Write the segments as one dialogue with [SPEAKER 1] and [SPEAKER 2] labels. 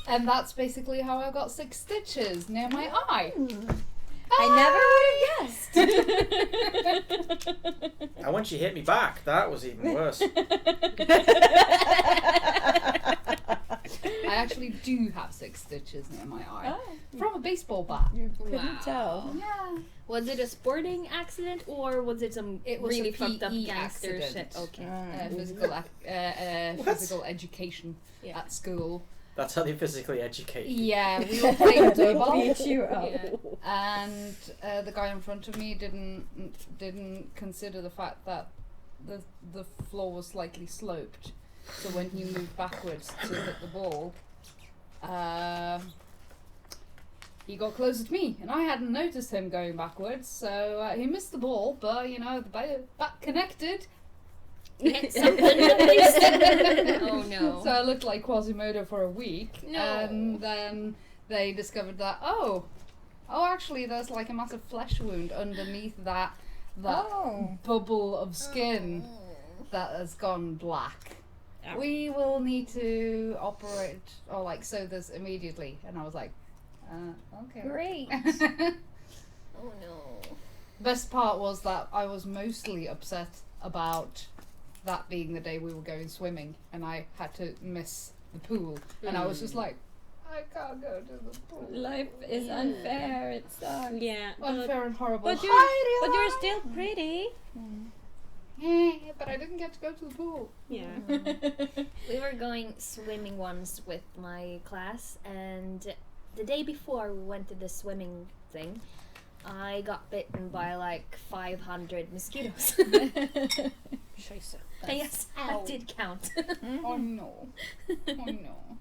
[SPEAKER 1] And that's basically how I got 6 stitches near my eye.
[SPEAKER 2] I never would have guessed.
[SPEAKER 3] And when she hit me back, that was even worse.
[SPEAKER 1] I actually do have 6 stitches near my eye.
[SPEAKER 2] Oh.
[SPEAKER 1] From a baseball bat.
[SPEAKER 2] You couldn't tell.
[SPEAKER 1] Yeah.
[SPEAKER 4] Was it a sporting accident or was it some
[SPEAKER 1] It was
[SPEAKER 4] really
[SPEAKER 1] a
[SPEAKER 4] fucked up
[SPEAKER 1] PE
[SPEAKER 4] gangster
[SPEAKER 1] accident.
[SPEAKER 4] shit? Okay.
[SPEAKER 1] Physical education
[SPEAKER 4] Yeah.
[SPEAKER 1] at school.
[SPEAKER 3] That's how they physically educate you.
[SPEAKER 1] Yeah, we were playing table.
[SPEAKER 2] Beat you up.
[SPEAKER 4] Yeah.
[SPEAKER 1] And the guy in front of me didn't consider the fact that the floor was slightly sloped. So when he moved backwards to hit the ball, he got closer to me, and I hadn't noticed him going backwards. So he missed the ball, but the bat connected.
[SPEAKER 4] Hit something at least. Oh no.
[SPEAKER 1] So I looked like Quasimodo for a week,
[SPEAKER 4] No.
[SPEAKER 1] and then they discovered that actually there's like a massive flesh wound underneath that
[SPEAKER 2] Oh.
[SPEAKER 1] bubble of skin that has gone black.
[SPEAKER 4] Ow.
[SPEAKER 1] We will need to operate or like sew this immediately. And I was like, okay.
[SPEAKER 2] Great.
[SPEAKER 4] Oh no.
[SPEAKER 1] Best part was that I was mostly upset about that being the day we were going swimming, and I had to miss the pool, and I was just like, I can't go to the pool.
[SPEAKER 2] Life is unfair. It sucks.
[SPEAKER 4] Yeah.
[SPEAKER 1] Unfair and horrible.
[SPEAKER 2] But you're still pretty.
[SPEAKER 1] Yeah, but I didn't get to go to the pool.
[SPEAKER 4] Yeah. We were going swimming once with my class, and the day before we went to the swimming thing, I got bitten by like 500 mosquitoes.
[SPEAKER 2] Scheiße.
[SPEAKER 4] Yes,
[SPEAKER 1] Ow.
[SPEAKER 4] that did count.
[SPEAKER 1] Oh no. Oh no.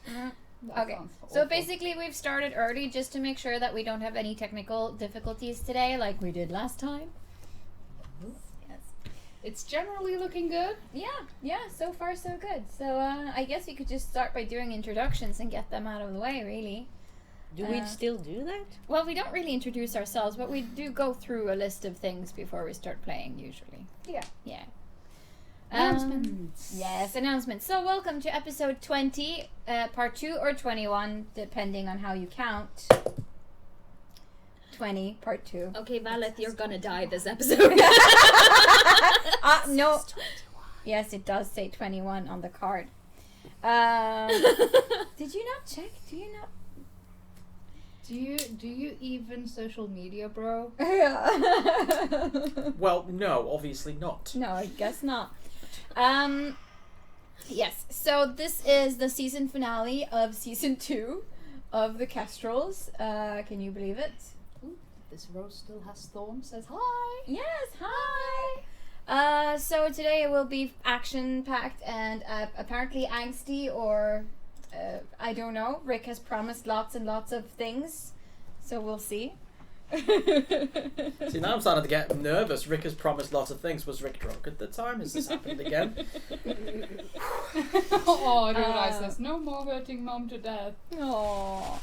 [SPEAKER 1] That
[SPEAKER 2] Okay,
[SPEAKER 1] sounds
[SPEAKER 2] so
[SPEAKER 1] awful.
[SPEAKER 2] basically we've started early just to make sure that we don't have any technical difficulties today like we did last time. Yes.
[SPEAKER 1] It's generally looking good.
[SPEAKER 2] Yeah, so far so good. So I guess we could just start by doing introductions and get them out of the way, really.
[SPEAKER 5] Do we still do that?
[SPEAKER 2] Well, we don't really introduce ourselves, but we do go through a list of things before we start playing, usually.
[SPEAKER 1] Yeah.
[SPEAKER 2] Yeah.
[SPEAKER 1] Announcements.
[SPEAKER 2] Yes, announcements. So welcome to episode 20, part 2 or 21, depending on how you count. 20, part 2.
[SPEAKER 4] Okay, Valeth, you're gonna die this episode.
[SPEAKER 2] No. Yes, it does say 21 on the card. Did you not check? Do you not?
[SPEAKER 1] Do you even social media, bro?
[SPEAKER 2] Yeah.
[SPEAKER 3] Well, no, obviously not.
[SPEAKER 2] No, I guess not. Yes, so this is the season finale of season 2 of the Kestrels. Can you believe it?
[SPEAKER 1] This rose still has thorns. Says hi.
[SPEAKER 2] Yes, hi! So today it will be action-packed and apparently angsty, or I don't know. Rick has promised lots and lots of things, so we'll see.
[SPEAKER 3] See, now I'm starting to get nervous. Rick has promised lots of things. Was Rick drunk at the time? Has this happened again?
[SPEAKER 1] Oh, dude, I says no more hurting mom to death.
[SPEAKER 2] Aww.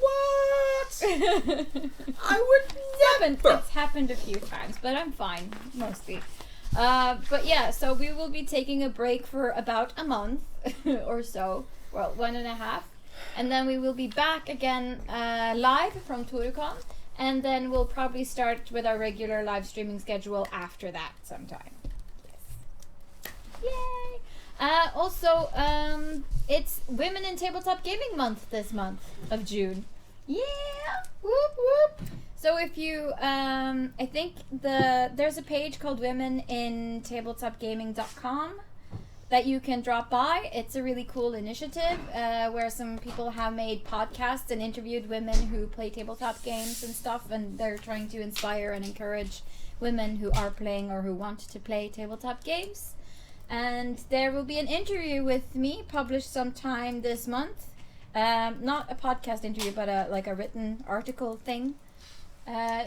[SPEAKER 3] What? I would never.
[SPEAKER 2] It's happened a few times, but I'm fine, mostly. But yeah, so we will be taking a break for about a month or so. Well, 1.5. And then we will be back again live from Torukon. And then we'll probably start with our regular live streaming schedule after that sometime. Yes. Yay! Also, it's Women in Tabletop Gaming Month this month of June. Yeah! Whoop whoop! So if you, I think there's a page called womenintabletopgaming.com that you can drop by. It's a really cool initiative where some people have made podcasts and interviewed women who play tabletop games and stuff, and they're trying to inspire and encourage women who are playing or who want to play tabletop games. And there will be an interview with me published sometime this month. Not a podcast interview, but a written article thing.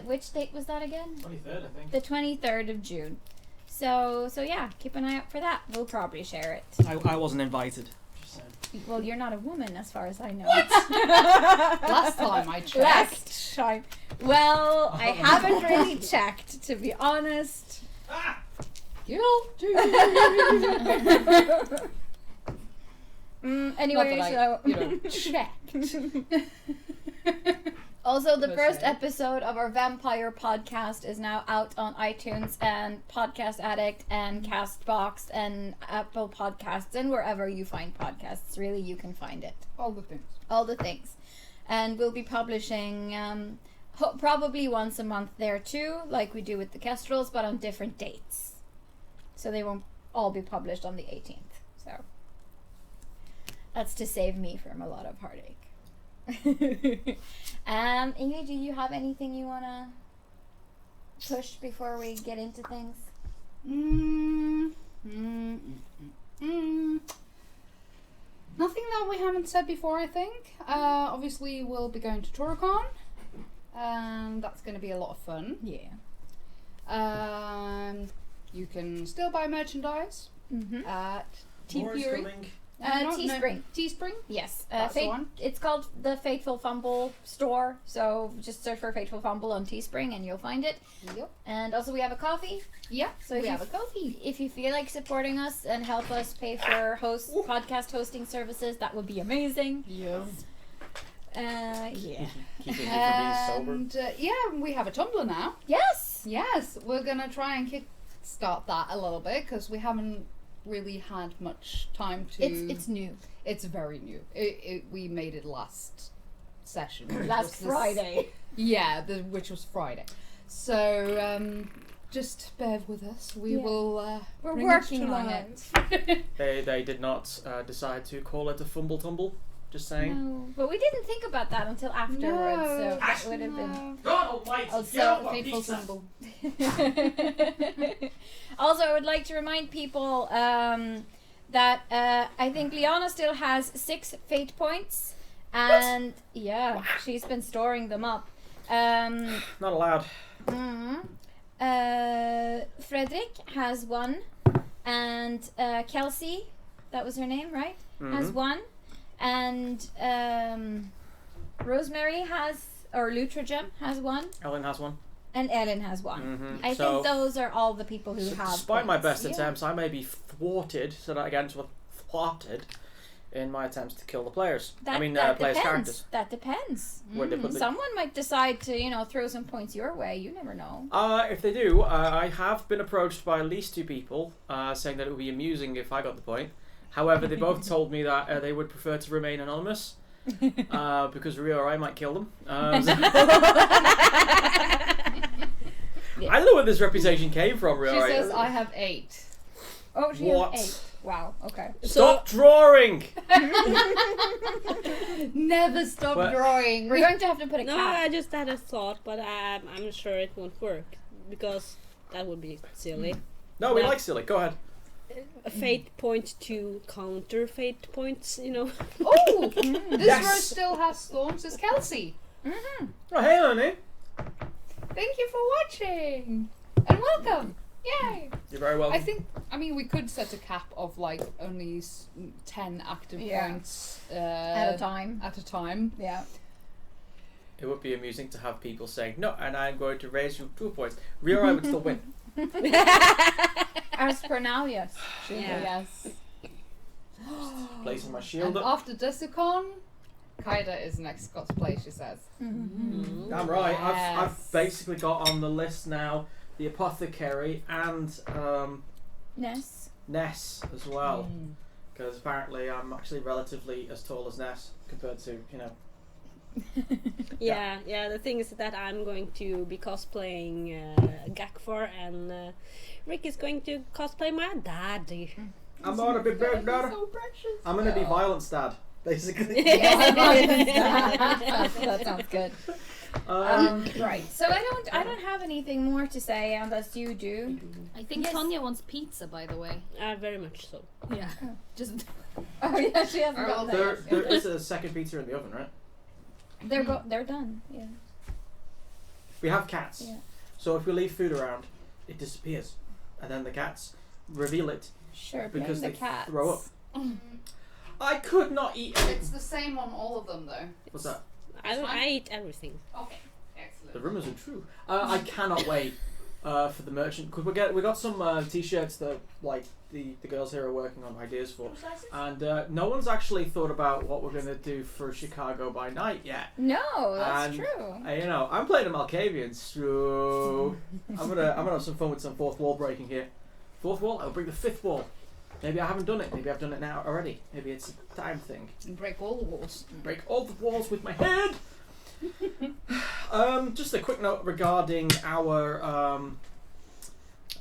[SPEAKER 2] Which date was that again?
[SPEAKER 3] 23rd, I think.
[SPEAKER 2] The 23rd of June. So yeah, keep an eye out for that. We'll probably share it.
[SPEAKER 3] I wasn't invited. Just saying.
[SPEAKER 2] Well, you're not a woman as far as I know.
[SPEAKER 1] Last time I checked.
[SPEAKER 2] Last time. Well, I haven't really checked, to be honest.
[SPEAKER 1] Guilty.
[SPEAKER 2] Anyway,
[SPEAKER 1] Not that
[SPEAKER 2] so
[SPEAKER 1] checked.
[SPEAKER 2] also the
[SPEAKER 1] Per
[SPEAKER 2] first
[SPEAKER 1] se.
[SPEAKER 2] episode of our vampire podcast is now out on iTunes and Podcast Addict and Castbox and Apple Podcasts and wherever you find podcasts. Really, you can find it.
[SPEAKER 1] All the things.
[SPEAKER 2] All the things. And we'll be publishing probably once a month there too, like we do with the Kestrels, but on different dates. So they won't all be published on the 18th. So that's to save me from a lot of heartache. Ingrid, do you have anything you want to push before we get into things?
[SPEAKER 1] Nothing that we haven't said before, I think. Obviously, we'll be going to Toricon. That's going to be a lot of fun.
[SPEAKER 2] Yeah.
[SPEAKER 1] You can still buy merchandise
[SPEAKER 2] Mm-hmm.
[SPEAKER 1] at
[SPEAKER 3] More is
[SPEAKER 1] Fury.
[SPEAKER 3] coming.
[SPEAKER 2] Teespring.
[SPEAKER 1] Teespring?
[SPEAKER 2] Yes.
[SPEAKER 1] That's the one.
[SPEAKER 2] It's called the Fateful Fumble store. So just search for Fateful Fumble on Teespring and you'll find it.
[SPEAKER 1] Yep.
[SPEAKER 2] And also we have a coffee.
[SPEAKER 1] Yeah,
[SPEAKER 2] So
[SPEAKER 1] we
[SPEAKER 2] if
[SPEAKER 1] have
[SPEAKER 2] you-
[SPEAKER 1] a coffee.
[SPEAKER 2] If you feel like supporting us and help us pay for podcast hosting services, that would be amazing.
[SPEAKER 1] Yeah.
[SPEAKER 2] Yeah.
[SPEAKER 3] Keeping you from being sober.
[SPEAKER 1] And yeah, we have a Tumblr now.
[SPEAKER 2] Yes.
[SPEAKER 1] Yes, we're gonna try and kickstart that a little bit because we haven't really had much time to.
[SPEAKER 2] It's new.
[SPEAKER 1] It's very new. We made it last session. which
[SPEAKER 2] Last
[SPEAKER 1] was this-
[SPEAKER 2] Friday.
[SPEAKER 1] Yeah, which was Friday. So just bear with us. We
[SPEAKER 2] Yeah.
[SPEAKER 1] will.
[SPEAKER 2] We're
[SPEAKER 1] bring
[SPEAKER 2] working
[SPEAKER 1] it to
[SPEAKER 2] on
[SPEAKER 1] life.
[SPEAKER 3] They did not decide to call it a Fumble Tumble. Just saying.
[SPEAKER 2] No, but we didn't think about that until afterwards, so that would have been.
[SPEAKER 3] God Almighty!
[SPEAKER 1] Also, Fateful Fumble.
[SPEAKER 2] Also, I would like to remind people that I think Liana still has 6 fate points, and yeah, she's been storing them up.
[SPEAKER 3] Not allowed.
[SPEAKER 2] Frederick has 1, and Kelsey, that was her name, right? Has 1, and Rosemary or Lutragem has 1.
[SPEAKER 3] Ellen has one.
[SPEAKER 2] And Ellen has 1.
[SPEAKER 3] Mm-hmm.
[SPEAKER 2] I think those are all the people who have.
[SPEAKER 3] Despite my
[SPEAKER 2] points.
[SPEAKER 3] best attempts, I may be thwarted. So that again, thwarted in my attempts to kill the players.
[SPEAKER 2] That
[SPEAKER 3] players'
[SPEAKER 2] depends.
[SPEAKER 3] characters.
[SPEAKER 2] That depends.
[SPEAKER 3] Where they put the-
[SPEAKER 2] Someone might decide to, throw some points your way. You never know.
[SPEAKER 3] If they do, I have been approached by at least 2 people saying that it would be amusing if I got the point. However, they both told me that they would prefer to remain anonymous because Rio or I might kill them.
[SPEAKER 2] Yeah.
[SPEAKER 3] I don't know where this reputation came from, Rio.
[SPEAKER 1] She says I have 8.
[SPEAKER 2] Oh, she
[SPEAKER 3] What?
[SPEAKER 2] has 8. Wow. Okay.
[SPEAKER 3] Stop drawing!
[SPEAKER 1] Never stop
[SPEAKER 3] What?
[SPEAKER 1] drawing.
[SPEAKER 2] We're going to have to put a
[SPEAKER 5] No,
[SPEAKER 2] cap.
[SPEAKER 5] I just had a thought, but I'm sure it won't work because that would be silly.
[SPEAKER 3] No, we
[SPEAKER 5] Yeah.
[SPEAKER 3] like silly. Go ahead.
[SPEAKER 5] A fate point to counter fate points,
[SPEAKER 1] Oh, this
[SPEAKER 3] Yes.
[SPEAKER 1] row still has storms. It's Kelsey.
[SPEAKER 3] Oh, hey, honey.
[SPEAKER 1] Thank you for watching and welcome. Yay!
[SPEAKER 3] You're very welcome.
[SPEAKER 1] We could set a cap of like only 10 active
[SPEAKER 2] Yeah.
[SPEAKER 1] points
[SPEAKER 2] At a time.
[SPEAKER 1] At a time.
[SPEAKER 2] Yeah.
[SPEAKER 3] It would be amusing to have people saying, no, and I'm going to raise you 2 points. Rio or I would still win.
[SPEAKER 2] As per now, yes.
[SPEAKER 5] Yeah.
[SPEAKER 1] Yes.
[SPEAKER 3] Placing my
[SPEAKER 1] And
[SPEAKER 3] shield up.
[SPEAKER 1] after Desicon, Kaida is next cosplay. She says.
[SPEAKER 3] Damn right.
[SPEAKER 1] Yes.
[SPEAKER 3] I've basically got on the list now the Apothecary and
[SPEAKER 2] Ness.
[SPEAKER 3] Ness as well. Because apparently I'm actually relatively as tall as Ness compared to,
[SPEAKER 5] Yeah. The thing is that I'm going to be cosplaying Gakfor, and Rick is going to cosplay my daddy.
[SPEAKER 3] I'm gonna be big dad.
[SPEAKER 1] So precious.
[SPEAKER 3] I'm gonna be Violence Dad, basically.
[SPEAKER 2] That sounds good. Right. So I don't have anything more to say unless you do.
[SPEAKER 4] I think
[SPEAKER 2] Yes.
[SPEAKER 4] Tonya wants pizza, by the way.
[SPEAKER 5] Very much so.
[SPEAKER 4] Yeah. Just
[SPEAKER 2] Oh yeah, she hasn't got that.
[SPEAKER 3] there is a second pizza in the oven, right?
[SPEAKER 2] They're done. Yeah.
[SPEAKER 3] We have cats.
[SPEAKER 2] Yeah.
[SPEAKER 3] So if we leave food around, it disappears. And then the cats reveal it
[SPEAKER 2] Sure.
[SPEAKER 3] because
[SPEAKER 2] Blame
[SPEAKER 3] they
[SPEAKER 2] the cats.
[SPEAKER 3] throw up. I could not eat it.
[SPEAKER 1] It's the same on all of them, though.
[SPEAKER 3] What's that?
[SPEAKER 5] I eat everything.
[SPEAKER 1] Okay,
[SPEAKER 3] The
[SPEAKER 1] excellent.
[SPEAKER 3] rumours are true. I cannot wait for the merchant. Cause we got some t-shirts that like the girls here are working on ideas for, and no one's actually thought about what we're gonna do for Chicago by Night yet.
[SPEAKER 2] No, that's
[SPEAKER 3] And,
[SPEAKER 2] true.
[SPEAKER 3] I'm playing a Malkavian, so I'm gonna have some fun with some fourth wall breaking here. Fourth wall, I'll bring the fifth wall. Maybe I haven't done it. Maybe I've done it now already. Maybe it's a time thing.
[SPEAKER 1] And break all the walls.
[SPEAKER 3] Break all the walls with my head. Just a quick note regarding our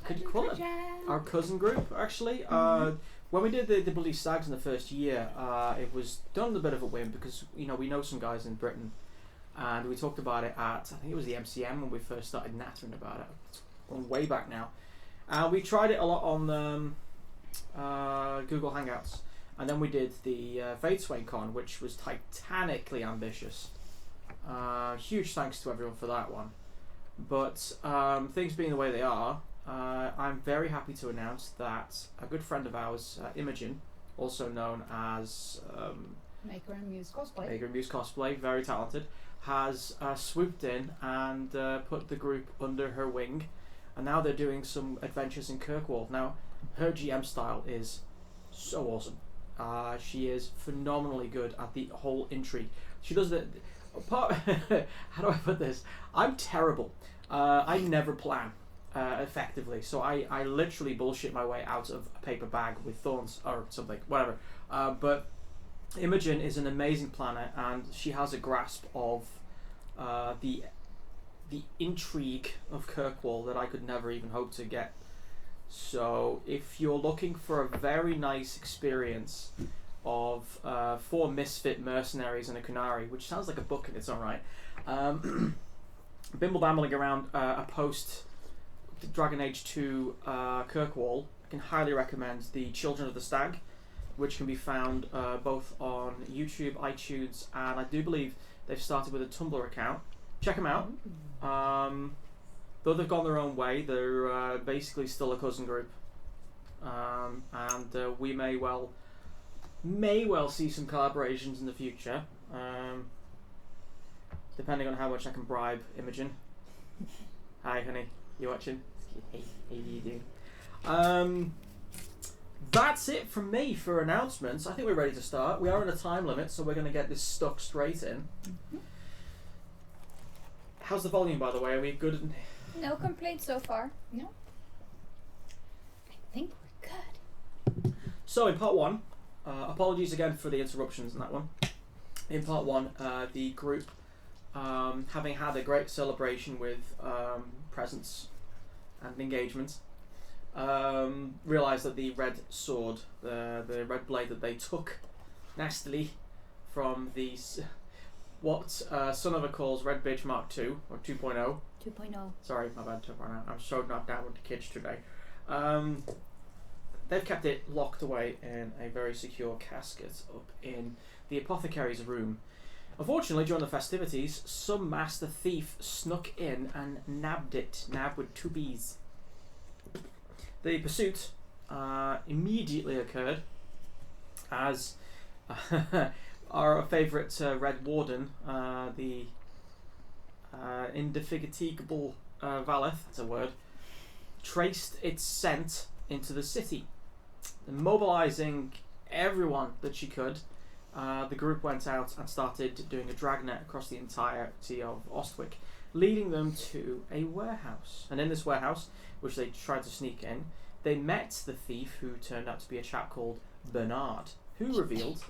[SPEAKER 3] could you call it our cousin group? Actually, when we did the Bloody Stags in the first year, it was done on a bit of a whim because we know some guys in Britain, and we talked about it at I think it was the MCM when we first started nattering about it. It's gone way back now. We tried it a lot on Google Hangouts, and then we did the Fateful Con, which was titanically ambitious. Huge thanks to everyone for that one. But things being the way they are, I'm very happy to announce that a good friend of ours, Imogen, also known as
[SPEAKER 1] Maker and Muse Cosplay.
[SPEAKER 3] Maker and Muse Cosplay, very talented, has swooped in and put the group under her wing, and now they're doing some adventures in Kirkwall. Now, her GM style is so awesome. She is phenomenally good at the whole intrigue. She does the part. How do I put this? I'm terrible. I never plan effectively, so I literally bullshit my way out of a paper bag with thorns or something, whatever. But Imogen is an amazing planner, and she has a grasp of the intrigue of Kirkwall that I could never even hope to get. So if you're looking for a very nice experience of 4 misfit mercenaries and a Kunari, which sounds like a book in its own right, bimble bambling around a post Dragon Age 2 Kirkwall, I can highly recommend the Children of the Stag, which can be found both on YouTube, iTunes, and I do believe they've started with a Tumblr account. Check them out. Though they've gone their own way, they're basically still a cousin group, and we may well see some collaborations in the future, depending on how much I can bribe Imogen. Hi, honey, you watching? Hey, how you doing? That's it from me for announcements. I think we're ready to start. We are on a time limit, so we're going to get this stuck straight in. How's the volume, by the way? Are we good?
[SPEAKER 2] No complaints so far.
[SPEAKER 1] No. I think we're good.
[SPEAKER 3] So in part 1, apologies again for the interruptions in that one. In part 1, the group, having had a great celebration with presents and engagement, realised that the red sword, the red blade that they took nastily from the what Sonova calls Red Bitch Mark 2 or 2.0.
[SPEAKER 4] 2.0.
[SPEAKER 3] Sorry, my bad, 2.0. I'm so knocked down with the kids today. They've kept it locked away in a very secure casket up in the apothecary's room. Unfortunately, during the festivities, some master thief snuck in and nabbed it. Nabbed with 2 B's. The pursuit immediately occurred as our favourite Red Warden, the indefatigable Valeth, that's a word, traced its scent into the city. Mobilising everyone that she could, the group went out and started doing a dragnet across the entirety of Ostwick, leading them to a warehouse. And in this warehouse, which they tried to sneak in, they met the thief, who turned out to be a chap called Bernard, who revealed...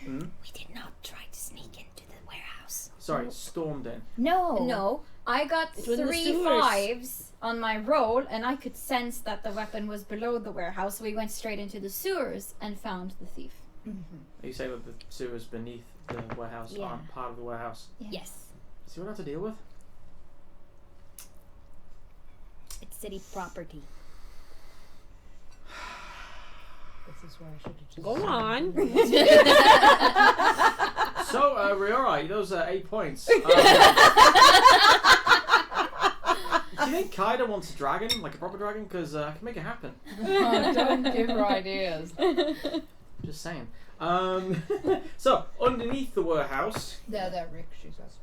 [SPEAKER 4] We did not try to sneak into the warehouse.
[SPEAKER 3] Sorry, stormed in.
[SPEAKER 2] No. I got
[SPEAKER 5] It was in the
[SPEAKER 2] 3
[SPEAKER 5] sewers.
[SPEAKER 2] 5s on my roll, and I could sense that the weapon was below the warehouse, so we went straight into the sewers and found the thief.
[SPEAKER 3] Are you saying that the sewers beneath the warehouse
[SPEAKER 4] Yeah.
[SPEAKER 3] aren't part of the warehouse?
[SPEAKER 2] Yeah.
[SPEAKER 4] Yes.
[SPEAKER 3] See what I have to deal with?
[SPEAKER 4] It's city property.
[SPEAKER 1] This is where I should have just...
[SPEAKER 5] Go on.
[SPEAKER 3] So, Riora, those are 8 points. Do you think Kaida wants a dragon, like a proper dragon? Because I can make it happen.
[SPEAKER 1] Oh, don't give her ideas.
[SPEAKER 3] Just saying. So, underneath the warehouse...
[SPEAKER 1] There, Rick, she says.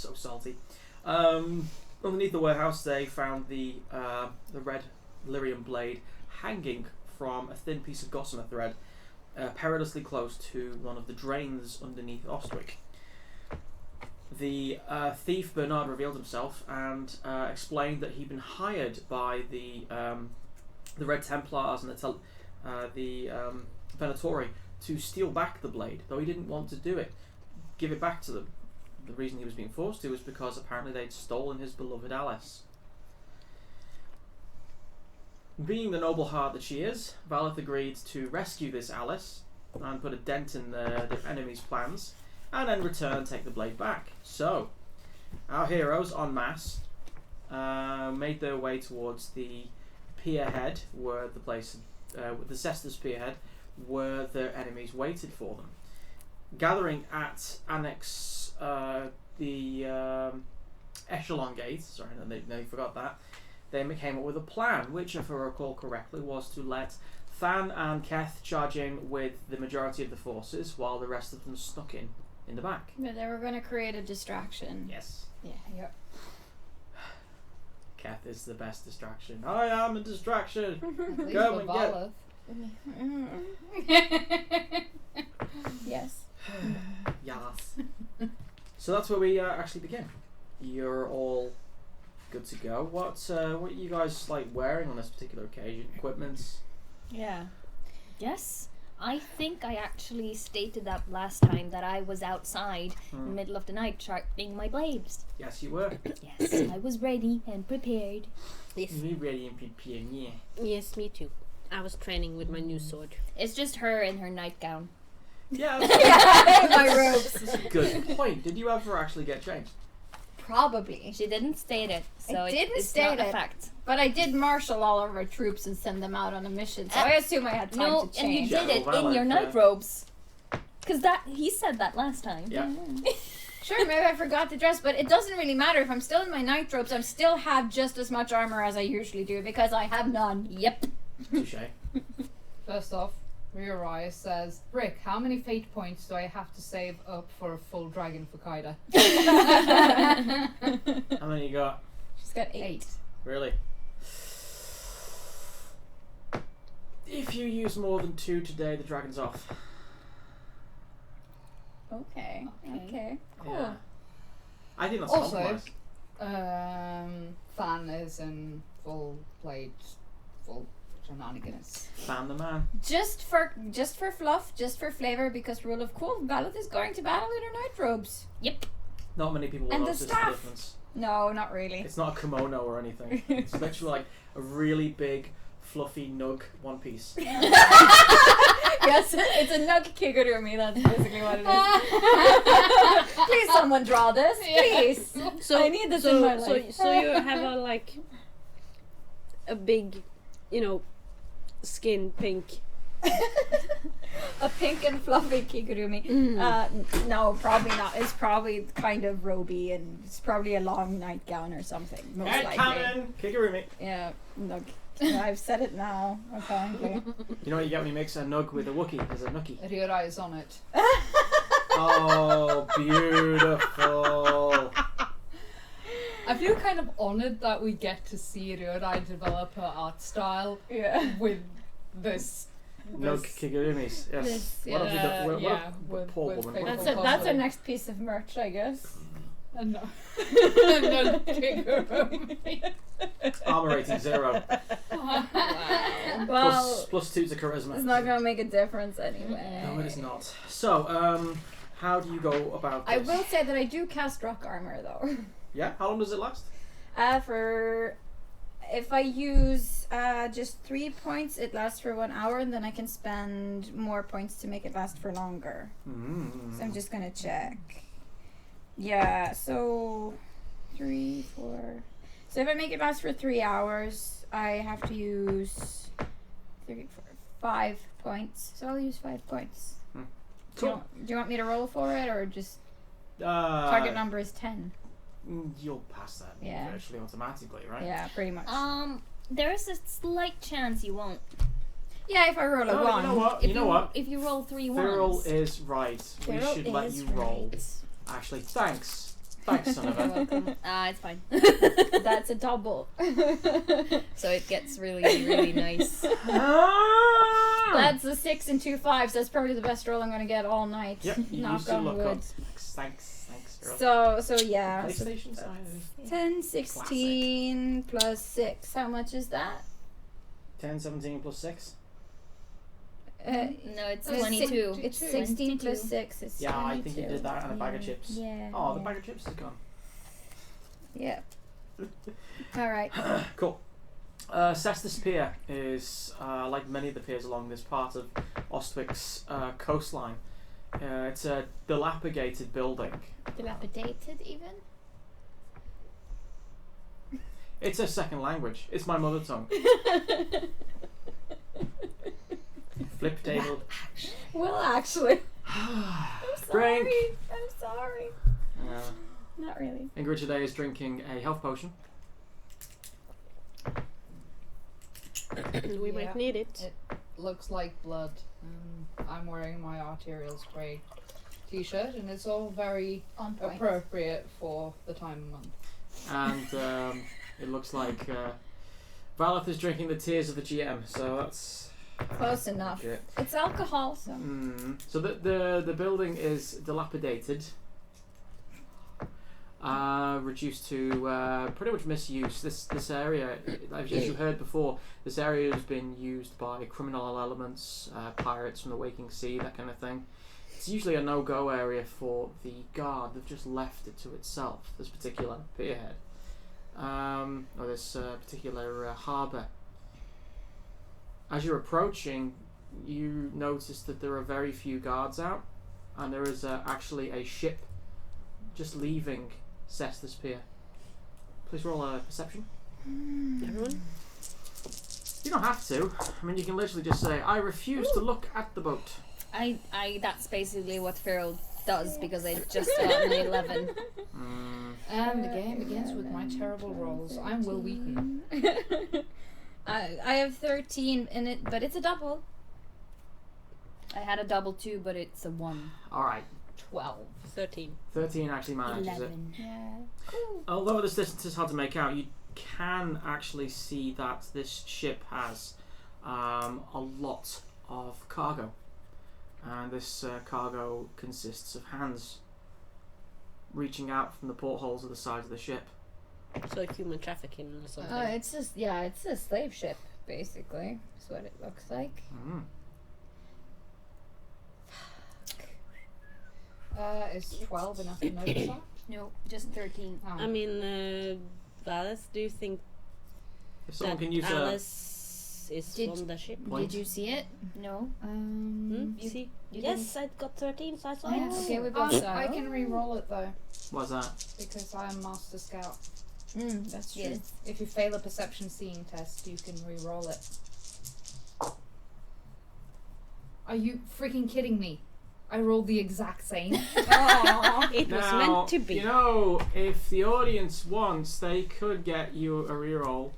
[SPEAKER 3] So salty. Underneath the warehouse, they found the red lyrium blade hanging from a thin piece of gossamer thread, perilously close to one of the drains underneath Ostwick. The thief Bernard revealed himself and explained that he'd been hired by the Red Templars and the Venatori to steal back the blade, though he didn't want to give it back to them. The reason he was being forced to was because apparently they'd stolen his beloved Alice. Being the noble heart that she is, Valeth agreed to rescue this Alice and put a dent in the enemy's plans, and in return take the blade back. So, our heroes en masse made their way towards the pier head, where the place, the CEST's pier head, where their enemies waited for them. Gathering at Annex, the Echelon Gate, sorry, they forgot that, they came up with a plan, which, if I recall correctly, was to let Than and Keth charge in with the majority of the forces, while the rest of them snuck in the back.
[SPEAKER 2] But they were going to create a distraction.
[SPEAKER 3] Yes.
[SPEAKER 2] Yeah.
[SPEAKER 3] Keth is the best distraction. I am a distraction!
[SPEAKER 1] At least
[SPEAKER 3] Go
[SPEAKER 1] for
[SPEAKER 3] and get
[SPEAKER 2] Yes.
[SPEAKER 3] Yes. So that's where we actually begin. You're all good to go. What are you guys like wearing on this particular occasion? Equipments?
[SPEAKER 2] Yeah.
[SPEAKER 4] Yes, I think I actually stated that last time that I was outside in the middle of the night sharpening my blades.
[SPEAKER 3] Yes, you were.
[SPEAKER 4] Yes, I was ready and prepared.
[SPEAKER 5] Yes.
[SPEAKER 3] Me ready and prepared, yeah.
[SPEAKER 5] Yes, me too. I was training with my new sword.
[SPEAKER 4] It's just her in her nightgown.
[SPEAKER 3] Yeah,
[SPEAKER 2] My robes.
[SPEAKER 3] that's a good point. Did you ever actually get changed?
[SPEAKER 2] Probably.
[SPEAKER 4] She didn't state it, so
[SPEAKER 2] I didn't
[SPEAKER 4] it's
[SPEAKER 2] state
[SPEAKER 4] not a
[SPEAKER 2] it.
[SPEAKER 4] fact.
[SPEAKER 2] But I did marshal all of our troops and send them out on a mission, so I assume I had time
[SPEAKER 4] No,
[SPEAKER 2] to
[SPEAKER 4] and you
[SPEAKER 2] change.
[SPEAKER 3] Yeah,
[SPEAKER 4] did it
[SPEAKER 3] well,
[SPEAKER 4] in your
[SPEAKER 3] like,
[SPEAKER 4] nightrobes. Because he said that last time.
[SPEAKER 3] Yeah.
[SPEAKER 2] Sure, maybe I forgot to dress, but it doesn't really matter. If I'm still in my night robes, I still have just as much armor as I usually do because I have none.
[SPEAKER 4] Yep.
[SPEAKER 3] Touche.
[SPEAKER 1] First off, Riorai says, Rick, how many fate points do I have to save up for a full dragon for Kaida?
[SPEAKER 3] How many you got?
[SPEAKER 2] She's got 8.
[SPEAKER 3] Really? If you use more than 2 today, the dragon's off.
[SPEAKER 2] Okay. Cool.
[SPEAKER 3] Yeah. I think that's
[SPEAKER 1] Also,
[SPEAKER 3] compromise.
[SPEAKER 1] Fan is in full shenanigans.
[SPEAKER 3] Fan the man.
[SPEAKER 2] Just for fluff, just for flavor, because rule of cool, Valeth is going to battle in her night robes.
[SPEAKER 4] Yep.
[SPEAKER 3] Not many people will
[SPEAKER 2] And the
[SPEAKER 3] notice the
[SPEAKER 2] staff.
[SPEAKER 3] difference.
[SPEAKER 2] No, not really.
[SPEAKER 3] It's not a kimono or anything. It's literally like a really big, fluffy nug one piece.
[SPEAKER 2] Yes, it's a nug kigurumi, that's basically what it is. Please someone draw this, please.
[SPEAKER 5] So
[SPEAKER 2] I need this in my
[SPEAKER 5] so
[SPEAKER 2] life.
[SPEAKER 5] so you have a big, skin pink.
[SPEAKER 2] A pink and fluffy kigurumi. No, probably not. It's probably kind of roby and it's probably a long nightgown or something. Most likely.
[SPEAKER 3] Cannon! Kigurumi.
[SPEAKER 2] Yeah, nug. I've said it now, apparently.
[SPEAKER 3] You know what you get when you mix a nug with a Wookiee? There's a nookie.
[SPEAKER 1] Riorai is on it.
[SPEAKER 3] Oh, beautiful.
[SPEAKER 1] I feel kind of honoured that we get to see Riorai develop her art style with this.
[SPEAKER 3] Nug kigurumis. Yes.
[SPEAKER 2] This,
[SPEAKER 3] What a
[SPEAKER 1] with
[SPEAKER 3] poor woman.
[SPEAKER 1] Fateful
[SPEAKER 2] That's our
[SPEAKER 1] cosplay.
[SPEAKER 2] next piece of merch, I guess.
[SPEAKER 1] No. No kigurumi.
[SPEAKER 3] Armor rating 0.
[SPEAKER 2] Well,
[SPEAKER 3] Plus 2 to charisma.
[SPEAKER 2] it's not gonna make a difference anyway.
[SPEAKER 3] No, it is not. So, how do you go about this?
[SPEAKER 2] I will say that I do cast rock armor though.
[SPEAKER 3] Yeah? How long does it last?
[SPEAKER 2] If I use just 3 points, it lasts for 1 hour, and then I can spend more points to make it last for longer.
[SPEAKER 3] Mm.
[SPEAKER 2] So I'm just gonna check. Yeah, so 3, 4. So if I make it last for 3 hours, I have to use 3, 4, 5 points. So I'll use 5 points.
[SPEAKER 3] Cool.
[SPEAKER 2] Do you want me to roll for it, or just target number is 10?
[SPEAKER 3] You'll pass that
[SPEAKER 2] Yeah.
[SPEAKER 3] virtually automatically, right?
[SPEAKER 2] Yeah, pretty much.
[SPEAKER 4] There is a slight chance you won't.
[SPEAKER 2] Yeah, if I roll a
[SPEAKER 3] No,
[SPEAKER 2] 1.
[SPEAKER 3] you know what? You know what?
[SPEAKER 4] If you roll 3
[SPEAKER 3] Viral
[SPEAKER 4] ones.
[SPEAKER 3] is right. We
[SPEAKER 2] Viral
[SPEAKER 3] should let
[SPEAKER 2] is
[SPEAKER 3] you roll.
[SPEAKER 2] right.
[SPEAKER 3] Actually, thanks. Thanks, son of
[SPEAKER 4] You're
[SPEAKER 3] a.
[SPEAKER 4] welcome. It's fine.
[SPEAKER 2] That's a double.
[SPEAKER 4] So it gets really, really nice.
[SPEAKER 2] That's a 6 and 2 5s. That's probably the best roll I'm gonna get all night.
[SPEAKER 3] Yep, you
[SPEAKER 2] Knock
[SPEAKER 3] used to
[SPEAKER 2] on
[SPEAKER 3] look
[SPEAKER 2] wood.
[SPEAKER 3] up. Thanks, girl.
[SPEAKER 2] So yeah. So
[SPEAKER 3] PlayStation side.
[SPEAKER 2] 10, 16 plus 6. How much is that?
[SPEAKER 3] 10, 17 plus 6.
[SPEAKER 4] No, it's
[SPEAKER 2] It's
[SPEAKER 4] 22.
[SPEAKER 2] It's 16 plus
[SPEAKER 4] 22.
[SPEAKER 2] 6. It's
[SPEAKER 3] Yeah,
[SPEAKER 2] 22.
[SPEAKER 3] I think you did that and a bag of chips.
[SPEAKER 2] Yeah.
[SPEAKER 3] Oh, the
[SPEAKER 2] yeah.
[SPEAKER 3] bag of chips is gone.
[SPEAKER 2] Yeah. All right.
[SPEAKER 3] Cool. CEST Pier is, like many of the piers along this part of Ostwick's coastline, it's a dilapidated building.
[SPEAKER 2] Dilapidated, even.
[SPEAKER 3] It's a second language. It's my mother tongue. Flip table.
[SPEAKER 2] Well, actually. I'm sorry.
[SPEAKER 3] Drink.
[SPEAKER 2] I'm sorry. Not really.
[SPEAKER 3] Ingrid today is drinking a health potion.
[SPEAKER 5] We might need it.
[SPEAKER 1] Looks like blood. I'm wearing my arterial spray t-shirt, and it's all very
[SPEAKER 2] On point.
[SPEAKER 1] appropriate for the time of month.
[SPEAKER 3] And it looks like Valeth is drinking the tears of the GM, so that's
[SPEAKER 2] Close enough.
[SPEAKER 3] legit.
[SPEAKER 2] It's alcohol, so.
[SPEAKER 3] So the building is dilapidated, reduced to pretty much misuse. This area, as you heard before, this area has been used by criminal elements, pirates from the Waking Sea, that kind of thing. It's usually a no-go area for the guard. They've just left it to itself. This particular pierhead, or this particular harbour. As you're approaching, you notice that there are very few guards out, and there is actually a ship just leaving CEST Pier. Please roll a perception.
[SPEAKER 5] Everyone?
[SPEAKER 3] You don't have to. I mean, you can literally just say, "I refuse to look at the boat."
[SPEAKER 4] That's basically what Feral does because I just got an 11.
[SPEAKER 1] And the game begins with my terrible rolls. I'm Will Wheaton.
[SPEAKER 2] I have 13 in it, but it's a double.
[SPEAKER 4] I had a double 2, but it's a 1.
[SPEAKER 3] All right,
[SPEAKER 1] 12.
[SPEAKER 5] 13.
[SPEAKER 3] 13 actually manages it.
[SPEAKER 4] 11.
[SPEAKER 2] Yeah. Cool.
[SPEAKER 3] Although this distance is hard to make out, you can actually see that this ship has a lot of cargo. And this cargo consists of hands reaching out from the portholes of the sides of the ship.
[SPEAKER 5] So human trafficking or something.
[SPEAKER 2] It's just, it's a slave ship, basically. That's what it looks like.
[SPEAKER 1] Is 12 enough to notice that?
[SPEAKER 4] No, just 13.
[SPEAKER 1] Oh.
[SPEAKER 5] I mean, Alice, do you think
[SPEAKER 3] If someone
[SPEAKER 5] that
[SPEAKER 3] can use
[SPEAKER 5] Alice is
[SPEAKER 2] Did-
[SPEAKER 5] on the ship?
[SPEAKER 3] Point.
[SPEAKER 2] Did you see it?
[SPEAKER 4] No.
[SPEAKER 5] You see? Yes, I got 13, so I saw
[SPEAKER 2] Yeah,
[SPEAKER 5] it.
[SPEAKER 2] okay, we both saw
[SPEAKER 1] I
[SPEAKER 2] it.
[SPEAKER 1] can re-roll it though,
[SPEAKER 3] what's that?
[SPEAKER 1] because I'm Master Scout.
[SPEAKER 2] That's true.
[SPEAKER 4] Yes.
[SPEAKER 1] If you fail a perception seeing test, you can re-roll it. Are you freaking kidding me? I rolled the exact same.
[SPEAKER 5] It was
[SPEAKER 3] Now,
[SPEAKER 5] meant to be.
[SPEAKER 3] you know, if the audience wants, they could get you a reroll.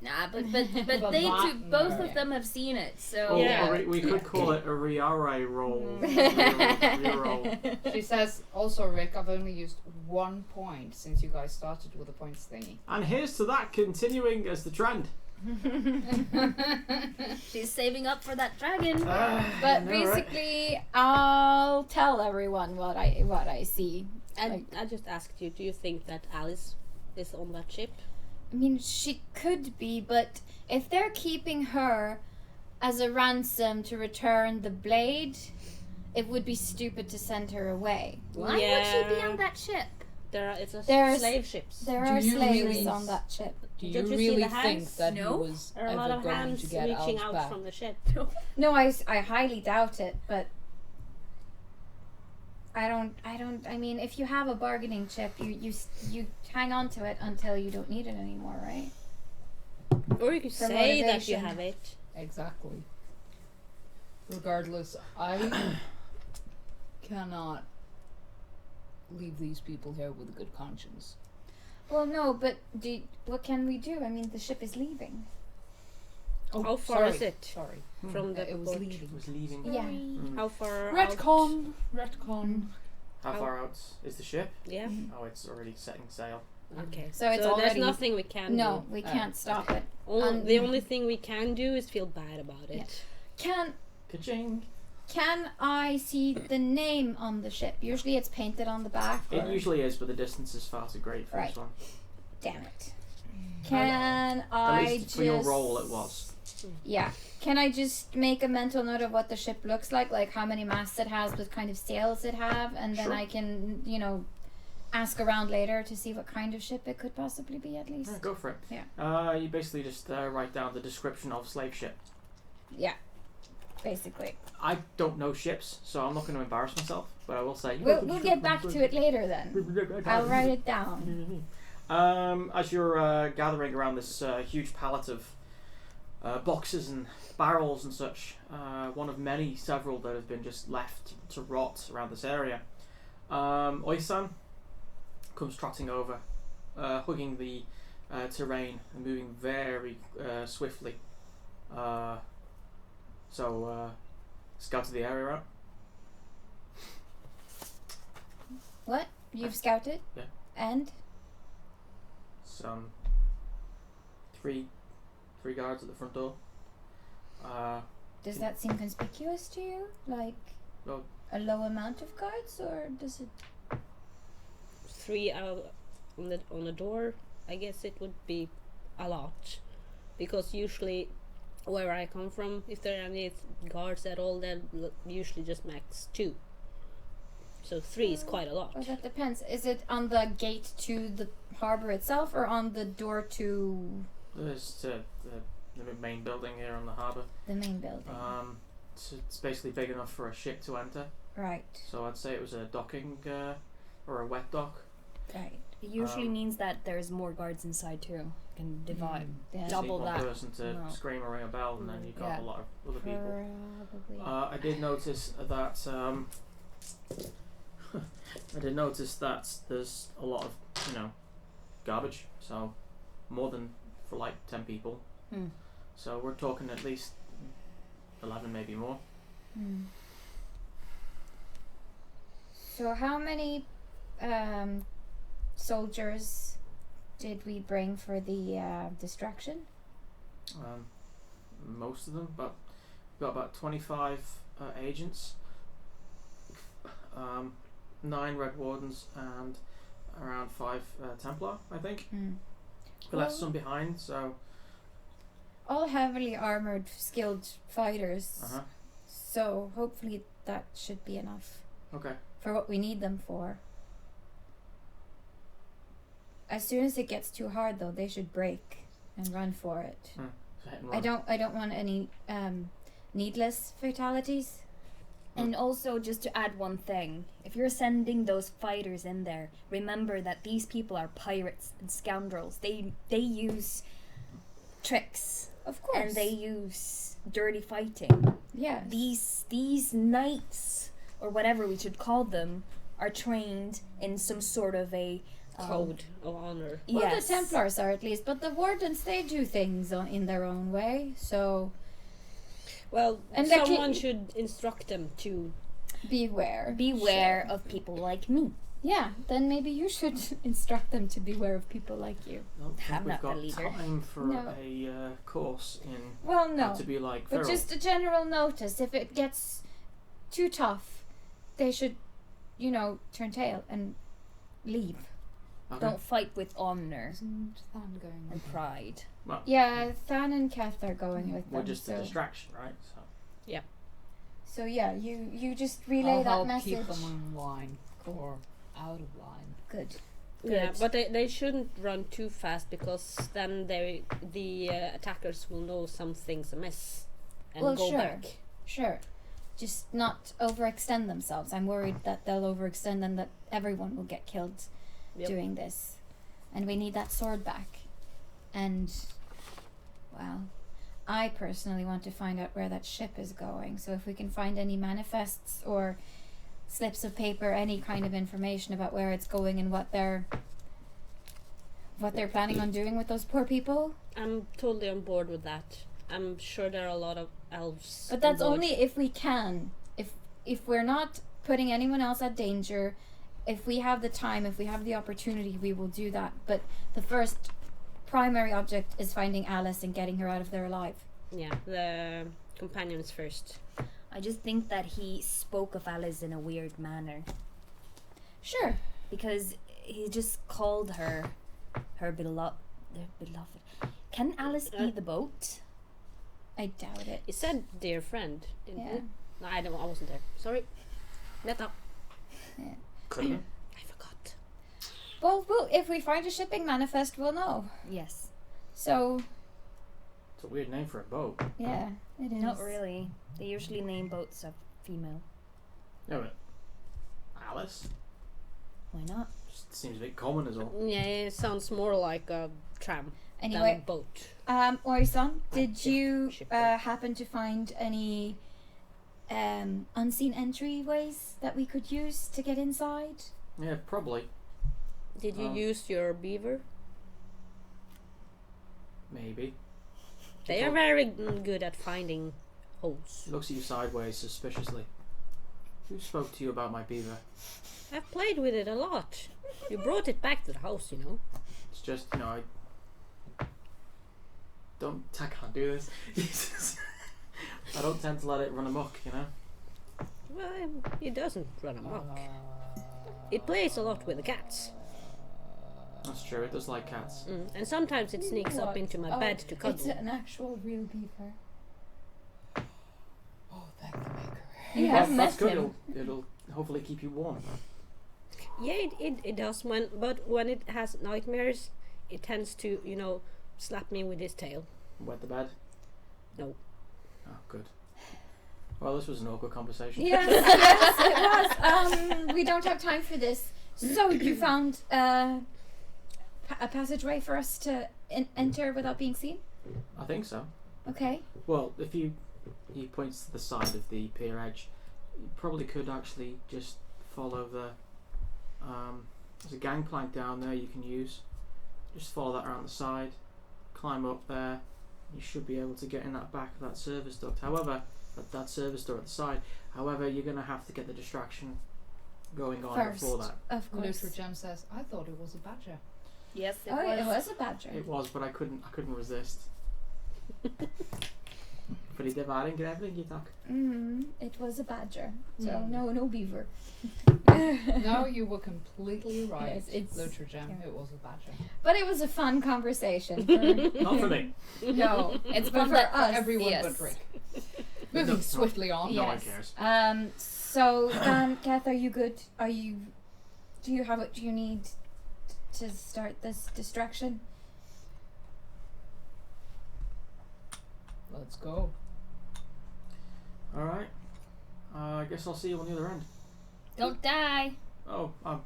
[SPEAKER 4] Nah, but
[SPEAKER 1] But
[SPEAKER 4] they
[SPEAKER 1] that-
[SPEAKER 4] two, both
[SPEAKER 1] no.
[SPEAKER 4] of them have seen it, so
[SPEAKER 3] Or
[SPEAKER 5] Yeah.
[SPEAKER 3] we could call it a re-array roll. Reroll.
[SPEAKER 1] She says, also Rick, I've only used 1 point since you guys started with the points thingy.
[SPEAKER 3] And here's to that continuing as the trend.
[SPEAKER 4] she's saving up for that dragon.
[SPEAKER 2] But basically, I'll tell everyone what I see.
[SPEAKER 5] And I just asked you, do you think that Alice is on that ship?
[SPEAKER 2] I mean, she could be, but if they're keeping her as a ransom to return the blade, it would be stupid to send her away.
[SPEAKER 4] Why would she be on that ship?
[SPEAKER 5] It's a
[SPEAKER 2] There's-
[SPEAKER 5] slave ships.
[SPEAKER 2] There
[SPEAKER 1] Do
[SPEAKER 2] are
[SPEAKER 1] you
[SPEAKER 2] slaves
[SPEAKER 1] really-
[SPEAKER 2] on that ship.
[SPEAKER 1] Do you
[SPEAKER 5] Don't you see
[SPEAKER 1] really
[SPEAKER 5] the
[SPEAKER 1] think
[SPEAKER 5] hands?
[SPEAKER 1] that
[SPEAKER 4] No.
[SPEAKER 1] he was
[SPEAKER 5] There are a
[SPEAKER 1] ever
[SPEAKER 5] lot of
[SPEAKER 1] going
[SPEAKER 5] hands
[SPEAKER 1] to get
[SPEAKER 5] reaching
[SPEAKER 1] Al's
[SPEAKER 5] out
[SPEAKER 1] back?
[SPEAKER 5] from the ship.
[SPEAKER 2] No, I highly doubt it, but I mean, if you have a bargaining chip, you hang on to it until you don't need it anymore, right?
[SPEAKER 5] Or you could
[SPEAKER 2] For
[SPEAKER 5] say that you
[SPEAKER 2] motivation.
[SPEAKER 5] have it.
[SPEAKER 1] Exactly. Regardless, I cannot leave these people here with a good conscience.
[SPEAKER 2] Well, no, but what can we do? I mean, the ship is leaving.
[SPEAKER 5] How far
[SPEAKER 1] sorry.
[SPEAKER 5] is it
[SPEAKER 1] Sorry.
[SPEAKER 5] from the
[SPEAKER 1] It was
[SPEAKER 5] port?
[SPEAKER 1] leaving.
[SPEAKER 3] It was leaving.
[SPEAKER 2] Yeah.
[SPEAKER 3] Mm.
[SPEAKER 5] How far out?
[SPEAKER 1] Retcon.
[SPEAKER 3] How far out is the ship?
[SPEAKER 5] Yeah.
[SPEAKER 3] Oh, it's already setting sail.
[SPEAKER 5] Okay.
[SPEAKER 2] So it's
[SPEAKER 5] there's
[SPEAKER 2] already-
[SPEAKER 5] nothing we can
[SPEAKER 2] No,
[SPEAKER 5] do.
[SPEAKER 2] we can't stop it.
[SPEAKER 5] The only thing we can do is feel bad about it.
[SPEAKER 2] Yeah.
[SPEAKER 3] Ka-ching!
[SPEAKER 2] Can I see the name on the ship? Usually it's painted on the back.
[SPEAKER 3] It
[SPEAKER 2] or-
[SPEAKER 3] usually is, but the distance is far too great for
[SPEAKER 2] Right.
[SPEAKER 3] this one.
[SPEAKER 2] Damn it. Can I
[SPEAKER 3] At least
[SPEAKER 2] just...
[SPEAKER 3] for your role, it was.
[SPEAKER 2] Yeah. Can I just make a mental note of what the ship looks like how many masts it has, what kind of sails it have, and then
[SPEAKER 3] Sure.
[SPEAKER 2] I can, ask around later to see what kind of ship it could possibly be at least.
[SPEAKER 3] Yeah, go for it.
[SPEAKER 2] Yeah.
[SPEAKER 3] You basically just write down the description of slave ship.
[SPEAKER 2] Yeah. Basically.
[SPEAKER 3] I don't know ships, so I'm not going to embarrass myself, but I will say.
[SPEAKER 2] We'll get back to it later then. I'll write it down.
[SPEAKER 3] As you're gathering around this huge pallet of boxes and barrels and such, one of several that have been just left to rot around this area, Oisan comes trotting over, hugging the terrain and moving very swiftly. So, scout to the area out.
[SPEAKER 2] What? You've scouted?
[SPEAKER 3] Yeah.
[SPEAKER 2] And?
[SPEAKER 3] Some three guards at the front door.
[SPEAKER 2] Does that seem conspicuous to you? Like
[SPEAKER 3] Well-
[SPEAKER 2] a low amount of guards, or does it?
[SPEAKER 5] 3 out on the door. I guess it would be a lot, because usually where I come from, if there are any guards at all, then usually just max 2. So 3 is quite a lot.
[SPEAKER 2] Well, that depends. Is it on the gate to the harbor itself, or on the door to
[SPEAKER 3] There's the main building here on the harbour.
[SPEAKER 2] the main building?
[SPEAKER 3] It's basically big enough for a ship to enter.
[SPEAKER 2] Right.
[SPEAKER 3] So I'd say it was a docking or a wet dock.
[SPEAKER 2] Right.
[SPEAKER 4] It usually
[SPEAKER 3] Um,
[SPEAKER 4] means that there's more guards inside too. You can divide.
[SPEAKER 2] Yeah.
[SPEAKER 3] Just
[SPEAKER 4] Double
[SPEAKER 3] need one
[SPEAKER 4] that.
[SPEAKER 3] person to
[SPEAKER 4] No.
[SPEAKER 3] scream or ring a bell, and then you've got
[SPEAKER 4] Yeah.
[SPEAKER 3] a lot of other people.
[SPEAKER 2] Probably.
[SPEAKER 3] I did notice that. I did notice that there's a lot of garbage. So more than for like 10 people.
[SPEAKER 4] Hmm.
[SPEAKER 3] So we're talking at least 11, maybe more.
[SPEAKER 2] So how many soldiers did we bring for the distraction?
[SPEAKER 3] Most of them, but we've got about 25 agents, 9 Red Wardens, and around 5 Templar, I think. We left
[SPEAKER 2] Well-
[SPEAKER 3] some behind, so
[SPEAKER 2] All heavily armored, skilled fighters.
[SPEAKER 3] uh-huh.
[SPEAKER 2] So hopefully that should be enough
[SPEAKER 3] Okay.
[SPEAKER 2] for what we need them for. As soon as it gets too hard, though, they should break and run for it.
[SPEAKER 3] So hit and run.
[SPEAKER 2] I don't want any needless fatalities.
[SPEAKER 4] And also, just to add one thing, if you're sending those fighters in there, remember that these people are pirates and scoundrels. They use tricks
[SPEAKER 2] Of course.
[SPEAKER 4] and they use dirty fighting.
[SPEAKER 2] yeah.
[SPEAKER 4] These knights, or whatever we should call them, are trained in some sort of a
[SPEAKER 5] Code of honor.
[SPEAKER 2] Well,
[SPEAKER 4] yes.
[SPEAKER 2] the Templars are at least, but the Wardens, they do things in their own way. So
[SPEAKER 5] Well,
[SPEAKER 2] And that
[SPEAKER 5] someone
[SPEAKER 2] can-
[SPEAKER 5] should instruct them to.
[SPEAKER 2] beware.
[SPEAKER 4] Beware of people like me.
[SPEAKER 2] Yeah, then maybe you should instruct them to beware of people like you.
[SPEAKER 3] I don't think
[SPEAKER 4] I'm
[SPEAKER 3] we've
[SPEAKER 4] not the
[SPEAKER 3] got
[SPEAKER 4] leader.
[SPEAKER 3] time for
[SPEAKER 2] No.
[SPEAKER 3] a course in
[SPEAKER 2] Well,
[SPEAKER 3] how
[SPEAKER 2] no.
[SPEAKER 3] to be like
[SPEAKER 2] But
[SPEAKER 3] feral.
[SPEAKER 2] just a general notice. If it gets too tough, they should, turn tail and leave.
[SPEAKER 3] Okay.
[SPEAKER 4] Don't fight with honor
[SPEAKER 1] Isn't Than going?
[SPEAKER 4] and pride.
[SPEAKER 2] Yeah, Than and Kath are going with
[SPEAKER 3] We're
[SPEAKER 2] them.
[SPEAKER 3] just a
[SPEAKER 2] so,
[SPEAKER 3] distraction, right?
[SPEAKER 2] so yeah, you just relay
[SPEAKER 1] I'll
[SPEAKER 2] that
[SPEAKER 1] help
[SPEAKER 2] message.
[SPEAKER 1] keep them in line or out of line.
[SPEAKER 2] Good.
[SPEAKER 5] Yeah,
[SPEAKER 2] Good.
[SPEAKER 5] but they shouldn't run too fast, because then the attackers will know something's amiss and
[SPEAKER 2] Well,
[SPEAKER 5] go
[SPEAKER 2] sure.
[SPEAKER 5] back.
[SPEAKER 2] Sure. Just not overextend themselves. I'm worried that they'll overextend and that everyone will get killed
[SPEAKER 5] Yep.
[SPEAKER 2] doing this. And we need that sword back. And, well, I personally want to find out where that ship is going. So if we can find any manifests or slips of paper, any kind of information about where it's going and what they're planning on doing with those poor people.
[SPEAKER 5] I'm totally on board with that. I'm sure there are a lot of elves.
[SPEAKER 2] But that's
[SPEAKER 5] on board.
[SPEAKER 2] only if we can. If we're not putting anyone else at danger if we have the time, if we have the opportunity, we will do that. But the first primary object is finding Alice and getting her out of there alive.
[SPEAKER 5] Yeah, the companions first.
[SPEAKER 4] I just think that he spoke of Alice in a weird manner.
[SPEAKER 2] Sure.
[SPEAKER 4] Because he just called her beloved. Can Alice be the boat?
[SPEAKER 2] I doubt it.
[SPEAKER 5] He said dear friend, didn't
[SPEAKER 2] Yeah.
[SPEAKER 5] he? No, I wasn't there. Sorry. Let up.
[SPEAKER 3] Could have.
[SPEAKER 5] I forgot.
[SPEAKER 2] Well, if we find a shipping manifest, we'll know.
[SPEAKER 4] Yes.
[SPEAKER 2] So,
[SPEAKER 3] It's a weird name for a boat.
[SPEAKER 2] yeah, it is.
[SPEAKER 4] Not really. They usually name boats of female.
[SPEAKER 3] Yeah, but Alice?
[SPEAKER 4] Why not?
[SPEAKER 3] Just seems a bit common as well.
[SPEAKER 5] Yeah, it sounds more like a tram than a
[SPEAKER 2] Anyway,
[SPEAKER 5] boat.
[SPEAKER 2] Orison, did
[SPEAKER 5] ship-
[SPEAKER 2] you
[SPEAKER 5] shipwreck.
[SPEAKER 2] happen to find any unseen entryways that we could use to get inside?
[SPEAKER 3] Yeah, probably.
[SPEAKER 5] Did you use your beaver?
[SPEAKER 3] Maybe.
[SPEAKER 5] They are very good at finding holes.
[SPEAKER 3] He looks at you sideways suspiciously. Who spoke to you about my beaver?
[SPEAKER 5] I've played with it a lot. You brought it back to the house, you know.
[SPEAKER 3] It's just, I can't do this. Jesus. I don't tend to let it run amok,
[SPEAKER 5] Well, it doesn't run amok. It plays a lot with the cats.
[SPEAKER 3] That's true, it does like cats.
[SPEAKER 5] And sometimes it sneaks up into my bed to cuddle.
[SPEAKER 2] It's an actual real beaver.
[SPEAKER 1] Oh, thank the maker.
[SPEAKER 2] You have
[SPEAKER 3] That's
[SPEAKER 2] met
[SPEAKER 3] good,
[SPEAKER 2] him.
[SPEAKER 3] it'll hopefully keep you warm.
[SPEAKER 5] Yeah, it does. But when it has nightmares, it tends to, slap me with its tail.
[SPEAKER 3] Wet the bed?
[SPEAKER 5] No.
[SPEAKER 3] Oh, good. Well, this was an awkward conversation.
[SPEAKER 2] Yes, yes, it was. We don't have time for this. So you found a passageway for us to enter without being seen?
[SPEAKER 3] I think so.
[SPEAKER 2] Okay.
[SPEAKER 3] Well, if he points to the side of the pier edge, you probably could actually just follow there's a gangplank down there you can use. Just follow that around the side, climb up there. You should be able to get in that back of that service duct. However, that service door at the side. However, you're going to have to get the distraction going on
[SPEAKER 2] First,
[SPEAKER 3] before that.
[SPEAKER 2] of course.
[SPEAKER 1] Luther Gem says, I thought it was a badger.
[SPEAKER 4] Yes, it
[SPEAKER 2] Oh,
[SPEAKER 4] was.
[SPEAKER 2] it was a badger.
[SPEAKER 3] It was, but I couldn't resist. Pretty dividing, get everything you talk.
[SPEAKER 2] It was a badger. So no beaver.
[SPEAKER 1] No, you were completely right.
[SPEAKER 2] Yes, it's-
[SPEAKER 1] Luther Gem,
[SPEAKER 2] yeah.
[SPEAKER 1] it was a badger.
[SPEAKER 2] But it was a fun conversation.
[SPEAKER 3] Not for me.
[SPEAKER 2] No,
[SPEAKER 4] It's
[SPEAKER 2] but
[SPEAKER 4] fun
[SPEAKER 2] for
[SPEAKER 4] that
[SPEAKER 2] us.
[SPEAKER 1] Everyone
[SPEAKER 4] yes.
[SPEAKER 1] but Rick. Moving swiftly on.
[SPEAKER 3] No one
[SPEAKER 2] Yes.
[SPEAKER 3] cares.
[SPEAKER 2] So, Kath, are you good? Do you have what you need to start this distraction?
[SPEAKER 1] Let's go.
[SPEAKER 3] Alright. I guess I'll see you on the other end.
[SPEAKER 4] Don't die.
[SPEAKER 3] Oh, I'm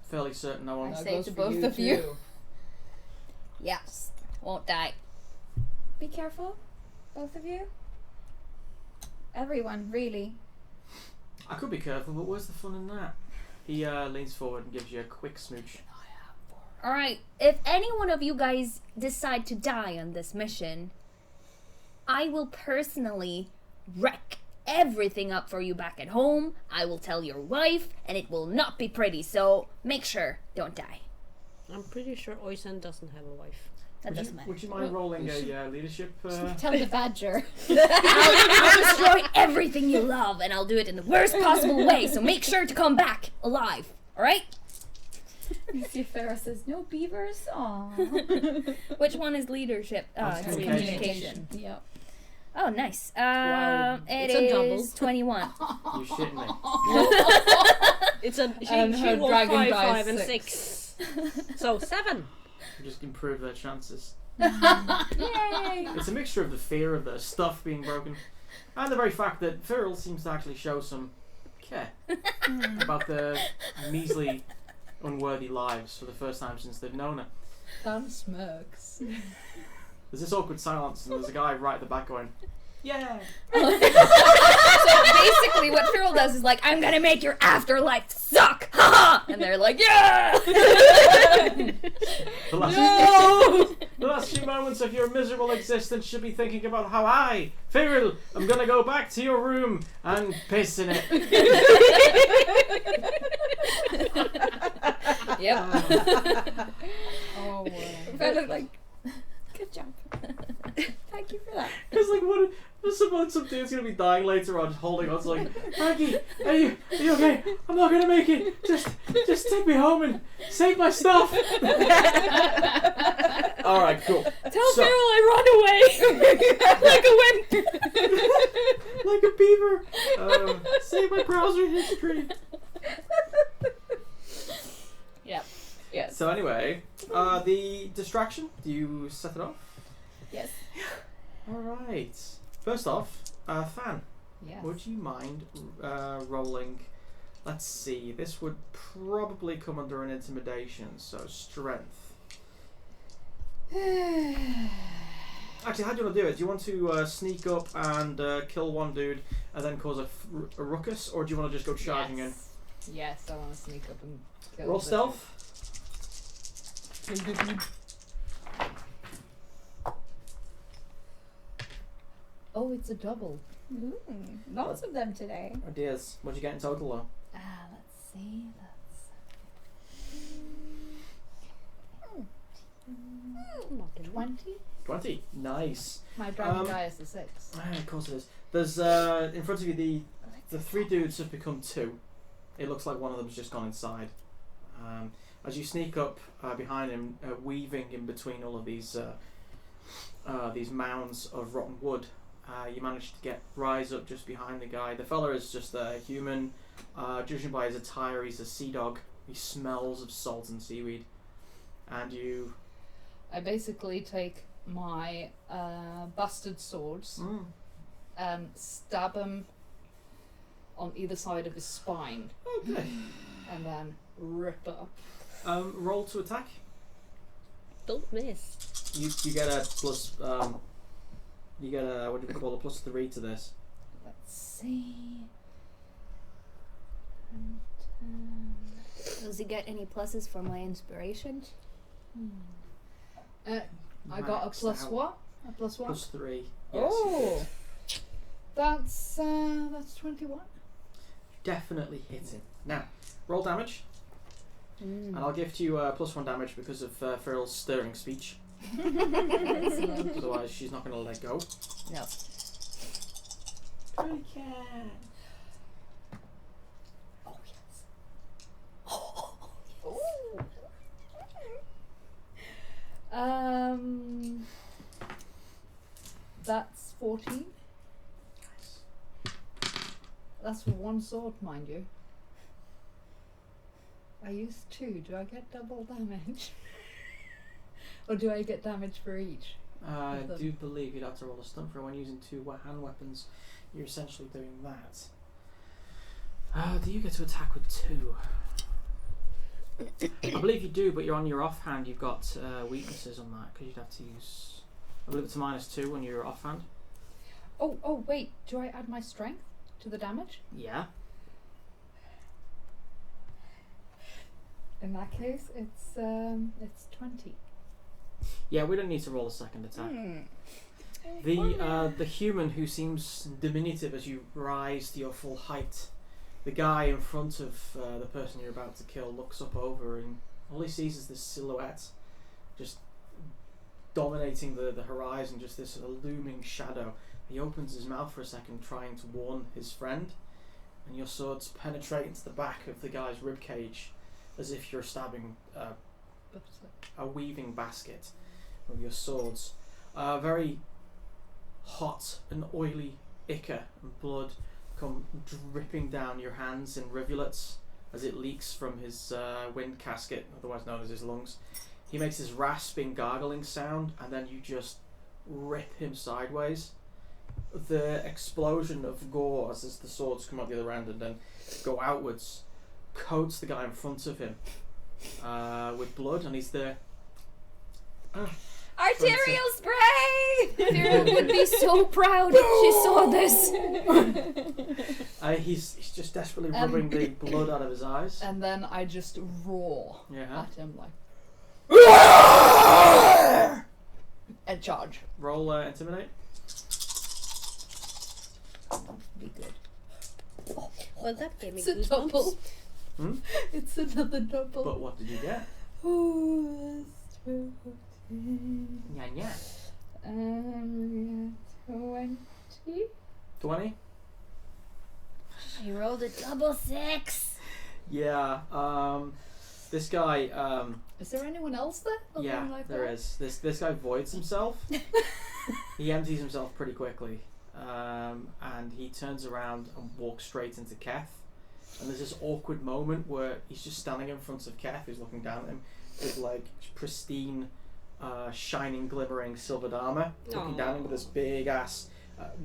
[SPEAKER 3] fairly certain I won't.
[SPEAKER 4] I
[SPEAKER 1] That
[SPEAKER 4] say
[SPEAKER 1] goes
[SPEAKER 4] to
[SPEAKER 1] for
[SPEAKER 4] both of you.
[SPEAKER 1] too.
[SPEAKER 4] Yes. Won't die.
[SPEAKER 2] Be careful, both of you. Everyone, really.
[SPEAKER 3] I could be careful, but where's the fun in that? He leans forward and gives you a quick smooch.
[SPEAKER 4] Alright, if any one of you guys decide to die on this mission, I will personally wreck everything up for you back at home. I will tell your wife, and it will not be pretty, so make sure, don't die.
[SPEAKER 5] I'm pretty sure Oisin doesn't have a wife.
[SPEAKER 4] That doesn't matter.
[SPEAKER 3] Would you mind rolling a leadership?
[SPEAKER 2] Tell the badger.
[SPEAKER 4] I'll destroy everything you love, and I'll do it in the worst possible way, so make sure to come back alive, alright?
[SPEAKER 2] Monsieur Farrah says, no beavers? Aw.
[SPEAKER 4] Which one is leadership?
[SPEAKER 3] That's
[SPEAKER 4] It's
[SPEAKER 3] communication.
[SPEAKER 4] communication.
[SPEAKER 2] Yep.
[SPEAKER 4] Oh, nice.
[SPEAKER 5] Wow.
[SPEAKER 4] It
[SPEAKER 5] It's a double.
[SPEAKER 4] is 21.
[SPEAKER 3] You're shitting me.
[SPEAKER 5] It's a
[SPEAKER 1] And
[SPEAKER 5] she
[SPEAKER 1] her
[SPEAKER 5] rolled
[SPEAKER 1] dragon
[SPEAKER 5] 5,
[SPEAKER 1] dies
[SPEAKER 5] 5, and
[SPEAKER 1] 6.
[SPEAKER 5] 6. So 7.
[SPEAKER 3] Just improve their chances.
[SPEAKER 2] Yay!
[SPEAKER 3] It's a mixture of the fear of their stuff being broken and the very fact that Cyril seems to actually show some care about their measly, unworthy lives for the first time since they've known her.
[SPEAKER 1] Dan smirks.
[SPEAKER 3] There's this awkward silence, and there's a guy right at the back going, "Yeah."
[SPEAKER 4] So basically, what Cyril does is like, I'm gonna make your afterlife suck! Haha! And they're like, yeah!
[SPEAKER 3] The last few moments of your miserable existence should be thinking about how I, Cyril, am gonna go back to your room and piss in it.
[SPEAKER 2] Yep.
[SPEAKER 1] Oh, wow.
[SPEAKER 2] Kind of like, good job. Thank you for that.
[SPEAKER 3] It's like what? Some dude's gonna be dying later on, just holding on. It's like, Maggie, are you okay? I'm not gonna make it. Just take me home and save my stuff. All right, cool.
[SPEAKER 2] Tell Farrell I run away like a wimp.
[SPEAKER 3] Like a beaver. Save my browser history.
[SPEAKER 2] Yep. Yes.
[SPEAKER 3] So anyway, the distraction. Do you set it off?
[SPEAKER 2] Yes.
[SPEAKER 3] All right. First off, Fan,
[SPEAKER 1] Yes.
[SPEAKER 3] would you mind rolling? Let's see. This would probably come under an intimidation, so strength. Actually, how do you want to do it? Do you want to sneak up and kill one dude and then cause a ruckus, or do you want to just go charging in?
[SPEAKER 1] Yes, I want to sneak up and kill
[SPEAKER 3] Roll
[SPEAKER 1] the
[SPEAKER 3] stealth.
[SPEAKER 1] dude. Oh, it's a double.
[SPEAKER 2] Ooh, lots of them today.
[SPEAKER 3] Oh dears. What'd you get in total though?
[SPEAKER 1] Let's see. That's 20.
[SPEAKER 3] 20. Nice.
[SPEAKER 1] My dragon guy is a 6.
[SPEAKER 3] Of course it is. There's in front of you the 3 dudes have become 2. It looks like one of them's just gone inside. As you sneak up behind him, weaving in between all of these mounds of rotten wood, you manage to rise up just behind the guy. The fella is just a human. Judging by his attire, he's a sea dog. He smells of salt and seaweed. And you...
[SPEAKER 1] I basically take my bastard swords and stab him on either side of his spine.
[SPEAKER 3] Okay.
[SPEAKER 1] And then rip up.
[SPEAKER 3] Roll to attack.
[SPEAKER 5] Don't miss.
[SPEAKER 3] You get a plus. You get a what do you call a +3 to this.
[SPEAKER 1] Let's see.
[SPEAKER 4] Does he get any pluses for my inspiration?
[SPEAKER 1] I got a plus
[SPEAKER 3] Maxed out.
[SPEAKER 1] what? A plus what?
[SPEAKER 3] +3. Yes.
[SPEAKER 1] Oh, that's 21.
[SPEAKER 3] Definitely hitting. Now, roll damage, and I'll give you +1 damage because of Farrell's stirring speech. Otherwise, she's not going to let go.
[SPEAKER 1] No.
[SPEAKER 3] Okay.
[SPEAKER 1] Oh yes. That's 14. That's for one sword, mind you. I used 2. Do I get double damage? Or do I get damage for each?
[SPEAKER 3] I do believe you'd have to roll a stunt for when using 2 hand weapons. You're essentially doing that. Do you get to attack with 2? I believe you do, but you're on your offhand. You've got weaknesses on that because you'd have to use. I believe it's a -2 on your offhand.
[SPEAKER 1] Oh, wait. Do I add my strength to the damage?
[SPEAKER 3] Yeah.
[SPEAKER 1] In that case, it's 20.
[SPEAKER 3] Yeah, we don't need to roll a second attack. The human who seems diminutive as you rise to your full height, the guy in front of the person you're about to kill looks up over and all he sees is this silhouette just dominating the horizon, just this looming shadow. He opens his mouth for a second trying to warn his friend, and your swords penetrate into the back of the guy's ribcage as if you're stabbing a weaving basket with your swords. Very hot and oily ichor and blood come dripping down your hands in rivulets as it leaks from his wind casket, otherwise known as his lungs. He makes this rasping, gargling sound, and then you just rip him sideways. The explosion of gore as the swords come out the other end and then go outwards coats the guy in front of him with blood, and he's there.
[SPEAKER 2] Arterial spray!
[SPEAKER 4] Vera would be so proud if she saw this.
[SPEAKER 3] He's just desperately rubbing the blood out of his eyes.
[SPEAKER 1] And then I just roar
[SPEAKER 3] Yeah.
[SPEAKER 1] at him like, and charge.
[SPEAKER 3] Roll intimidate.
[SPEAKER 1] Be good.
[SPEAKER 5] Well, that gave me
[SPEAKER 1] It's a double.
[SPEAKER 5] goosebumps.
[SPEAKER 3] Hmm?
[SPEAKER 1] It's another double.
[SPEAKER 3] But what did you get?
[SPEAKER 1] Oh, that's 20.
[SPEAKER 3] Yeah.
[SPEAKER 1] 20.
[SPEAKER 3] 20?
[SPEAKER 2] She rolled a double 6.
[SPEAKER 3] Yeah. This guy.
[SPEAKER 1] Is there anyone else there? Other
[SPEAKER 3] Yeah,
[SPEAKER 1] than like
[SPEAKER 3] there
[SPEAKER 1] that?
[SPEAKER 3] is. This guy voids himself. He empties himself pretty quickly, and he turns around and walks straight into Keth. And there's this awkward moment where he's just standing in front of Keth, who's looking down at him with like pristine, shining, glimmering silvered armor, looking down at him with this big ass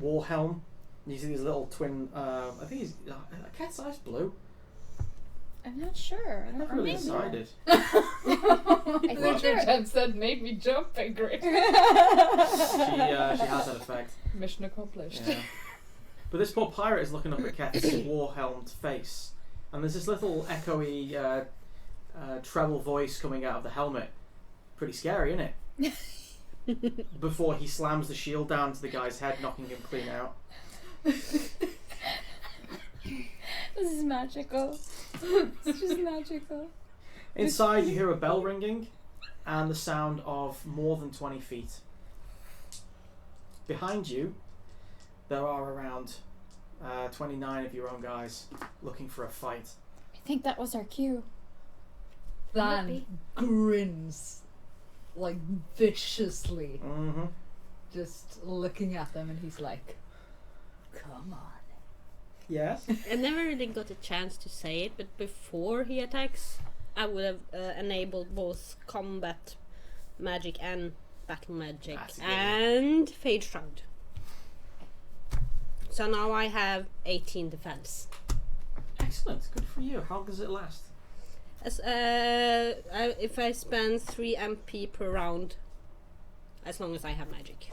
[SPEAKER 3] war helm. And you see these little twin. I think he's Keth's eyes blue.
[SPEAKER 2] I'm not sure. I
[SPEAKER 3] I've
[SPEAKER 2] don't
[SPEAKER 3] never really
[SPEAKER 2] remember.
[SPEAKER 3] decided.
[SPEAKER 2] I think
[SPEAKER 1] Richard had said made me jump angry.
[SPEAKER 3] She has that effect.
[SPEAKER 1] Mission accomplished.
[SPEAKER 3] Yeah. But this poor pirate is looking up at Keth's war-helmed face, and there's this little echoey treble voice coming out of the helmet. Pretty scary, isn't it? Before he slams the shield down to the guy's head, knocking him clean out.
[SPEAKER 2] This is magical. It's just magical.
[SPEAKER 3] Inside, you hear a bell ringing, and the sound of more than 20 feet. Behind you, there are around 29 of your own guys looking for a fight.
[SPEAKER 2] I think that was our cue.
[SPEAKER 1] Dan grins like viciously,
[SPEAKER 3] Mm-hmm.
[SPEAKER 1] just looking at them, and he's like, "Come on."
[SPEAKER 3] Yes.
[SPEAKER 5] I never really got a chance to say it, but before he attacks, I would have enabled both combat magic and battle magic
[SPEAKER 3] That's a good
[SPEAKER 5] and Fade Shroud. So now I have 18 defense.
[SPEAKER 3] Excellent. Good for you. How does it last?
[SPEAKER 5] As if I spend 3 MP per round, as long as I have magic.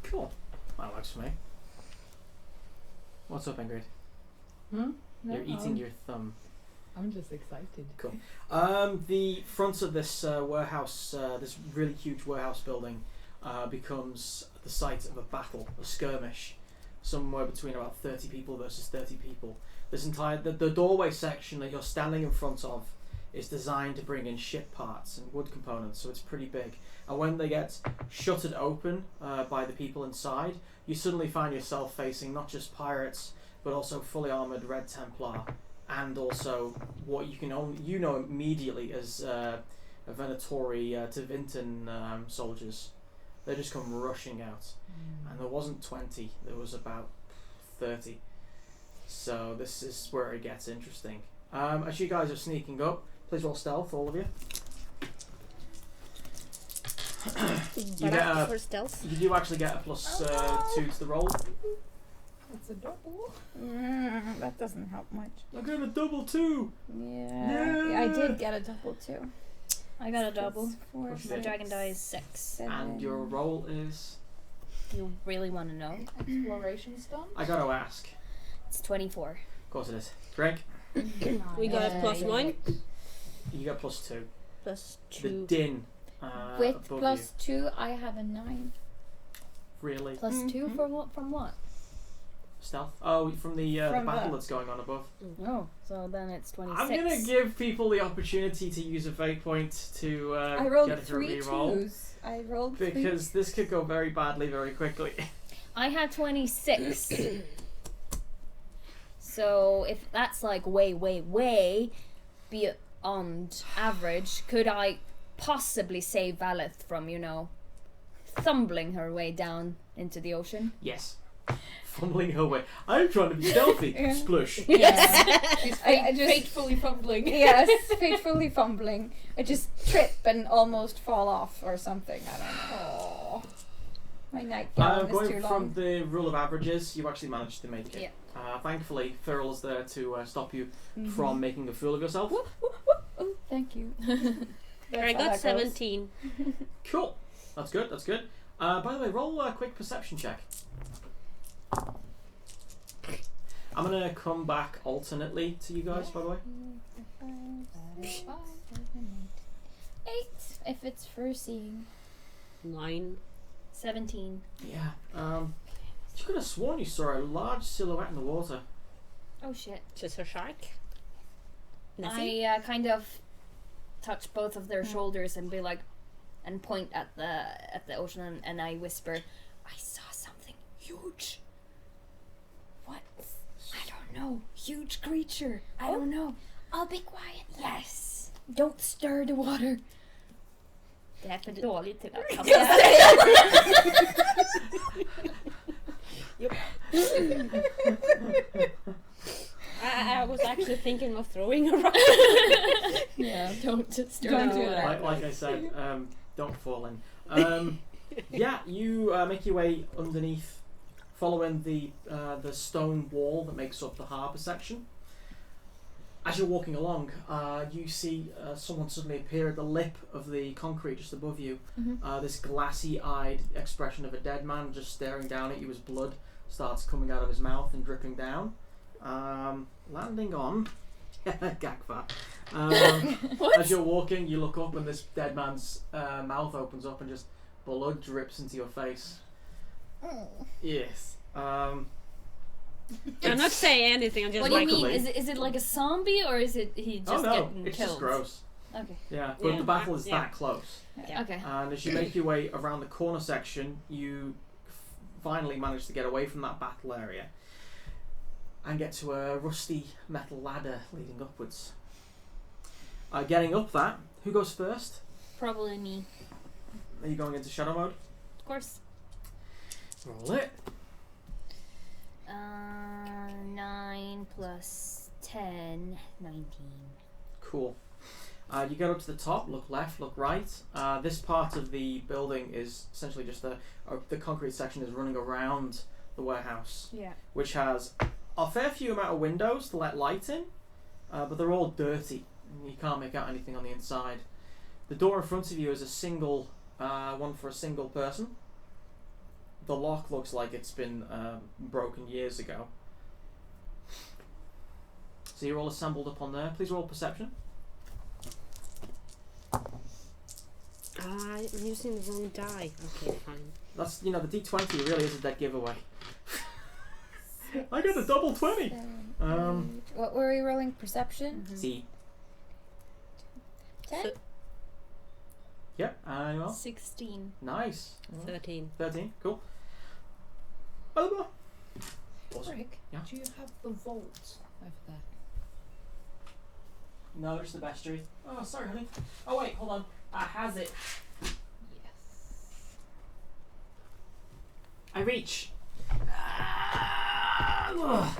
[SPEAKER 3] Cool. That works for me. What's up, Ingrid?
[SPEAKER 1] Hmm? No,
[SPEAKER 3] You're eating your thumb.
[SPEAKER 1] I'm just excited.
[SPEAKER 3] Cool. The front of this warehouse, this really huge warehouse building, becomes the site of a battle, a skirmish, somewhere between about 30 people versus 30 people. This entire the doorway section that you're standing in front of is designed to bring in ship parts and wood components, so it's pretty big. And when they get shuttered open by the people inside, you suddenly find yourself facing not just pirates, but also fully armored Red Templar, and also what you can only immediately as Venatori Tevinton soldiers. They just come rushing out, and there wasn't 20, there was about 30. So this is where it gets interesting. As you guys are sneaking up, please roll stealth, all of you. You get
[SPEAKER 5] for stealth.
[SPEAKER 3] you do actually get a plus 2 to the roll.
[SPEAKER 1] It's a double.
[SPEAKER 2] That doesn't help much.
[SPEAKER 3] I got a double 2.
[SPEAKER 2] Yeah. I did get a double too.
[SPEAKER 4] I got a double.
[SPEAKER 2] Four,
[SPEAKER 3] What's
[SPEAKER 4] My
[SPEAKER 3] it?
[SPEAKER 4] dragon die is 6.
[SPEAKER 2] seven.
[SPEAKER 3] And your roll is.
[SPEAKER 4] You really want to know?
[SPEAKER 1] Exploration stunt.
[SPEAKER 3] I got to ask.
[SPEAKER 4] It's 24.
[SPEAKER 3] Of course it is. Greg,
[SPEAKER 5] We got a plus 1,
[SPEAKER 3] you got plus 2.
[SPEAKER 5] plus
[SPEAKER 3] The
[SPEAKER 5] 2.
[SPEAKER 3] din.
[SPEAKER 2] With
[SPEAKER 3] above
[SPEAKER 2] plus 2, I have a 9.
[SPEAKER 3] you. Really.
[SPEAKER 4] Plus 2 for what? From what?
[SPEAKER 3] Stealth. Oh, from the
[SPEAKER 2] From
[SPEAKER 3] battle
[SPEAKER 2] the-
[SPEAKER 3] that's going on above.
[SPEAKER 4] Oh, so then it's 26.
[SPEAKER 3] I'm gonna give people the opportunity to use a fate point to
[SPEAKER 2] I rolled
[SPEAKER 3] get it for a
[SPEAKER 2] 3
[SPEAKER 3] reroll,
[SPEAKER 2] 2s. I rolled 3.
[SPEAKER 3] because this could go very badly very quickly.
[SPEAKER 4] I have 26. So if that's like way beyond average, could I possibly save Valeth from, thumbling her way down into the ocean?
[SPEAKER 3] Yes. Fumbling her way. I'm trying to be stealthy.
[SPEAKER 2] Yeah.
[SPEAKER 3] Splush.
[SPEAKER 2] Yes.
[SPEAKER 1] She's
[SPEAKER 2] I just-
[SPEAKER 1] fatefully fumbling.
[SPEAKER 2] Yes, fatefully fumbling. I just trip and almost fall off or something. I don't know. My nightgown is
[SPEAKER 3] Going
[SPEAKER 2] too
[SPEAKER 3] from
[SPEAKER 2] long.
[SPEAKER 3] the rule of averages, you actually managed to make it.
[SPEAKER 4] Yeah.
[SPEAKER 3] Thankfully, Ferrell is there to stop you
[SPEAKER 2] Mhm.
[SPEAKER 3] from making a fool of yourself.
[SPEAKER 2] Oh, thank you.
[SPEAKER 5] I
[SPEAKER 2] That's how
[SPEAKER 5] got
[SPEAKER 2] that goes.
[SPEAKER 5] 17.
[SPEAKER 3] Cool. That's good. That's good. By the way, roll a quick perception check. I'm gonna come back alternately to you guys. By the way,
[SPEAKER 2] 8 if it's for seeing.
[SPEAKER 5] 9.
[SPEAKER 4] 17.
[SPEAKER 3] yeah. You could have sworn you saw a large silhouette in the water.
[SPEAKER 4] Oh shit.
[SPEAKER 5] Just a shark. Nessie?
[SPEAKER 4] I kind of touch both of their shoulders and be like, and point at the ocean, and I whisper, "I saw something huge."
[SPEAKER 2] What?
[SPEAKER 4] I don't know. Huge creature. I don't know.
[SPEAKER 2] I'll be quiet.
[SPEAKER 4] Yes. Don't stir the water. Det är för dåligt till att
[SPEAKER 5] I was actually thinking of throwing a rock.
[SPEAKER 2] Yeah.
[SPEAKER 4] Don't stir
[SPEAKER 2] Don't
[SPEAKER 4] the
[SPEAKER 2] do
[SPEAKER 4] water.
[SPEAKER 2] that.
[SPEAKER 3] Like I said, don't fall in. Yeah, you make your way underneath, following the stone wall that makes up the harbour section. As you're walking along, you see someone suddenly appear at the lip of the concrete just above you. This glassy-eyed expression of a dead man just staring down at you as blood starts coming out of his mouth and dripping down. Landing on Gagva. As you're walking, you look up and this dead man's mouth opens up and just blood drips into your face. Yes.
[SPEAKER 5] I'm not saying anything. I'm just
[SPEAKER 4] What do you
[SPEAKER 5] like,
[SPEAKER 4] mean? Is it like a zombie, or is it he just
[SPEAKER 3] Oh no,
[SPEAKER 4] getting
[SPEAKER 3] it's
[SPEAKER 4] killed?
[SPEAKER 3] just gross.
[SPEAKER 4] Okay.
[SPEAKER 3] Yeah, but
[SPEAKER 5] Yeah.
[SPEAKER 3] the battle is
[SPEAKER 5] Yeah.
[SPEAKER 3] that close.
[SPEAKER 5] Yeah.
[SPEAKER 4] Okay.
[SPEAKER 3] And as you make your way around the corner section, you finally manage to get away from that battle area and get to a rusty metal ladder leading upwards. Getting up that, who goes first?
[SPEAKER 4] Probably me.
[SPEAKER 3] Are you going into shadow mode?
[SPEAKER 4] Of course.
[SPEAKER 3] Roll it.
[SPEAKER 4] 9 plus 10, 19.
[SPEAKER 3] Cool. You get up to the top, look left, look right. This part of the building is essentially just the concrete section is running around the warehouse,
[SPEAKER 4] Yeah.
[SPEAKER 3] which has a fair few amount of windows to let light in, but they're all dirty. And you can't make out anything on the inside. The door in front of you is a single one for a single person. The lock looks like it's been broken years ago. So you're all assembled up on there. Please roll perception.
[SPEAKER 5] I'm using the wrong die. Okay, fine.
[SPEAKER 3] That's, the D20 really is a dead giveaway. I got a double 20.
[SPEAKER 2] What were we rolling? Perception?
[SPEAKER 3] See.
[SPEAKER 2] 10?
[SPEAKER 5] So-
[SPEAKER 3] Yep. Anyone else?
[SPEAKER 4] 16.
[SPEAKER 3] Nice.
[SPEAKER 5] 13.
[SPEAKER 3] 13. Cool. Over. Awesome.
[SPEAKER 1] Rick,
[SPEAKER 3] Yeah.
[SPEAKER 1] do you have the vault over there?
[SPEAKER 3] No, it's the bestiary. Oh, sorry, honey. Oh wait, hold on. I has it.
[SPEAKER 1] Yes.
[SPEAKER 3] I reach.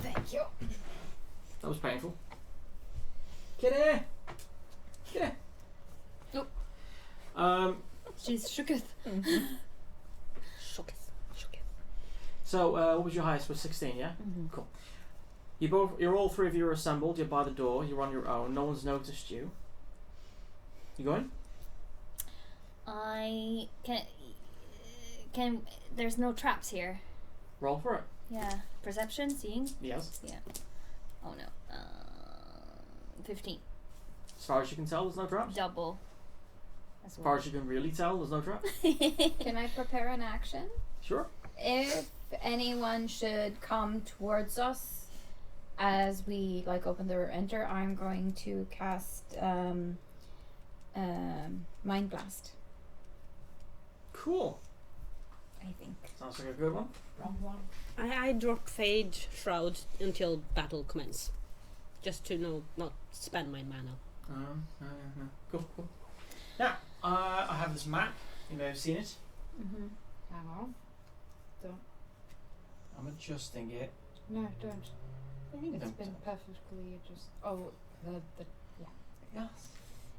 [SPEAKER 1] Thank you.
[SPEAKER 3] That was painful. Get here. Get here.
[SPEAKER 4] Nope.
[SPEAKER 3] She's
[SPEAKER 4] shooketh.
[SPEAKER 5] Shooketh.
[SPEAKER 3] So, what was your highest? Was 16, yeah? Cool. You're all three of you are assembled. You're by the door. You're on your own. No one's noticed you. You going?
[SPEAKER 4] I can. There's no traps here.
[SPEAKER 3] Roll for it.
[SPEAKER 4] Yeah. Perception, seeing.
[SPEAKER 3] Yes.
[SPEAKER 4] Oh no. 15.
[SPEAKER 3] As far as you can tell, there's no traps.
[SPEAKER 4] Double.
[SPEAKER 3] As far as you can really tell, there's no traps.
[SPEAKER 2] Can I prepare an action?
[SPEAKER 3] Sure.
[SPEAKER 2] If anyone should come towards us as we open the door or enter, I'm going to cast Mind Blast,
[SPEAKER 3] Cool.
[SPEAKER 2] I think.
[SPEAKER 3] Sounds like a good one.
[SPEAKER 1] Wrong one.
[SPEAKER 5] I drop Fade Shroud until battle commence. Just to not spend my mana.
[SPEAKER 3] Cool. Now, I have this map. You may have seen it.
[SPEAKER 1] Hang on.
[SPEAKER 3] I'm adjusting it.
[SPEAKER 1] No, don't.
[SPEAKER 3] What do you mean
[SPEAKER 1] It's
[SPEAKER 3] don't?
[SPEAKER 1] been perfectly just. Oh, the
[SPEAKER 3] Yes.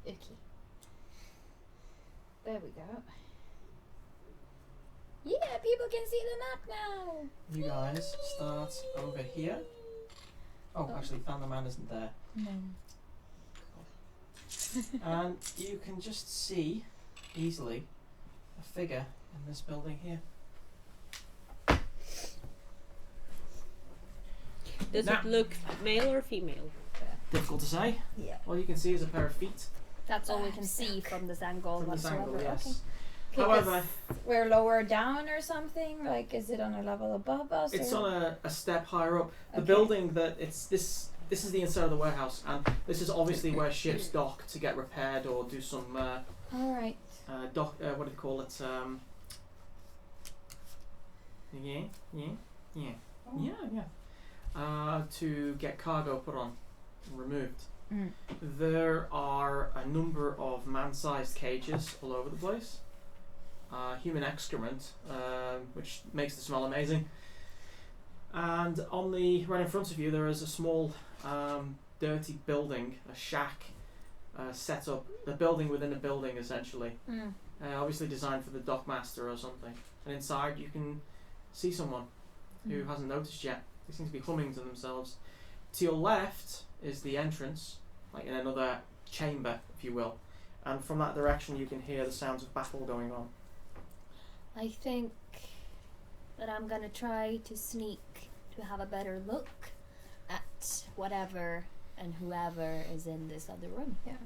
[SPEAKER 1] icky. There we go.
[SPEAKER 2] Yeah, people can see the map now.
[SPEAKER 3] You guys start over here. Oh, actually, Found the Man isn't there.
[SPEAKER 2] No.
[SPEAKER 3] And you can just see easily a figure in this building here.
[SPEAKER 5] Does
[SPEAKER 3] Now-
[SPEAKER 5] it look male or female?
[SPEAKER 3] Difficult to say.
[SPEAKER 2] Yeah.
[SPEAKER 3] All you can see is a pair of feet
[SPEAKER 4] That's all we can see from this angle
[SPEAKER 3] from this
[SPEAKER 4] whatsoever.
[SPEAKER 3] angle, yes.
[SPEAKER 2] Okay,
[SPEAKER 3] However,
[SPEAKER 2] we're lower down or something? Is it on a level above us?
[SPEAKER 3] it's
[SPEAKER 2] or?
[SPEAKER 3] on a step higher up. The
[SPEAKER 2] Okay.
[SPEAKER 3] building that it's this this is the inside of the warehouse, and this is obviously where ships dock to get repaired or do some
[SPEAKER 2] All right.
[SPEAKER 3] what do they call it? To get cargo put on and removed.
[SPEAKER 2] Mm.
[SPEAKER 3] There are a number of man-sized cages all over the place. Human excrement, which makes the smell amazing. And on the right in front of you, there is a small, dirty building, a shack, set up, a building within a building, essentially.
[SPEAKER 2] Mm.
[SPEAKER 3] Obviously designed for the dockmaster or something. And inside, you can see someone who hasn't noticed yet. They seem to be humming to themselves. To your left is the entrance, like in another chamber, if you will. And from that direction, you can hear the sounds of battle going on.
[SPEAKER 4] I think that I'm gonna try to sneak to have a better look at whatever and whoever is in this other room.
[SPEAKER 2] Yeah.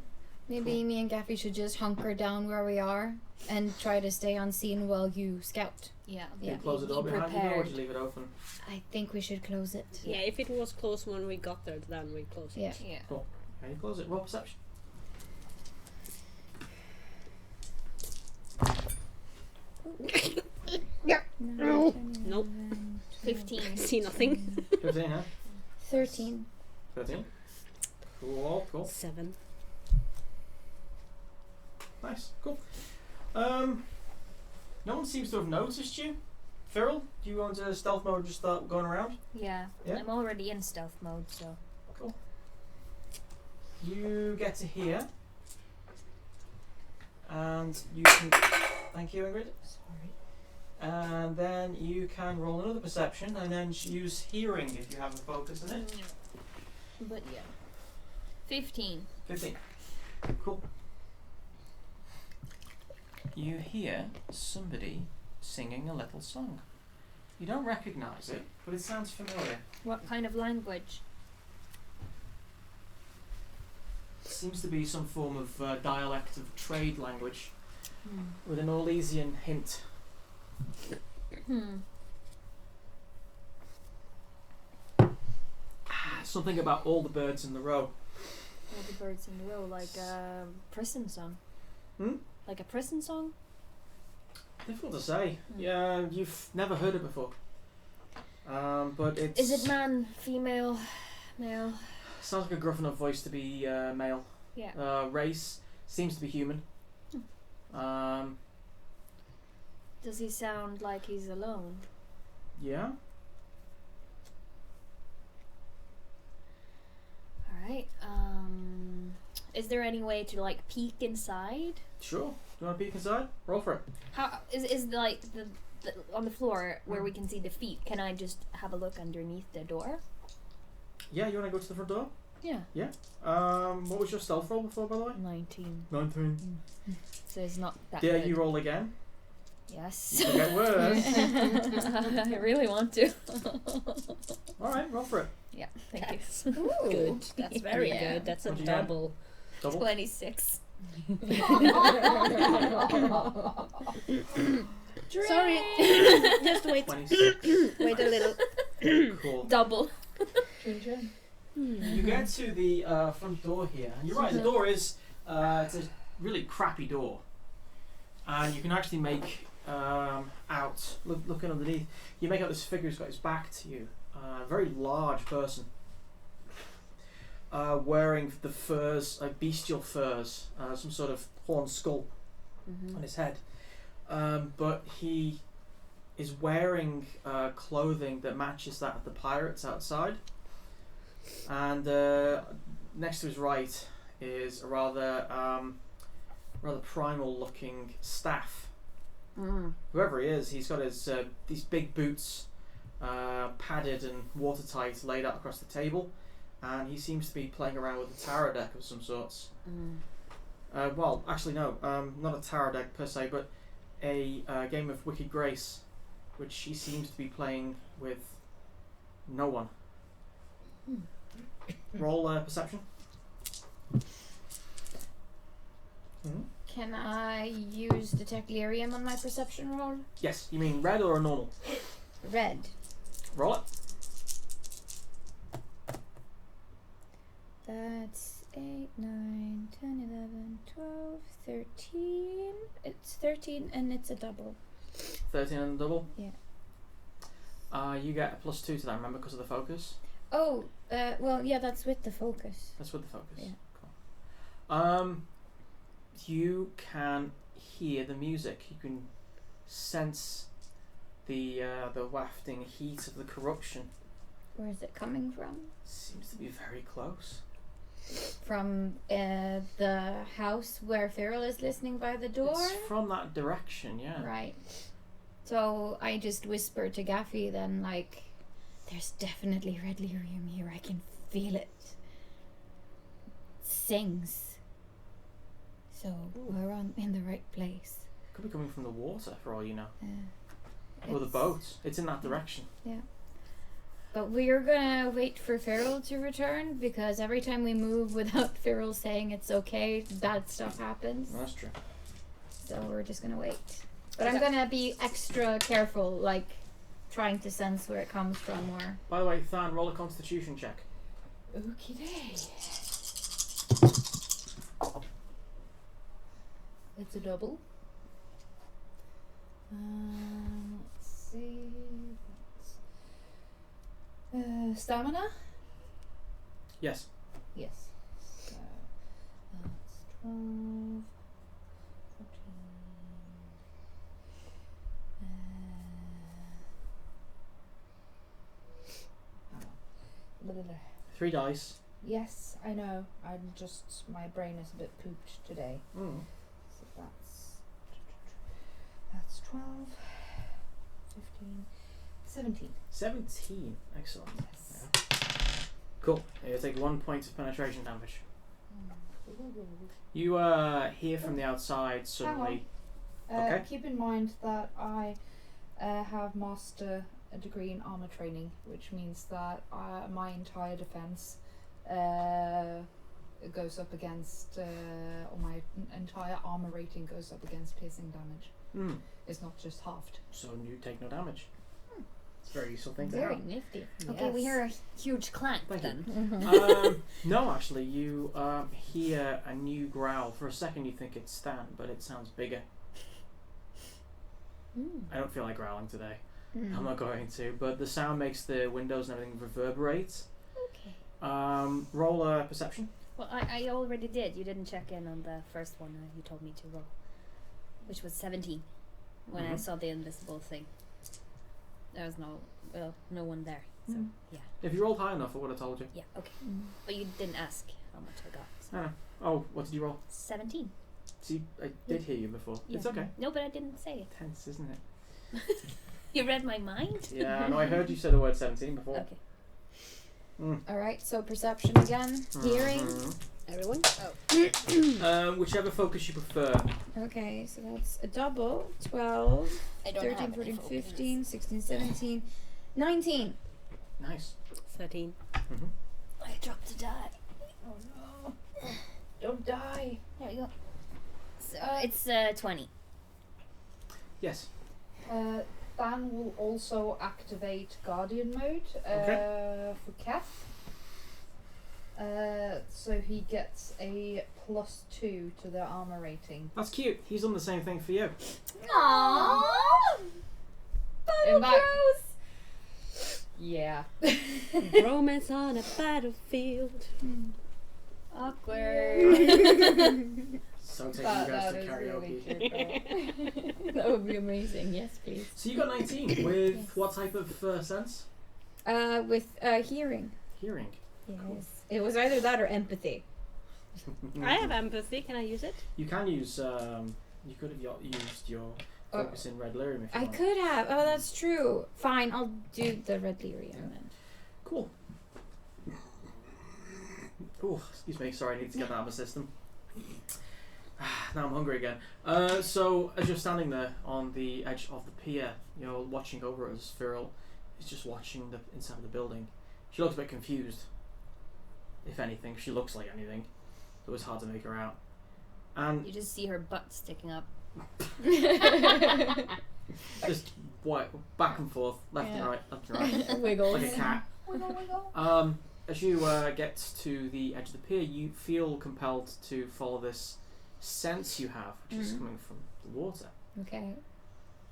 [SPEAKER 2] Maybe me and Gaffy should just hunker down where we are and try to stay unseen while you scout.
[SPEAKER 4] Yeah.
[SPEAKER 3] Do you close the door behind you, or would you leave it open?
[SPEAKER 2] I think we should close it.
[SPEAKER 5] Yeah, if it was closed when we got there, then we closed it.
[SPEAKER 2] Yeah.
[SPEAKER 4] Yeah.
[SPEAKER 3] Cool. Can you close it? Roll perception.
[SPEAKER 5] Nope.
[SPEAKER 4] 15.
[SPEAKER 5] I see nothing.
[SPEAKER 3] 15, huh?
[SPEAKER 2] 13.
[SPEAKER 3] 13. Cool.
[SPEAKER 5] 7.
[SPEAKER 3] Nice. Cool. No one seems to have noticed you. Cyril, do you want to stealth mode and just start going around?
[SPEAKER 4] Yeah.
[SPEAKER 3] Yeah?
[SPEAKER 4] I'm already in stealth mode, so.
[SPEAKER 3] Cool. You get to here. And you can... Thank you, Ingrid. Sorry. And then you can roll another perception and then use hearing if you have a focus in it.
[SPEAKER 4] But yeah. 15.
[SPEAKER 3] 15. Cool. You hear somebody singing a little song. You don't recognise it, but it sounds familiar.
[SPEAKER 4] What kind of language?
[SPEAKER 3] It seems to be some form of dialect of trade language with an Orlesian hint. Something about all the birds in the row.
[SPEAKER 4] All the birds in a row, like a prison song.
[SPEAKER 3] Hmm?
[SPEAKER 4] Like a prison song?
[SPEAKER 3] Difficult to say. Yeah, you've never heard it before. But it's...
[SPEAKER 4] Is it man, female, male?
[SPEAKER 3] Sounds like a gruff enough voice to be male.
[SPEAKER 4] Yeah.
[SPEAKER 3] Race seems to be human.
[SPEAKER 4] Does he sound like he's alone?
[SPEAKER 3] Yeah.
[SPEAKER 4] Alright, is there any way to like peek inside?
[SPEAKER 3] Sure. Do you want to peek inside? Roll for it.
[SPEAKER 4] How is like the on the floor where we can see the feet? Can I just have a look underneath the door?
[SPEAKER 3] Yeah, you want to go to the front door?
[SPEAKER 4] Yeah.
[SPEAKER 3] Yeah. What was your stealth roll before, by the way?
[SPEAKER 4] 19.
[SPEAKER 3] 19.
[SPEAKER 4] So it's not that
[SPEAKER 3] Dare
[SPEAKER 4] good.
[SPEAKER 3] you roll again?
[SPEAKER 4] Yes.
[SPEAKER 3] You get worse.
[SPEAKER 4] I really want to.
[SPEAKER 3] Alright, roll for it.
[SPEAKER 4] Yeah, thank you.
[SPEAKER 5] Good. That's very
[SPEAKER 2] Yeah.
[SPEAKER 5] good. That's a
[SPEAKER 3] What'd you get?
[SPEAKER 5] double.
[SPEAKER 3] Double?
[SPEAKER 4] 26.
[SPEAKER 5] Sorry. Just wait.
[SPEAKER 3] 26.
[SPEAKER 5] Wait a little.
[SPEAKER 3] Cool.
[SPEAKER 4] Double.
[SPEAKER 3] You get to the front door here, and you're right, the door is it's a really crappy door. And you can actually make out, looking underneath, you make out this figure who's got his back to you. A very large person. Wearing the furs, like bestial furs, some sort of horned skull on his head. But he is wearing clothing that matches that of the pirates outside. And next to his right is a rather primal looking staff. Whoever he is, he's got his these big boots, padded and watertight, laid out across the table, and he seems to be playing around with a tarot deck of some sorts. Well, actually no, not a tarot deck per se, but a game of Wicked Grace, which he seems to be playing with no one. Roll perception.
[SPEAKER 2] Can I use Detect Lyrium on my perception roll?
[SPEAKER 3] Yes, you mean red or a normal?
[SPEAKER 2] Red.
[SPEAKER 3] Roll it.
[SPEAKER 2] That's 8, 9, 10, 11, 12, 13. It's 13 and it's a double.
[SPEAKER 3] 13 and a double?
[SPEAKER 2] Yeah.
[SPEAKER 3] You get a +2 to that, remember, because of the focus?
[SPEAKER 2] Oh, well, yeah, that's with the focus.
[SPEAKER 3] That's with the focus.
[SPEAKER 2] Yeah.
[SPEAKER 3] Cool. You can hear the music. You can sense the wafting heat of the corruption.
[SPEAKER 2] Where is it coming from?
[SPEAKER 3] Seems to be very close.
[SPEAKER 2] From the house where Farrell is listening by the door?
[SPEAKER 3] It's from that direction, yeah.
[SPEAKER 2] Right. So I just whisper to Gaffy then, like, there's definitely red lyrium here. I can feel it. It sings. So we're in the right place.
[SPEAKER 3] Could be coming from the water, for all you know. Or the
[SPEAKER 2] It's-
[SPEAKER 3] boat. It's in that direction.
[SPEAKER 2] Yeah. But we're gonna wait for Farrell to return because every time we move without Farrell saying it's okay, bad stuff happens.
[SPEAKER 3] That's true.
[SPEAKER 2] So we're just gonna wait. But I'm gonna be extra careful, like trying to sense where it comes from or.
[SPEAKER 3] By the way, Than, roll a constitution check.
[SPEAKER 1] Okie day. It's a double. Let's see. Stamina?
[SPEAKER 3] Yes.
[SPEAKER 1] Yes. So that's 12, 14. Blah, blah, blah.
[SPEAKER 3] 3 dice.
[SPEAKER 1] Yes, I know. My brain is a bit pooped today.
[SPEAKER 3] Mm.
[SPEAKER 1] So that's 12, 15, 17.
[SPEAKER 3] 17. Excellent.
[SPEAKER 1] Yes.
[SPEAKER 3] Cool. You take 1 point of penetration damage. You hear from the outside suddenly. Okay.
[SPEAKER 1] Keep in mind that I have master a degree in armor training, which means that my entire defense goes up against, or my entire armor rating goes up against piercing damage.
[SPEAKER 3] Mm.
[SPEAKER 1] It's not just halved.
[SPEAKER 3] So you take no damage. It's a very useful thing to
[SPEAKER 2] Very
[SPEAKER 3] have.
[SPEAKER 2] nifty.
[SPEAKER 4] Okay, we hear a huge clank
[SPEAKER 3] Thank you.
[SPEAKER 4] then.
[SPEAKER 3] No, actually, you hear a new growl. For a second, you think it's Stan, but it sounds bigger. I don't feel like growling today. I'm not going to, but the sound makes the windows and everything reverberate.
[SPEAKER 4] Okay.
[SPEAKER 3] Roll a perception.
[SPEAKER 4] Well, I already did. You didn't check in on the first one you told me to roll, which was 17 when I
[SPEAKER 3] Mhm.
[SPEAKER 4] saw the invisible thing. There was no one there. So
[SPEAKER 3] Mm.
[SPEAKER 4] yeah,
[SPEAKER 3] If you rolled high enough, I would have told you.
[SPEAKER 4] yeah, okay. But you didn't ask how much I got. So.
[SPEAKER 3] Oh, what did you roll?
[SPEAKER 4] 17.
[SPEAKER 3] See, I did hear you before.
[SPEAKER 4] Yeah.
[SPEAKER 3] It's okay.
[SPEAKER 4] No, but I didn't say it.
[SPEAKER 3] Tense, isn't it?
[SPEAKER 4] You read my mind.
[SPEAKER 3] Yeah, no, I heard you say the word 17 before.
[SPEAKER 4] Okay.
[SPEAKER 2] Alright, so perception again. Hearing.
[SPEAKER 3] Mhm.
[SPEAKER 5] Everyone?
[SPEAKER 3] Whichever focus you prefer.
[SPEAKER 2] Okay, so that's a double. 12,
[SPEAKER 4] I don't
[SPEAKER 2] 13,
[SPEAKER 4] have
[SPEAKER 2] 14,
[SPEAKER 4] any
[SPEAKER 2] 15, 16, 17, 19.
[SPEAKER 3] Nice.
[SPEAKER 5] 13.
[SPEAKER 4] I dropped a die.
[SPEAKER 1] Oh no. Don't die.
[SPEAKER 4] There you go. So it's 20.
[SPEAKER 3] Yes.
[SPEAKER 1] Dan will also activate Guardian mode for Keth. So he gets a +2 to the armor rating.
[SPEAKER 3] That's cute. He's done the same thing for you.
[SPEAKER 2] Aww!
[SPEAKER 1] In that- Yeah.
[SPEAKER 5] Romance on a battlefield.
[SPEAKER 2] Awkward.
[SPEAKER 3] So taking you guys to
[SPEAKER 1] is
[SPEAKER 3] karaoke.
[SPEAKER 1] really cute.
[SPEAKER 2] That would be amazing. Yes, please.
[SPEAKER 3] So you got 19 with
[SPEAKER 2] Yes.
[SPEAKER 3] what type of sense?
[SPEAKER 2] With hearing.
[SPEAKER 3] Hearing.
[SPEAKER 2] Yes. It was either that or empathy.
[SPEAKER 5] I have empathy. Can I use it?
[SPEAKER 3] You can use. You could have used your focus in red lyrium if you
[SPEAKER 2] I
[SPEAKER 3] want.
[SPEAKER 2] could have. Oh, that's true. Fine, I'll do the red lyrium then.
[SPEAKER 3] Cool. Oh, excuse me. Sorry, I need to get that out of my system. Now I'm hungry again. So as you're standing there on the edge of the pier, you're watching over as Viral is just watching the inside of the building. She looks a bit confused. If anything, she looks like anything. It was hard to make her out. And
[SPEAKER 4] You just see her butt sticking up.
[SPEAKER 3] just back and forth, left and
[SPEAKER 2] Yeah.
[SPEAKER 3] right, left and right,
[SPEAKER 2] Wiggles.
[SPEAKER 3] like a cat.
[SPEAKER 1] Wiggle, wiggle.
[SPEAKER 3] As you get to the edge of the pier, you feel compelled to follow this sense you have, which is coming from the water.
[SPEAKER 2] Okay.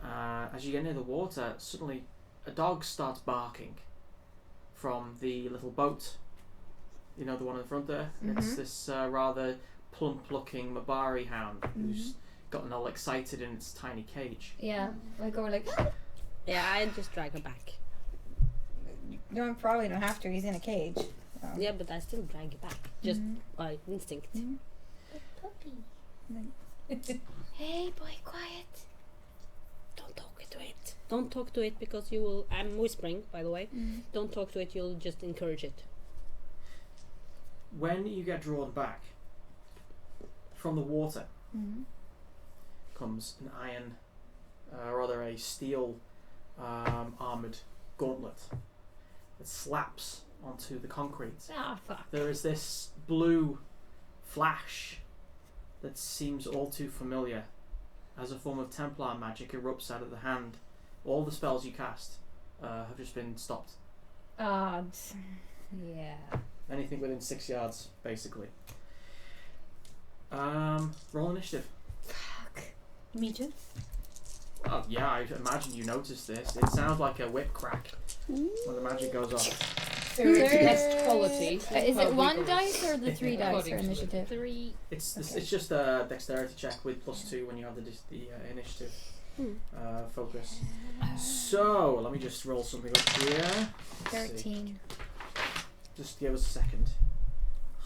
[SPEAKER 3] As you get near the water, suddenly a dog starts barking from the little boat. You know, the one in the front there? It's this rather plump-looking Mabari hound who's gotten all excited in its tiny cage.
[SPEAKER 2] Yeah. I go like.
[SPEAKER 5] Yeah, I just drag her back.
[SPEAKER 2] You probably don't have to. He's in a cage. So.
[SPEAKER 5] Yeah, but I still drag you back, just by instinct.
[SPEAKER 4] Puppy.
[SPEAKER 2] Hey, boy, quiet.
[SPEAKER 5] Don't talk to it. Don't talk to it because you will. I'm whispering, by the way. Don't talk to it. You'll just encourage it.
[SPEAKER 3] When you get drawn back from the water, comes an iron, rather a steel armoured gauntlet that slaps onto the concrete.
[SPEAKER 2] Ah, fuck.
[SPEAKER 3] There is this blue flash that seems all too familiar as a form of Templar magic erupts out of the hand. All the spells you cast have just been stopped.
[SPEAKER 2] Odds. Yeah.
[SPEAKER 3] Anything within 6 yards, basically. Roll initiative.
[SPEAKER 2] Fuck.
[SPEAKER 4] Me too.
[SPEAKER 3] Oh yeah, I imagine you noticed this. It sounds like a whip crack when the magic goes off.
[SPEAKER 1] So it's best quality.
[SPEAKER 2] Is it one dice or the 3 dice for
[SPEAKER 1] According to
[SPEAKER 2] initiative?
[SPEAKER 4] 3.
[SPEAKER 3] It's just a dexterity check with +2 when you have the initiative focus. So let me just roll something up here.
[SPEAKER 2] 13.
[SPEAKER 3] Just give us a second.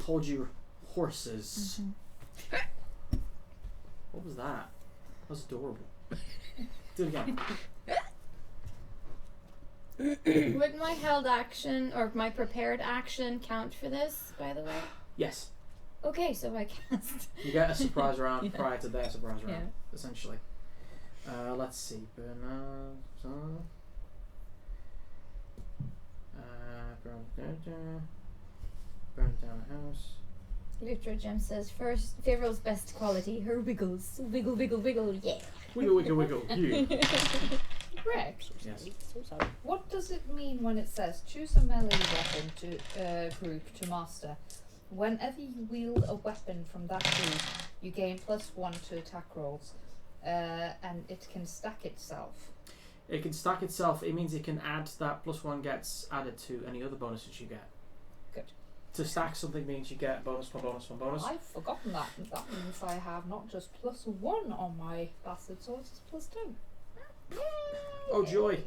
[SPEAKER 3] Hold your horses. What was that? That was adorable. Do it again.
[SPEAKER 2] Would my held action or my prepared action count for this, by the way?
[SPEAKER 3] Yes.
[SPEAKER 2] Okay, so I cast.
[SPEAKER 3] You get a surprise round prior to their surprise round,
[SPEAKER 2] Yeah.
[SPEAKER 3] essentially. Let's see. Burn down a house.
[SPEAKER 2] Lutra Gem says first, Favoral's best quality, her wiggles. Wiggle, wiggle, wiggle, yeah.
[SPEAKER 3] Wiggle, wiggle, wiggle. You.
[SPEAKER 1] Correct.
[SPEAKER 3] Yes.
[SPEAKER 5] So sorry.
[SPEAKER 1] What does it mean when it says choose a melee weapon to group to master? Whenever you wield a weapon from that group, you gain +1 to attack rolls, and it can stack itself.
[SPEAKER 3] It can stack itself. It means it can add that +1 gets added to any other bonuses you get.
[SPEAKER 1] Good.
[SPEAKER 3] To stack something means you get bonus upon bonus upon bonus.
[SPEAKER 1] I've forgotten that. That means I have not just +1 on my bastard swords, it's +2.
[SPEAKER 3] Oh joy.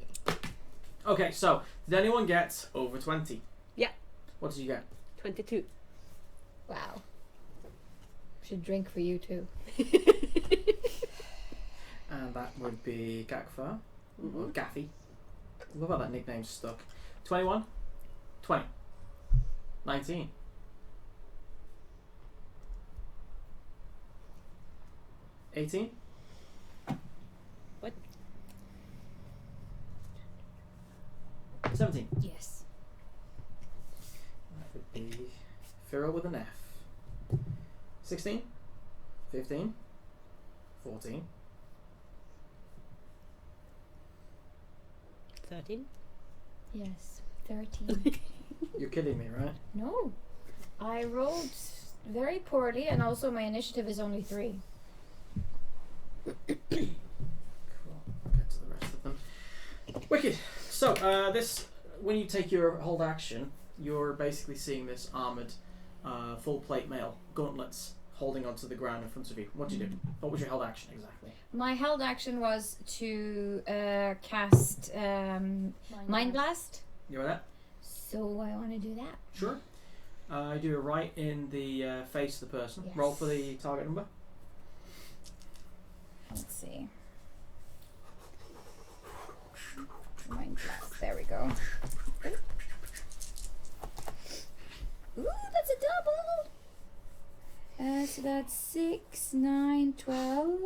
[SPEAKER 3] Okay, so did anyone get over 20?
[SPEAKER 5] Yeah.
[SPEAKER 3] What did you get?
[SPEAKER 5] 22.
[SPEAKER 2] Wow. Should drink for you too.
[SPEAKER 3] And that would be Gakfar. Or Gaffy. Love how that nickname's stuck. 21? 20. 19. 18?
[SPEAKER 5] What?
[SPEAKER 3] 17.
[SPEAKER 2] Yes.
[SPEAKER 3] That would be Pharaoh with an F. 16? 15? 14?
[SPEAKER 5] 13.
[SPEAKER 2] Yes. 13.
[SPEAKER 3] You're kidding me, right?
[SPEAKER 2] No. I rolled very poorly and also my initiative is only 3.
[SPEAKER 3] Cool. I'll get to the rest of them. Wicked. So, this, when you take your hold action, you're basically seeing this armoured, full plate mail, gauntlets, holding onto the ground in front of you. What do you do? What was your held action exactly?
[SPEAKER 2] My held action was to cast Mind Blast.
[SPEAKER 3] You know that?
[SPEAKER 2] So I want to do that.
[SPEAKER 3] Sure. You do it right in the face of the person.
[SPEAKER 2] Yes.
[SPEAKER 3] Roll for the target number.
[SPEAKER 2] Let's see. Mind Blast. There we go. Ooh, that's a double! So that's 6, 9, 12,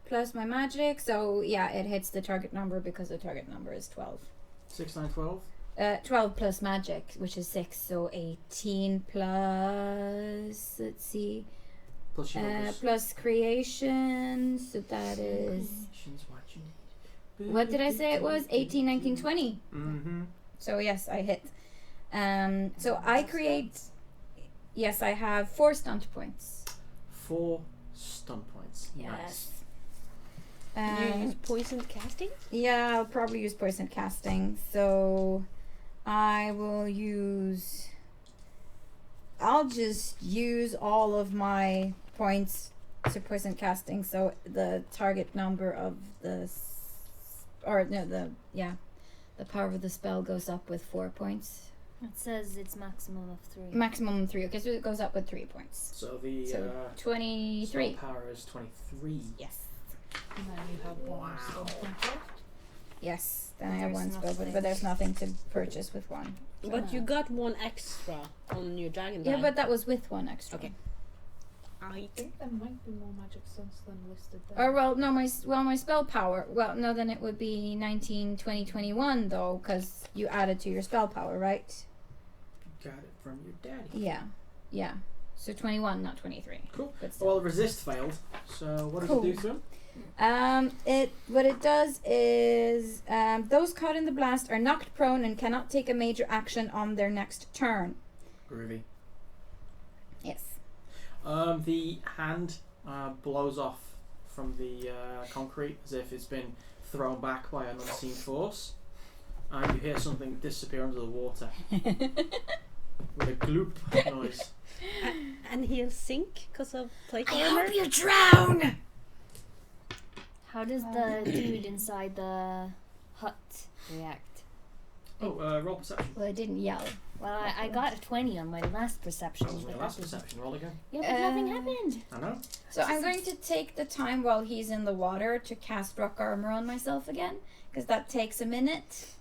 [SPEAKER 2] plus my magic. So yeah, it hits the target number because the target number is 12.
[SPEAKER 3] 6, 9, 12.
[SPEAKER 2] 12 plus magic, which is 6, so 18 plus, let's see,
[SPEAKER 3] Plus your focus.
[SPEAKER 2] plus creation, so that is,
[SPEAKER 3] Creation's what you need.
[SPEAKER 2] what did I say it was? 18, 19, 20.
[SPEAKER 3] Mm-hmm.
[SPEAKER 2] So yes, I hit. So I create. Yes, I have 4 stunt points.
[SPEAKER 3] 4 stun points.
[SPEAKER 2] Yes.
[SPEAKER 5] You use poisoned casting?
[SPEAKER 2] Yeah, I'll probably use poison casting. So I will use. I'll just use all of my points to poison casting. So the target number of the power of the spell goes up with 4 points.
[SPEAKER 4] It says it's maximum of 3.
[SPEAKER 2] Maximum 3. Okay, so it goes up with 3 points.
[SPEAKER 3] So the
[SPEAKER 2] 23.
[SPEAKER 3] spell power is 23.
[SPEAKER 2] Yes.
[SPEAKER 1] And then you have one stun point left.
[SPEAKER 2] Yes. Then I have
[SPEAKER 4] There's
[SPEAKER 2] one spell,
[SPEAKER 4] nothing.
[SPEAKER 2] but there's nothing to purchase with one.
[SPEAKER 5] But you got 1 extra on your dragon die.
[SPEAKER 2] Yeah, but that was with 1 extra.
[SPEAKER 5] Okay.
[SPEAKER 1] I think there might be more magic stunts than listed there.
[SPEAKER 2] Or well, no, my spell power. Well, no, then it would be 19, 20, 21 though, because you added to your spell power, right?
[SPEAKER 3] Got it from your daddy.
[SPEAKER 2] Yeah. So 21, not 23.
[SPEAKER 3] Cool.
[SPEAKER 2] But still.
[SPEAKER 3] Well, resist failed. So what does
[SPEAKER 2] Cool.
[SPEAKER 3] it do to him?
[SPEAKER 2] What it does is those caught in the blast are knocked prone and cannot take a major action on their next turn.
[SPEAKER 3] Groovy.
[SPEAKER 2] Yes.
[SPEAKER 3] The hand blows off from the concrete as if it's been thrown back by an unseen force. And you hear something disappear under the water with a gloop noise.
[SPEAKER 5] And he'll sink because of plate armor?
[SPEAKER 2] you drown!
[SPEAKER 4] How does the dude inside the hut react?
[SPEAKER 3] Oh, roll perception.
[SPEAKER 2] Well, it didn't yell.
[SPEAKER 4] Well, I got a 20 on my last perception.
[SPEAKER 3] That was my
[SPEAKER 4] but
[SPEAKER 3] last
[SPEAKER 4] that didn't-
[SPEAKER 3] perception. Roll again.
[SPEAKER 4] Yeah, but nothing happened.
[SPEAKER 3] I know.
[SPEAKER 2] So I'm going to take the time while he's in the water to cast rock armor on myself again, because that takes a minute,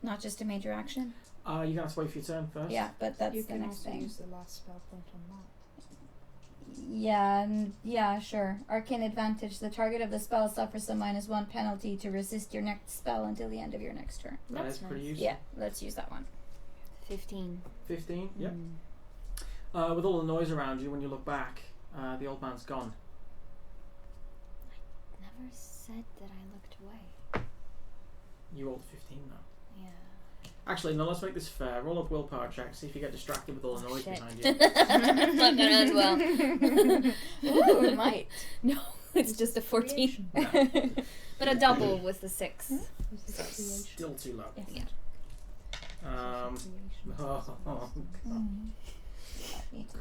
[SPEAKER 2] not just a major action.
[SPEAKER 3] You're going to have to wait for your turn first.
[SPEAKER 2] Yeah, but that's
[SPEAKER 1] You
[SPEAKER 2] the
[SPEAKER 1] can
[SPEAKER 2] next
[SPEAKER 1] also
[SPEAKER 2] thing.
[SPEAKER 1] use the last spell point on that.
[SPEAKER 2] Yeah, sure. Arcane advantage. The target of the spell suffers a -1 penalty to resist your next spell until the end of your next turn.
[SPEAKER 3] That
[SPEAKER 4] That's
[SPEAKER 3] is pretty
[SPEAKER 4] nice.
[SPEAKER 3] useful.
[SPEAKER 2] Yeah, let's use that one.
[SPEAKER 4] 15.
[SPEAKER 3] 15, yep.
[SPEAKER 4] Mm.
[SPEAKER 3] With all the noise around you, when you look back, the old man's gone.
[SPEAKER 4] Never said that I looked away.
[SPEAKER 3] You rolled 15 now.
[SPEAKER 4] Yeah.
[SPEAKER 3] Actually, no, let's make this fair. Roll a willpower check, see if you get distracted with all the noise
[SPEAKER 4] Shit.
[SPEAKER 3] behind you.
[SPEAKER 4] It's not gonna end well.
[SPEAKER 2] Ooh, it might.
[SPEAKER 4] No, it's just a 14. But a double with the 6.
[SPEAKER 3] Still too low.
[SPEAKER 2] Yes.
[SPEAKER 4] Yeah.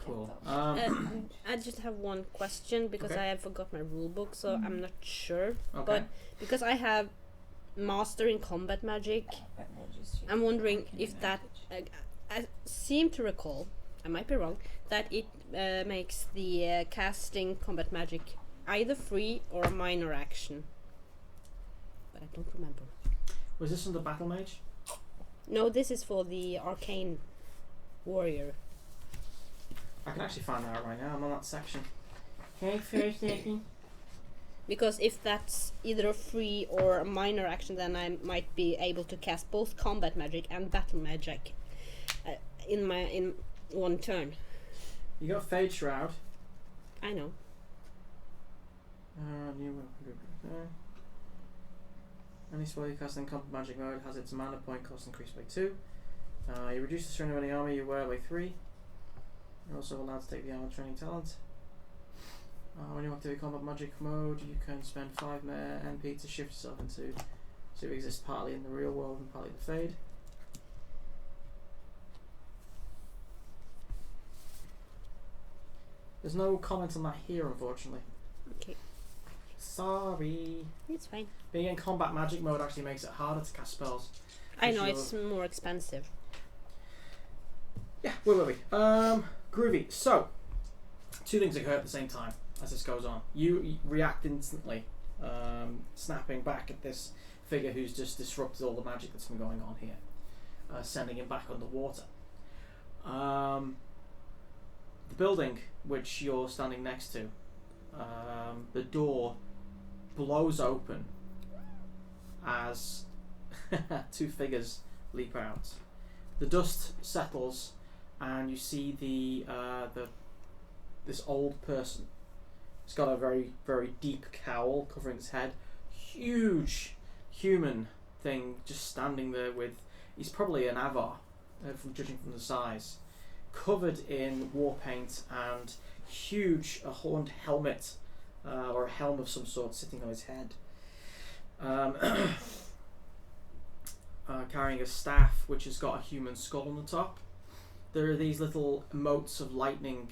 [SPEAKER 3] Cool.
[SPEAKER 5] I just have one question because
[SPEAKER 3] Okay.
[SPEAKER 5] I have forgot my rule book, so I'm not sure.
[SPEAKER 3] Okay.
[SPEAKER 5] But because I have master in combat magic, I'm wondering if that I seem to recall, I might be wrong, that it makes the casting combat magic either free or a minor action. But I don't remember.
[SPEAKER 3] Was this under Battle Mage?
[SPEAKER 5] No, this is for the arcane warrior.
[SPEAKER 3] I can actually find that out right now. I'm on that section. Okay, first second.
[SPEAKER 5] Because if that's either a free or a minor action, then I might be able to cast both combat magic and battle magic in one turn.
[SPEAKER 3] You got Fade Shroud.
[SPEAKER 5] I know.
[SPEAKER 3] Any spell you cast in combat magic mode has its mana point cost increased by 2. You reduce the strength of any armor you wear by 3. You're also allowed to take the armor training talent. When you activate combat magic mode, you can spend 5 NP to shift yourself into so you exist partly in the real world and partly the Fade. There's no comment on that here, unfortunately.
[SPEAKER 5] Okay,
[SPEAKER 3] Sorry.
[SPEAKER 5] it's fine.
[SPEAKER 3] Being in combat magic mode actually makes it harder to cast spells.
[SPEAKER 5] I know
[SPEAKER 3] Sure.
[SPEAKER 5] it's more expensive.
[SPEAKER 3] Yeah, where were we? Groovy. So, 2 things occur at the same time as this goes on. You react instantly, snapping back at this figure who's just disrupted all the magic that's been going on here, sending him back underwater. The building which you're standing next to, the door blows open as 2 figures leap out. The dust settles, and you see this old person. He's got a very, very deep cowl covering his head. Huge human thing just standing there with. He's probably an Avar, from judging from the size, covered in war paint and huge horned helmet, or a helm of some sort sitting on his head. Carrying a staff which has got a human skull on the top. There are these little motes of lightning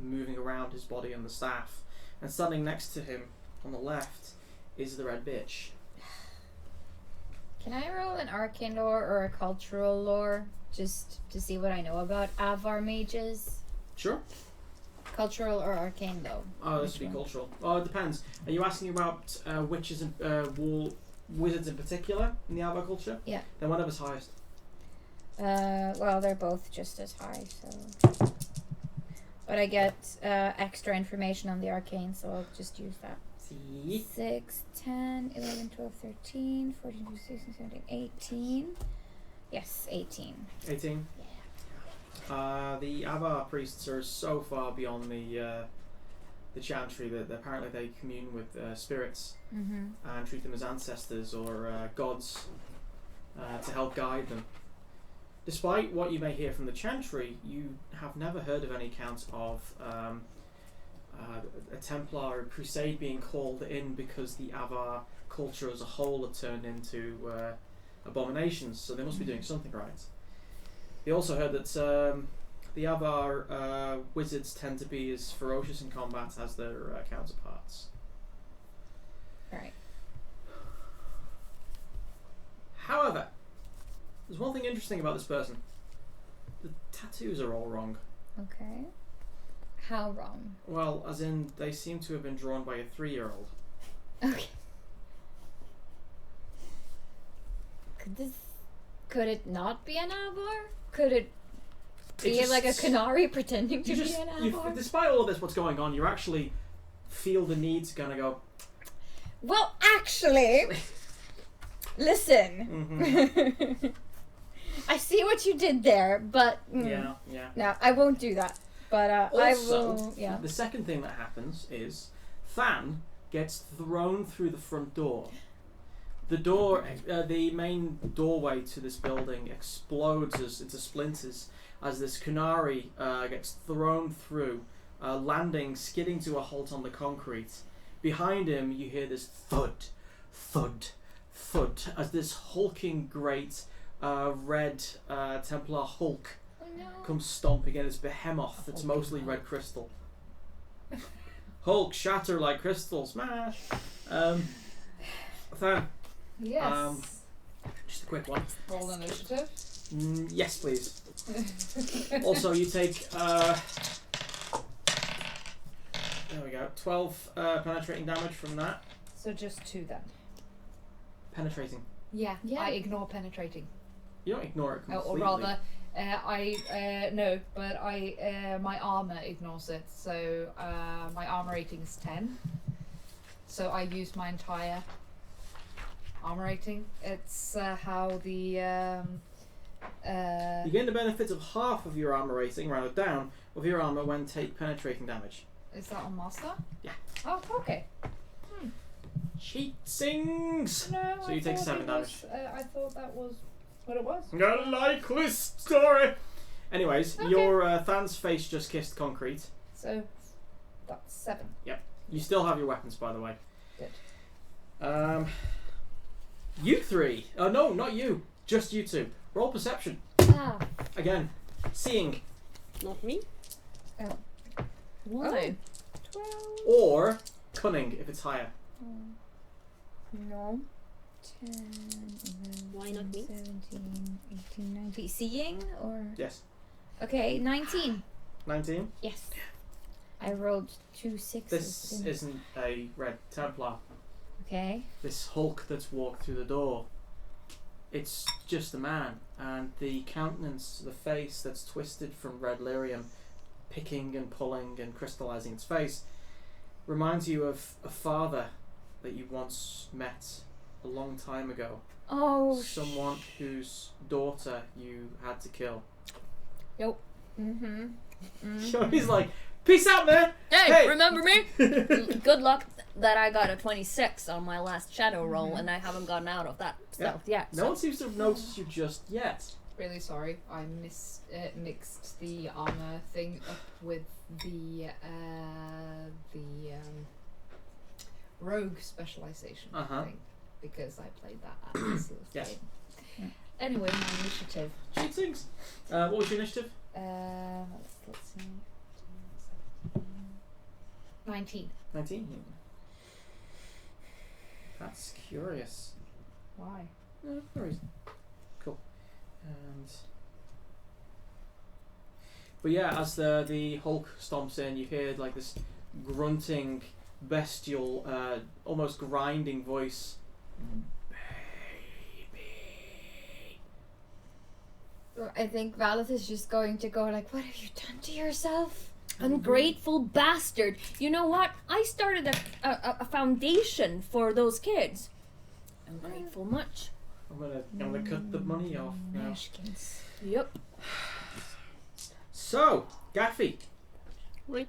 [SPEAKER 3] moving around his body and the staff. And standing next to him on the left is the red bitch.
[SPEAKER 2] Can I roll an arcane lore or a cultural lore just to see what I know about Avar mages?
[SPEAKER 3] Sure.
[SPEAKER 2] Cultural or arcane though?
[SPEAKER 3] Oh, this would be cultural. Oh, it depends. Are you asking about witches and wizards in particular in the Avar culture?
[SPEAKER 2] Yeah.
[SPEAKER 3] Then whatever's highest.
[SPEAKER 2] Well, they're both just as high, so. But I get extra information on the arcane, so I'll just use that.
[SPEAKER 3] See?
[SPEAKER 2] 6, 10, 11, 12, 13, 14, 15, 16, 17, 18. Yes, 18.
[SPEAKER 3] 18?
[SPEAKER 2] Yeah.
[SPEAKER 3] The Avar priests are so far beyond the chantry that apparently they commune with spirits and treat them as ancestors or gods to help guide them. Despite what you may hear from the chantry, you have never heard of any account of a Templar or a crusade being called in because the Avar culture as a whole had turned into abominations, so they must be doing something right. They also heard that the Avar wizards tend to be as ferocious in combat as their counterparts.
[SPEAKER 2] Right.
[SPEAKER 3] However, there's one thing interesting about this person. The tattoos are all wrong.
[SPEAKER 2] Okay. How wrong?
[SPEAKER 3] Well, as in, they seem to have been drawn by a 3-year-old.
[SPEAKER 2] Okay. Could it not be an Avar? Could it be like a Canary pretending to be an Avar?
[SPEAKER 3] Despite all of this, what's going on, you actually feel the need to kind of go,
[SPEAKER 2] Well, actually, listen. I see what you did there, but
[SPEAKER 3] yeah.
[SPEAKER 2] no, I won't do that. But I
[SPEAKER 3] Also,
[SPEAKER 2] will. Yeah.
[SPEAKER 3] the second thing that happens is Fan gets thrown through the front door. The door, the main doorway to this building explodes into splinters as this Kunari gets thrown through, landing, skidding to a halt on the concrete. Behind him, you hear this thud, thud, thud, as this hulking great red Templar Hulk comes stomping in. It's behemoth that's mostly red crystal. Hulk, shatter like crystal, smash! Fan.
[SPEAKER 1] Yes.
[SPEAKER 3] Just a quick one.
[SPEAKER 1] Roll initiative.
[SPEAKER 3] Yes, please. Also, you take there we go. 12 penetrating damage from that.
[SPEAKER 1] So just 2 then.
[SPEAKER 3] Penetrating.
[SPEAKER 1] Yeah.
[SPEAKER 2] Yeah.
[SPEAKER 1] I ignore penetrating.
[SPEAKER 3] You don't ignore it completely.
[SPEAKER 1] Or rather, no, but my armor ignores it. So my armor rating is 10. So I use my entire armor rating. It's how the
[SPEAKER 3] you gain the benefit of half of your armor rating, rounded down, of your armor when take penetrating damage.
[SPEAKER 1] is that on master?
[SPEAKER 3] Yeah.
[SPEAKER 1] Oh, okay.
[SPEAKER 3] Cheat sings.
[SPEAKER 1] No,
[SPEAKER 3] So you take 7 damage.
[SPEAKER 1] I thought that was what it was.
[SPEAKER 3] A likely story. Anyways,
[SPEAKER 1] Okay.
[SPEAKER 3] your Than's face just kissed concrete.
[SPEAKER 1] So that's 7.
[SPEAKER 3] You still have your weapons, by the way.
[SPEAKER 1] Good.
[SPEAKER 3] You 3. Oh no, not you. Just you 2. Roll perception.
[SPEAKER 2] Ah.
[SPEAKER 3] Again. Seeing.
[SPEAKER 5] Not me.
[SPEAKER 2] Why?
[SPEAKER 1] 12.
[SPEAKER 3] Or cunning if it's higher.
[SPEAKER 2] No. 10, 11,
[SPEAKER 5] Why not me?
[SPEAKER 2] 17, 18, 19. Seeing or?
[SPEAKER 3] Yes.
[SPEAKER 2] Okay, 19.
[SPEAKER 3] 19.
[SPEAKER 2] Yes. I rolled 2 6s.
[SPEAKER 3] This isn't a red Templar.
[SPEAKER 2] Okay.
[SPEAKER 3] This Hulk that's walked through the door. It's just a man, and the countenance, the face that's twisted from red lyrium, picking and pulling and crystallizing its face, reminds you of a father that you once met a long time ago.
[SPEAKER 2] Oh.
[SPEAKER 3] Someone whose daughter you had to kill.
[SPEAKER 2] Mm-hmm.
[SPEAKER 3] So he's like, peace out, man!
[SPEAKER 4] Hey, remember me? Good luck that I got a 26 on my last shadow roll, and I haven't gotten out of that stealth yet.
[SPEAKER 3] No one seems to have noticed you just yet.
[SPEAKER 1] Really sorry, I mixed the armor thing up with the rogue specialization thing because I played that at the CEST
[SPEAKER 3] Yes.
[SPEAKER 1] game.
[SPEAKER 2] Yeah.
[SPEAKER 1] Anyway, my initiative.
[SPEAKER 3] Cheat things. What was your initiative?
[SPEAKER 1] Let's see. 19.
[SPEAKER 3] 19. That's curious.
[SPEAKER 1] Why?
[SPEAKER 3] No reason. Cool. And but yeah, as the Hulk stomps in, you hear like this grunting, bestial, almost grinding voice.
[SPEAKER 2] I think Valis is just going to go like, what have you done to yourself?
[SPEAKER 4] Ungrateful bastard. You know what? I started a foundation for those kids. Ungrateful much.
[SPEAKER 3] I'm gonna cut the money off now.
[SPEAKER 2] Mashkins.
[SPEAKER 4] Yep.
[SPEAKER 3] So, Gaffy.
[SPEAKER 5] Right.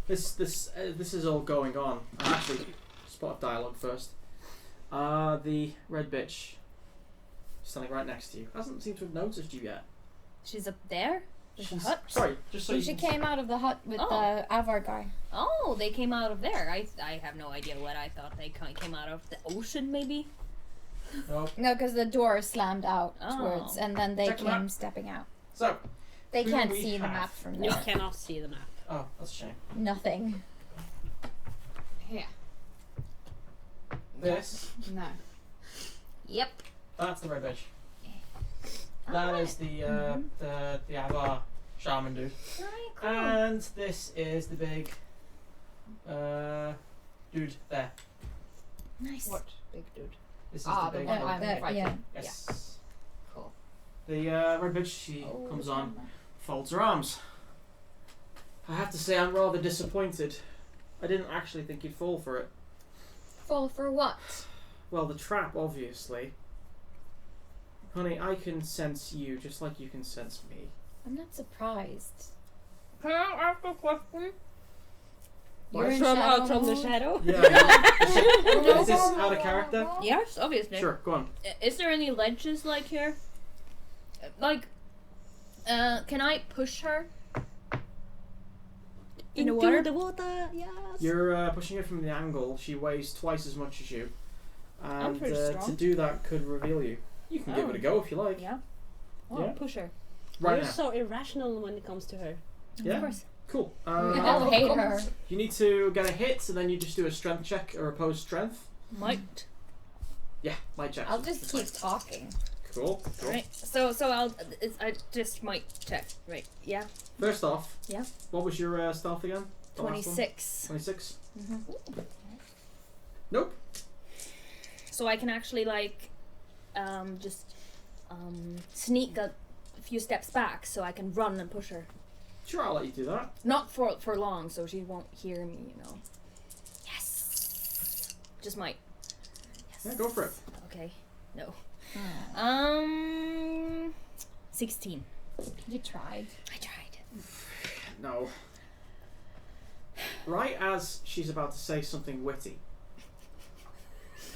[SPEAKER 3] This is all going on. Actually, spot of dialogue first. The red bitch standing right next to you hasn't seemed to have noticed you yet.
[SPEAKER 4] She's up there? With the
[SPEAKER 3] She's
[SPEAKER 4] hut?
[SPEAKER 3] sorry, just so
[SPEAKER 2] She
[SPEAKER 3] you can
[SPEAKER 2] came out of the hut with
[SPEAKER 4] Oh.
[SPEAKER 2] the Avar guy.
[SPEAKER 4] Oh, they came out of there. I have no idea what I thought they came out of. The ocean, maybe?
[SPEAKER 3] No.
[SPEAKER 2] No, because the door slammed outwards,
[SPEAKER 4] Oh.
[SPEAKER 2] and then they
[SPEAKER 3] Check the
[SPEAKER 2] came
[SPEAKER 3] map.
[SPEAKER 2] stepping out.
[SPEAKER 3] So,
[SPEAKER 2] They
[SPEAKER 3] Who
[SPEAKER 2] can't
[SPEAKER 3] we
[SPEAKER 2] see the
[SPEAKER 3] have?
[SPEAKER 2] map from
[SPEAKER 5] You
[SPEAKER 2] there.
[SPEAKER 5] cannot see the map.
[SPEAKER 3] oh, that's a shame.
[SPEAKER 2] Nothing.
[SPEAKER 1] Here.
[SPEAKER 3] This,
[SPEAKER 1] No.
[SPEAKER 4] Yep.
[SPEAKER 3] that's the red bitch. That is the Avar shaman dude.
[SPEAKER 4] Very cool.
[SPEAKER 3] And this is the big dude there.
[SPEAKER 2] Nice.
[SPEAKER 1] What big dude?
[SPEAKER 3] This is
[SPEAKER 1] Ah,
[SPEAKER 3] the
[SPEAKER 1] the
[SPEAKER 3] big
[SPEAKER 1] one
[SPEAKER 3] one.
[SPEAKER 1] I'm fighting.
[SPEAKER 2] yeah.
[SPEAKER 3] Yes.
[SPEAKER 1] Cool.
[SPEAKER 3] The red bitch, she
[SPEAKER 2] Oh,
[SPEAKER 3] comes
[SPEAKER 2] the
[SPEAKER 3] on,
[SPEAKER 2] camera.
[SPEAKER 3] folds her arms. I have to say I'm rather disappointed. I didn't actually think you'd fall for it.
[SPEAKER 2] Fall for what?
[SPEAKER 3] Well, the trap, obviously. Honey, I can sense you just like you can sense me.
[SPEAKER 2] I'm not surprised.
[SPEAKER 4] Can I ask a question?
[SPEAKER 2] You're in
[SPEAKER 5] From
[SPEAKER 2] shadow
[SPEAKER 5] out from the
[SPEAKER 2] mode?
[SPEAKER 5] shadow.
[SPEAKER 3] Yeah. Is this out of character?
[SPEAKER 4] Yes, obviously.
[SPEAKER 3] Sure, go on.
[SPEAKER 4] Is there any ledges like here? Like, can I push her? In the
[SPEAKER 5] Into
[SPEAKER 4] water?
[SPEAKER 5] the water, yes.
[SPEAKER 3] You're pushing her from the angle. She weighs twice as much as you. And
[SPEAKER 4] pretty
[SPEAKER 3] to
[SPEAKER 4] strong.
[SPEAKER 3] do that could reveal you. You can give it a go if you like.
[SPEAKER 4] Yeah. Oh,
[SPEAKER 3] Yeah.
[SPEAKER 4] push her.
[SPEAKER 3] Right
[SPEAKER 5] You're
[SPEAKER 3] now.
[SPEAKER 5] so irrational when it comes to her.
[SPEAKER 3] Yeah?
[SPEAKER 4] Of course.
[SPEAKER 3] Cool.
[SPEAKER 2] I'll hate her.
[SPEAKER 3] You need to get a hit, and then you just do a strength check or opposed strength.
[SPEAKER 4] Might.
[SPEAKER 3] Yeah, my check.
[SPEAKER 2] I'll just keep talking.
[SPEAKER 3] Cool. Cool.
[SPEAKER 4] Right. So I just might check. Right. Yeah.
[SPEAKER 3] First off.
[SPEAKER 4] Yeah.
[SPEAKER 3] What was your stealth again? The last one?
[SPEAKER 4] 26.
[SPEAKER 3] 26.
[SPEAKER 4] Mhm.
[SPEAKER 3] Nope.
[SPEAKER 4] So I can actually sneak a few steps back so I can run and push her.
[SPEAKER 3] Sure, I'll let you do that.
[SPEAKER 4] Not for long, so she won't hear me. You know. Yes. Just might. Yes.
[SPEAKER 3] Yeah, go for it.
[SPEAKER 4] Okay. No.
[SPEAKER 2] Hmm.
[SPEAKER 4] 16.
[SPEAKER 2] You tried.
[SPEAKER 4] I tried.
[SPEAKER 3] No. Right as she's about to say something witty,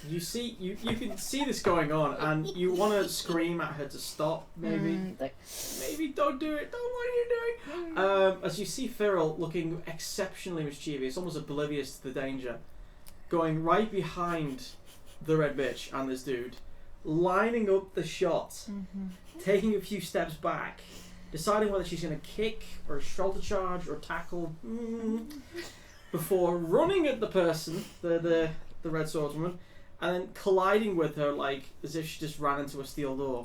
[SPEAKER 3] you see, you can see this going on, and you want to scream at her to stop. Maybe, maybe don't do it. Don't. What are you doing? As you see Cyril looking exceptionally mischievous, almost oblivious to the danger, going right behind the red bitch and this dude, lining up the shot, taking a few steps back, deciding whether she's going to kick or shoulder charge or tackle, before running at the person, the red swordswoman, and then colliding with her like as if she just ran into a steel door.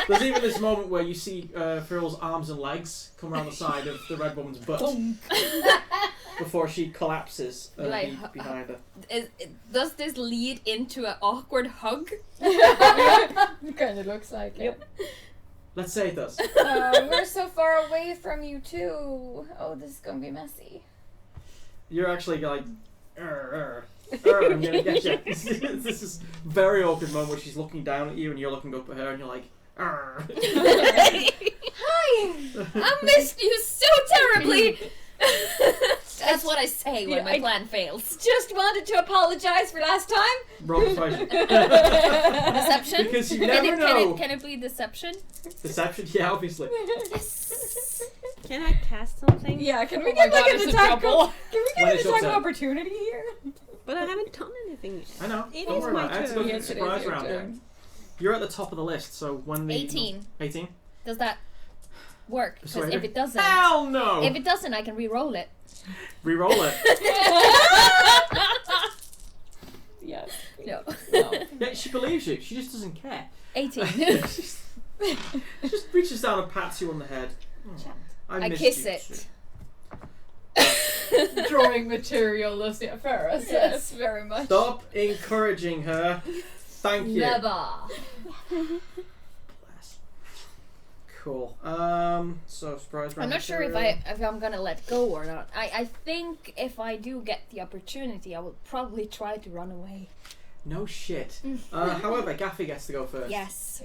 [SPEAKER 3] There's even this moment where you see Cyril's arms and legs come around the side of the red woman's butt before she collapses behind her.
[SPEAKER 4] Does this lead into an awkward hug?
[SPEAKER 2] It kind of looks like
[SPEAKER 5] Yep.
[SPEAKER 3] Let's say it does.
[SPEAKER 2] We're so far away from you too. Oh, this is gonna be messy.
[SPEAKER 3] You're actually like, I'm gonna get you. This is a very awkward moment where she's looking down at you and you're looking up at her and you're like,
[SPEAKER 2] Hi.
[SPEAKER 4] I missed you so terribly. That's what I said. pay when
[SPEAKER 2] Yeah,
[SPEAKER 4] my plan fails.
[SPEAKER 2] Just wanted to apologize for last time.
[SPEAKER 3] Roll persuasion.
[SPEAKER 4] Deception?
[SPEAKER 3] Because you
[SPEAKER 4] Can
[SPEAKER 3] never
[SPEAKER 4] it,
[SPEAKER 3] know.
[SPEAKER 4] can it be deception?
[SPEAKER 3] Deception, yeah, obviously.
[SPEAKER 5] Can I cast something?
[SPEAKER 2] Yeah, can we
[SPEAKER 1] Oh my
[SPEAKER 2] get like
[SPEAKER 1] God,
[SPEAKER 2] an
[SPEAKER 1] it's a
[SPEAKER 2] attack?
[SPEAKER 1] double.
[SPEAKER 2] Can we
[SPEAKER 3] When
[SPEAKER 2] get
[SPEAKER 3] it's
[SPEAKER 2] an
[SPEAKER 3] your
[SPEAKER 2] attack
[SPEAKER 3] turn.
[SPEAKER 2] opportunity here?
[SPEAKER 5] But I haven't done anything yet.
[SPEAKER 3] I know.
[SPEAKER 5] It
[SPEAKER 3] Don't
[SPEAKER 5] is
[SPEAKER 3] worry
[SPEAKER 5] my
[SPEAKER 3] about it. I have to go
[SPEAKER 5] turn.
[SPEAKER 3] through the
[SPEAKER 2] Yes, it is
[SPEAKER 3] surprise
[SPEAKER 2] your
[SPEAKER 3] round.
[SPEAKER 2] turn.
[SPEAKER 3] You're at the top of the list, so when the
[SPEAKER 4] 18.
[SPEAKER 3] 18?
[SPEAKER 4] Does that work? Because
[SPEAKER 3] Persuader?
[SPEAKER 4] if it doesn't,
[SPEAKER 3] Hell no!
[SPEAKER 4] if it doesn't, I can re-roll it.
[SPEAKER 3] Reroll it.
[SPEAKER 2] Yes.
[SPEAKER 4] No.
[SPEAKER 3] Yeah, she believes you. She just doesn't care.
[SPEAKER 4] 18.
[SPEAKER 3] She just reaches down and pats you on the head. Oh,
[SPEAKER 4] I
[SPEAKER 3] missed
[SPEAKER 4] kiss
[SPEAKER 3] you
[SPEAKER 4] it.
[SPEAKER 3] too.
[SPEAKER 1] Drawing material, Lucia Ferris.
[SPEAKER 2] Yes, very much.
[SPEAKER 3] Stop encouraging her. Thank you.
[SPEAKER 1] Never.
[SPEAKER 3] Bless. Cool. So surprise round.
[SPEAKER 4] I'm not sure if
[SPEAKER 3] material.
[SPEAKER 4] I'm gonna let go or not. I think if I do get the opportunity, I will probably try to run away.
[SPEAKER 3] No shit. However, Gaffy gets to go first.
[SPEAKER 4] Yes.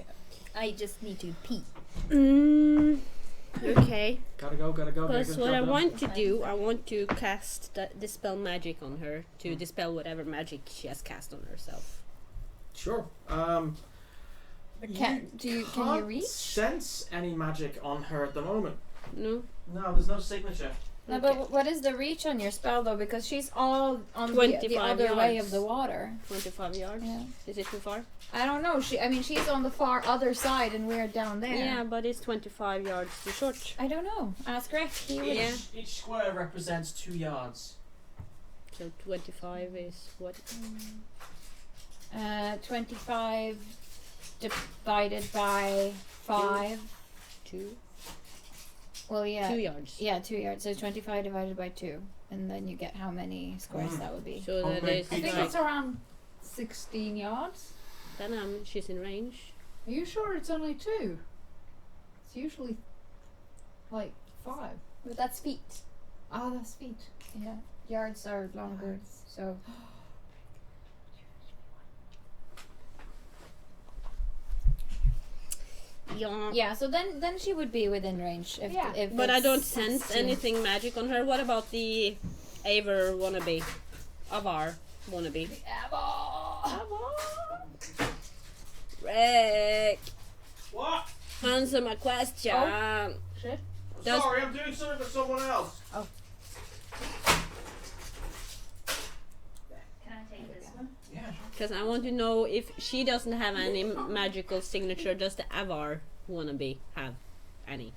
[SPEAKER 4] I just need to pee.
[SPEAKER 5] Okay.
[SPEAKER 3] Gotta go.
[SPEAKER 5] Because
[SPEAKER 3] Good
[SPEAKER 5] what
[SPEAKER 3] job
[SPEAKER 5] I
[SPEAKER 3] done.
[SPEAKER 5] want to do, I want to cast dispel magic on her to dispel whatever magic she has cast on herself.
[SPEAKER 3] Sure.
[SPEAKER 2] Can you
[SPEAKER 3] can't
[SPEAKER 2] reach?
[SPEAKER 3] sense any magic on her at the moment.
[SPEAKER 5] No.
[SPEAKER 3] No, there's no signature.
[SPEAKER 2] No, but what is the reach on your spell though? Because she's all on the
[SPEAKER 5] 25
[SPEAKER 2] other way
[SPEAKER 5] yards.
[SPEAKER 2] of the water.
[SPEAKER 5] 25 yards.
[SPEAKER 2] Yeah.
[SPEAKER 5] Is it too far?
[SPEAKER 2] I don't know. She's on the far other side, and we're down there.
[SPEAKER 5] Yeah, but it's 25 yards too short.
[SPEAKER 2] I don't know. Ask Rex. He would.
[SPEAKER 5] Yeah.
[SPEAKER 3] Each square represents 2 yards.
[SPEAKER 5] So 25 is what?
[SPEAKER 2] 25 divided by 5.
[SPEAKER 5] 2?
[SPEAKER 2] Well, yeah.
[SPEAKER 5] 2 yards.
[SPEAKER 2] Yeah, 2 yards. So 25 divided by 2, and then you get how many squares that would be.
[SPEAKER 5] So
[SPEAKER 3] How
[SPEAKER 5] that
[SPEAKER 3] many
[SPEAKER 5] is
[SPEAKER 1] I think
[SPEAKER 3] Right.
[SPEAKER 1] it's around 16 yards.
[SPEAKER 5] then she's in range.
[SPEAKER 1] Are you sure it's only 2? It's usually like 5.
[SPEAKER 2] But that's feet.
[SPEAKER 1] Ah, that's feet.
[SPEAKER 2] Yeah, yards are longer. So
[SPEAKER 5] Yeah.
[SPEAKER 2] yeah, so then she would be within range. If,
[SPEAKER 1] Yeah.
[SPEAKER 2] if
[SPEAKER 5] But I
[SPEAKER 2] it's
[SPEAKER 5] don't sense
[SPEAKER 2] 16.
[SPEAKER 5] anything magic on her. What about the Avar wannabe? Avar wannabe. Rick,
[SPEAKER 3] What?
[SPEAKER 5] answer my question.
[SPEAKER 1] Shit.
[SPEAKER 5] Does-
[SPEAKER 3] Sorry, I'm doing something for someone else.
[SPEAKER 4] Can I take this one?
[SPEAKER 3] Yeah.
[SPEAKER 5] Because I want to know if she doesn't have any magical signature, does the Avar wannabe have any?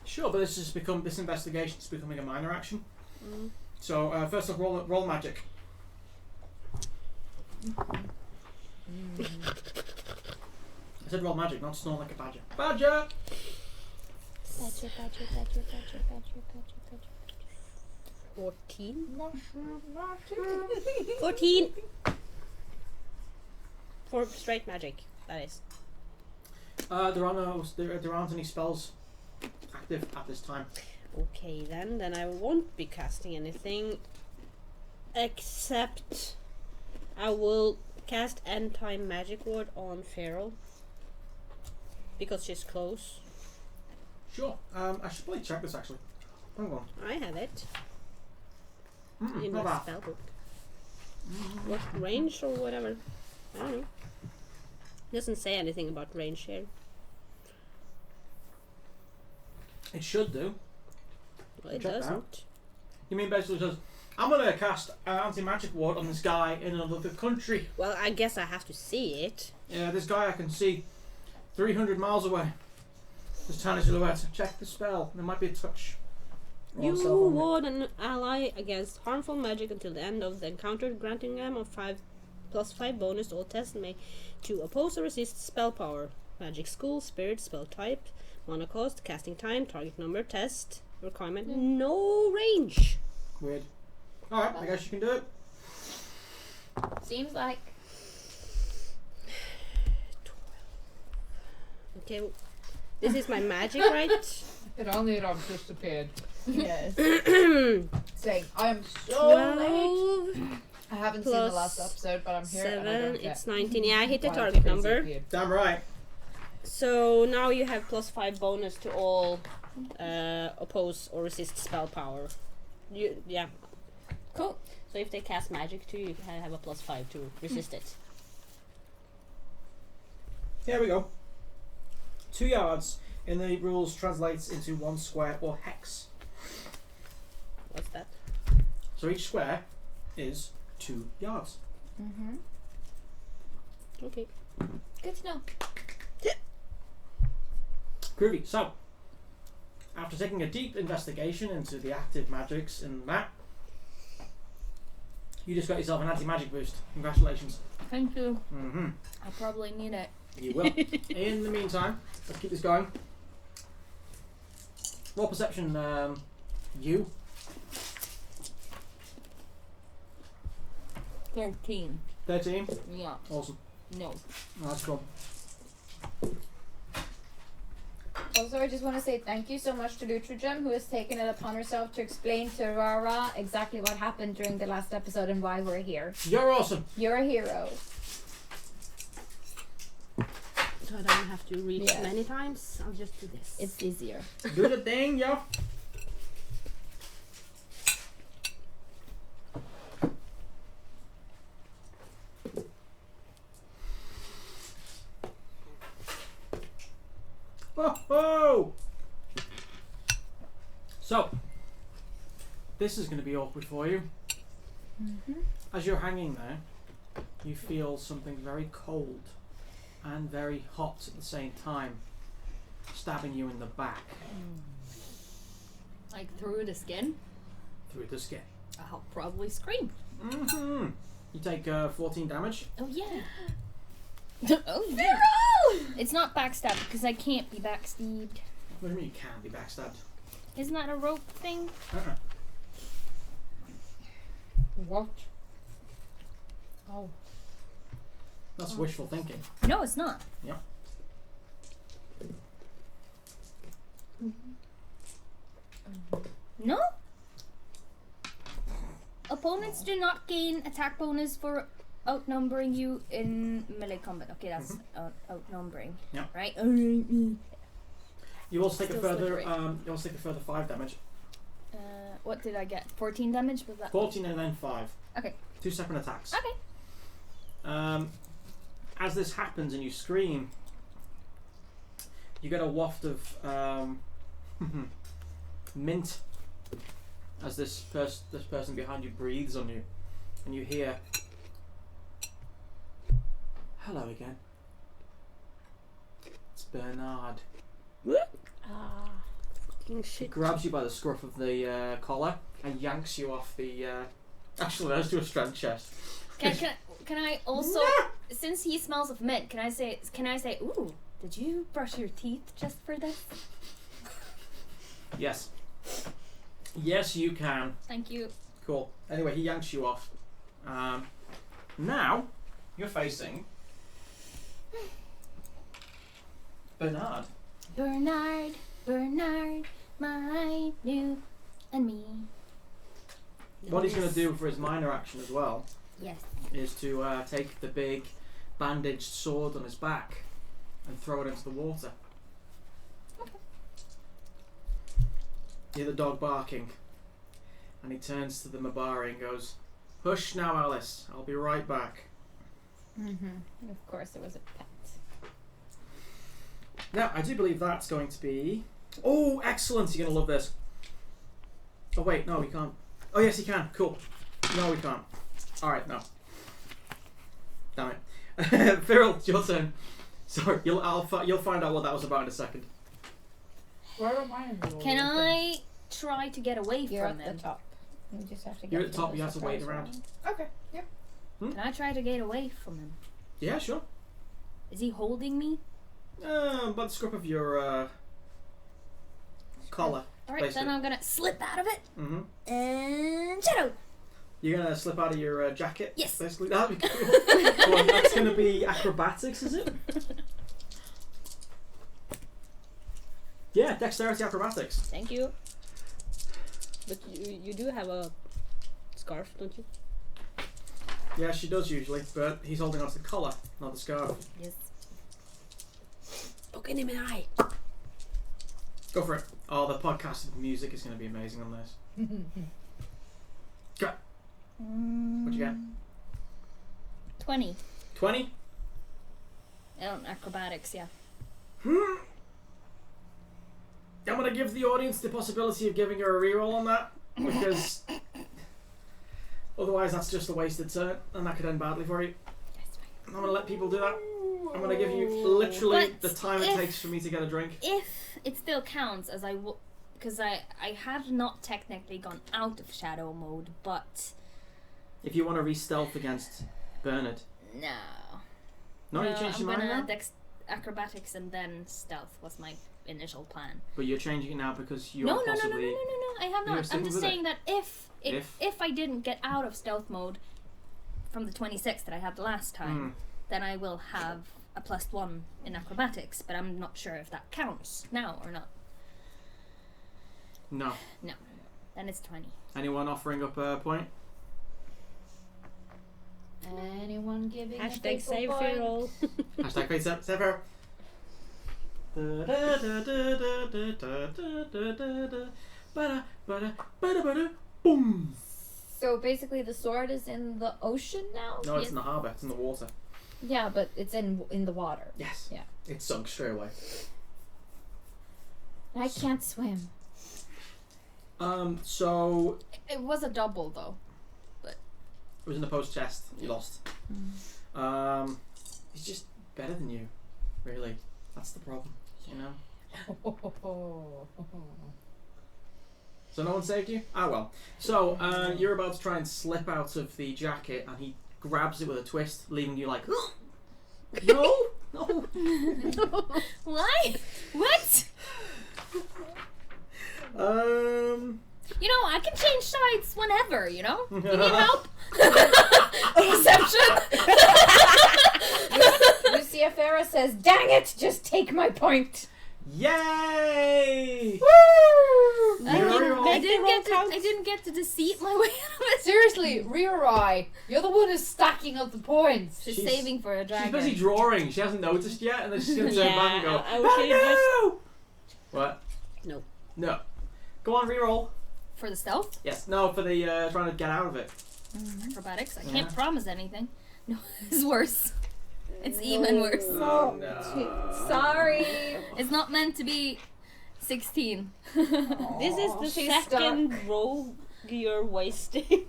[SPEAKER 3] Sure, but this investigation is becoming a minor action.
[SPEAKER 5] Mm.
[SPEAKER 3] So first off, roll magic. I said roll magic, not snore like a badger. Badger!
[SPEAKER 2] Badger.
[SPEAKER 5] 14? 14! For straight magic, that is.
[SPEAKER 3] There aren't any spells active at this time.
[SPEAKER 5] Okay then I won't be casting anything except I will cast End Time Magic Ward on Feral because she's close.
[SPEAKER 3] Sure. I should probably check this actually. Hang on.
[SPEAKER 5] I have it in
[SPEAKER 3] Not
[SPEAKER 5] my
[SPEAKER 3] bad.
[SPEAKER 5] spellbook. What range or whatever? I don't know. Doesn't say anything about range here.
[SPEAKER 3] It should do.
[SPEAKER 5] Well, it
[SPEAKER 3] Check that.
[SPEAKER 5] doesn't.
[SPEAKER 3] You mean basically says, I'm gonna cast anti-magic ward on this guy in another country.
[SPEAKER 5] Well, I guess I have to see it.
[SPEAKER 3] Yeah, this guy I can see 300 miles away. This tiny silhouette. Check the spell. There might be a touch.
[SPEAKER 5] You
[SPEAKER 3] Roll self on me.
[SPEAKER 5] ward an ally against harmful magic until the end of the encounter, granting them a 5+5 bonus to all tests made to oppose or resist spell power. Magic school, spirit, spell type, mana cost, casting time, target number, test, requirement, no range.
[SPEAKER 3] Weird. Alright, I guess you can do it.
[SPEAKER 2] Seems like.
[SPEAKER 5] Okay, this is my magic, right?
[SPEAKER 1] It only had just appeared.
[SPEAKER 2] Yes.
[SPEAKER 1] Saying, I am so late.
[SPEAKER 5] 12,
[SPEAKER 1] I haven't seen the
[SPEAKER 5] plus
[SPEAKER 1] last episode, but I'm here and I
[SPEAKER 5] 7,
[SPEAKER 1] don't get
[SPEAKER 5] it's 19. Yeah, I hit the
[SPEAKER 1] why it's
[SPEAKER 5] target
[SPEAKER 1] crazy
[SPEAKER 5] number.
[SPEAKER 1] appeared.
[SPEAKER 3] Damn right.
[SPEAKER 5] So now you have +5 bonus to all oppose or resist spell power. Yeah.
[SPEAKER 2] Cool.
[SPEAKER 5] So if they cast magic too, you have a +5 to resist it.
[SPEAKER 6] Here we go. 2 yards in the rules translates into 1 square or hex.
[SPEAKER 5] What's that?
[SPEAKER 6] So each square is 2 yards.
[SPEAKER 2] Mm-hmm.
[SPEAKER 5] Okay.
[SPEAKER 2] Good to know.
[SPEAKER 6] Groovy. So, after taking a deep investigation into the active magics in the map, you just got yourself an anti-magic boost. Congratulations.
[SPEAKER 4] Thank you.
[SPEAKER 6] Mm-hmm.
[SPEAKER 4] I probably need it.
[SPEAKER 6] You will. In the meantime, let's keep this going. Roll perception, you.
[SPEAKER 2] 13.
[SPEAKER 6] 13.
[SPEAKER 2] Yeah.
[SPEAKER 6] Awesome.
[SPEAKER 2] No.
[SPEAKER 6] That's cool.
[SPEAKER 2] Also, I just want to say thank you so much to Lutrigem, who has taken it upon herself to explain to Rara exactly what happened during the last episode and why we're here.
[SPEAKER 6] You're awesome.
[SPEAKER 2] You're a hero.
[SPEAKER 5] So I don't have to reach
[SPEAKER 2] Yeah.
[SPEAKER 5] many times. I'll just do this.
[SPEAKER 2] It's easier.
[SPEAKER 6] Do the thing, yo. Oh! So, this is going to be awkward for you.
[SPEAKER 2] Mm-hmm.
[SPEAKER 6] As you're hanging there, you feel something very cold and very hot at the same time, stabbing you in the back
[SPEAKER 4] Like through the skin.
[SPEAKER 6] through the skin.
[SPEAKER 4] I'll probably scream.
[SPEAKER 6] Mm-hmm. You take 14 damage.
[SPEAKER 4] Oh yeah.
[SPEAKER 2] Oh, Feral!
[SPEAKER 4] It's not backstabbed because I can't be backstabbed.
[SPEAKER 6] What do you mean you can't be backstabbed?
[SPEAKER 4] Isn't that a rope thing?
[SPEAKER 6] Uh-uh.
[SPEAKER 1] What? Oh.
[SPEAKER 6] That's wishful thinking.
[SPEAKER 4] No, it's not.
[SPEAKER 6] Yeah.
[SPEAKER 4] No? Opponents do not gain attack bonus for outnumbering you in melee combat. Okay, that's outnumbering.
[SPEAKER 6] Yeah.
[SPEAKER 4] Right?
[SPEAKER 6] You also take a
[SPEAKER 4] Still
[SPEAKER 6] further.
[SPEAKER 4] slippery.
[SPEAKER 6] You also take a further 5 damage.
[SPEAKER 4] What did I get? 14 damage? Was that?
[SPEAKER 6] 14 and then 5.
[SPEAKER 4] Okay.
[SPEAKER 6] 2 separate attacks.
[SPEAKER 4] Okay.
[SPEAKER 6] As this happens and you scream, you get a waft of mint as this person behind you breathes on you, and you hear, "Hello again. It's Bernard."
[SPEAKER 5] Ah. Fucking
[SPEAKER 6] He
[SPEAKER 5] shit.
[SPEAKER 6] grabs you by the scruff of the collar and yanks you off the. Actually, let's do a strength chest.
[SPEAKER 4] Can I also, since he smells of mint, can I say, ooh, did you brush your teeth just for this?
[SPEAKER 6] Yes. Yes, you can.
[SPEAKER 4] Thank you.
[SPEAKER 6] Cool. Anyway, he yanks you off. Now, you're facing Bernard.
[SPEAKER 4] Bernard, my new and me.
[SPEAKER 6] What he's going to do for his minor action as well
[SPEAKER 4] Yes.
[SPEAKER 6] is to take the big bandaged sword on his back and throw it into the water.
[SPEAKER 4] Okay.
[SPEAKER 6] You hear the dog barking, and he turns to the Mabari and goes, "Hush now, Alice. I'll be right back."
[SPEAKER 2] Mm-hmm. Of course, it was a pet.
[SPEAKER 6] Now, I do believe that's going to be... Oh, excellent! You're going to love this. Oh, wait, no, we can't. Oh, yes, he can. Cool. No, we can't. Alright, no. Damn it. Feral, it's your turn. Sorry, you'll find out what that was about in a second.
[SPEAKER 1] Where am I in the order
[SPEAKER 4] Can
[SPEAKER 1] of
[SPEAKER 4] I
[SPEAKER 1] things?
[SPEAKER 4] try to get away
[SPEAKER 2] You're
[SPEAKER 4] from
[SPEAKER 2] at
[SPEAKER 4] him?
[SPEAKER 2] the top. You just have to get
[SPEAKER 6] You're at the
[SPEAKER 2] to
[SPEAKER 6] top, you have to wait
[SPEAKER 2] surprise
[SPEAKER 6] around.
[SPEAKER 2] round.
[SPEAKER 1] Okay, yeah.
[SPEAKER 4] Can I try to get away from him?
[SPEAKER 6] Yeah, sure.
[SPEAKER 4] Is he holding me?
[SPEAKER 6] About the scruff of your collar.
[SPEAKER 4] Alright, then
[SPEAKER 6] Basically.
[SPEAKER 4] I'm gonna slip out of it
[SPEAKER 6] Mm-hmm.
[SPEAKER 4] and shadow.
[SPEAKER 6] You're going to slip out of your jacket?
[SPEAKER 4] Yes.
[SPEAKER 6] Basically, that'd be cool. Go on, that's going to be acrobatics, is it? Yeah, dexterity acrobatics.
[SPEAKER 4] Thank you.
[SPEAKER 5] But you do have a scarf, don't you?
[SPEAKER 6] Yeah, she does usually, but he's holding onto the collar, not the scarf.
[SPEAKER 4] Yes.
[SPEAKER 5] Look him in the eye.
[SPEAKER 6] Go for it. Oh, the podcast music is going to be amazing on this. Go. What'd you get?
[SPEAKER 4] 20.
[SPEAKER 6] 20?
[SPEAKER 4] Acrobatics, yeah.
[SPEAKER 6] I'm gonna give the audience the possibility of giving her a reroll on that, because otherwise that's just a wasted turn, and that could end badly for you. I'm gonna let people do that. I'm gonna give you literally
[SPEAKER 4] But
[SPEAKER 6] the time it
[SPEAKER 4] if-
[SPEAKER 6] takes for me to get a drink.
[SPEAKER 4] If it still counts as because I have not technically gone out of shadow mode, but
[SPEAKER 6] If you want to re-stealth against Bernard.
[SPEAKER 4] no.
[SPEAKER 6] No, you changed your mind
[SPEAKER 4] I'm
[SPEAKER 6] now?
[SPEAKER 4] gonna acrobatics and then stealth was my initial plan.
[SPEAKER 6] But you're changing it now because you're
[SPEAKER 4] No,
[SPEAKER 6] possibly...
[SPEAKER 4] I have
[SPEAKER 6] You're
[SPEAKER 4] not.
[SPEAKER 6] sticking
[SPEAKER 4] I'm just
[SPEAKER 6] with it.
[SPEAKER 4] saying that if I didn't get out of stealth mode from the 26 that I had the last time, then I will have a +1 in acrobatics, but I'm not sure if that counts now or not.
[SPEAKER 6] No.
[SPEAKER 4] Then it's 20.
[SPEAKER 6] Anyone offering up a point?
[SPEAKER 2] Anyone giving a
[SPEAKER 5] Hashtag
[SPEAKER 2] fateful
[SPEAKER 5] save
[SPEAKER 2] point?
[SPEAKER 5] roll.
[SPEAKER 6] Hashtag face up, Sever. Boom!
[SPEAKER 2] So basically, the sword is in the ocean now.
[SPEAKER 6] No, it's in the harbour. It's in the water.
[SPEAKER 2] Yeah, but it's in the water.
[SPEAKER 6] Yes.
[SPEAKER 2] Yeah.
[SPEAKER 6] It sunk straight away.
[SPEAKER 2] I can't swim.
[SPEAKER 6] So
[SPEAKER 4] It was a double though.
[SPEAKER 6] it was in the post chest. You lost. He's just better than you, really. That's the problem, you know. So no one saved you? Ah well. So you're about to try and slip out of the jacket, and he grabs it with a twist, leaving you like, no, no.
[SPEAKER 4] Why? What? You know, I can change sides whenever, you know? You need help? Perception?
[SPEAKER 2] Lucia Farah says, "Dang it! Just take my point."
[SPEAKER 6] Yay!
[SPEAKER 2] Woo!
[SPEAKER 4] I didn't get to deceit my way out of it.
[SPEAKER 1] Seriously, Riorai, you're the one who's stacking up the points.
[SPEAKER 4] She's
[SPEAKER 6] She's-
[SPEAKER 4] saving for a
[SPEAKER 6] She's
[SPEAKER 4] dragon.
[SPEAKER 6] busy drawing. She hasn't noticed yet, and then she's gonna turn back and go,
[SPEAKER 5] I wish she just...
[SPEAKER 6] no! What?
[SPEAKER 5] No.
[SPEAKER 6] No. Go on, reroll.
[SPEAKER 4] For the stealth?
[SPEAKER 6] Yes. No, for the trying to get out of it.
[SPEAKER 4] Acrobatics? I
[SPEAKER 6] Yeah.
[SPEAKER 4] can't promise anything. No, it's worse. It's even worse.
[SPEAKER 6] Oh, no.
[SPEAKER 2] Sorry.
[SPEAKER 4] It's not meant to be 16.
[SPEAKER 5] This is the
[SPEAKER 2] She's
[SPEAKER 5] second roll you're wasting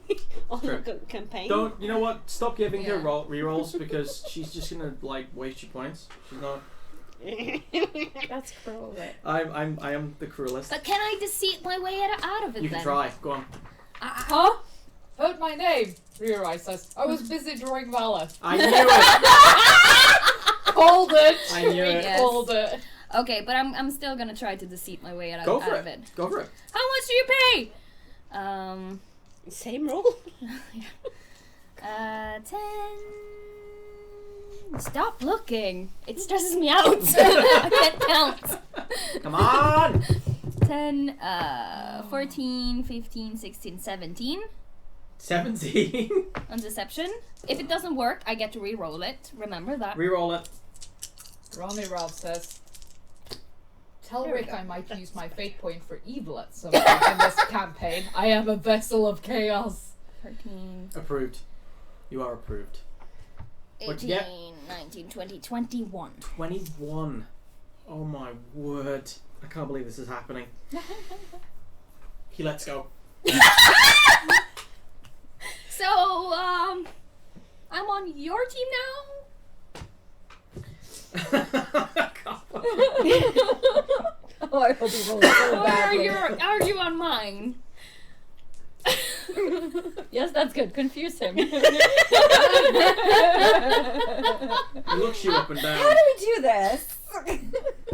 [SPEAKER 5] on
[SPEAKER 6] True.
[SPEAKER 5] the campaign.
[SPEAKER 6] Don't. You know what? Stop giving her
[SPEAKER 4] Yeah.
[SPEAKER 6] rerolls because she's just gonna like waste your points. She's not.
[SPEAKER 2] That's cruel.
[SPEAKER 6] I am the cruelest.
[SPEAKER 4] But can I deceit my way out of it
[SPEAKER 6] You
[SPEAKER 4] then?
[SPEAKER 6] can try. Go on.
[SPEAKER 1] Huh? Heard my name, Riorai says. I was busy drawing Valor.
[SPEAKER 6] I knew it.
[SPEAKER 1] Called it.
[SPEAKER 6] I knew it.
[SPEAKER 4] Yes.
[SPEAKER 1] Called it.
[SPEAKER 4] Okay, but I'm still gonna try to deceit my way out,
[SPEAKER 6] Go
[SPEAKER 4] out
[SPEAKER 6] for
[SPEAKER 4] of
[SPEAKER 6] it.
[SPEAKER 4] it.
[SPEAKER 6] Go for it.
[SPEAKER 4] How much do you pay?
[SPEAKER 5] Same roll?
[SPEAKER 4] 10. Stop looking. It stresses me out. I can't count.
[SPEAKER 6] Come on.
[SPEAKER 4] 10, 14, 15, 16, 17
[SPEAKER 6] 17.
[SPEAKER 4] on deception. If it doesn't work, I get to re-roll it. Remember that.
[SPEAKER 6] Reroll it.
[SPEAKER 1] Ronnie Rob says, tell
[SPEAKER 4] There we
[SPEAKER 1] Rick
[SPEAKER 4] go.
[SPEAKER 1] I might use my fate point for evil at some point in this campaign. I am a vessel of chaos.
[SPEAKER 4] 13,
[SPEAKER 6] Approved. You are approved. What'd you
[SPEAKER 4] 18,
[SPEAKER 6] get?
[SPEAKER 4] 19, 20, 21.
[SPEAKER 6] 21. Oh my word. I can't believe this is happening. He lets go.
[SPEAKER 4] So, I'm on your team now?
[SPEAKER 6] I can't
[SPEAKER 2] Oh, I hope he rolls so
[SPEAKER 4] Or
[SPEAKER 2] badly.
[SPEAKER 4] are you on mine?
[SPEAKER 2] Yes, that's good. Confuse him.
[SPEAKER 6] He looks you up and down.
[SPEAKER 2] How do we do this?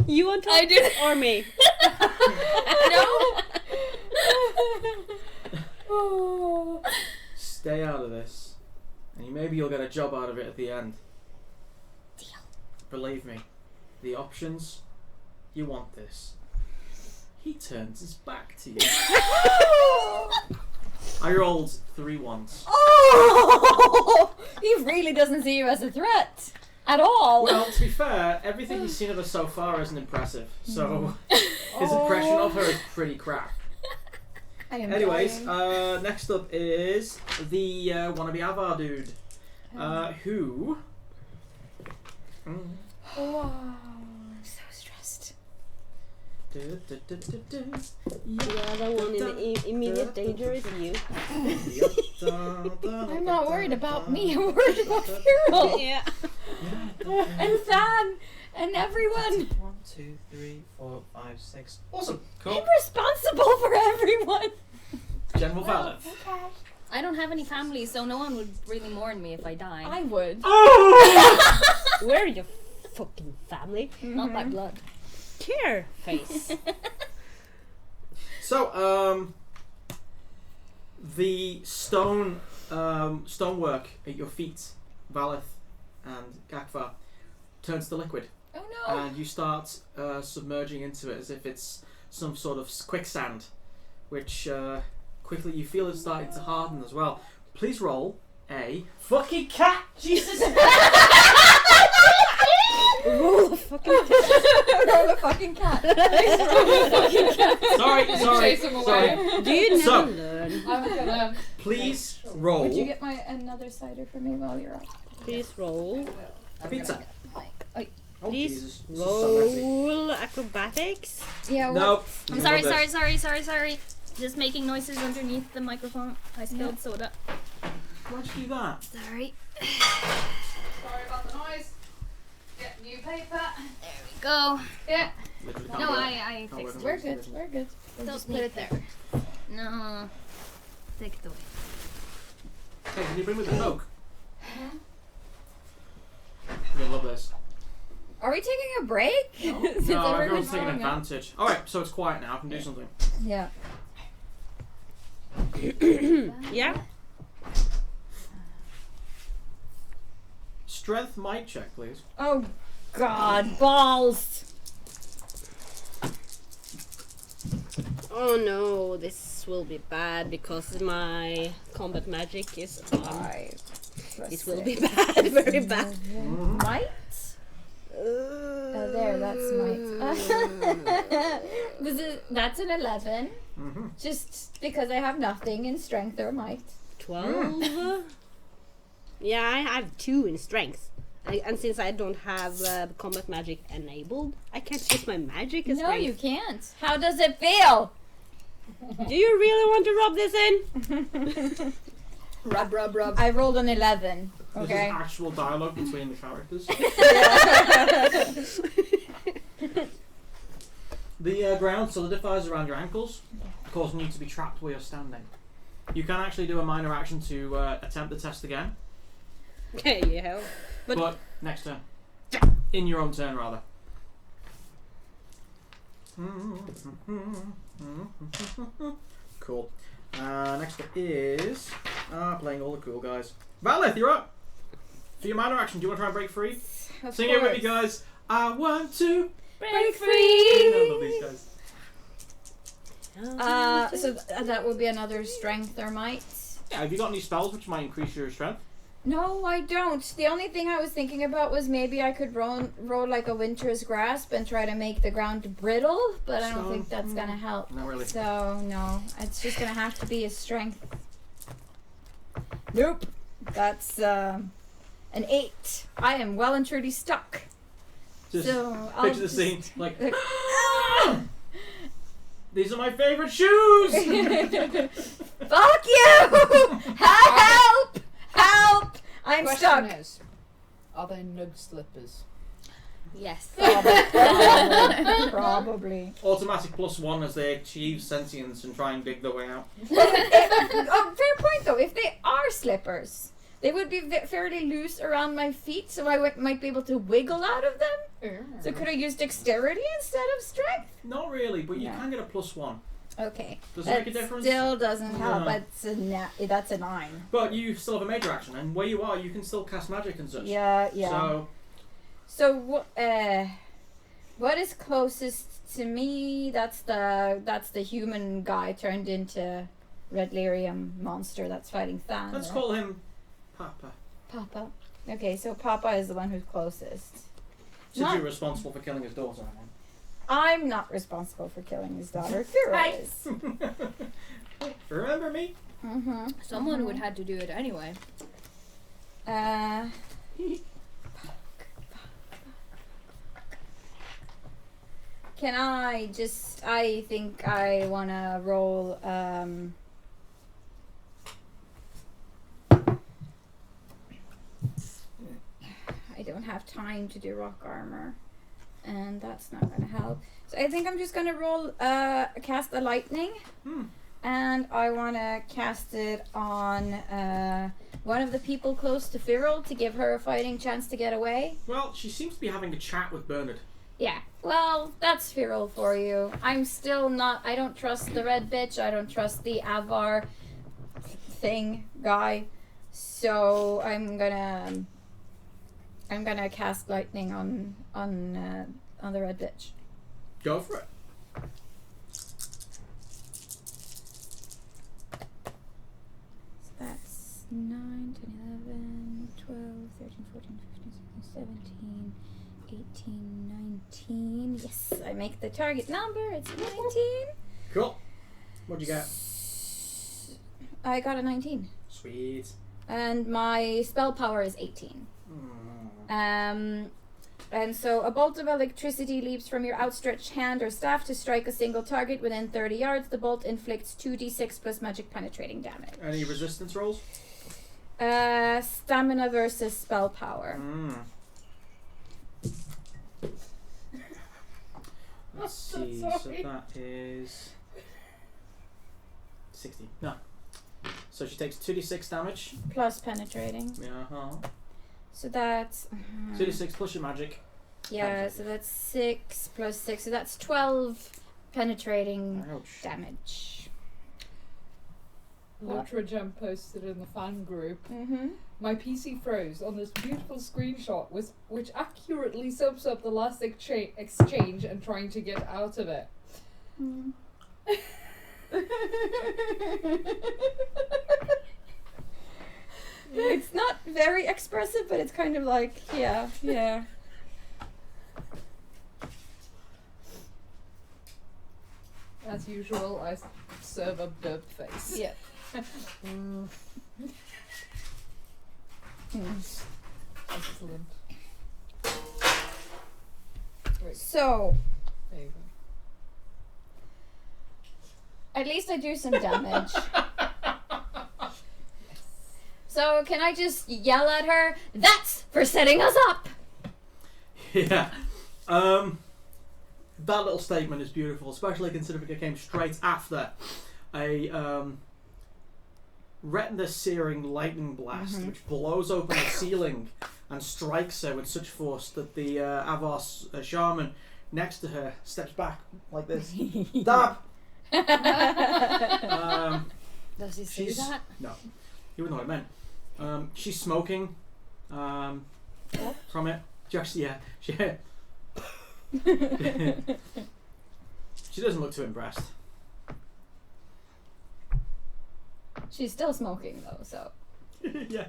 [SPEAKER 5] You on top
[SPEAKER 4] I did.
[SPEAKER 5] or me?
[SPEAKER 4] No?
[SPEAKER 6] Stay out of this. And maybe you'll get a job out of it at the end.
[SPEAKER 4] Deal.
[SPEAKER 6] Believe me. The options, you want this. He turns his back to you. I rolled 3 ones.
[SPEAKER 2] Oh! He really doesn't see you as a threat at all.
[SPEAKER 6] Well, to be fair, everything he's seen of her so far isn't impressive. So his impression of her is pretty crap.
[SPEAKER 2] I am
[SPEAKER 6] Anyways,
[SPEAKER 2] dying.
[SPEAKER 6] next up is the wannabe Avar dude, who.
[SPEAKER 2] Wow. I'm so stressed.
[SPEAKER 5] The other one in immediate danger is you.
[SPEAKER 2] I'm not worried about me. I'm worried about Feral.
[SPEAKER 5] Yeah.
[SPEAKER 2] And Than. And everyone.
[SPEAKER 7] 1, 2, 3, 4, 5, 6.
[SPEAKER 6] Awesome. Cool.
[SPEAKER 2] I'm responsible for everyone.
[SPEAKER 6] General Valor.
[SPEAKER 4] I don't have any family, so no one would really mourn me if I die.
[SPEAKER 2] I would.
[SPEAKER 5] Where are your fucking family?
[SPEAKER 4] Not by blood.
[SPEAKER 5] Care face.
[SPEAKER 6] So, the stonework at your feet, Valeth and Gakvar, turns to liquid,
[SPEAKER 2] Oh no.
[SPEAKER 6] and you start submerging into it as if it's some sort of quicksand, which quickly you feel it's starting to harden as well. Please roll a fucking cat. Jesus.
[SPEAKER 5] Roll a fucking
[SPEAKER 2] Roll a fucking cat. Please roll a fucking cat.
[SPEAKER 6] Sorry.
[SPEAKER 1] Chase him away.
[SPEAKER 5] Do you never
[SPEAKER 6] So-
[SPEAKER 5] learn?
[SPEAKER 1] I'm gonna.
[SPEAKER 6] Please roll
[SPEAKER 2] Would you get another cider for me while you're up?
[SPEAKER 5] Please roll.
[SPEAKER 6] pizza. Oh,
[SPEAKER 5] Please
[SPEAKER 6] Jesus. This is so messy.
[SPEAKER 5] roll acrobatics.
[SPEAKER 2] Yeah.
[SPEAKER 6] Nope.
[SPEAKER 4] I'm
[SPEAKER 6] You
[SPEAKER 4] sorry,
[SPEAKER 6] love this.
[SPEAKER 4] sorry. Just making noises underneath the microphone. I spilled soda.
[SPEAKER 6] Why'd you do that?
[SPEAKER 4] Sorry.
[SPEAKER 1] Sorry about the noise. Get new paper.
[SPEAKER 4] There we go.
[SPEAKER 1] Yeah.
[SPEAKER 6] Literally can't
[SPEAKER 4] No,
[SPEAKER 6] do it.
[SPEAKER 4] I
[SPEAKER 6] Can't
[SPEAKER 4] fixed
[SPEAKER 6] work
[SPEAKER 4] it.
[SPEAKER 6] on
[SPEAKER 2] We're
[SPEAKER 6] this.
[SPEAKER 2] good. We're good. We'll
[SPEAKER 4] Don't
[SPEAKER 2] just
[SPEAKER 4] put
[SPEAKER 2] need
[SPEAKER 4] it there. No. Take it away.
[SPEAKER 6] Hey, can you bring me the Coke? You'll love this.
[SPEAKER 2] Are we taking a break? Since
[SPEAKER 6] No,
[SPEAKER 2] everyone's
[SPEAKER 6] everyone's taking
[SPEAKER 2] going up?
[SPEAKER 6] advantage. Alright, so it's quiet now. I can do something.
[SPEAKER 2] Yeah.
[SPEAKER 5] Yeah.
[SPEAKER 6] Strength might check, please.
[SPEAKER 2] Oh God, balls.
[SPEAKER 5] Oh no, this will be bad because my combat magic is.
[SPEAKER 2] Five.
[SPEAKER 5] It will be bad, very bad.
[SPEAKER 2] Might? Oh, there, that's might. That's an 11.
[SPEAKER 6] Mm-hmm.
[SPEAKER 2] Just because I have nothing in strength or might.
[SPEAKER 5] 12. Yeah, I have 2 in strength. And since I don't have combat magic enabled, I can't use my magic as
[SPEAKER 2] No,
[SPEAKER 5] strength.
[SPEAKER 2] you can't. How does it feel?
[SPEAKER 5] Do you really want to rub this in?
[SPEAKER 4] Rub.
[SPEAKER 2] I rolled an 11.
[SPEAKER 6] This
[SPEAKER 2] Okay.
[SPEAKER 6] is actual dialogue between the characters. The ground solidifies around your ankles, causing you to be trapped where you're standing. You can actually do a minor action to attempt the test again,
[SPEAKER 5] Yeah.
[SPEAKER 6] but next turn. In your own turn, rather. Cool. Next up is playing all the cool guys. Valeth, you're up. For your minor action, do you want to try and break free?
[SPEAKER 2] Of
[SPEAKER 6] Sing it with me,
[SPEAKER 2] course.
[SPEAKER 6] guys. I want to
[SPEAKER 2] Break free.
[SPEAKER 6] I love these guys.
[SPEAKER 2] So that would be another strength or might.
[SPEAKER 6] Yeah, have you got any spells which might increase your strength?
[SPEAKER 2] No, I don't. The only thing I was thinking about was maybe I could roll like a winter's grasp and try to make the ground brittle, but I don't think that's gonna help.
[SPEAKER 6] Not really.
[SPEAKER 2] So no, it's just gonna have to be a strength. Nope. That's an 8. I am well and truly stuck.
[SPEAKER 6] Just
[SPEAKER 2] So I'll
[SPEAKER 6] picture the
[SPEAKER 2] just-
[SPEAKER 6] scene like, these are my favorite shoes.
[SPEAKER 2] Fuck you! Help! Help! I'm
[SPEAKER 1] Question
[SPEAKER 2] stuck.
[SPEAKER 1] is, are they nug slippers?
[SPEAKER 4] Yes.
[SPEAKER 2] Probably.
[SPEAKER 6] Automatic +1 as they achieve sentience and try and dig their way out.
[SPEAKER 2] Fair point though. If they are slippers, they would be fairly loose around my feet, so I might be able to wiggle out of them. So could I use dexterity instead of strength?
[SPEAKER 6] Not really, but you
[SPEAKER 2] No.
[SPEAKER 6] can get a +1.
[SPEAKER 2] Okay.
[SPEAKER 6] Does it
[SPEAKER 2] That
[SPEAKER 6] make a difference?
[SPEAKER 2] still doesn't help.
[SPEAKER 6] No.
[SPEAKER 2] That's a 9.
[SPEAKER 6] But you still have a major action, and where you are, you can still cast magic and such.
[SPEAKER 2] Yeah.
[SPEAKER 6] So,
[SPEAKER 2] What is closest to me? That's the human guy turned into red lyrium monster that's fighting Than.
[SPEAKER 6] let's
[SPEAKER 2] right?
[SPEAKER 6] call him Papa.
[SPEAKER 2] Papa. Okay, so Papa is the one who's closest.
[SPEAKER 6] Since
[SPEAKER 2] Not-
[SPEAKER 6] you're responsible for killing his daughter,
[SPEAKER 2] I'm not responsible for killing his daughter. Fira
[SPEAKER 1] Hi.
[SPEAKER 2] is.
[SPEAKER 6] Remember me?
[SPEAKER 2] Mm-hmm.
[SPEAKER 4] Someone would have to do it anyway.
[SPEAKER 2] Can I just... I think I want to roll... I don't have time to do rock armor. And that's not going to help. So I think I'm just going to roll... cast a lightning. And I want to cast it on one of the people close to Cyril to give her a fighting chance to get away.
[SPEAKER 6] Well, she seems to be having a chat with Bernard.
[SPEAKER 2] Yeah, well, that's Cyril for you. I'm still not... I don't trust the red bitch. I don't trust the Avar thing guy. So I'm gonna cast lightning on the red bitch.
[SPEAKER 6] Go for it.
[SPEAKER 2] So that's 9, 10, 11, 12, 13, 14, 15, 16, 17, 18, 19. Yes, I make the target number. It's 19.
[SPEAKER 6] Cool. What'd you get?
[SPEAKER 2] I got a 19.
[SPEAKER 6] Sweet.
[SPEAKER 2] And my spell power is 18. And so a bolt of electricity leaps from your outstretched hand or staff to strike a single target within 30 yards. The bolt inflicts 2d6 plus magic penetrating damage.
[SPEAKER 6] Any resistance rolls?
[SPEAKER 2] Stamina versus spell power.
[SPEAKER 6] Let's see. So that is 60. No. So she takes 2d6 damage.
[SPEAKER 2] Plus penetrating.
[SPEAKER 6] Uh-huh.
[SPEAKER 2] So that's...
[SPEAKER 6] 2d6 plus your magic.
[SPEAKER 2] Yeah, so that's 6 plus 6. So that's 12 penetrating
[SPEAKER 6] Ouch.
[SPEAKER 2] damage.
[SPEAKER 1] Ultra Gem posted in the fan group.
[SPEAKER 2] Mm-hmm.
[SPEAKER 1] My PC froze on this beautiful screenshot which accurately sums up the last exchange and trying to get out of it.
[SPEAKER 2] It's not very expressive, but it's kind of like, yeah.
[SPEAKER 1] As usual, I serve a dub face.
[SPEAKER 2] Yeah.
[SPEAKER 1] Excellent. Wait,
[SPEAKER 2] So,
[SPEAKER 1] there you go.
[SPEAKER 2] at least I do some damage. So, can I just yell at her, "That's for setting us up"?
[SPEAKER 6] Yeah. That little statement is beautiful, especially considering it came straight after a retina-searing lightning blast, which blows open the ceiling and strikes her with such force that the Avos shaman next to her steps back like this. Dab!
[SPEAKER 4] Does he say
[SPEAKER 6] She's-
[SPEAKER 4] that?
[SPEAKER 6] No, you wouldn't know what I meant. She's smoking from it. Just, yeah. She doesn't look too impressed.
[SPEAKER 2] She's still smoking, though, so.
[SPEAKER 6] Yeah.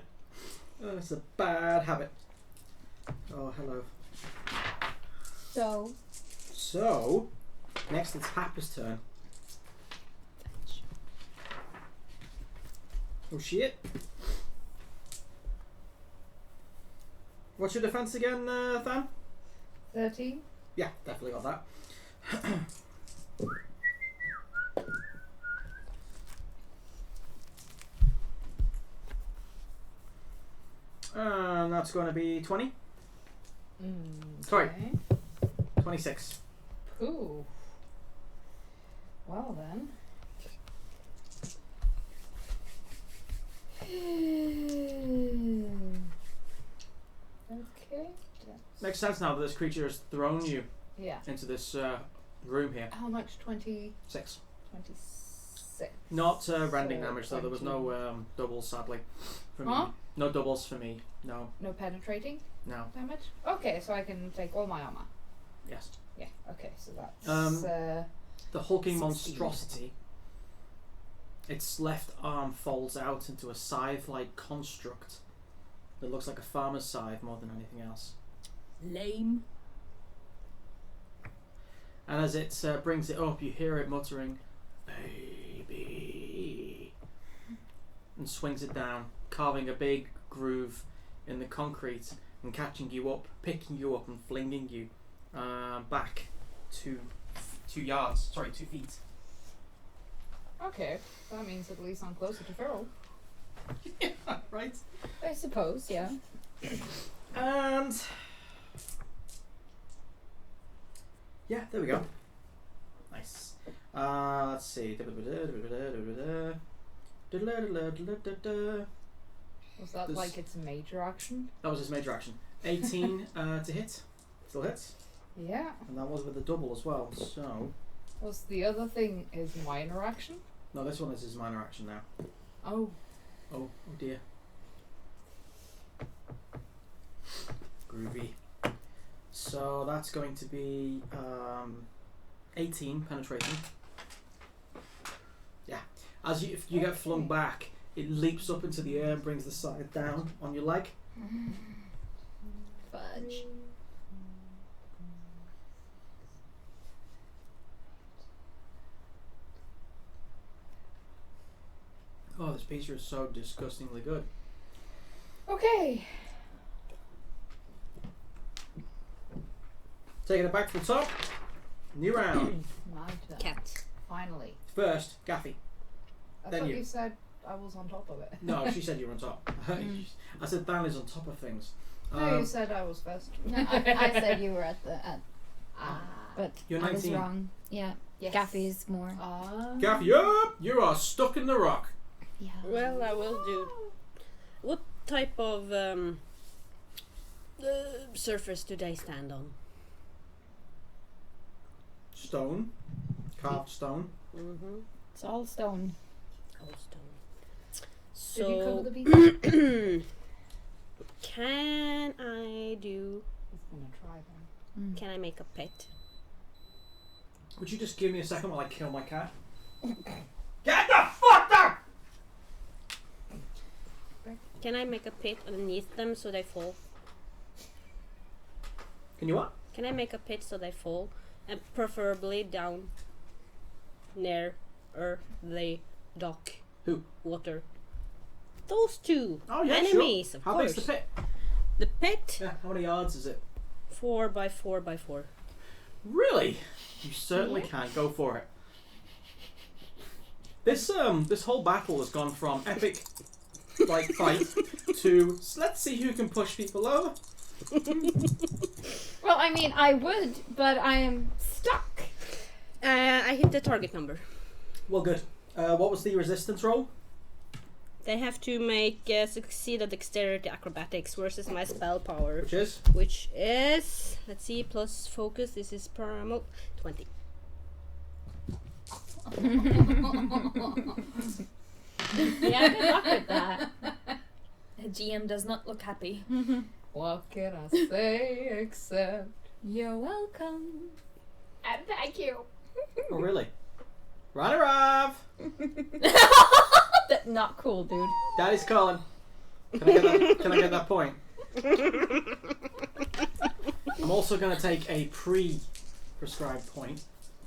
[SPEAKER 6] Oh, it's a bad habit. Oh, hello. So, next it's Happer's turn. Oh shit. What's your defense again, Than?
[SPEAKER 1] 13?
[SPEAKER 6] Yeah, definitely got that. And that's going to be 20. Sorry.
[SPEAKER 1] Okay.
[SPEAKER 6] 26.
[SPEAKER 1] Cool. Well then. Okay.
[SPEAKER 6] Makes sense now that this creature has thrown you
[SPEAKER 1] Yeah.
[SPEAKER 6] into this room here.
[SPEAKER 1] How much? 26.
[SPEAKER 6] 6. Not rending
[SPEAKER 1] So
[SPEAKER 6] damage, though. There was no doubles, sadly. For
[SPEAKER 1] Huh?
[SPEAKER 6] me. No doubles for me. No.
[SPEAKER 1] No penetrating
[SPEAKER 6] No.
[SPEAKER 1] damage? Okay, so I can take all my armor.
[SPEAKER 6] Yes.
[SPEAKER 1] Yeah, okay, so that's...
[SPEAKER 6] The hulking
[SPEAKER 1] 16.
[SPEAKER 6] monstrosity, its left arm folds out into a scythe-like construct that looks like a farmer's scythe more than anything else.
[SPEAKER 4] Lame.
[SPEAKER 6] And as it brings it up, you hear it muttering, "Baby." and swings it down, carving a big groove in the concrete and catching you up, picking you up and flinging you back 2 yards. Sorry, 2 feet.
[SPEAKER 1] Okay, that means at least I'm closer to Feral.
[SPEAKER 6] Yeah, right.
[SPEAKER 2] I suppose, yeah.
[SPEAKER 6] And yeah, there we go. Nice. Let's see.
[SPEAKER 1] Was that
[SPEAKER 6] This-
[SPEAKER 1] like its major action?
[SPEAKER 6] That was his major action. 18 to hit. Still hits.
[SPEAKER 1] Yeah.
[SPEAKER 6] And that was with a double as well. So
[SPEAKER 1] Was the other thing his minor action?
[SPEAKER 6] no, this one is his minor action now.
[SPEAKER 1] Oh.
[SPEAKER 6] Oh dear. Groovy. So that's going to be 18 penetrating. Yeah. If you get flung back, it leaps up into the air and brings the side down on your leg.
[SPEAKER 2] Fudge.
[SPEAKER 6] Oh, this pizza is so disgustingly good.
[SPEAKER 1] Okay.
[SPEAKER 6] Taking it back to the top. New round.
[SPEAKER 1] My turn.
[SPEAKER 5] Cat.
[SPEAKER 1] Finally.
[SPEAKER 6] First, Gaffy.
[SPEAKER 1] I
[SPEAKER 6] Then
[SPEAKER 1] thought
[SPEAKER 6] you.
[SPEAKER 1] you said I was on top of it.
[SPEAKER 6] No, she said you were on top. I said Dan is on top of things.
[SPEAKER 1] No, you said I was first.
[SPEAKER 2] No, I said you were at but
[SPEAKER 6] You're
[SPEAKER 2] I was
[SPEAKER 6] 19.
[SPEAKER 2] wrong. Yeah,
[SPEAKER 1] Yes.
[SPEAKER 2] Gaffy's more.
[SPEAKER 6] Gaffy, up! You are stuck in the rock.
[SPEAKER 2] Yeah.
[SPEAKER 5] Well, I will do. What type of surface do they stand on?
[SPEAKER 6] Stone. Carved stone.
[SPEAKER 5] Mm-hmm.
[SPEAKER 2] It's all stone.
[SPEAKER 5] Oh, stone.
[SPEAKER 1] Did you cover
[SPEAKER 5] So,
[SPEAKER 1] the beak?
[SPEAKER 5] can I do?
[SPEAKER 1] He's gonna try then.
[SPEAKER 5] Can I make a pit?
[SPEAKER 6] Would you just give me a second while I kill my cat? Get the fuck down!
[SPEAKER 5] Can I make a pit underneath them so they fall?
[SPEAKER 6] Can you what?
[SPEAKER 5] Can I make a pit so they fall, and preferably down near the dock?
[SPEAKER 6] Who?
[SPEAKER 5] Water. Those two
[SPEAKER 6] Oh yeah,
[SPEAKER 5] enemies,
[SPEAKER 6] sure.
[SPEAKER 5] of
[SPEAKER 6] How
[SPEAKER 5] course.
[SPEAKER 6] big's the pit?
[SPEAKER 5] The pit,
[SPEAKER 6] Yeah, how many yards is it?
[SPEAKER 5] 4 by 4 by 4.
[SPEAKER 6] Really? You certainly can. Go for it. This whole battle has gone from epic fight to let's see who can push people over.
[SPEAKER 2] Well, I mean, I would, but I am stuck.
[SPEAKER 5] I hit the target number.
[SPEAKER 6] Well, good. What was the resistance roll?
[SPEAKER 5] They have to make succeed at dexterity acrobatics versus my spell power,
[SPEAKER 6] Which is?
[SPEAKER 5] let's see, plus focus. This is paramount 20.
[SPEAKER 2] Yeah, good luck with that.
[SPEAKER 4] The GM does not look happy.
[SPEAKER 1] What can I say except
[SPEAKER 2] You're welcome.
[SPEAKER 4] And thank you.
[SPEAKER 6] Oh, really? Run arrive!
[SPEAKER 2] That's not cool, dude.
[SPEAKER 6] Daddy's calling. Can I get that point? I'm also going to take a pre-prescribed point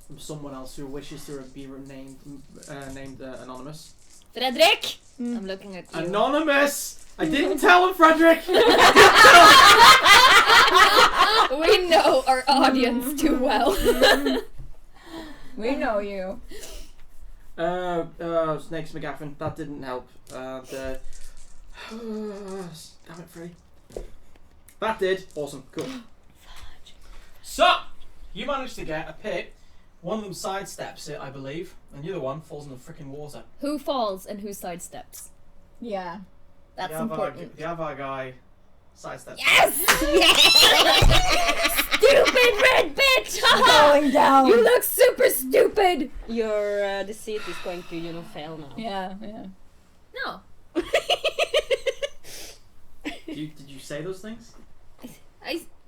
[SPEAKER 6] from someone else who wishes to be named anonymous.
[SPEAKER 4] Frederick! I'm looking at you.
[SPEAKER 6] Anonymous! I didn't tell him, Frederick!
[SPEAKER 4] We know our audience too well.
[SPEAKER 2] We know you.
[SPEAKER 6] Snakes McGaffin. That didn't help. Damn it, Free. That did. Awesome. Cool. So, you managed to get a pit. One of them sidesteps it, I believe, and the other one falls in the freaking water.
[SPEAKER 4] Who falls and who sidesteps?
[SPEAKER 2] Yeah.
[SPEAKER 4] That's
[SPEAKER 6] the
[SPEAKER 4] important.
[SPEAKER 6] The other guy sidesteps.
[SPEAKER 4] Yes! Stupid red bitch!
[SPEAKER 2] Going down.
[SPEAKER 4] You look super stupid!
[SPEAKER 5] Your deceit is going to, fail now.
[SPEAKER 2] Yeah, yeah.
[SPEAKER 4] No.
[SPEAKER 6] Did you say those things?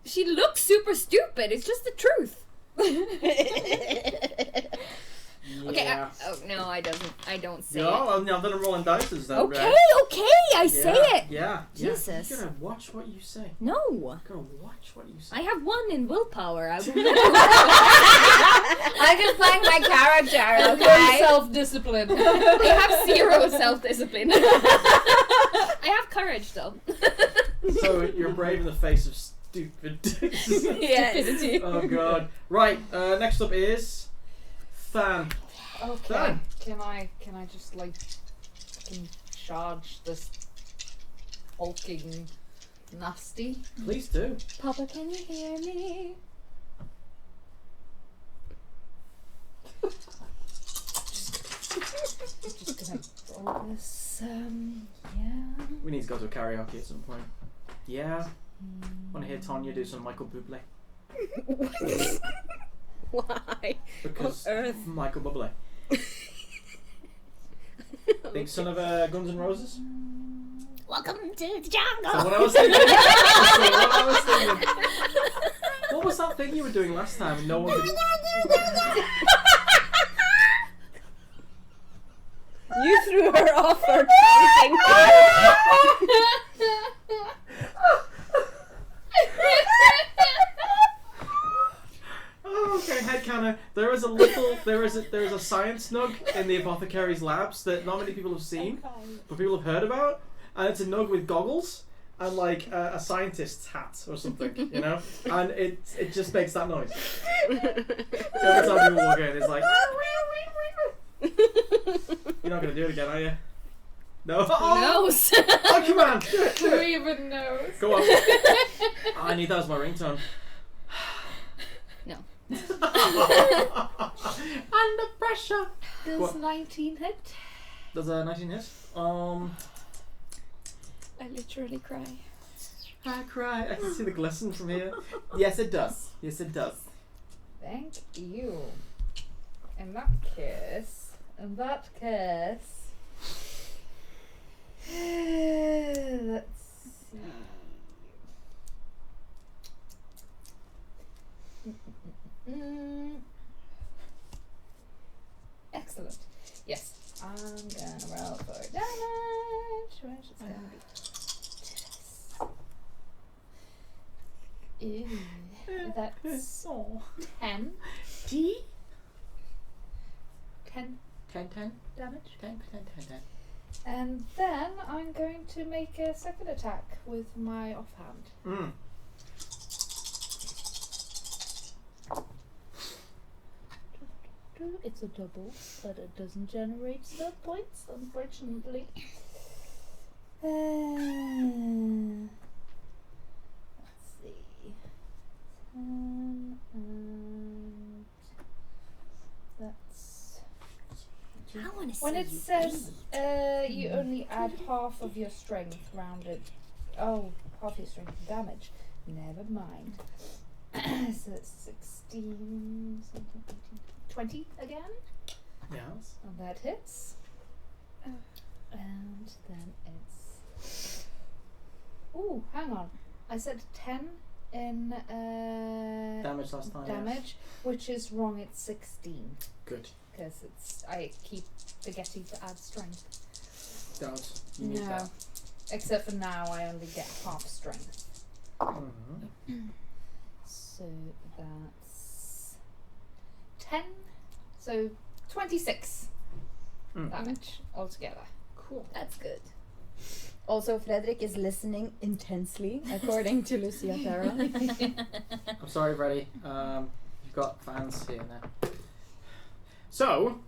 [SPEAKER 4] She looks super stupid. It's just the truth. Okay,
[SPEAKER 6] Yeah.
[SPEAKER 4] no, I I don't say
[SPEAKER 6] Yeah,
[SPEAKER 4] it.
[SPEAKER 6] well, now that I'm rolling dice then.
[SPEAKER 4] Okay, I say it.
[SPEAKER 6] Yeah.
[SPEAKER 4] Jesus.
[SPEAKER 6] You gotta watch what you say.
[SPEAKER 4] No,
[SPEAKER 6] You gotta watch what you say.
[SPEAKER 4] I have 1 in willpower. I
[SPEAKER 2] can find my character,
[SPEAKER 1] No self-discipline.
[SPEAKER 4] have 0 self-discipline. I have courage though.
[SPEAKER 6] So you're brave in the face of stupid.
[SPEAKER 4] Stupidity.
[SPEAKER 6] Oh god. Right. Next up is Fan.
[SPEAKER 1] Okay.
[SPEAKER 6] Done.
[SPEAKER 1] Can I just like fucking charge this hulking nasty?
[SPEAKER 6] Please do.
[SPEAKER 2] Papa, can you hear me?
[SPEAKER 1] Just gonna roll this.
[SPEAKER 2] Yeah.
[SPEAKER 6] We need to go to a karaoke at some point. Yeah. Want to hear Tonya do some Michael Bublé?
[SPEAKER 5] Why?
[SPEAKER 6] Because
[SPEAKER 5] On earth?
[SPEAKER 6] Michael Bublé. Big son of Guns N' Roses.
[SPEAKER 2] Welcome to the
[SPEAKER 6] So
[SPEAKER 2] jungle.
[SPEAKER 6] what I was thinking. What was that thing you were doing last time? And no one could.
[SPEAKER 5] You threw her off her thing.
[SPEAKER 6] Oh, okay, headcanon. There is a science nug in the apothecary's labs that not many people have seen, but people have heard about, and it's a nug with goggles and like a scientist's hat or something, you know, and it just makes that noise. Every time people walk in, it's like. You're not gonna do it again, are you? No.
[SPEAKER 4] No.
[SPEAKER 6] Oh, come on, do it.
[SPEAKER 1] Who even knows?
[SPEAKER 6] Go on. I need that as my ringtone.
[SPEAKER 4] No.
[SPEAKER 6] Under pressure.
[SPEAKER 1] Does
[SPEAKER 6] What?
[SPEAKER 1] 19 hit?
[SPEAKER 6] Does a 19 hit?
[SPEAKER 2] I literally cry.
[SPEAKER 6] I cry. I can see the glisten from here. Yes, it does. Yes, it does.
[SPEAKER 1] Thank you. In that case, let's see. Excellent. Yes, I'm gonna roll for damage, which is gonna be. Ew, that's 10. 10 damage.
[SPEAKER 6] 10.
[SPEAKER 1] And then I'm going to make a second attack with my offhand. It's a double, but it doesn't generate stat points, unfortunately. Let's see. 10 and that's.
[SPEAKER 4] I want to see
[SPEAKER 1] When it
[SPEAKER 4] you
[SPEAKER 1] says you only add half of your strength rounded. Oh, half your strength and damage. Never mind. So it's 16, 17, 18, 20 again.
[SPEAKER 6] Yes.
[SPEAKER 1] And that hits. And then it's. Ooh, hang on. I said 10 in
[SPEAKER 6] Damage last time.
[SPEAKER 1] damage, which is wrong. It's 16.
[SPEAKER 6] Good.
[SPEAKER 1] Because I keep forgetting to add strength.
[SPEAKER 6] Don't. You need
[SPEAKER 1] No.
[SPEAKER 6] that.
[SPEAKER 1] Except for now, I only get half strength.
[SPEAKER 6] Mm-hmm.
[SPEAKER 1] So that's 10. So 26 damage altogether.
[SPEAKER 6] Cool.
[SPEAKER 2] That's good. Also, Frederick is listening intensely, according to Lucia Terra.
[SPEAKER 6] I'm sorry, Freddy. You've got fans here now. So,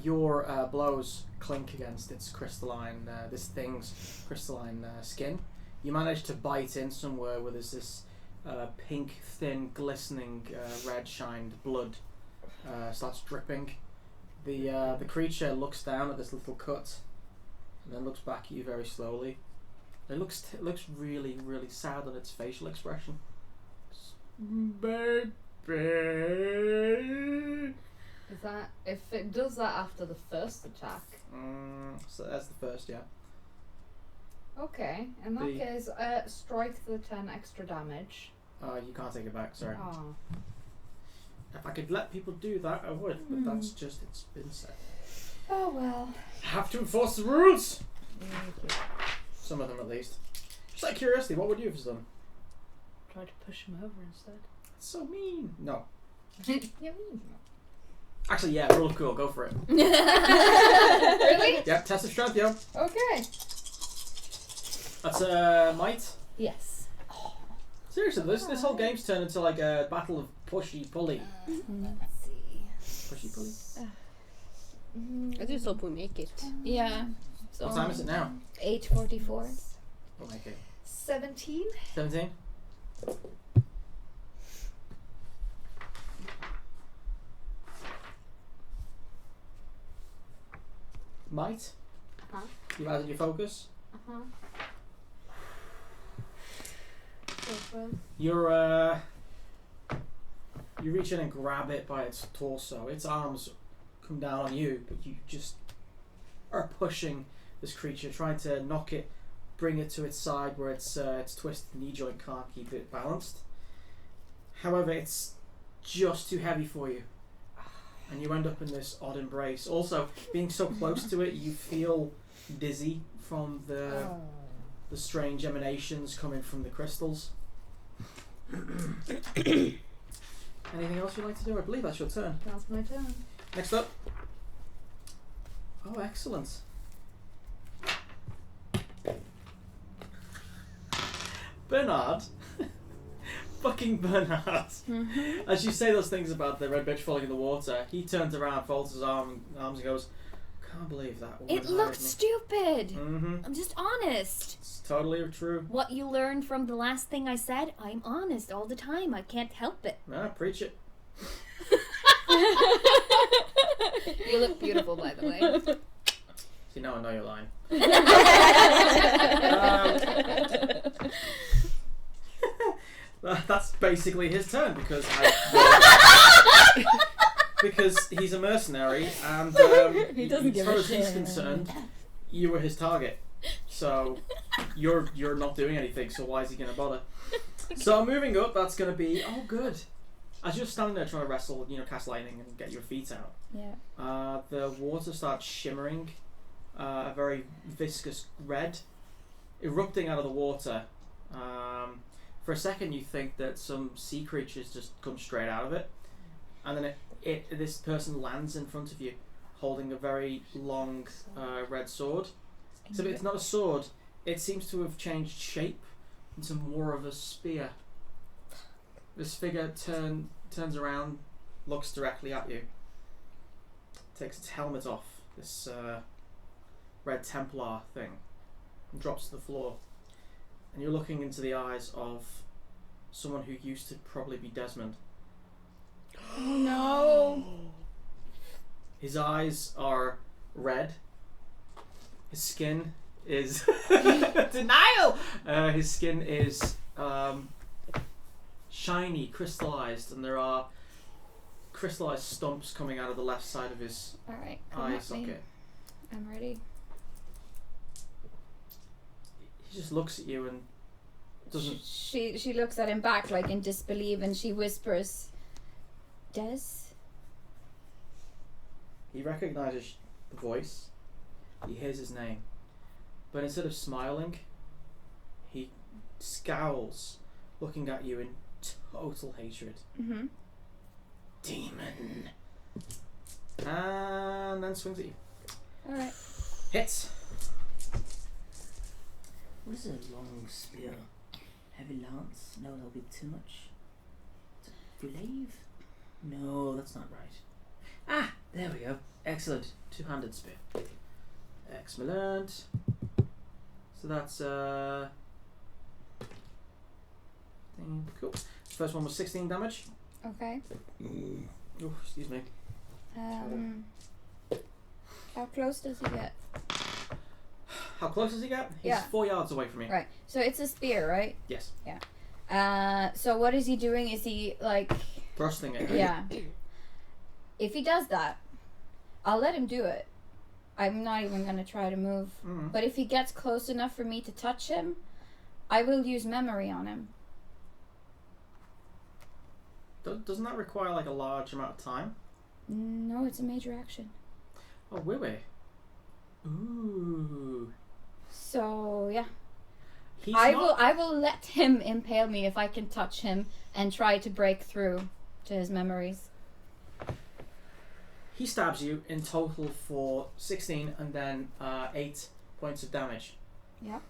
[SPEAKER 6] your blows clink against its crystalline, this thing's crystalline skin. You manage to bite in somewhere where there's this pink, thin, glistening, red-shined blood starts dripping. The creature looks down at this little cut, and then looks back at you very slowly. It looks really, really sad on its facial expression. Baby.
[SPEAKER 1] Is that if it does that after the first attack?
[SPEAKER 6] So that's the first, yeah.
[SPEAKER 1] Okay, in that case, strike the 10 extra damage.
[SPEAKER 6] You can't take it back. Sorry.
[SPEAKER 1] Oh.
[SPEAKER 6] If I could let people do that, I would, but that's just, it's been said.
[SPEAKER 2] Oh well.
[SPEAKER 6] Have to enforce the rules! Some of them at least. Just out of curiosity, what would you have done?
[SPEAKER 1] Try to push him over instead.
[SPEAKER 6] That's so mean. No.
[SPEAKER 1] Yeah.
[SPEAKER 6] Actually, yeah, real cool, go for it.
[SPEAKER 1] Really?
[SPEAKER 6] Yep, test of strength, yo.
[SPEAKER 1] Okay.
[SPEAKER 6] That's might.
[SPEAKER 2] Yes.
[SPEAKER 6] Seriously, this whole game's turned into like a battle of pushy-pulley.
[SPEAKER 1] Let's see.
[SPEAKER 6] Pushy-pulley?
[SPEAKER 5] I just hope we make it.
[SPEAKER 2] Yeah. So
[SPEAKER 6] What time is it now?
[SPEAKER 2] 8:44.
[SPEAKER 6] We'll make it.
[SPEAKER 1] 17.
[SPEAKER 6] 17? Might?
[SPEAKER 1] Uh-huh.
[SPEAKER 6] You've added your focus?
[SPEAKER 1] Uh-huh.
[SPEAKER 6] You reach in and grab it by its torso. Its arms come down on you, but you just are pushing this creature, trying to knock it, bring it to its side where its twisted knee joint can't keep it balanced. However, it's just too heavy for you, and you end up in this odd embrace. Also, being so close to it, you feel dizzy from the strange emanations coming from the crystals. Anything else you'd like to do? I believe that's your turn.
[SPEAKER 1] That's my turn.
[SPEAKER 6] Next up. Oh, excellent. Bernard. Fucking Bernard. As you say those things about the red bitch falling in the water, he turns around, folds his arms and goes, can't believe that woman
[SPEAKER 4] It looked
[SPEAKER 6] hired me."
[SPEAKER 4] stupid.
[SPEAKER 6] Mm-hmm.
[SPEAKER 4] I'm just honest.
[SPEAKER 6] It's totally true.
[SPEAKER 4] What you learned from the last thing I said, I'm honest all the time. I can't help it.
[SPEAKER 6] Ah, preach it.
[SPEAKER 1] You look beautiful, by the way.
[SPEAKER 6] See, now I know you're lying. That's basically his turn because because he's a mercenary and
[SPEAKER 2] He doesn't
[SPEAKER 6] as
[SPEAKER 2] give
[SPEAKER 6] far
[SPEAKER 2] a
[SPEAKER 6] as he's
[SPEAKER 2] shit.
[SPEAKER 6] concerned, you were his target. So you're not doing anything. So why is he gonna bother? So moving up, that's gonna be good. As you're standing there trying to wrestle, cast lightning and get your feet out.
[SPEAKER 2] Yeah.
[SPEAKER 6] The water starts shimmering, a very viscous red, erupting out of the water. For a second, you think that some sea creatures just come straight out of it, and then this person lands in front of you, holding a very long red sword. So it's not a sword; it seems to have changed shape into more of a spear. This figure turns around, looks directly at you, takes its helmet off, this red Templar thing, and drops to the floor. And you're looking into the eyes of someone who used to probably be Desmond.
[SPEAKER 2] Oh no.
[SPEAKER 6] His eyes are red. His skin is denial. His skin is shiny, crystallized, and there are crystallized stumps coming out of the left side of his
[SPEAKER 2] Alright, come
[SPEAKER 6] eye
[SPEAKER 2] at me.
[SPEAKER 6] socket.
[SPEAKER 2] I'm ready.
[SPEAKER 6] He just looks at you and doesn't.
[SPEAKER 2] She looks at him back like in disbelief and she whispers, Des?
[SPEAKER 6] He recognizes the voice. He hears his name, but instead of smiling, he scowls, looking at you in total hatred.
[SPEAKER 2] Mm-hmm.
[SPEAKER 6] Demon. And then swings at you.
[SPEAKER 2] Alright.
[SPEAKER 6] Hits.
[SPEAKER 8] What is a long spear? Heavy lance? No, that'll be too much. Glaive? No, that's not right. Ah, there we go.
[SPEAKER 6] Excellent. Two-handed spear. Excellent. So that's cool. First one was 16 damage.
[SPEAKER 2] Okay.
[SPEAKER 6] Oh, excuse me.
[SPEAKER 2] How close does he get?
[SPEAKER 6] How close does he get? He's
[SPEAKER 2] Yeah.
[SPEAKER 6] 4 yards away from me.
[SPEAKER 2] Right. So it's a spear, right?
[SPEAKER 6] Yes.
[SPEAKER 2] So what is he doing? Is he like
[SPEAKER 6] Thrusting it.
[SPEAKER 2] yeah. If he does that, I'll let him do it. I'm not even gonna try to move.
[SPEAKER 6] Mm.
[SPEAKER 2] But if he gets close enough for me to touch him, I will use memory on him.
[SPEAKER 6] Doesn't that require like a large amount of time?
[SPEAKER 2] No, it's a major action.
[SPEAKER 6] Oh, will we? Ooh.
[SPEAKER 2] So yeah,
[SPEAKER 6] He's
[SPEAKER 2] I
[SPEAKER 6] not...
[SPEAKER 2] will let him impale me if I can touch him and try to break through to his memories.
[SPEAKER 6] He stabs you in total for 16 and then 8 points of damage.
[SPEAKER 2] Yeah.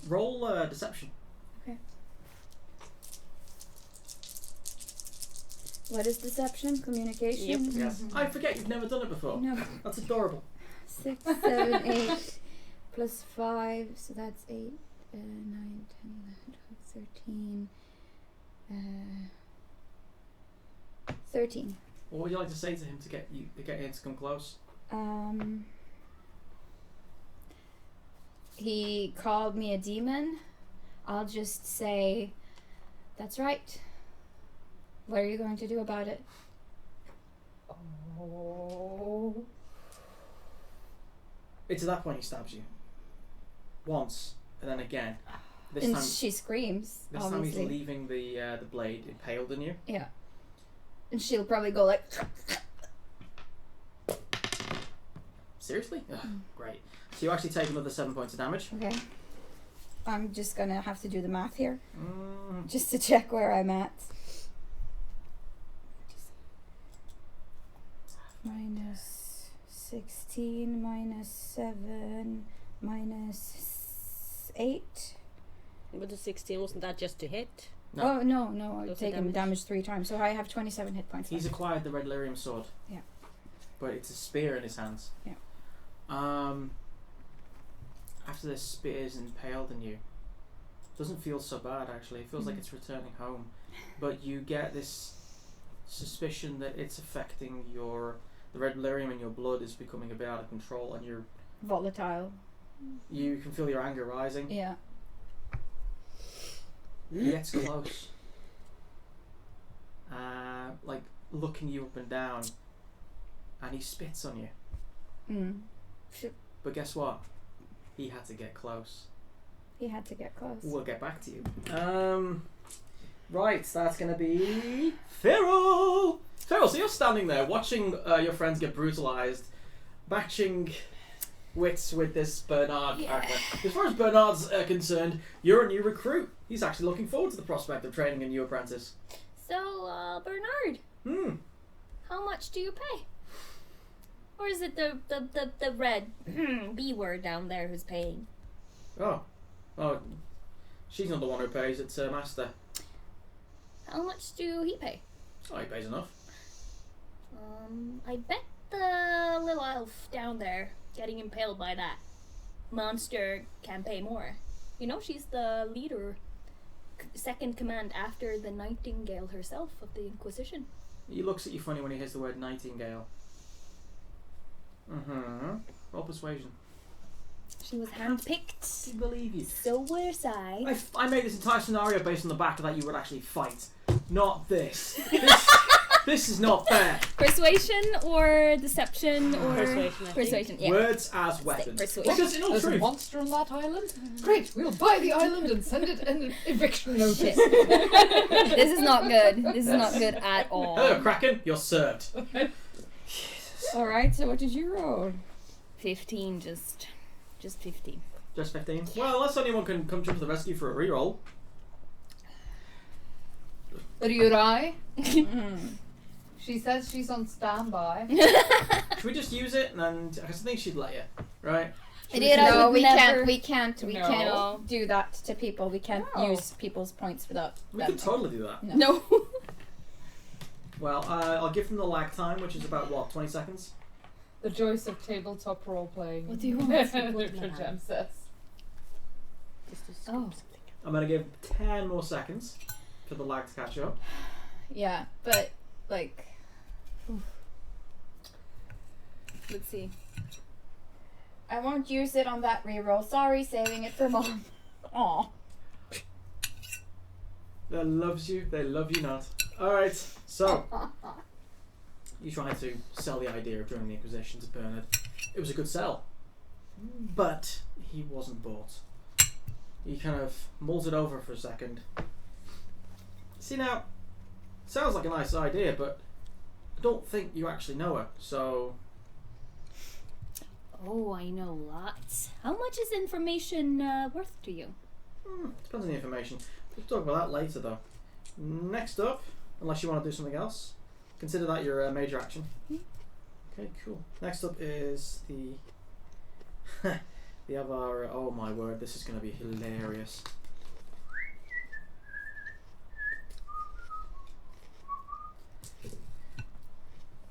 [SPEAKER 6] Roll deception.
[SPEAKER 2] What is deception? Communication?
[SPEAKER 6] Yes. I forget you've never done it before.
[SPEAKER 2] No.
[SPEAKER 6] That's adorable.
[SPEAKER 2] 6, 7, 8 plus 5, so that's 8, 9, 10, 11, 12, 13. 13.
[SPEAKER 6] What would you like to say to him to get him to come close?
[SPEAKER 2] He called me a demon. I'll just say, that's right. What are you going to do about it?
[SPEAKER 1] Oh.
[SPEAKER 6] It's at that point he stabs you. Once, and then again. This
[SPEAKER 2] And
[SPEAKER 6] time,
[SPEAKER 2] she screams,
[SPEAKER 6] this time
[SPEAKER 2] obviously.
[SPEAKER 6] he's leaving the blade impaled in you.
[SPEAKER 2] Yeah. And she'll probably go like...
[SPEAKER 6] Seriously? Ugh, great. So you actually take another 7 points of damage.
[SPEAKER 2] Okay. I'm just gonna have to do the math here.
[SPEAKER 6] Mm.
[SPEAKER 2] Just to check where I'm at. Minus 16, minus 7, minus 8.
[SPEAKER 5] But the 16, wasn't that just to hit?
[SPEAKER 6] No.
[SPEAKER 2] Oh, no, I've
[SPEAKER 5] Does it
[SPEAKER 2] taken
[SPEAKER 5] damage?
[SPEAKER 2] damage 3 times, so I have 27 hit points
[SPEAKER 6] He's
[SPEAKER 2] left.
[SPEAKER 6] acquired the red lyrium sword.
[SPEAKER 2] Yeah.
[SPEAKER 6] But it's a spear in his hands.
[SPEAKER 2] Yeah.
[SPEAKER 6] After this spear's impaled in you, doesn't feel so bad actually. It feels like it's returning home. But you get this suspicion that it's affecting the red lyrium in your blood is becoming a bit out of control, and
[SPEAKER 2] Volatile.
[SPEAKER 6] you can feel your anger rising.
[SPEAKER 2] Yeah.
[SPEAKER 6] He gets close, like looking you up and down, and he spits on you.
[SPEAKER 2] Mm.
[SPEAKER 6] But guess what? He had to get close.
[SPEAKER 2] He had to get close.
[SPEAKER 6] We'll get back to you. Right, that's gonna be Feral. Feral, so you're standing there watching your friends get brutalized, matching wits with this Bernard character. As far as Bernard's concerned, you're a new recruit. He's actually looking forward to the prospect of training a new apprentice.
[SPEAKER 4] So, Bernard, how much do you pay? Or is it the red B word down there who's paying?
[SPEAKER 6] Oh, she's not the one who pays. It's her master.
[SPEAKER 4] How much do he pay?
[SPEAKER 6] Oh, he pays enough.
[SPEAKER 4] I bet the little elf down there getting impaled by that monster can pay more. You know, she's the leader, second command after the Nightingale herself of the Inquisition.
[SPEAKER 6] He looks at you funny when he hears the word nightingale. Roll persuasion.
[SPEAKER 4] She was handpicked.
[SPEAKER 6] I believe you.
[SPEAKER 4] So was I.
[SPEAKER 6] I made this entire scenario based on the fact that you would actually fight, not this. This is not fair.
[SPEAKER 4] Persuasion or deception or
[SPEAKER 5] Persuasion, I think.
[SPEAKER 4] persuasion. Yeah.
[SPEAKER 6] Words as weapons.
[SPEAKER 4] Persuasion.
[SPEAKER 6] Because in all
[SPEAKER 1] There's a
[SPEAKER 6] truth,
[SPEAKER 1] monster on that island? Great, we'll buy the island and send it an eviction notice.
[SPEAKER 4] This is not good. This is not good at all.
[SPEAKER 6] hello Kraken, you're served.
[SPEAKER 2] Alright, so what did you roll?
[SPEAKER 4] 15, just 15.
[SPEAKER 6] Just 15. Well, unless anyone can come to the rescue for a reroll.
[SPEAKER 1] Ryurai? She says she's on standby.
[SPEAKER 6] Should we just use it and then I think she'd let you, right? Should
[SPEAKER 4] Ryurai
[SPEAKER 6] just use
[SPEAKER 2] No,
[SPEAKER 4] would
[SPEAKER 2] we
[SPEAKER 4] never-
[SPEAKER 2] can't
[SPEAKER 1] No.
[SPEAKER 2] can't do that to people. We can't
[SPEAKER 1] No.
[SPEAKER 2] use people's points for that.
[SPEAKER 6] We could totally do that.
[SPEAKER 4] No.
[SPEAKER 6] Well, I'll give them the lag time, which is about what, 20 seconds?
[SPEAKER 1] The joys of tabletop role playing.
[SPEAKER 2] What do you want?
[SPEAKER 1] Literature Gem says.
[SPEAKER 2] Oh.
[SPEAKER 6] I'm gonna give 10 more seconds for the lag to catch up.
[SPEAKER 2] Yeah, but like
[SPEAKER 4] Let's see.
[SPEAKER 2] I won't use it on that reroll. Sorry, saving it for mom. Aw.
[SPEAKER 6] They loves you, they love you not. Alright, so you tried to sell the idea of joining the Inquisition to Bernard. It was a good sell, but he wasn't bought. He kind of mulls it over for a second, See now, sounds like a nice idea, but I don't think you actually know her, so...
[SPEAKER 4] Oh, I know lots. How much is information worth to you?
[SPEAKER 6] Depends on the information. We'll talk about that later, though. Next up, unless you want to do something else, consider that your major action. Okay, cool. Next up is the... the Avar... Oh my word, this is going to be hilarious.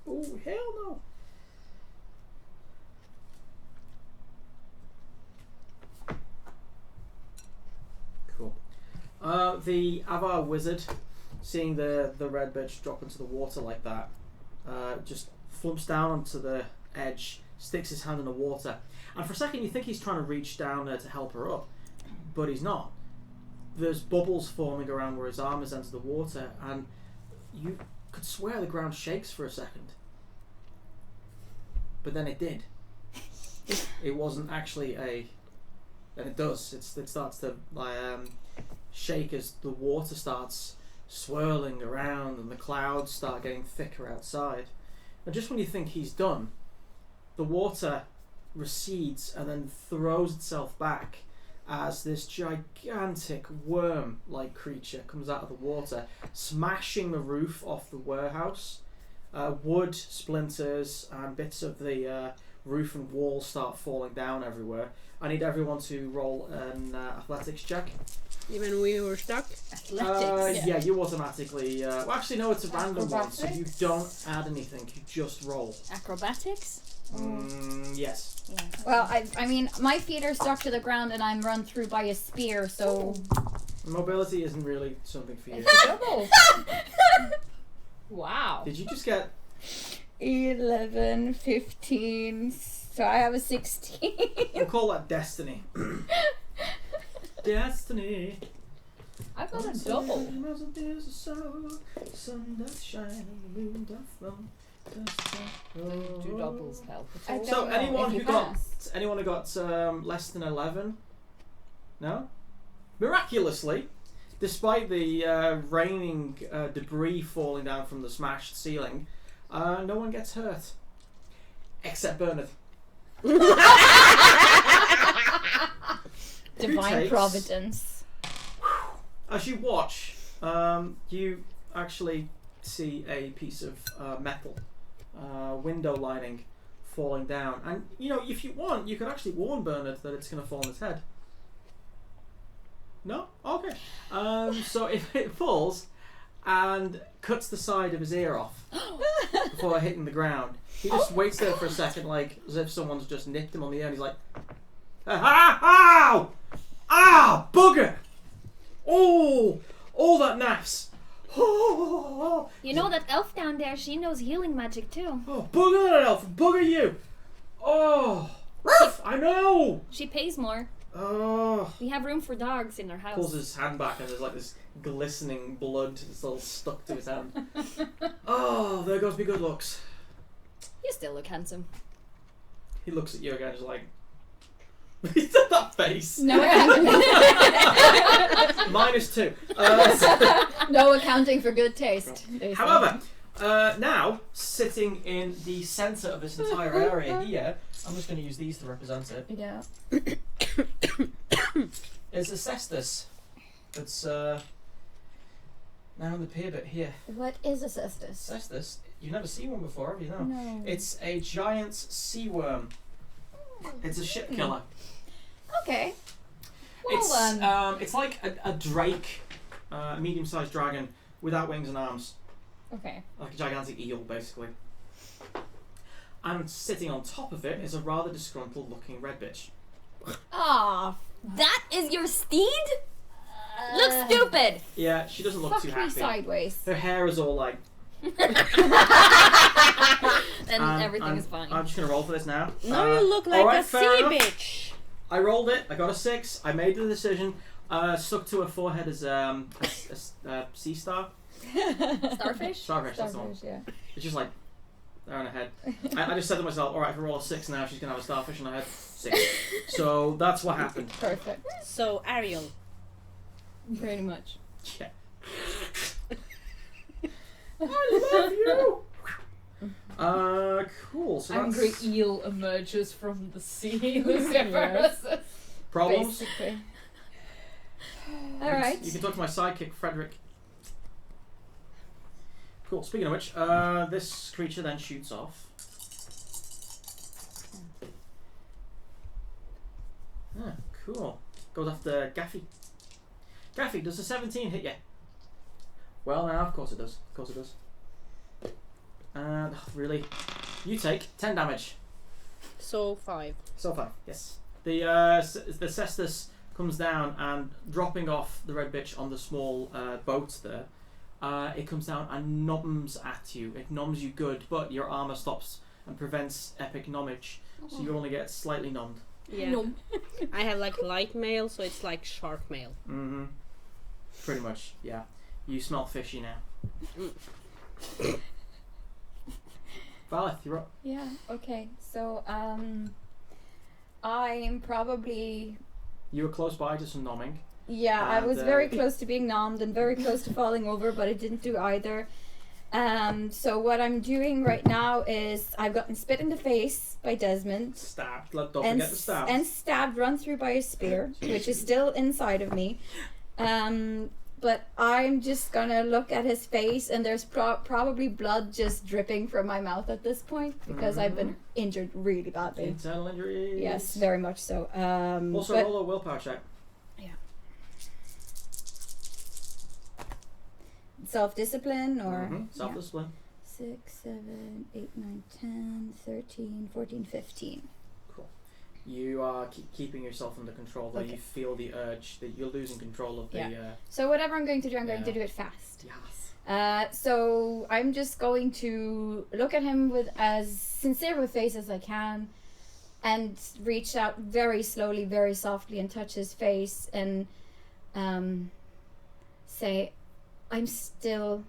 [SPEAKER 6] Oh, hell no! Cool. The Avar wizard, seeing the red bitch drop into the water like that, just flumps down onto the edge, sticks his hand in the water, and for a second you think he's trying to reach down there to help her up, but he's not. There's bubbles forming around where his arm has entered the water, and you could swear the ground shakes for a second. But then it did. It wasn't actually a... And it does. It starts to shake as the water starts swirling around and the clouds start getting thicker outside. And just when you think he's done, the water recedes and then throws itself back as this gigantic worm-like creature comes out of the water, smashing the roof off the warehouse. Wood splinters and bits of the roof and walls start falling down everywhere. I need everyone to roll an athletics check.
[SPEAKER 5] Even we were stuck.
[SPEAKER 2] Athletics.
[SPEAKER 6] Yeah, you automatically... well, actually, no, it's a random one, so you
[SPEAKER 1] Acrobatics?
[SPEAKER 6] don't add anything, you just roll.
[SPEAKER 4] Acrobatics?
[SPEAKER 6] Yes.
[SPEAKER 4] Yeah.
[SPEAKER 2] Well, I mean, my feet are stuck to the ground and I'm run through by a spear, so...
[SPEAKER 6] Mobility isn't really something for you.
[SPEAKER 1] It's a double. Wow.
[SPEAKER 6] Did you just get...
[SPEAKER 2] 11, 15, so I have a 16.
[SPEAKER 6] We'll call that destiny. Destiny.
[SPEAKER 1] I've got a double.
[SPEAKER 6] Sun doth shine and the moon doth flow.
[SPEAKER 1] Do doubles help?
[SPEAKER 2] I don't
[SPEAKER 6] So
[SPEAKER 2] know
[SPEAKER 6] anyone
[SPEAKER 2] if
[SPEAKER 6] who
[SPEAKER 2] you
[SPEAKER 6] got
[SPEAKER 2] pass.
[SPEAKER 6] less than 11? No? Miraculously, despite the raining debris falling down from the smashed ceiling, no one gets hurt. Except Bernard.
[SPEAKER 2] Divine
[SPEAKER 6] takes-
[SPEAKER 2] providence.
[SPEAKER 6] As you watch, you actually see a piece of metal window lining falling down. And, you know, if you want, you could actually warn Bernard that it's going to fall on his head. No? Okay. So if it falls and cuts the side of his ear off before hitting the ground, he just waits there for a second, like as if someone's just nicked him on the ear, and he's like, ow! Ah, bugger! Oh, that naffs! Oh,
[SPEAKER 4] You know that elf down there, she knows healing magic too.
[SPEAKER 6] oh, bugger that elf! Bugger you! Oh, I know!
[SPEAKER 4] She pays more.
[SPEAKER 6] Oh.
[SPEAKER 4] We have room for dogs in our house.
[SPEAKER 6] Pulls his hand back and there's like this glistening blood that's all stuck to his hand. Oh, there goes me good looks.
[SPEAKER 4] You still look handsome.
[SPEAKER 6] He looks at you again, just like... He's done that face.
[SPEAKER 2] No accounting.
[SPEAKER 6] -2.
[SPEAKER 2] No accounting for good taste. they say.
[SPEAKER 6] However, now, sitting in the centre of this entire area here, I'm just going to use these to represent it,
[SPEAKER 2] Yeah.
[SPEAKER 6] is a cestus. It's now in the pier bit here.
[SPEAKER 2] What is a cestus?
[SPEAKER 6] Cestus? You've never seen one before, have you? No.
[SPEAKER 2] No.
[SPEAKER 6] It's a giant sea worm. It's a ship killer.
[SPEAKER 2] Okay. Well
[SPEAKER 6] It's like a drake, a medium-sized dragon without wings and arms.
[SPEAKER 2] Okay.
[SPEAKER 6] Like a gigantic eel, basically. And sitting on top of it is a rather disgruntled looking red bitch.
[SPEAKER 2] Ah,
[SPEAKER 4] That is your steed? Look stupid!
[SPEAKER 6] Yeah, she doesn't look
[SPEAKER 2] fuck
[SPEAKER 6] too
[SPEAKER 2] me
[SPEAKER 6] happy.
[SPEAKER 2] sideways.
[SPEAKER 6] Her hair is all like...
[SPEAKER 4] And everything is fine.
[SPEAKER 6] I'm just going to roll for this now.
[SPEAKER 5] Now you look like
[SPEAKER 6] alright,
[SPEAKER 5] a
[SPEAKER 6] fair
[SPEAKER 5] sea
[SPEAKER 6] enough.
[SPEAKER 5] bitch.
[SPEAKER 6] I rolled it, I got a 6, I made the decision, stuck to her forehead as a sea star.
[SPEAKER 4] Starfish?
[SPEAKER 6] Starfish, that's the one.
[SPEAKER 2] Starfish, yeah.
[SPEAKER 6] It's just like, there on her head. I just said to myself, alright, if I roll a 6 now, she's going to have a starfish on her head. 6. So that's what happened.
[SPEAKER 2] Perfect.
[SPEAKER 5] So Ariel.
[SPEAKER 2] Pretty much.
[SPEAKER 6] Yeah. I love you. Cool. So
[SPEAKER 1] Angry
[SPEAKER 6] that's
[SPEAKER 1] eel emerges from the sea. The
[SPEAKER 6] problems.
[SPEAKER 2] Basically.
[SPEAKER 6] You
[SPEAKER 2] Alright.
[SPEAKER 6] can talk to my sidekick, Frederick. Cool. Speaking of which, this creature then shoots off. Ah, cool. Goes after Gaffy. Gaffy, does the 17 hit you? Well, now, of course it does. Of course it does. And, really? You take 10 damage.
[SPEAKER 5] So 5.
[SPEAKER 6] So far, yes. The cestus comes down and dropping off the red bitch on the small boat there. It comes down and noms at you. It noms you good, but your armor stops and prevents epic nomage, so you only get slightly nommed.
[SPEAKER 5] Yeah. I have like light mail, so it's like shark mail.
[SPEAKER 6] Mm-hmm. Pretty much, yeah. You smell fishy now. Valeth, you're up.
[SPEAKER 2] Yeah, okay. So, I'm probably...
[SPEAKER 6] You were close by to some nomming.
[SPEAKER 2] Yeah, I
[SPEAKER 6] And,
[SPEAKER 2] was very close to being nommed and very close to falling over, but I didn't do either. So what I'm doing right now is I've gotten spit in the face by Desmond.
[SPEAKER 6] Stabbed. Don't
[SPEAKER 2] and
[SPEAKER 6] forget the stab.
[SPEAKER 2] And stabbed, run through by a spear, which is still inside of me. But I'm just gonna look at his face, and there's probably blood just dripping from my mouth at this point because I've been injured really badly.
[SPEAKER 6] Internal injuries.
[SPEAKER 2] Yes, very much so.
[SPEAKER 6] Also,
[SPEAKER 2] but
[SPEAKER 6] roll a willpower check.
[SPEAKER 2] self-discipline or
[SPEAKER 6] Self-discipline.
[SPEAKER 2] 6, 7, 8, 9, 10, 13, 14, 15.
[SPEAKER 6] Cool. You are keeping yourself under control, though you feel the urge that you're losing control of the...
[SPEAKER 2] So whatever I'm going to do, I'm going to do it fast.
[SPEAKER 6] Yes.
[SPEAKER 2] So I'm just going to look at him with as sincere a face as I can and reach out very slowly, very softly and touch his face and say, I'm still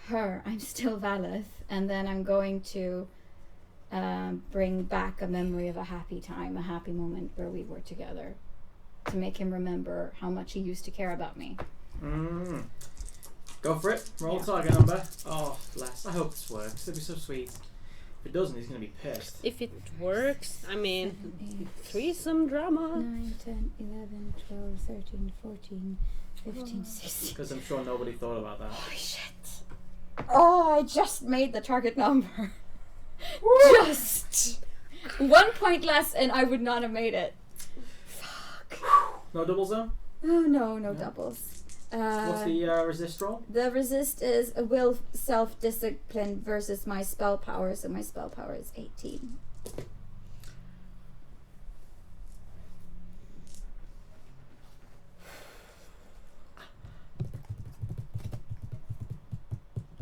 [SPEAKER 2] her. I'm still Valeth. And then I'm going to bring back a memory of a happy time, a happy moment where we were together to make him remember how much he used to care about me.
[SPEAKER 6] Go for it. Roll target number. Oh, bless. I hope this works. It'd be so sweet. If it doesn't, he's going to be pissed.
[SPEAKER 5] If it works, I mean, threesome drama.
[SPEAKER 2] 9, 10, 11, 12, 13, 14, 15, 16.
[SPEAKER 6] Because I'm sure nobody thought about that.
[SPEAKER 2] Holy shit. Oh, I just made the target number. Just 1 point less and I would not have made it. Fuck.
[SPEAKER 6] No doubles, though?
[SPEAKER 2] Oh, no doubles.
[SPEAKER 6] What's the resist roll?
[SPEAKER 2] The resist is a will self-discipline versus my spell power, so my spell power is 18.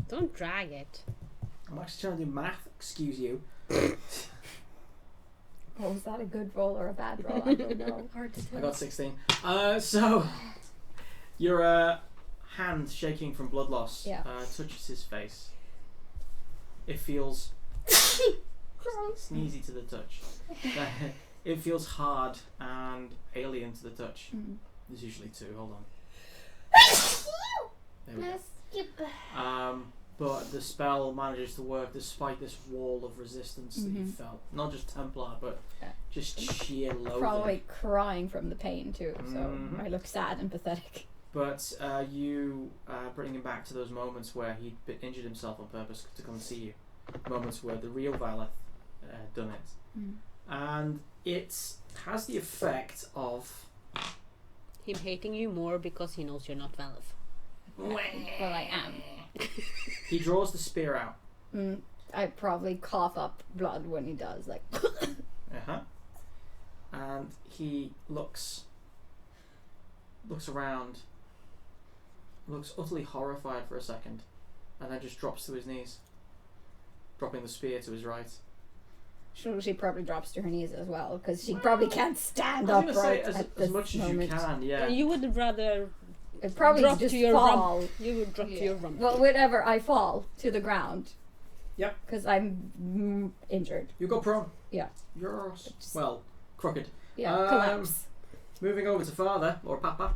[SPEAKER 5] Don't drag it.
[SPEAKER 6] I'm actually trying to do math, excuse you.
[SPEAKER 2] Oh, was that a good roll or a bad roll? I don't know. Hard to tell.
[SPEAKER 6] I got 16. So, your hand shaking from blood loss touches his face. It feels sneezy to the touch. It feels hard and alien to the touch. There's usually 2. Hold on. There we go. But the spell manages to work despite this wall of resistance that you felt. Not just Templar, but just sheer loathing.
[SPEAKER 2] Probably crying from the pain too, so I look sad and pathetic.
[SPEAKER 6] But you bring him back to those moments where he'd injured himself on purpose to come and see you. Moments where the real Valeth done it. And it has the effect of
[SPEAKER 5] him hating you more because he knows you're not Valeth.
[SPEAKER 2] Well, I am.
[SPEAKER 6] He draws the spear out.
[SPEAKER 2] I probably cough up blood when he does, like.
[SPEAKER 6] And he looks around, looks utterly horrified for a second, and then just drops to his knees, dropping the spear to his right.
[SPEAKER 2] She probably drops to her knees as well, because she probably can't stand
[SPEAKER 6] I was
[SPEAKER 2] upright
[SPEAKER 6] gonna say,
[SPEAKER 2] at
[SPEAKER 6] as
[SPEAKER 2] this
[SPEAKER 6] much
[SPEAKER 2] moment.
[SPEAKER 6] as you can, yeah.
[SPEAKER 5] You would rather
[SPEAKER 2] It probably
[SPEAKER 5] drop
[SPEAKER 2] just
[SPEAKER 5] to your
[SPEAKER 2] fall.
[SPEAKER 5] rump. You would drop to your rump.
[SPEAKER 2] Well, whatever, I fall to the ground.
[SPEAKER 6] Yep.
[SPEAKER 2] Because I'm injured.
[SPEAKER 6] You go prone.
[SPEAKER 2] Yeah.
[SPEAKER 6] You're, well, crooked.
[SPEAKER 2] Yeah, collapse.
[SPEAKER 6] Moving over to father, or papa.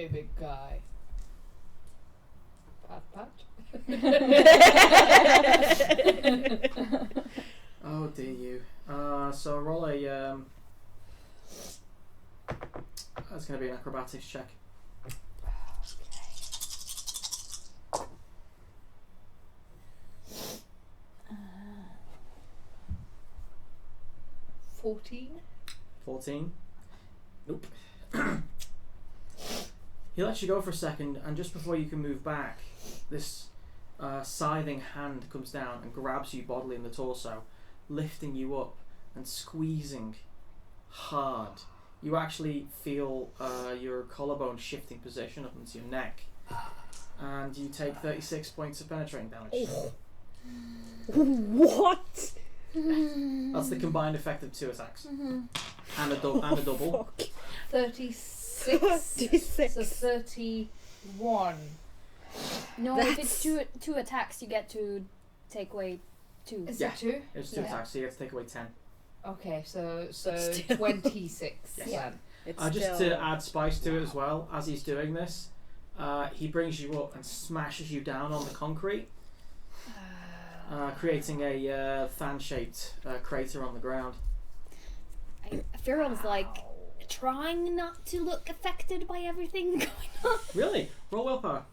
[SPEAKER 1] Hey, big guy. Pat, pat.
[SPEAKER 6] Oh dear you. So roll a that's going to be an acrobatics check.
[SPEAKER 1] 14.
[SPEAKER 6] 14. Nope. He lets you go for a second, and just before you can move back, this scything hand comes down and grabs you bodily in the torso, lifting you up and squeezing hard. You actually feel your collarbone shifting position up into your neck, and you take 36 points of penetrating damage.
[SPEAKER 5] What?
[SPEAKER 6] That's the combined effect of 2 attacks. And a double.
[SPEAKER 1] 36.
[SPEAKER 5] 36.
[SPEAKER 1] So 31.
[SPEAKER 4] No, if it's two attacks, you get to take away 2.
[SPEAKER 1] Is
[SPEAKER 6] Yeah.
[SPEAKER 1] it 2?
[SPEAKER 6] It's 2
[SPEAKER 1] Yeah.
[SPEAKER 6] attacks, so you have to take away 10.
[SPEAKER 1] Okay, so
[SPEAKER 5] Still.
[SPEAKER 1] 26
[SPEAKER 6] Yes.
[SPEAKER 1] then.
[SPEAKER 5] It's
[SPEAKER 6] Just
[SPEAKER 5] still-
[SPEAKER 6] to add spice to it as well, as he's doing this, he brings you up and smashes you down on the concrete, creating a fan-shaped crater on the ground.
[SPEAKER 4] Farrell's like trying not to look affected by everything going on.
[SPEAKER 6] Really? Roll willpower.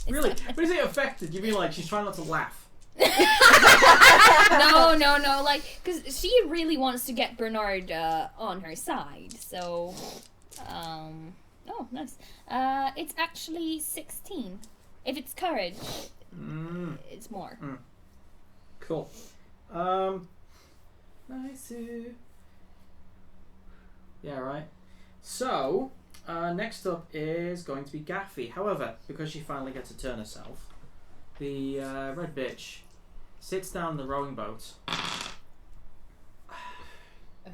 [SPEAKER 6] Really? When you say affected, you mean like she's trying not to laugh?
[SPEAKER 4] No, like, because she really wants to get Bernard on her side, so, oh, nice. It's actually 16. If it's courage, it's more.
[SPEAKER 6] Cool. Nice. Yeah, right. So, next up is going to be Gaffy. However, because she finally gets to turn herself, the red bitch sits down in the rowing boat.
[SPEAKER 1] Over half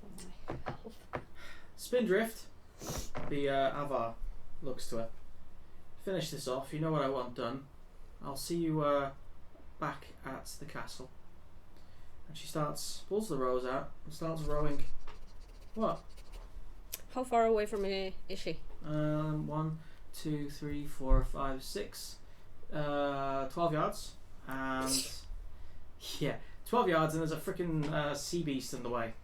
[SPEAKER 1] of my health.
[SPEAKER 6] Spindrift, the Avar, looks to her. Finish this off. You know what I want done. I'll see you back at the castle. And she pulls the rows out and starts rowing. What?
[SPEAKER 5] How far away from me is she?
[SPEAKER 6] 1, 2, 3, 4, 5, 6. 12 yards. And yeah, 12 yards, and there's a freaking sea beast in the way.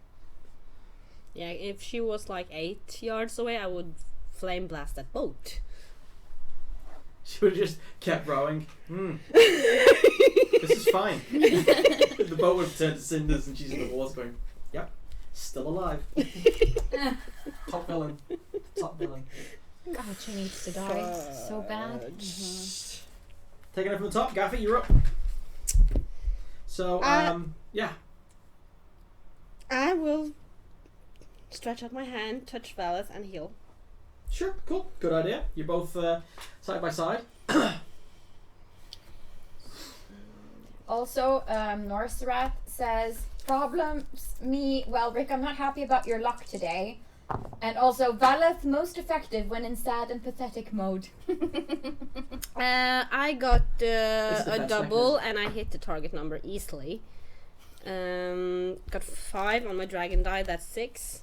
[SPEAKER 5] Yeah, if she was like 8 yards away, I would flame blast that boat.
[SPEAKER 6] She would have just kept rowing. This is fine. The boat would have turned to cinders, and she's in the water going, "Yep, still alive."
[SPEAKER 7] Top villain. Top villain.
[SPEAKER 2] God, she needs to die so bad.
[SPEAKER 6] Taking it from the top, Gaffy, you're up. So, yeah.
[SPEAKER 5] I will stretch out my hand, touch Valis, and heal.
[SPEAKER 6] Sure, cool. Good idea. You're both side by side.
[SPEAKER 2] Also, Norserath says, problems, me, well, Rick, I'm not happy about your luck today. And also, Valeth most effective when in sad and pathetic mode.
[SPEAKER 5] I got
[SPEAKER 6] It's the
[SPEAKER 5] a
[SPEAKER 6] best
[SPEAKER 5] double, and I hit the target number easily. Got 5 on my dragon die, that's 6.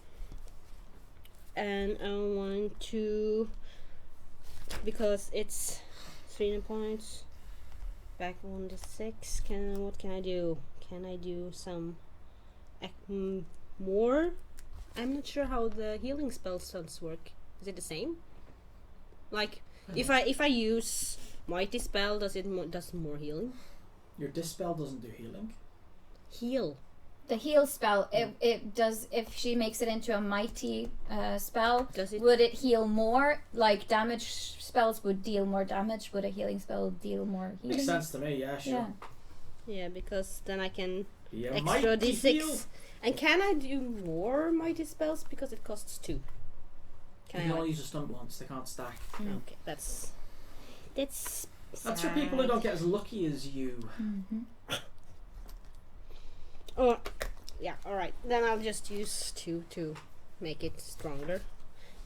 [SPEAKER 5] And I want to, because it's 3 points, back on the 6. What can I do? Can I do some more? I'm not sure how the healing spells work. Is it the same? Like, if I use mighty spell, does it does more healing?
[SPEAKER 6] Your dispel doesn't do healing.
[SPEAKER 5] Heal.
[SPEAKER 2] The heal spell, it does, if she makes it into a mighty spell,
[SPEAKER 5] Does it?
[SPEAKER 2] would it heal more? Like damage spells would deal more damage, would a healing spell deal more healing?
[SPEAKER 6] Makes sense to me, yeah, sure.
[SPEAKER 2] Yeah.
[SPEAKER 5] Yeah, because then I can
[SPEAKER 6] Yeah,
[SPEAKER 5] extra
[SPEAKER 6] mighty
[SPEAKER 5] d6.
[SPEAKER 6] heal.
[SPEAKER 5] And can I do more mighty spells because it costs 2?
[SPEAKER 6] You
[SPEAKER 5] Can
[SPEAKER 6] can
[SPEAKER 5] I?
[SPEAKER 6] only use a stunt once, they can't stack.
[SPEAKER 5] Okay, that's
[SPEAKER 6] That's for people who don't get as lucky as you.
[SPEAKER 5] Oh, yeah. All right. Then I'll just use 2 to make it stronger,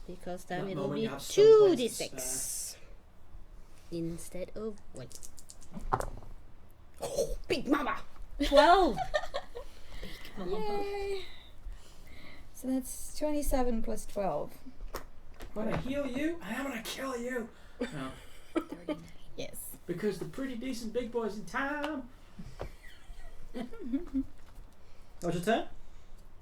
[SPEAKER 5] because then
[SPEAKER 6] That
[SPEAKER 5] it'll
[SPEAKER 6] moment
[SPEAKER 5] be
[SPEAKER 6] you have some points to
[SPEAKER 5] 2d6 instead of 1. Oh, big mama! 12.
[SPEAKER 2] Yay! So that's 27 plus 12.
[SPEAKER 6] I'm gonna heal you, and I'm gonna kill you. No.
[SPEAKER 2] Yes.
[SPEAKER 6] Because the pretty decent big boy's in town. What's your turn?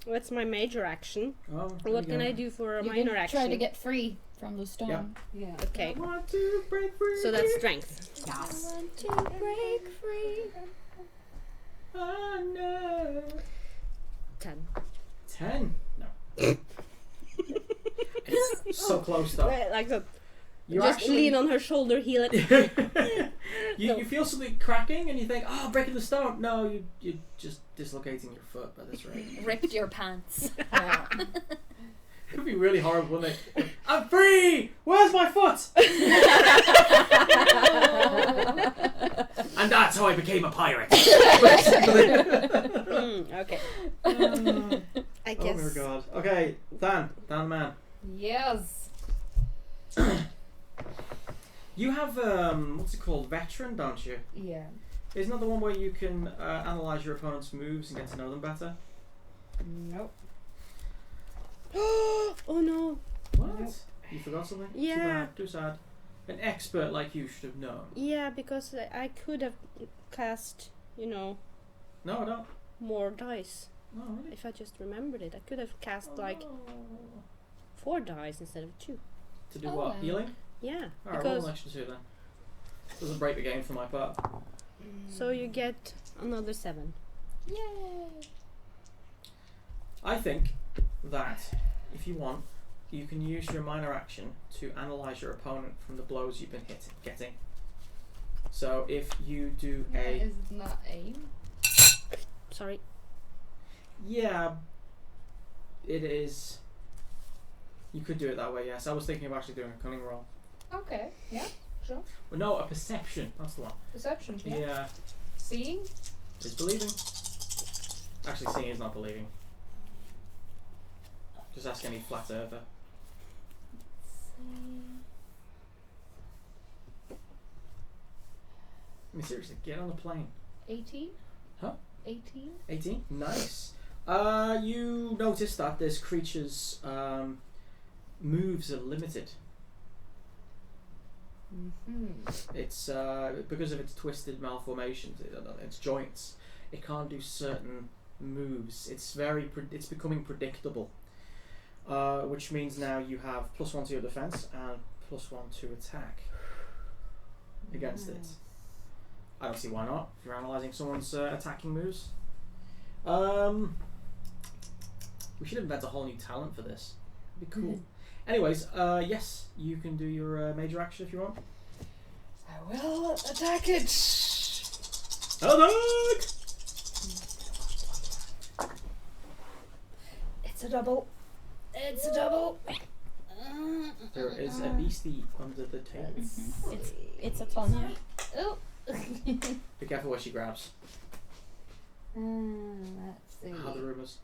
[SPEAKER 5] That's my major action.
[SPEAKER 6] Oh,
[SPEAKER 5] What can I do for a
[SPEAKER 2] You
[SPEAKER 5] minor
[SPEAKER 2] can
[SPEAKER 5] action?
[SPEAKER 2] try to get free from the storm.
[SPEAKER 6] Yep.
[SPEAKER 1] Yeah.
[SPEAKER 5] Okay,
[SPEAKER 6] I want to break free.
[SPEAKER 5] so that's strength.
[SPEAKER 2] I want to break free.
[SPEAKER 6] Oh no.
[SPEAKER 5] 10.
[SPEAKER 6] 10. No. It's so close though.
[SPEAKER 5] Like that.
[SPEAKER 6] You
[SPEAKER 5] Just
[SPEAKER 6] actually
[SPEAKER 5] lean on her shoulder, heal it.
[SPEAKER 6] you feel something cracking and you think, oh, breaking the stone. No, you're just dislocating your foot by this rate.
[SPEAKER 4] Ripped your pants.
[SPEAKER 2] Yeah.
[SPEAKER 6] It would be really horrible, wouldn't it? I'm free! Where's my foot? And that's how I became a pirate.
[SPEAKER 5] Okay. I
[SPEAKER 6] Oh
[SPEAKER 5] guess.
[SPEAKER 6] my god. Okay, Dan man.
[SPEAKER 1] Yes.
[SPEAKER 6] You have, what's it called? Veteran, don't you?
[SPEAKER 1] Yeah.
[SPEAKER 6] Isn't that the one where you can analyse your opponent's moves and get to know them better?
[SPEAKER 1] Nope.
[SPEAKER 5] Oh no.
[SPEAKER 6] What?
[SPEAKER 1] Nope.
[SPEAKER 6] You forgot something?
[SPEAKER 5] Yeah.
[SPEAKER 6] Too bad, too sad. An expert like you should have known.
[SPEAKER 5] Yeah, because I could have cast,
[SPEAKER 6] No, I don't.
[SPEAKER 5] more dice.
[SPEAKER 6] No, really?
[SPEAKER 5] If I just remembered it. I could have cast like
[SPEAKER 6] Oh.
[SPEAKER 5] 4 dice instead of 2.
[SPEAKER 6] To do
[SPEAKER 2] Oh,
[SPEAKER 6] what?
[SPEAKER 2] wow.
[SPEAKER 6] Healing?
[SPEAKER 5] Yeah.
[SPEAKER 6] Alright, roll
[SPEAKER 5] Because
[SPEAKER 6] an extra 2 then. Doesn't break the game for my part.
[SPEAKER 5] so you get another 7.
[SPEAKER 2] Yay.
[SPEAKER 6] I think that if you want, you can use your minor action to analyse your opponent from the blows you've been getting. So if you do
[SPEAKER 1] Isn't that aim?
[SPEAKER 5] Sorry.
[SPEAKER 6] Yeah, it is. You could do it that way, yes. I was thinking of actually doing a cunning roll.
[SPEAKER 1] Okay. Yeah. Sure.
[SPEAKER 6] Well, no, a perception. That's the one.
[SPEAKER 1] Perception. Yeah.
[SPEAKER 6] Yeah.
[SPEAKER 1] Seeing.
[SPEAKER 6] Is believing. Actually, seeing is not believing. Just ask any flat earther. I mean, seriously, get on the plane.
[SPEAKER 1] 18.
[SPEAKER 6] Huh?
[SPEAKER 1] 18.
[SPEAKER 6] 18? Nice. You notice that this creature's moves are limited.
[SPEAKER 1] Mm-hmm.
[SPEAKER 6] It's because of its twisted malformations, its joints. It can't do certain moves. It's it's becoming predictable, which means now you have +1 to your defense and +1 to attack against it. I don't see why not. If you're analysing someone's attacking moves, we should invent a whole new talent for this. It'd be cool. Anyways, yes, you can do your major action if you want.
[SPEAKER 1] I will attack it.
[SPEAKER 6] Attack!
[SPEAKER 1] It's a double. It's a double.
[SPEAKER 6] There is a beastie under the table.
[SPEAKER 2] It's a Tonya.
[SPEAKER 1] Oh.
[SPEAKER 6] Be careful where she grabs.
[SPEAKER 1] Let's see.
[SPEAKER 6] How the rumours.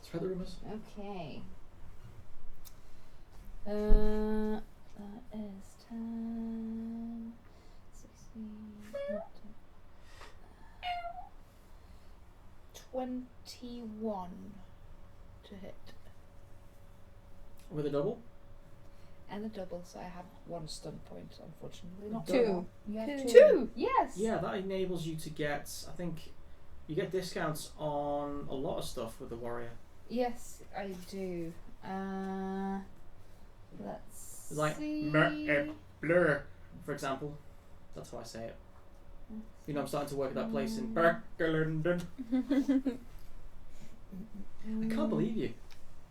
[SPEAKER 6] Spread the rumours.
[SPEAKER 1] Okay. That is 10, 16, 21 to hit.
[SPEAKER 6] With a double?
[SPEAKER 1] And a double, so I have 1 stun point, unfortunately. Not
[SPEAKER 2] 2.
[SPEAKER 1] double. Yeah,
[SPEAKER 2] Two.
[SPEAKER 1] 2! Yes!
[SPEAKER 6] Yeah, that enables you to get, I think, you get discounts on a lot of stuff with the warrior.
[SPEAKER 1] Yes, I do. Let's
[SPEAKER 6] It's like
[SPEAKER 1] see.
[SPEAKER 6] blur, for example. That's how I say it. You know, I'm starting to work at that place in Berkelanden. I can't believe you.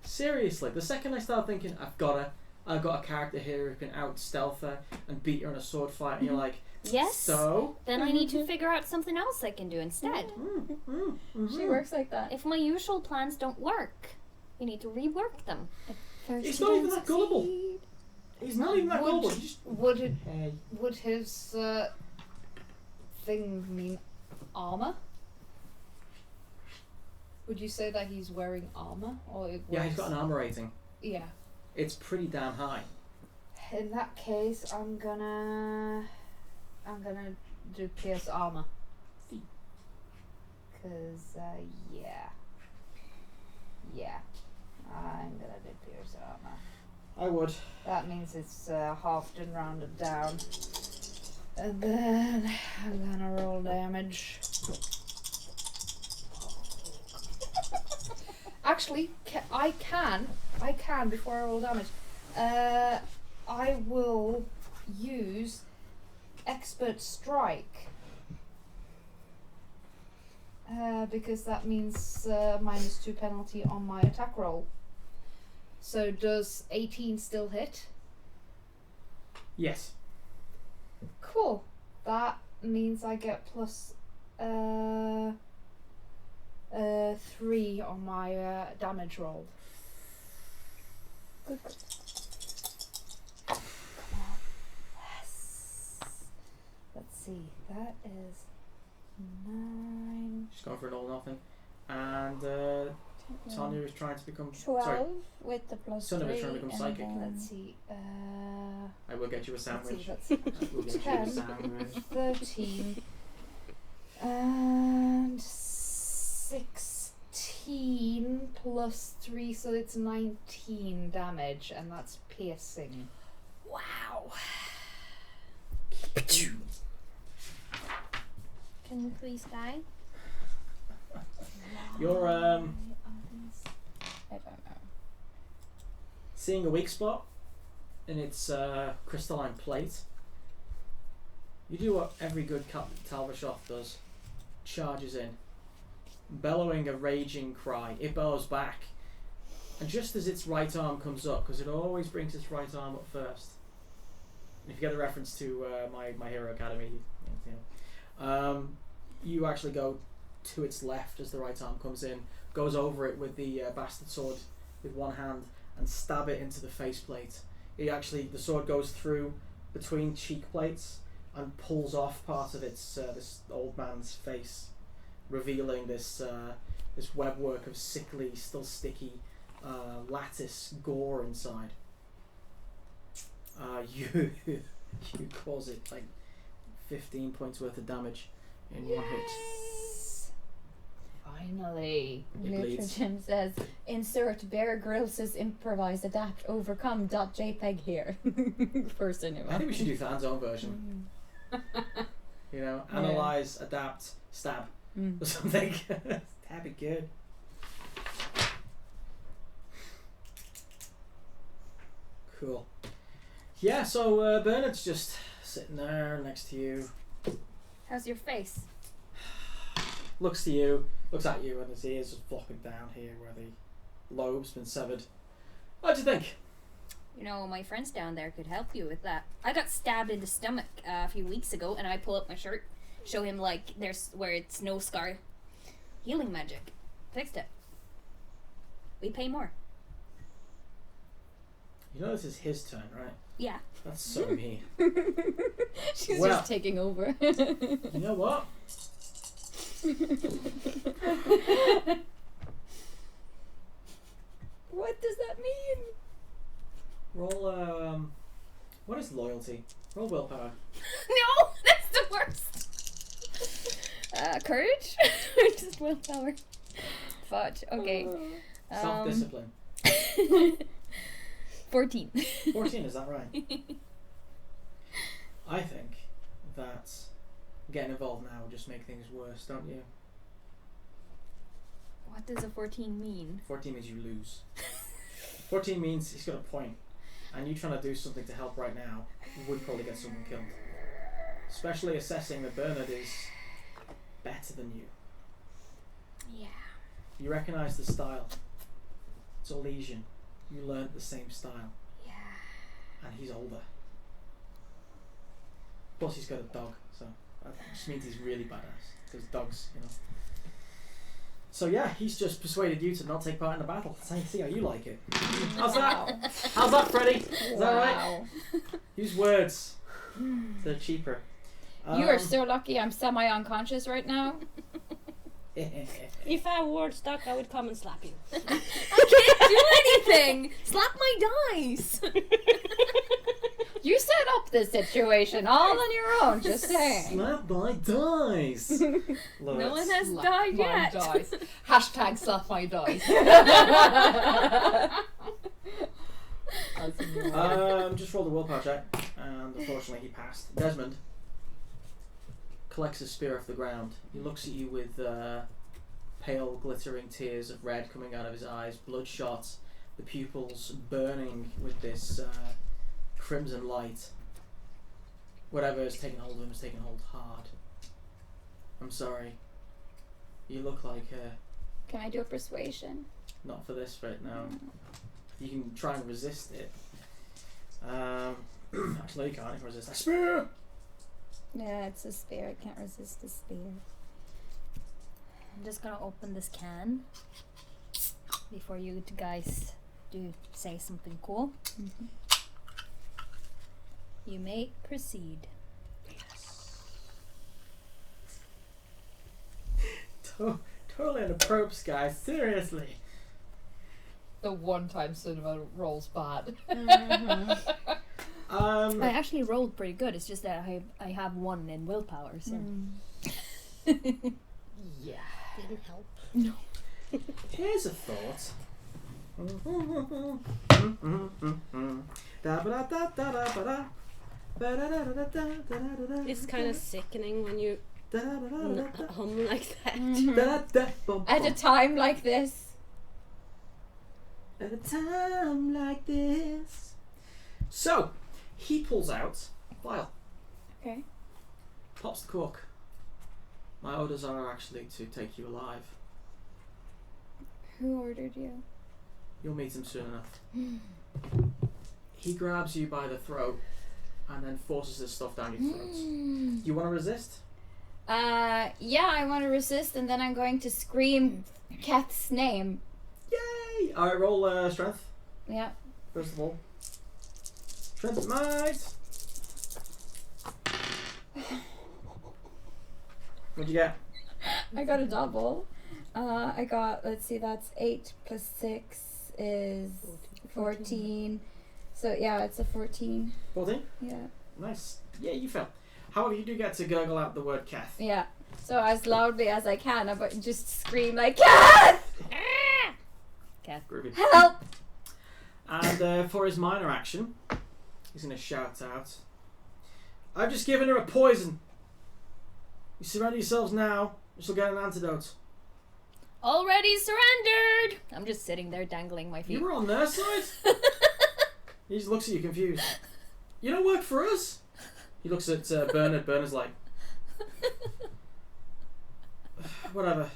[SPEAKER 6] Seriously, the second I start thinking, I've got a character here who can out stealth her and beat her in a sword fight, and you're like,
[SPEAKER 4] Yes.
[SPEAKER 6] so?
[SPEAKER 4] Then I need to figure out something else I can do instead.
[SPEAKER 2] She works like that.
[SPEAKER 4] If my usual plans don't work, you need to rework them.
[SPEAKER 2] First
[SPEAKER 6] He's
[SPEAKER 2] you
[SPEAKER 6] not
[SPEAKER 2] don't
[SPEAKER 6] even that gullible.
[SPEAKER 2] succeed.
[SPEAKER 6] He's not even that
[SPEAKER 1] Would-
[SPEAKER 6] gullible. He's just, hey.
[SPEAKER 1] Would his thing mean armor? Would you say that he's wearing armor, or it
[SPEAKER 6] Yeah, he's
[SPEAKER 1] was-
[SPEAKER 6] got an armor rating.
[SPEAKER 1] Yeah.
[SPEAKER 6] It's pretty damn high.
[SPEAKER 1] In that case, I'm gonna do pierce armor. Cause yeah, I'm gonna do pierce armor.
[SPEAKER 6] I would.
[SPEAKER 1] That means it's halved and rounded down. And then I'm gonna roll damage. Actually, I can before I roll damage. I will use Expert Strike. Because that means -2 penalty on my attack roll. So does 18 still hit?
[SPEAKER 6] Yes.
[SPEAKER 1] Cool. That means I get plus 3 on my damage roll. Good. Come on. Yes. Let's see. That is 9.
[SPEAKER 6] She's going for an all or nothing. And Tanya is trying to become.
[SPEAKER 2] 12
[SPEAKER 6] Sorry,
[SPEAKER 2] with the plus
[SPEAKER 6] Son of a
[SPEAKER 2] 3.
[SPEAKER 6] trying to become
[SPEAKER 2] and
[SPEAKER 6] psychic.
[SPEAKER 2] then-
[SPEAKER 1] Let's see.
[SPEAKER 6] I will get you a
[SPEAKER 1] Let's
[SPEAKER 6] sandwich.
[SPEAKER 1] see.
[SPEAKER 6] I will get you a
[SPEAKER 1] 10.
[SPEAKER 6] sandwich.
[SPEAKER 1] 13 and 16 plus 3, so it's 19 damage, and that's piercing.
[SPEAKER 4] Wow.
[SPEAKER 2] Can you please die?
[SPEAKER 6] You're
[SPEAKER 2] I don't know.
[SPEAKER 6] seeing a weak spot in its crystalline plate. You do what every good Talvashov does. Charges in. Bellowing a raging cry. It bellows back. And just as its right arm comes up, because it always brings its right arm up first. If you get the reference to my Hero Academy, you actually go to its left as the right arm comes in, goes over it with the bastard sword with one hand, and stab it into the faceplate. The sword goes through between cheek plates and pulls off part of its this old man's face, revealing this webwork of sickly, still sticky lattice gore inside. You cause it like 15 points worth of damage in one hit.
[SPEAKER 1] Finally.
[SPEAKER 6] It bleeds.
[SPEAKER 2] Jim says, insert Bear Grylls' improvise, adapt, overcome .jpg here. First anyway.
[SPEAKER 6] I think we should do Than's own version. You know, analyze, adapt, stab, or something. That'd be good. Cool. Yeah, so Bernard's just sitting there next to you.
[SPEAKER 4] How's your face?
[SPEAKER 6] Looks to you, looks at you, and his ears are flopping down here where the lobe's been severed. What do you think?
[SPEAKER 4] You know, my friends down there could help you with that. I got stabbed in the stomach a few weeks ago, and I pull up my shirt, show him like there's where it's no scar. Healing magic. Fixed it. We pay more.
[SPEAKER 6] You know this is his turn, right?
[SPEAKER 4] Yeah.
[SPEAKER 6] That's so mean.
[SPEAKER 2] She's
[SPEAKER 6] Well.
[SPEAKER 2] just taking over.
[SPEAKER 6] You know what?
[SPEAKER 2] What does that mean?
[SPEAKER 6] Roll, what is loyalty? Roll willpower.
[SPEAKER 4] No, that's the worst.
[SPEAKER 2] Courage? Just willpower. Fudge. Okay.
[SPEAKER 6] Self-discipline.
[SPEAKER 2] 14.
[SPEAKER 6] 14, is that right? I think that getting involved now will just make things worse, don't you?
[SPEAKER 4] What does a 14 mean?
[SPEAKER 6] 14 means you lose. 14 means he's got a point, and you trying to do something to help right now would probably get someone killed. Especially assessing that Bernard is better than you.
[SPEAKER 4] Yeah.
[SPEAKER 6] You recognise the style. It's Elysian. You learnt the same style.
[SPEAKER 4] Yeah.
[SPEAKER 6] And he's older. Plus he's got a dog, so that just means he's really badass. Because dogs, you know. So yeah, he's just persuaded you to not take part in the battle. See how you like it. How's that? How's that, Freddie? Is that right? Use words. They're cheaper.
[SPEAKER 2] You are so lucky I'm semi-unconscious right now.
[SPEAKER 5] If I were stuck, I would come and slap you.
[SPEAKER 4] I can't do anything. Slap my dice.
[SPEAKER 2] You set up this situation all on your own, just saying.
[SPEAKER 6] Slap my dice.
[SPEAKER 4] No one has
[SPEAKER 1] Slap
[SPEAKER 4] died
[SPEAKER 1] my
[SPEAKER 4] yet.
[SPEAKER 1] dice. Hashtag slap my dice. That's
[SPEAKER 6] just rolled a willpower check, and unfortunately he passed. Desmond collects his spear off the ground. He looks at you with pale, glittering tears of red coming out of his eyes, bloodshot, the pupils burning with this crimson light. Whatever has taken hold of him has taken hold hard. I'm sorry. You look like
[SPEAKER 2] Can I do a persuasion?
[SPEAKER 6] not for this right now. You can try and resist it. Actually, you can't resist a spear.
[SPEAKER 2] Yeah, it's a spear. I can't resist a spear.
[SPEAKER 4] I'm just gonna open this can before you guys do say something cool.
[SPEAKER 2] Mm-hmm.
[SPEAKER 4] You may proceed.
[SPEAKER 6] Totally inappropriate, guys. Seriously.
[SPEAKER 1] The one time cinema rolls bad.
[SPEAKER 4] I actually rolled pretty good. It's just that I have 1 in willpower, so
[SPEAKER 1] Yeah.
[SPEAKER 4] didn't help.
[SPEAKER 6] Here's a thought.
[SPEAKER 5] It's kind of sickening when you hum like that.
[SPEAKER 2] At a time like this.
[SPEAKER 6] At a time like this. So, he pulls out a vial.
[SPEAKER 2] Okay.
[SPEAKER 6] Pops the cork. My orders are actually to take you alive.
[SPEAKER 2] Who ordered you?
[SPEAKER 6] You'll meet him soon enough. He grabs you by the throat and then forces his stuff down your throat. Do you want to resist?
[SPEAKER 2] Yeah, I want to resist, and then I'm going to scream Keth's name.
[SPEAKER 6] Yay! Alright, roll strength,
[SPEAKER 2] Yeah.
[SPEAKER 6] first of all. Strength might! What'd you get?
[SPEAKER 2] I got a double. I got, let's see, that's 8 plus 6 is 14. So yeah, it's a 14.
[SPEAKER 6] 14?
[SPEAKER 2] Yeah.
[SPEAKER 6] Nice. Yeah, you fell. However, you do get to gurgle out the word Keth.
[SPEAKER 2] Yeah. So as loudly as I can, but just scream like, Keth!
[SPEAKER 6] Groovy.
[SPEAKER 2] Help!
[SPEAKER 6] And for his minor action, he's going to shout out, I've just given her a poison. You surrender yourselves now, you shall get an antidote.
[SPEAKER 4] Already surrendered! I'm just sitting there dangling my feet.
[SPEAKER 6] You were on their side? He just looks at you confused. You don't work for us? He looks at Bernard. Bernard's like, whatever.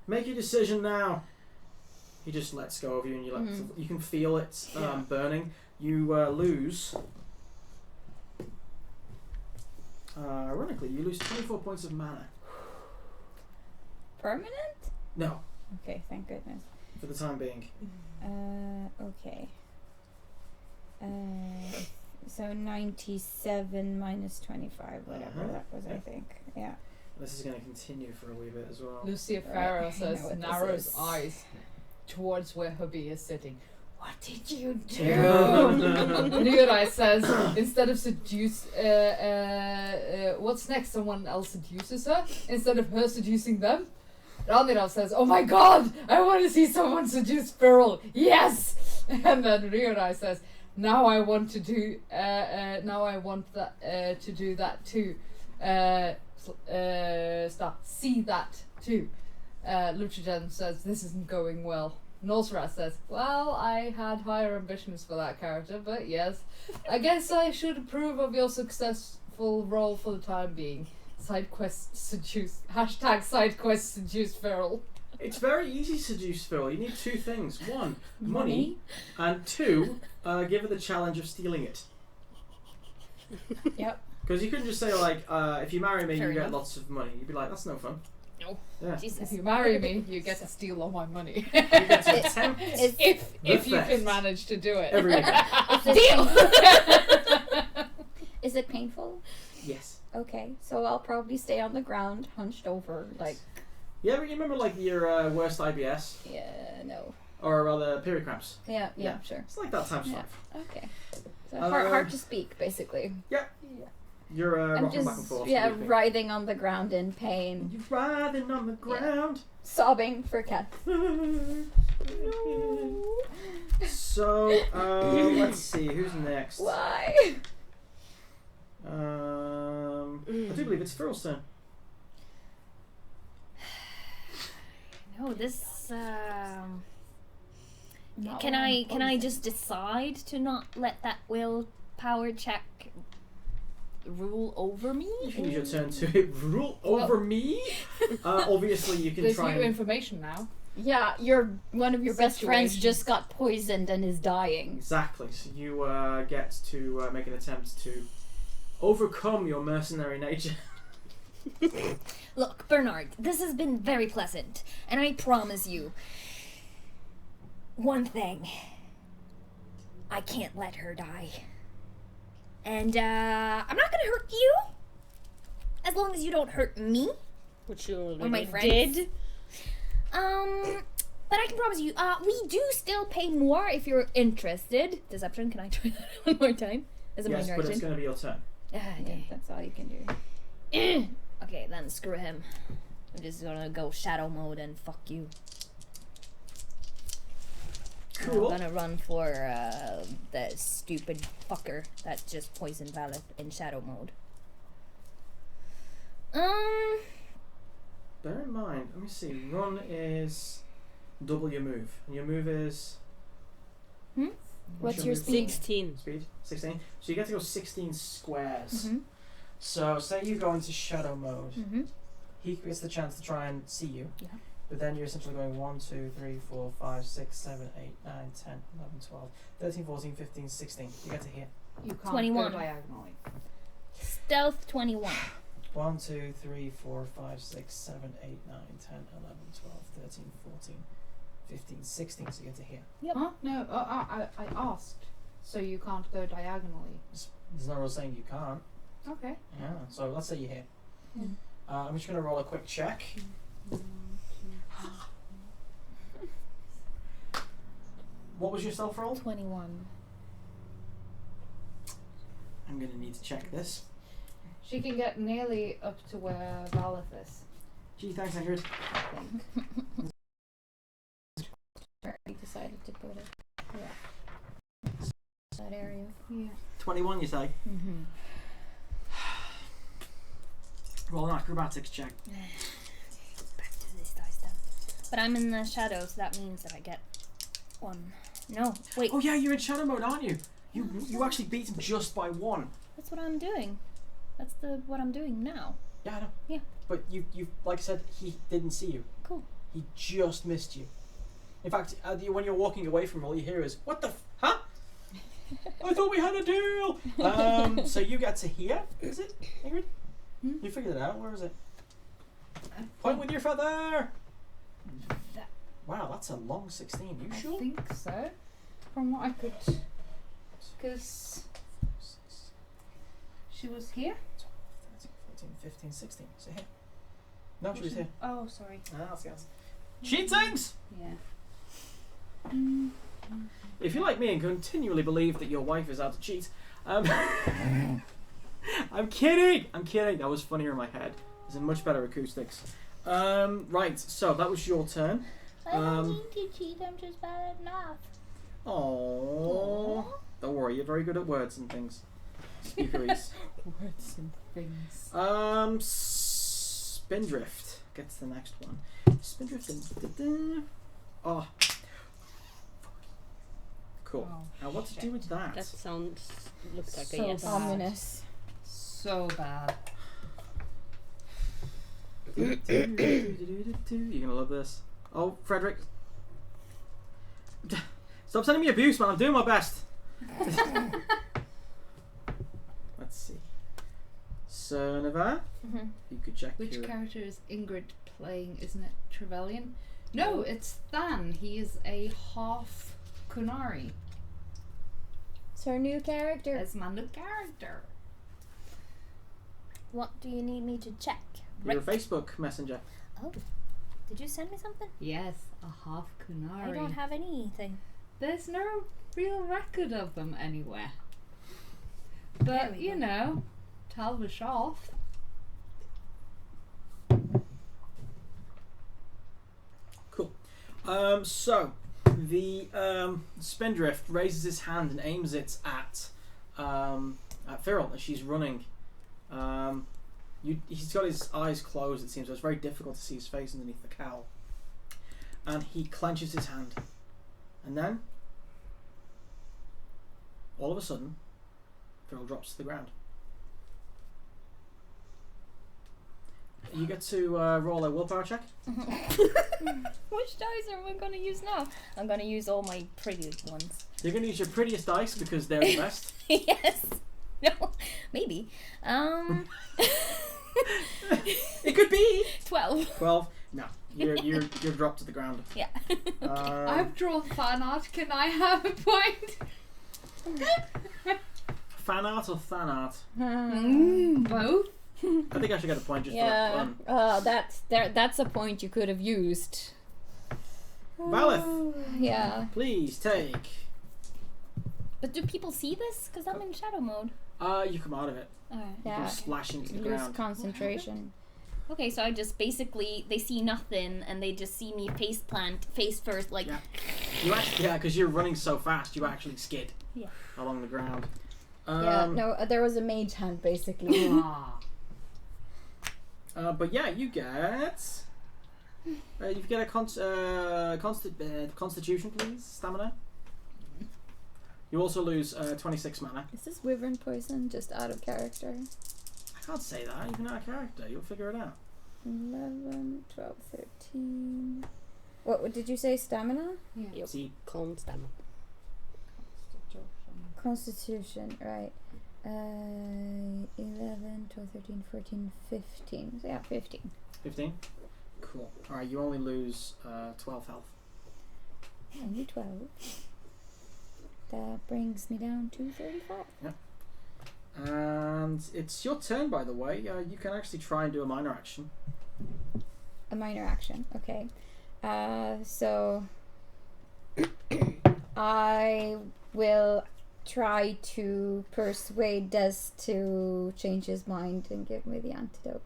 [SPEAKER 6] Make your decision now. He just lets go of you, and you can feel it burning. You lose. Ironically, you lose 24 points of mana.
[SPEAKER 2] Permanent?
[SPEAKER 6] No,
[SPEAKER 2] Okay, thank goodness.
[SPEAKER 6] for the time being.
[SPEAKER 2] Okay. So 97 minus 25, whatever that was, I think. Yeah.
[SPEAKER 6] This is going to continue for a wee bit as well.
[SPEAKER 1] Lucia
[SPEAKER 2] Right,
[SPEAKER 1] Farrow
[SPEAKER 2] I know
[SPEAKER 1] says,
[SPEAKER 2] what this
[SPEAKER 1] narrows
[SPEAKER 2] is.
[SPEAKER 1] eyes towards where Hubby is sitting. What did you do?
[SPEAKER 6] Yeah.
[SPEAKER 1] Leonai says, instead of seduce, what's next? Someone else seduces her instead of her seducing them. Randirov says, oh my god, I want to see someone seduce Feral. Yes! And then Leonai says, now I want to do, now I want that, to do that too. See that too. Luchagen says, this isn't going well. Nosrat says, well, I had higher ambitions for that character, but yes, I guess I should approve of your successful role for the time being. Side quest seduce, hashtag side quest seduce Feral.
[SPEAKER 6] It's very easy to seduce Phil. You need 2 things. 1, money, and 2, give her the challenge of stealing it.
[SPEAKER 2] Yep.
[SPEAKER 6] Because you couldn't just say, like, if you marry me,
[SPEAKER 4] Fair
[SPEAKER 6] you get
[SPEAKER 4] enough.
[SPEAKER 6] lots of money. You'd be like, that's no fun.
[SPEAKER 4] No.
[SPEAKER 6] Yeah.
[SPEAKER 4] Jesus.
[SPEAKER 1] If you marry me, you get to steal all my money.
[SPEAKER 6] You get to attempt
[SPEAKER 2] It's,
[SPEAKER 1] if you
[SPEAKER 6] theft.
[SPEAKER 1] can manage to do it.
[SPEAKER 6] every weekend.
[SPEAKER 2] is it painful?
[SPEAKER 6] Yes.
[SPEAKER 2] Okay, so I'll probably stay on the ground, hunched over, like,
[SPEAKER 6] You remember, like, your worst IBS?
[SPEAKER 2] yeah, no.
[SPEAKER 6] Or rather, period cramps?
[SPEAKER 2] Yeah,
[SPEAKER 6] Yeah.
[SPEAKER 2] sure.
[SPEAKER 6] It's like that times
[SPEAKER 2] Yeah.
[SPEAKER 6] 5.
[SPEAKER 2] Okay. So hard to speak, basically.
[SPEAKER 6] You're
[SPEAKER 2] I'm
[SPEAKER 6] rocking
[SPEAKER 2] just,
[SPEAKER 6] back and forth.
[SPEAKER 2] yeah, writhing on the ground in pain,
[SPEAKER 6] You're riding on the ground.
[SPEAKER 2] sobbing for Kat.
[SPEAKER 6] So So, let's see, who's next?
[SPEAKER 2] Why?
[SPEAKER 6] I do believe it's Phil's turn.
[SPEAKER 4] No, this.
[SPEAKER 2] Not
[SPEAKER 4] Can
[SPEAKER 2] when I'm
[SPEAKER 4] I
[SPEAKER 2] posing.
[SPEAKER 4] just decide to not let that willpower check rule over me?
[SPEAKER 6] You can use your turn to rule over me. Obviously, you can
[SPEAKER 1] There's
[SPEAKER 6] try
[SPEAKER 1] new
[SPEAKER 6] and...
[SPEAKER 1] information now.
[SPEAKER 2] Yeah, one of your best friends
[SPEAKER 1] Situations.
[SPEAKER 2] just got poisoned and is dying.
[SPEAKER 6] Exactly. So you get to make an attempt to overcome your mercenary nature.
[SPEAKER 4] Look, Bernard, this has been very pleasant, and I promise you one thing. I can't let her die. And, I'm not gonna hurt you. As long as you don't hurt me.
[SPEAKER 5] Which you
[SPEAKER 4] Or my
[SPEAKER 5] already
[SPEAKER 4] friends.
[SPEAKER 5] did.
[SPEAKER 4] But I can promise you, we do still pay more if you're interested. Deception, can I try that one more time? As a
[SPEAKER 6] Yes,
[SPEAKER 4] minor
[SPEAKER 6] but it's
[SPEAKER 4] action?
[SPEAKER 6] going to be your turn.
[SPEAKER 2] Yeah,
[SPEAKER 4] Okay.
[SPEAKER 2] that's all you can do.
[SPEAKER 4] Okay, then screw him. I'm just gonna go shadow mode and fuck you.
[SPEAKER 6] Cool.
[SPEAKER 4] I'm gonna run for that stupid fucker that just poisoned Valeth in shadow mode.
[SPEAKER 6] Bear in mind, let me see. Run is double your move, and your move is.
[SPEAKER 2] What's your
[SPEAKER 6] move?
[SPEAKER 2] speed?
[SPEAKER 5] 16.
[SPEAKER 6] Speed 16. So you get to go 16 squares.
[SPEAKER 4] Mm-hmm.
[SPEAKER 3] So say you go into shadow mode.
[SPEAKER 4] Mm-hmm.
[SPEAKER 3] He gets the chance to try and see you.
[SPEAKER 4] Yeah.
[SPEAKER 3] But then you're essentially going 1, 2, 3, 4, 5, 6, 7, 8, 9, 10, 11, 12, 13, 14, 15, 16. You get to here.
[SPEAKER 1] You can't
[SPEAKER 4] 21.
[SPEAKER 1] go diagonally.
[SPEAKER 4] Stealth 21.
[SPEAKER 3] 1, 2, 3, 4, 5, 6, 7, 8, 9, 10, 11, 12, 13, 14, 15, 16. So you get to here.
[SPEAKER 4] Yep.
[SPEAKER 1] Huh? No, I asked. So you can't go diagonally.
[SPEAKER 3] There's no rule saying you can't.
[SPEAKER 1] Okay.
[SPEAKER 3] Yeah. So let's say you're here.
[SPEAKER 1] Yeah.
[SPEAKER 3] I'm just going to roll a quick check. What was your stealth roll?
[SPEAKER 4] 21.
[SPEAKER 6] I'm going to need to check this.
[SPEAKER 1] She can get nearly up to where Valeth is.
[SPEAKER 6] Gee, thanks, Ingrid.
[SPEAKER 1] I think.
[SPEAKER 2] We decided to put it. Yeah. That area.
[SPEAKER 1] Yeah.
[SPEAKER 6] 21, you say?
[SPEAKER 2] Mm-hmm.
[SPEAKER 6] Roll an acrobatics check.
[SPEAKER 4] Back to this dice then. But I'm in the shadows, so that means that I get 1. No, wait.
[SPEAKER 6] Oh yeah, you're in shadow mode, aren't you? You actually beat him just by 1.
[SPEAKER 4] That's what I'm doing. That's what I'm doing now.
[SPEAKER 6] Yeah, I know.
[SPEAKER 4] Yeah.
[SPEAKER 6] But you like I said, he didn't see you.
[SPEAKER 4] Cool.
[SPEAKER 6] He just missed you. In fact, when you're walking away from him, all you hear is, "What the huh? I thought we had a deal." So you get to here. Is it, Ingrid? You figured it out. Where is it? Point with your feather.
[SPEAKER 1] That,
[SPEAKER 6] Wow, that's a long 16. You
[SPEAKER 1] I
[SPEAKER 6] sure?
[SPEAKER 1] think so. From what I could. Because she was here.
[SPEAKER 3] 13, 14, 15, 16. So here. No, she was here.
[SPEAKER 1] Oh, sorry.
[SPEAKER 3] Ah, that's the answer. Cheatings!
[SPEAKER 1] Yeah.
[SPEAKER 6] If you're like me and continually believe that your wife is out to cheat, I'm kidding. I'm kidding. That was funnier in my head. It's in much better acoustics. Right. So that was your turn.
[SPEAKER 2] I don't mean to cheat, I'm just bad at math.
[SPEAKER 6] Oh. Don't worry. You're very good at words and things. Speakeries.
[SPEAKER 1] Words and things.
[SPEAKER 6] Spindrift gets the next one. Spindrift and oh. Cool.
[SPEAKER 1] Oh,
[SPEAKER 6] Now what to do with that?
[SPEAKER 5] That sounds looks like
[SPEAKER 1] So
[SPEAKER 5] a yes.
[SPEAKER 1] bad.
[SPEAKER 2] Ominous.
[SPEAKER 1] So bad.
[SPEAKER 6] You're gonna love this. Oh, Frederick. Stop sending me abuse, man. I'm doing my best. Let's see. So, Neva, you could check
[SPEAKER 1] Which
[SPEAKER 6] your...
[SPEAKER 1] character is Ingrid playing? Isn't it Trevelyan? No, it's Than. He is a half Kunari.
[SPEAKER 2] It's her new character.
[SPEAKER 1] It's my new character.
[SPEAKER 4] What do you need me to check?
[SPEAKER 6] Your Facebook messenger.
[SPEAKER 4] Oh. Did you send me something?
[SPEAKER 1] Yes, a half Kunari.
[SPEAKER 4] I don't have anything.
[SPEAKER 1] There's no real record of them anywhere.
[SPEAKER 4] There
[SPEAKER 1] But,
[SPEAKER 4] we
[SPEAKER 1] you
[SPEAKER 4] go.
[SPEAKER 1] know, Talbish off.
[SPEAKER 6] Cool. So, The Spindrift raises his hand and aims it at Firl as she's running. He's got his eyes closed, it seems, so it's very difficult to see his face underneath the cowl. And he clenches his hand. And then, all of a sudden, Firl drops to the ground. You get to roll a willpower check.
[SPEAKER 2] Which dice am I going to use now? I'm going to use all my prettiest ones.
[SPEAKER 6] You're going to use your prettiest dice because they're the best.
[SPEAKER 2] Yes. No. Maybe.
[SPEAKER 6] It could be
[SPEAKER 2] 12.
[SPEAKER 6] 12. No, you're dropped to the ground.
[SPEAKER 2] Yeah.
[SPEAKER 1] I've drawn fan art. Can I have a point?
[SPEAKER 6] Fan art or fan art?
[SPEAKER 1] Both.
[SPEAKER 6] I think I should get a point just for that fun.
[SPEAKER 2] That's a point you could have used.
[SPEAKER 6] Valith,
[SPEAKER 2] Yeah.
[SPEAKER 6] please take.
[SPEAKER 2] But do people see this? Because I'm in shadow mode.
[SPEAKER 6] You come out of it.
[SPEAKER 2] Alright.
[SPEAKER 6] You
[SPEAKER 2] Yeah.
[SPEAKER 6] come splashing to the
[SPEAKER 2] Lose
[SPEAKER 6] ground.
[SPEAKER 2] concentration. Okay, so I just basically, they see nothing and they just see me face plant, face first, like.
[SPEAKER 6] Yeah. You actually, because you're running so fast, you actually skid
[SPEAKER 2] Yeah.
[SPEAKER 6] along the ground.
[SPEAKER 2] Yeah, no, there was a mage hand basically.
[SPEAKER 6] But yeah, you get. You get a constitution, please. Stamina. You also lose 26 mana.
[SPEAKER 2] Is this wyvern poison just out of character?
[SPEAKER 6] I can't say that, even out of character. You'll figure it out.
[SPEAKER 2] 11, 12, 13. What did you say? Stamina?
[SPEAKER 1] Yeah.
[SPEAKER 6] See,
[SPEAKER 5] Calm stamina.
[SPEAKER 2] Constitution, right. 11, 12, 13, 14, 15. So yeah, 15.
[SPEAKER 6] 15? Cool. Alright, you only lose 12 health.
[SPEAKER 2] Only 12. That brings me down to 35.
[SPEAKER 6] And it's your turn, by the way. You can actually try and do a minor action.
[SPEAKER 2] A minor action, okay. So I will try to persuade Des to change his mind and give me the antidote.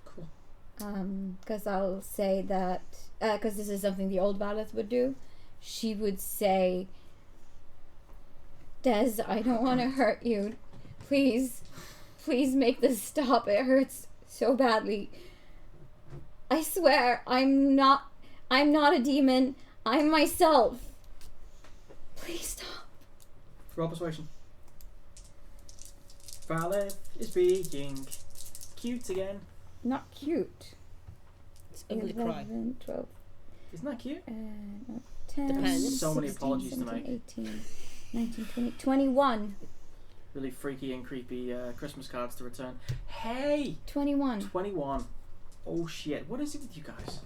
[SPEAKER 6] Cool.
[SPEAKER 2] Because I'll say that, because this is something the old Valeth would do, she would say, Des, I don't want to hurt you. Please make this stop. It hurts so badly. I swear, I'm not a demon. I'm myself. Please stop.
[SPEAKER 6] Roll persuasion. Valeth is being cute again.
[SPEAKER 2] Not cute.
[SPEAKER 5] It's ugly cry.
[SPEAKER 2] 11, 12,
[SPEAKER 6] Isn't that cute?
[SPEAKER 2] 10,
[SPEAKER 5] Depends.
[SPEAKER 6] So many
[SPEAKER 2] 16,
[SPEAKER 6] apologies to
[SPEAKER 2] 17,
[SPEAKER 6] make.
[SPEAKER 2] 18, 19, 20, 21.
[SPEAKER 6] Really freaky and creepy Christmas cards to return. Hey!
[SPEAKER 2] 21.
[SPEAKER 6] 21. Oh shit. What is it with you guys?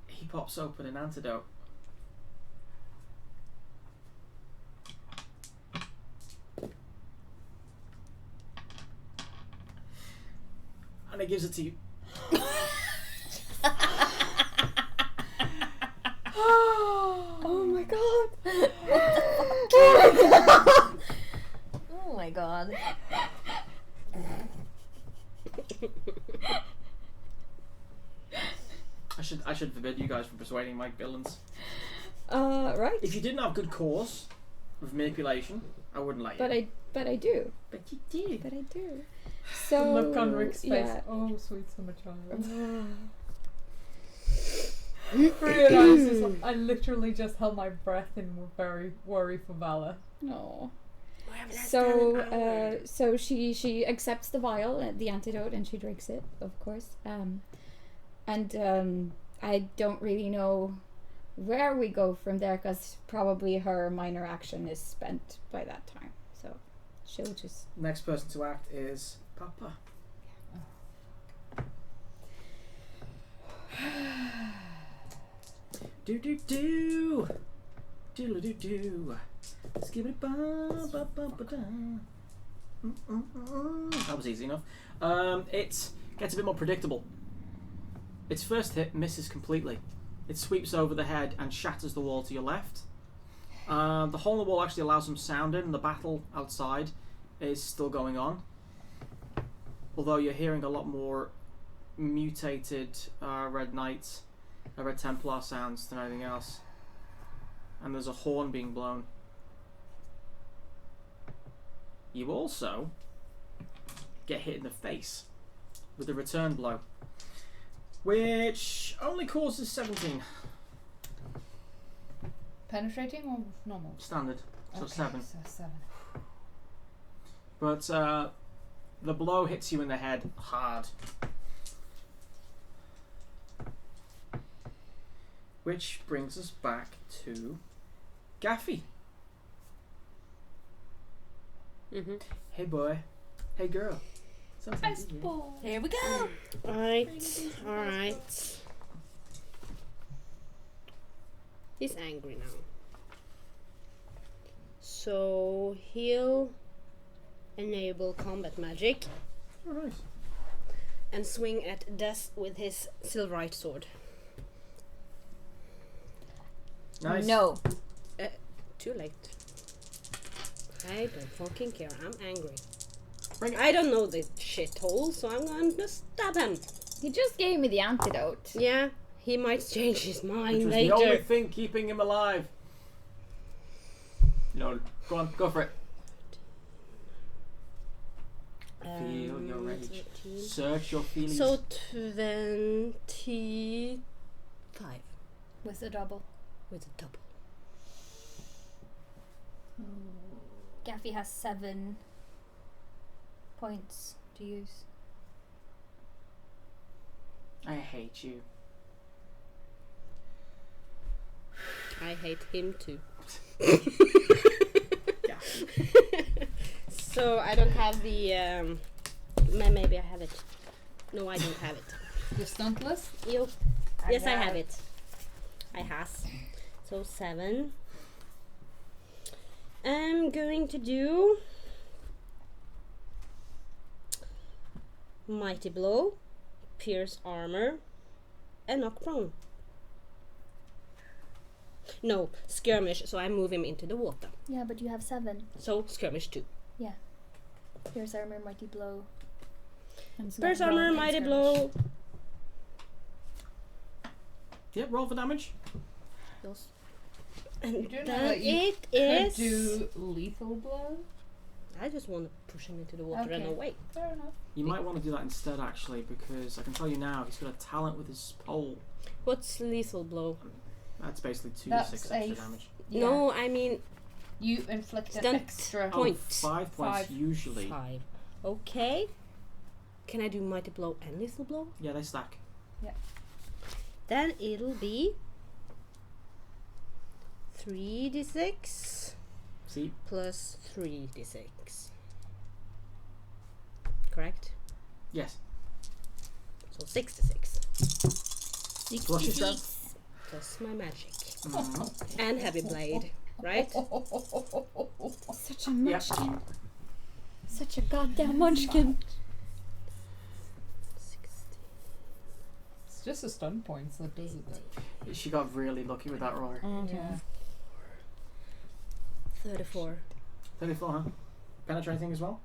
[SPEAKER 6] He pops open an antidote. And it gives it to you.
[SPEAKER 2] Oh my god.
[SPEAKER 4] Oh my god.
[SPEAKER 6] I should forbid you guys from persuading Mike Billings.
[SPEAKER 2] Right.
[SPEAKER 6] If you didn't have good cause of manipulation, I wouldn't let you.
[SPEAKER 2] But I do.
[SPEAKER 6] But you did.
[SPEAKER 2] But I do. So
[SPEAKER 1] Look on Rick's face.
[SPEAKER 2] yeah.
[SPEAKER 1] Oh, sweet summer child. Realizes I literally just held my breath and were very worried for Vala.
[SPEAKER 2] No. So so she accepts the vial, the antidote, and she drinks it, of course. And I don't really know where we go from there, because probably her minor action is spent by that time. So she'll just.
[SPEAKER 6] Next person to act is Papa. Do do do. Doodle do do. Skip it ba ba ba ba da. That was easy enough. It gets a bit more predictable. Its first hit misses completely. It sweeps over the head and shatters the wall to your left. The hole in the wall actually allows some sound in, and the battle outside
[SPEAKER 3] is still going on. Although you're hearing a lot more mutated Red Knight, Red Templar sounds than anything else. And there's a horn being blown. You also get hit in the face with a return blow, which only causes 17.
[SPEAKER 1] Penetrating or normal?
[SPEAKER 3] Standard, so
[SPEAKER 1] Okay,
[SPEAKER 3] 7.
[SPEAKER 1] So 7.
[SPEAKER 3] But the blow hits you in the head hard. Which brings us back to Gaffy.
[SPEAKER 5] Mm-hmm.
[SPEAKER 3] Hey boy. Hey girl. Something to do.
[SPEAKER 2] Here we go.
[SPEAKER 5] Alright. He's angry now. So he'll enable combat magic
[SPEAKER 3] Alright.
[SPEAKER 5] and swing at Des with his silverite sword.
[SPEAKER 3] Nice.
[SPEAKER 2] No.
[SPEAKER 5] Too late. I don't fucking care. I'm angry.
[SPEAKER 3] Bring it.
[SPEAKER 5] I don't know this shithole, so I'm gonna stab him.
[SPEAKER 2] He just gave me the antidote.
[SPEAKER 5] Yeah, he might change his
[SPEAKER 3] Which
[SPEAKER 5] mind
[SPEAKER 3] was the only
[SPEAKER 5] later.
[SPEAKER 3] thing keeping him alive. You know, go on, go for it. Feel your rage.
[SPEAKER 5] 13.
[SPEAKER 3] Search your feelings.
[SPEAKER 5] So 25
[SPEAKER 4] With a double.
[SPEAKER 5] with a double.
[SPEAKER 4] Gaffy has 7 points to use.
[SPEAKER 3] I hate you.
[SPEAKER 5] I hate him too. So I don't have the. Maybe I have it. No, I don't have it.
[SPEAKER 1] The stuntless?
[SPEAKER 5] Yo. Yes, I have it. I has. So 7. I'm going to do Mighty Blow, Pierce Armor, and Knock Prone. No, Skirmish, so I move him into the water.
[SPEAKER 4] Yeah, but you have 7.
[SPEAKER 5] So Skirmish 2.
[SPEAKER 4] Pierce armor, mighty blow.
[SPEAKER 5] Pierce Armor, Mighty Blow.
[SPEAKER 3] Yep, roll for damage.
[SPEAKER 5] And
[SPEAKER 1] You do know
[SPEAKER 5] then
[SPEAKER 1] that you
[SPEAKER 5] it
[SPEAKER 1] Could
[SPEAKER 5] is.
[SPEAKER 1] do lethal blow?
[SPEAKER 5] I just want to push him into the water and
[SPEAKER 1] Okay.
[SPEAKER 5] away.
[SPEAKER 1] Fair enough.
[SPEAKER 3] You might want to do that instead, actually, because I can tell you now, he's got a talent with his pole.
[SPEAKER 5] What's Lethal Blow?
[SPEAKER 3] That's basically 2 to
[SPEAKER 1] That's
[SPEAKER 3] 6 extra
[SPEAKER 1] a-
[SPEAKER 3] damage.
[SPEAKER 1] Yeah.
[SPEAKER 5] No, I mean
[SPEAKER 1] You inflict an
[SPEAKER 5] Stunt
[SPEAKER 1] extra.
[SPEAKER 5] point.
[SPEAKER 3] Oh, 5 points
[SPEAKER 1] 5.
[SPEAKER 3] usually.
[SPEAKER 5] 5. Okay. Can I do Mighty Blow and Lethal Blow?
[SPEAKER 3] Yeah, they stack.
[SPEAKER 5] Then it'll be 3d6
[SPEAKER 3] See?
[SPEAKER 5] plus 3d6. Correct?
[SPEAKER 3] Yes.
[SPEAKER 5] So 66
[SPEAKER 3] Plus your strength.
[SPEAKER 5] plus my magic
[SPEAKER 3] Mhm.
[SPEAKER 5] and heavy blade, right?
[SPEAKER 2] Such a munchkin. Such a goddamn munchkin.
[SPEAKER 5] 16.
[SPEAKER 1] It's just a stun points that does it though.
[SPEAKER 3] She got really lucky with that roll.
[SPEAKER 1] Yeah.
[SPEAKER 5] 34.
[SPEAKER 3] 34, huh? Penetrating as well?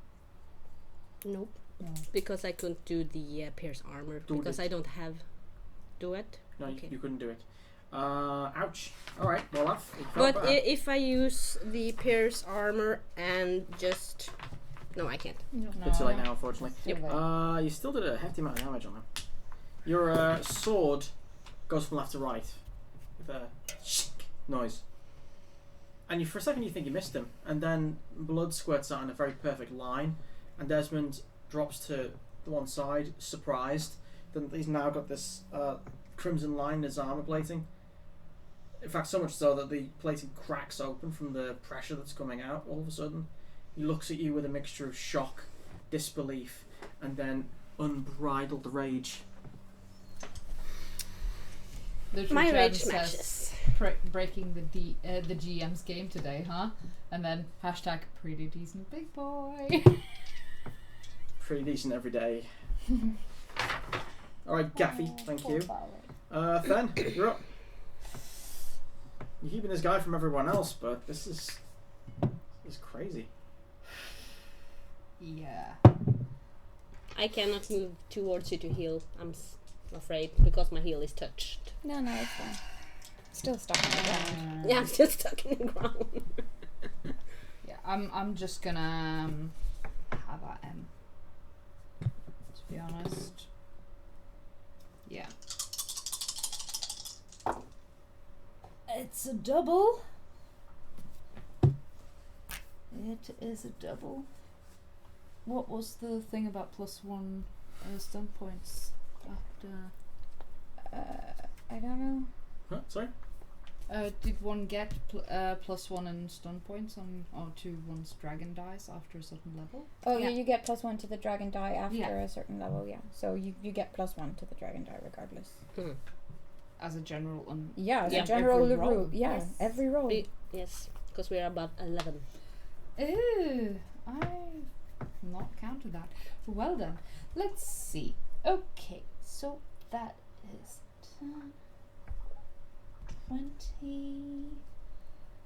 [SPEAKER 5] Nope.
[SPEAKER 1] No.
[SPEAKER 5] Because I couldn't do the Pierce Armor
[SPEAKER 3] Do
[SPEAKER 5] because
[SPEAKER 3] it.
[SPEAKER 5] I don't have. Do it?
[SPEAKER 3] No,
[SPEAKER 5] Okay.
[SPEAKER 3] you couldn't do it. Ouch. Alright, well, it felt
[SPEAKER 5] But
[SPEAKER 3] bad.
[SPEAKER 5] if I use the Pierce Armor and just. No, I can't.
[SPEAKER 3] It's too late now, unfortunately.
[SPEAKER 1] Too late.
[SPEAKER 3] You still did a hefty amount of damage on him. Your sword goes from left to right with a noise. And you, for a second you think you missed him, and then blood squirts out in a very perfect line, and Desmond drops to the one side, surprised. Then he's now got this crimson line in his armor plating. In fact, so much so that the plating cracks open from the pressure that's coming out all of a sudden. He looks at you with a mixture of shock, disbelief, and then unbridled rage.
[SPEAKER 1] Literally
[SPEAKER 5] My
[SPEAKER 1] Jen
[SPEAKER 5] rage
[SPEAKER 1] says,
[SPEAKER 5] smashes.
[SPEAKER 1] breaking the GM's game today, huh? And then hashtag pretty decent big boy.
[SPEAKER 3] Pretty decent every day. Alright, Gaffy, thank you. Fen, you're up. You're keeping this guy from everyone else, but this is crazy.
[SPEAKER 1] Yeah.
[SPEAKER 5] I cannot move towards you to heal. I'm afraid because my heel is touched.
[SPEAKER 2] No, it's fine. Still stuck in the ground.
[SPEAKER 5] Yeah, I'm still stuck in the ground.
[SPEAKER 1] Yeah, I'm just gonna have a M. To be honest. Yeah. It's a double. It is a double. What was the thing about +1 stun points after?
[SPEAKER 2] I don't know.
[SPEAKER 3] Huh? Sorry?
[SPEAKER 1] Did one get +1 in stun points to one's dragon dice after a certain level?
[SPEAKER 2] Oh
[SPEAKER 1] Yeah.
[SPEAKER 2] yeah, you get +1 to the dragon die after
[SPEAKER 1] Yeah.
[SPEAKER 2] a certain level. Yeah, so you get +1 to the dragon die regardless.
[SPEAKER 1] As a general
[SPEAKER 2] Yeah, as
[SPEAKER 5] Yeah.
[SPEAKER 2] a general
[SPEAKER 1] Every
[SPEAKER 2] rule.
[SPEAKER 1] roll.
[SPEAKER 2] Yeah,
[SPEAKER 4] Yes.
[SPEAKER 2] every roll.
[SPEAKER 5] Yes, because we are above 11.
[SPEAKER 1] Ooh, I've not counted that. Well done. Let's see. Okay, so that is 10, 20.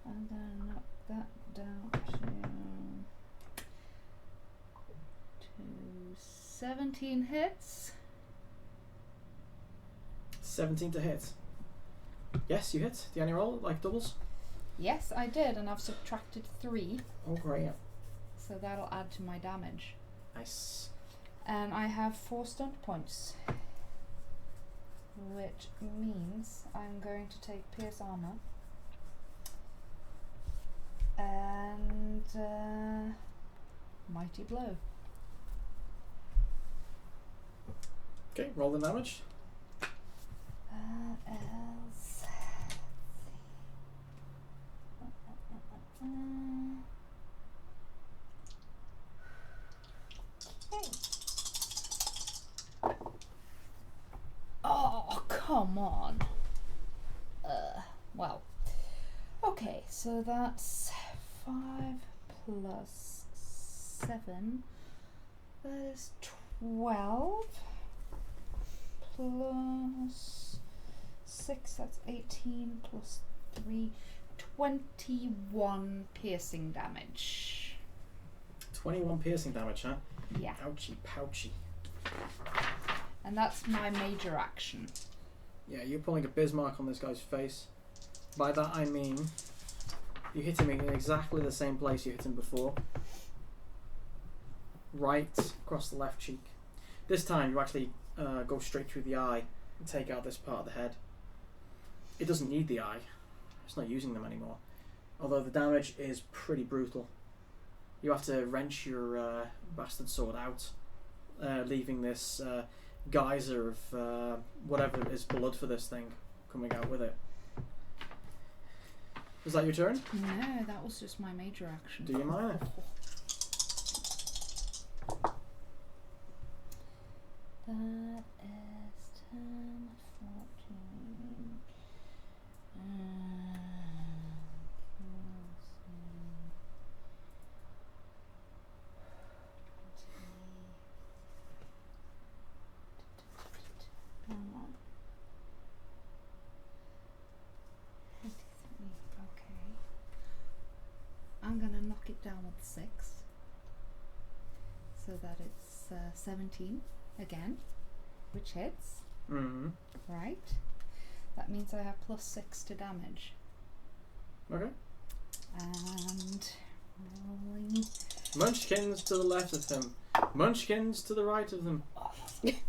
[SPEAKER 1] I'm gonna knock that down to 17 hits.
[SPEAKER 3] 17 to hit. Yes, you hit. Do you any roll like doubles?
[SPEAKER 1] Yes, I did, and I've subtracted 3,
[SPEAKER 3] Oh, great.
[SPEAKER 1] so that'll add to my damage.
[SPEAKER 3] Nice.
[SPEAKER 1] And I have 4 stunt points, which means I'm going to take Pierce Armor and Mighty Blow.
[SPEAKER 3] Okay, roll the damage.
[SPEAKER 1] Else. Oh, come on. Well. Okay, so that's 5 plus 7. That is 12. Plus 6, that's 18. Plus 3, 21 piercing damage.
[SPEAKER 3] 21 piercing damage, huh?
[SPEAKER 1] Yeah.
[SPEAKER 3] Ouchie, pouchy.
[SPEAKER 1] And that's my major action.
[SPEAKER 3] Yeah, you're pulling a Bismarck on this guy's face. By that I mean, you hit him in exactly the same place you hit him before. Right across the left cheek. This time you actually go straight through the eye and take out this part of the head. It doesn't need the eye. It's not using them anymore. Although the damage is pretty brutal. You have to wrench your bastard sword out, leaving this geyser of whatever is blood for this thing coming out with it. Was that your turn?
[SPEAKER 1] No, that was just my major action.
[SPEAKER 3] Do you mind?
[SPEAKER 1] That is 10, 14. Okay. I'm gonna knock it down with 6. So that it's 17 again, which hits.
[SPEAKER 3] Mm-hmm.
[SPEAKER 1] Right. That means I have plus 6 to damage.
[SPEAKER 3] Okay.
[SPEAKER 1] And rolling.
[SPEAKER 3] Munchkins to the left of him. Munchkins to the right of them.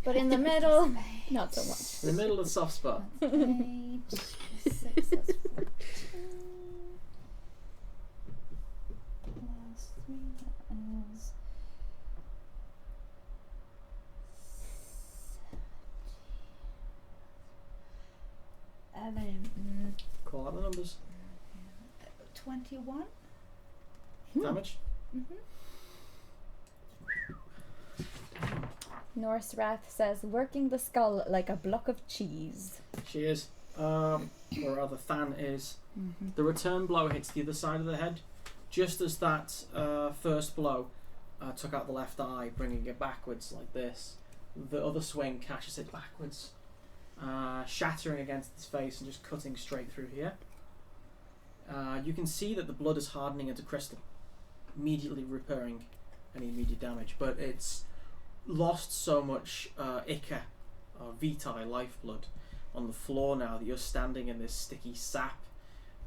[SPEAKER 2] But in the middle, not so much.
[SPEAKER 3] In the middle of the soft spot.
[SPEAKER 1] 8 plus 6, that's 14. Plus 3, that is 11.
[SPEAKER 3] Call out the numbers.
[SPEAKER 1] 21.
[SPEAKER 3] Damage.
[SPEAKER 2] Norse Wrath says, working the skull like a block of cheese.
[SPEAKER 3] She is. Or rather, Than is. The return blow hits the other side of the head. Just as that first blow took out the left eye, bringing it backwards like this, the other swing catches it backwards, shattering against its face and just cutting straight through here. You can see that the blood is hardening into crystal, immediately repairing
[SPEAKER 6] any immediate damage, but it's lost so much ichor, vitae, lifeblood, on the floor now that you're standing in this sticky sap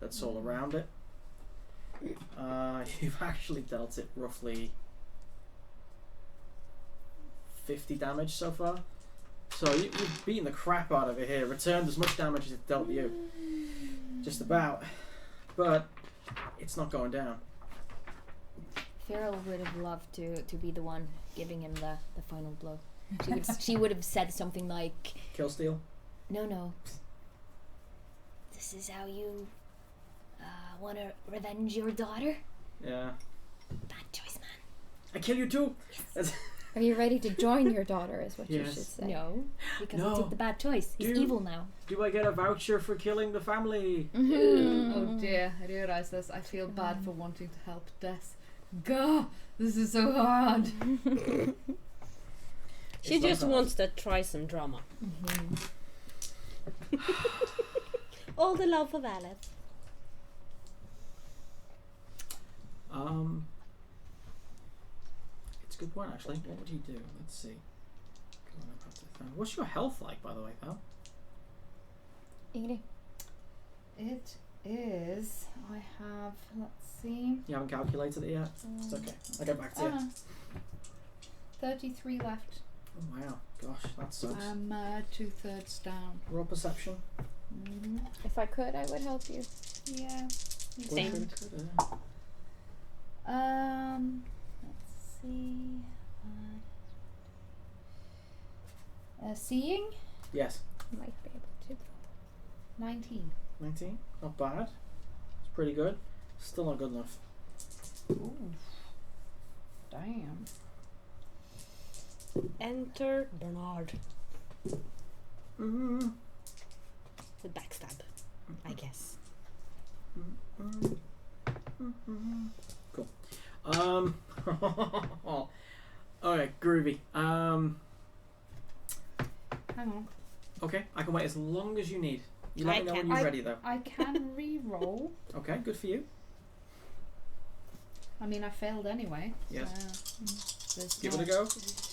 [SPEAKER 6] that's all around it. You've actually dealt it roughly 50 damage so far. So you've beaten the crap out of it here, returned as much damage as it dealt you. Just about. But it's not going down.
[SPEAKER 4] Farrell would have loved to be the one giving him the final blow. She would have said something like,
[SPEAKER 6] Kill steal?
[SPEAKER 4] No. This is how you want to revenge your daughter?
[SPEAKER 6] Yeah.
[SPEAKER 4] Bad choice, man.
[SPEAKER 6] I kill you too!
[SPEAKER 4] Yes.
[SPEAKER 2] Are you ready to join your daughter? Is what you
[SPEAKER 6] Yes.
[SPEAKER 2] should say.
[SPEAKER 4] No, because
[SPEAKER 6] No.
[SPEAKER 4] he took the bad choice. He's
[SPEAKER 6] Do-
[SPEAKER 4] evil now.
[SPEAKER 6] Do I get a voucher for killing the family?
[SPEAKER 1] Oh dear, I realise this. I feel bad for wanting to help Des. Gah! This is so hard.
[SPEAKER 5] She
[SPEAKER 6] It's not
[SPEAKER 5] just
[SPEAKER 6] hard.
[SPEAKER 5] wants to try some drama. All the love of Alice.
[SPEAKER 6] It's a good point actually. What would you do? Let's see. Go on up after the phone. What's your health like, by the way, pal?
[SPEAKER 2] Ingrid.
[SPEAKER 1] It is. I have. Let's see.
[SPEAKER 6] You haven't calculated it yet? It's okay. I'll get back to you.
[SPEAKER 1] 33 left.
[SPEAKER 6] Oh wow. Gosh, that sucks.
[SPEAKER 1] I'm 2/3 down.
[SPEAKER 6] Roll perception.
[SPEAKER 2] If I could, I would help you.
[SPEAKER 1] Yeah.
[SPEAKER 5] Same.
[SPEAKER 1] Let's see. Seeing
[SPEAKER 6] Yes.
[SPEAKER 2] Might be able to.
[SPEAKER 1] 19.
[SPEAKER 6] 19. Not bad. It's pretty good. Still not good enough.
[SPEAKER 1] Ooh. Damn.
[SPEAKER 5] Enter Bernard
[SPEAKER 6] Mm-hmm.
[SPEAKER 5] with backstab, I guess.
[SPEAKER 6] Cool. Alright, groovy.
[SPEAKER 1] Hang on.
[SPEAKER 6] Okay, I can wait as long as you need. You let
[SPEAKER 5] I
[SPEAKER 6] me know when
[SPEAKER 5] can.
[SPEAKER 6] you're ready though.
[SPEAKER 1] I can re-roll.
[SPEAKER 6] Okay, good for you.
[SPEAKER 1] I mean, I failed anyway.
[SPEAKER 6] Yes.
[SPEAKER 1] So, there's
[SPEAKER 6] Give
[SPEAKER 1] no-
[SPEAKER 6] it a go.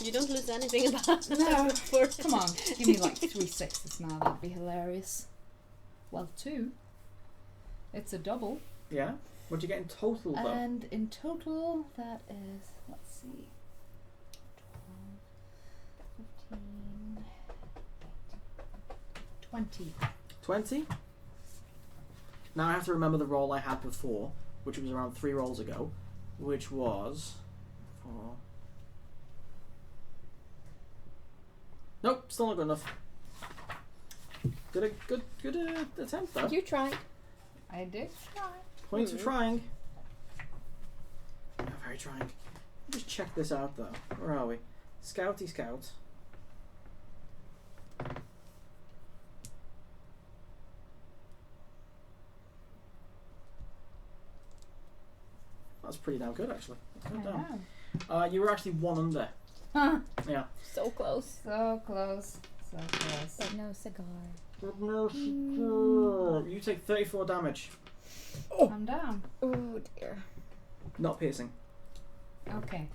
[SPEAKER 5] You don't lose anything about
[SPEAKER 1] No.
[SPEAKER 5] for
[SPEAKER 1] Come on, give me like 3 sixes now. That'd be hilarious. Well, 2. It's a double.
[SPEAKER 6] Yeah. What'd you get in total though?
[SPEAKER 1] And in total, that is, let's see, 12, 15, 20.
[SPEAKER 6] 20. Now I have to remember the roll I had before, which was around 3 rolls ago, which was 4. Nope, still not good enough. Good attempt though.
[SPEAKER 2] You tried.
[SPEAKER 1] I did try.
[SPEAKER 6] Points for trying. Yeah, very trying. Just check this out though. Where are we? Scouty scout. That's pretty damn good actually. That's good down. You were actually 1 under.
[SPEAKER 1] Huh.
[SPEAKER 6] Yeah.
[SPEAKER 2] So close.
[SPEAKER 1] So close. So close.
[SPEAKER 2] But no cigar.
[SPEAKER 6] You take 34 damage.
[SPEAKER 1] I'm down.
[SPEAKER 2] Oh dear.
[SPEAKER 6] Not piercing.
[SPEAKER 1] Okay.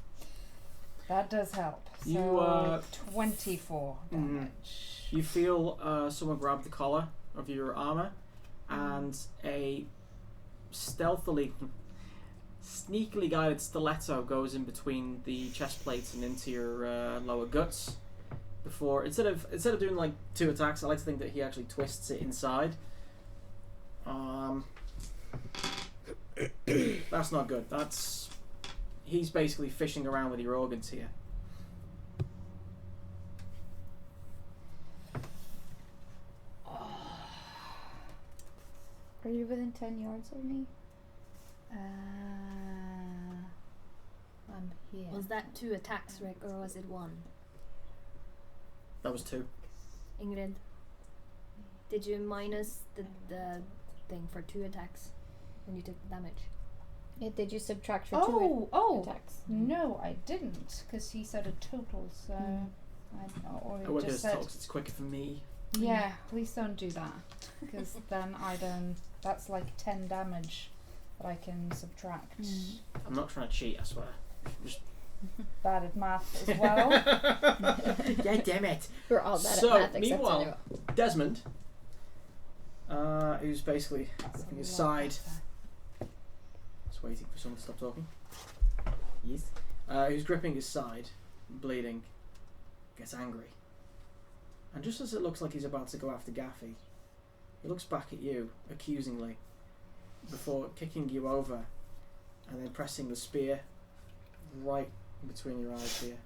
[SPEAKER 1] That does help. So
[SPEAKER 6] You,
[SPEAKER 1] 24
[SPEAKER 6] Mhm.
[SPEAKER 1] damage.
[SPEAKER 6] You feel someone grab the collar of your armor, and a stealthily, sneakily guided stiletto goes in between the chest plates and into your lower guts. Before instead of doing like 2 attacks, I like to think that he actually twists it inside. That's not good. He's basically fishing around with your organs here.
[SPEAKER 2] Are you within 10 yards of me?
[SPEAKER 1] I'm here.
[SPEAKER 4] Was that 2 attacks, Rick, or was it 1?
[SPEAKER 6] That was 2.
[SPEAKER 4] Ingrid, did you minus the thing for 2 attacks when you took the damage?
[SPEAKER 2] Yeah, did you subtract your
[SPEAKER 1] Oh,
[SPEAKER 2] attacks?
[SPEAKER 1] no, I didn't, because he said a total, so or
[SPEAKER 6] I
[SPEAKER 1] he
[SPEAKER 6] won't
[SPEAKER 1] just
[SPEAKER 6] just
[SPEAKER 1] said,
[SPEAKER 6] talk. It's quicker for me.
[SPEAKER 1] yeah, please don't do that, because then I don't. That's like 10 damage that I can subtract.
[SPEAKER 6] I'm not trying to cheat. I swear. Just
[SPEAKER 1] bad at math as well.
[SPEAKER 6] Yeah, damn it.
[SPEAKER 2] We're all bad
[SPEAKER 3] So,
[SPEAKER 2] at math except
[SPEAKER 3] meanwhile-
[SPEAKER 2] Anua.
[SPEAKER 3] Desmond, who's basically gripping his side. Just waiting for someone to stop talking. Yes. Who's gripping his side, bleeding, gets angry. And just as it looks like he's about to go after Gaffy, he looks back at you accusingly before kicking you over and then pressing the spear right in between your eyes here.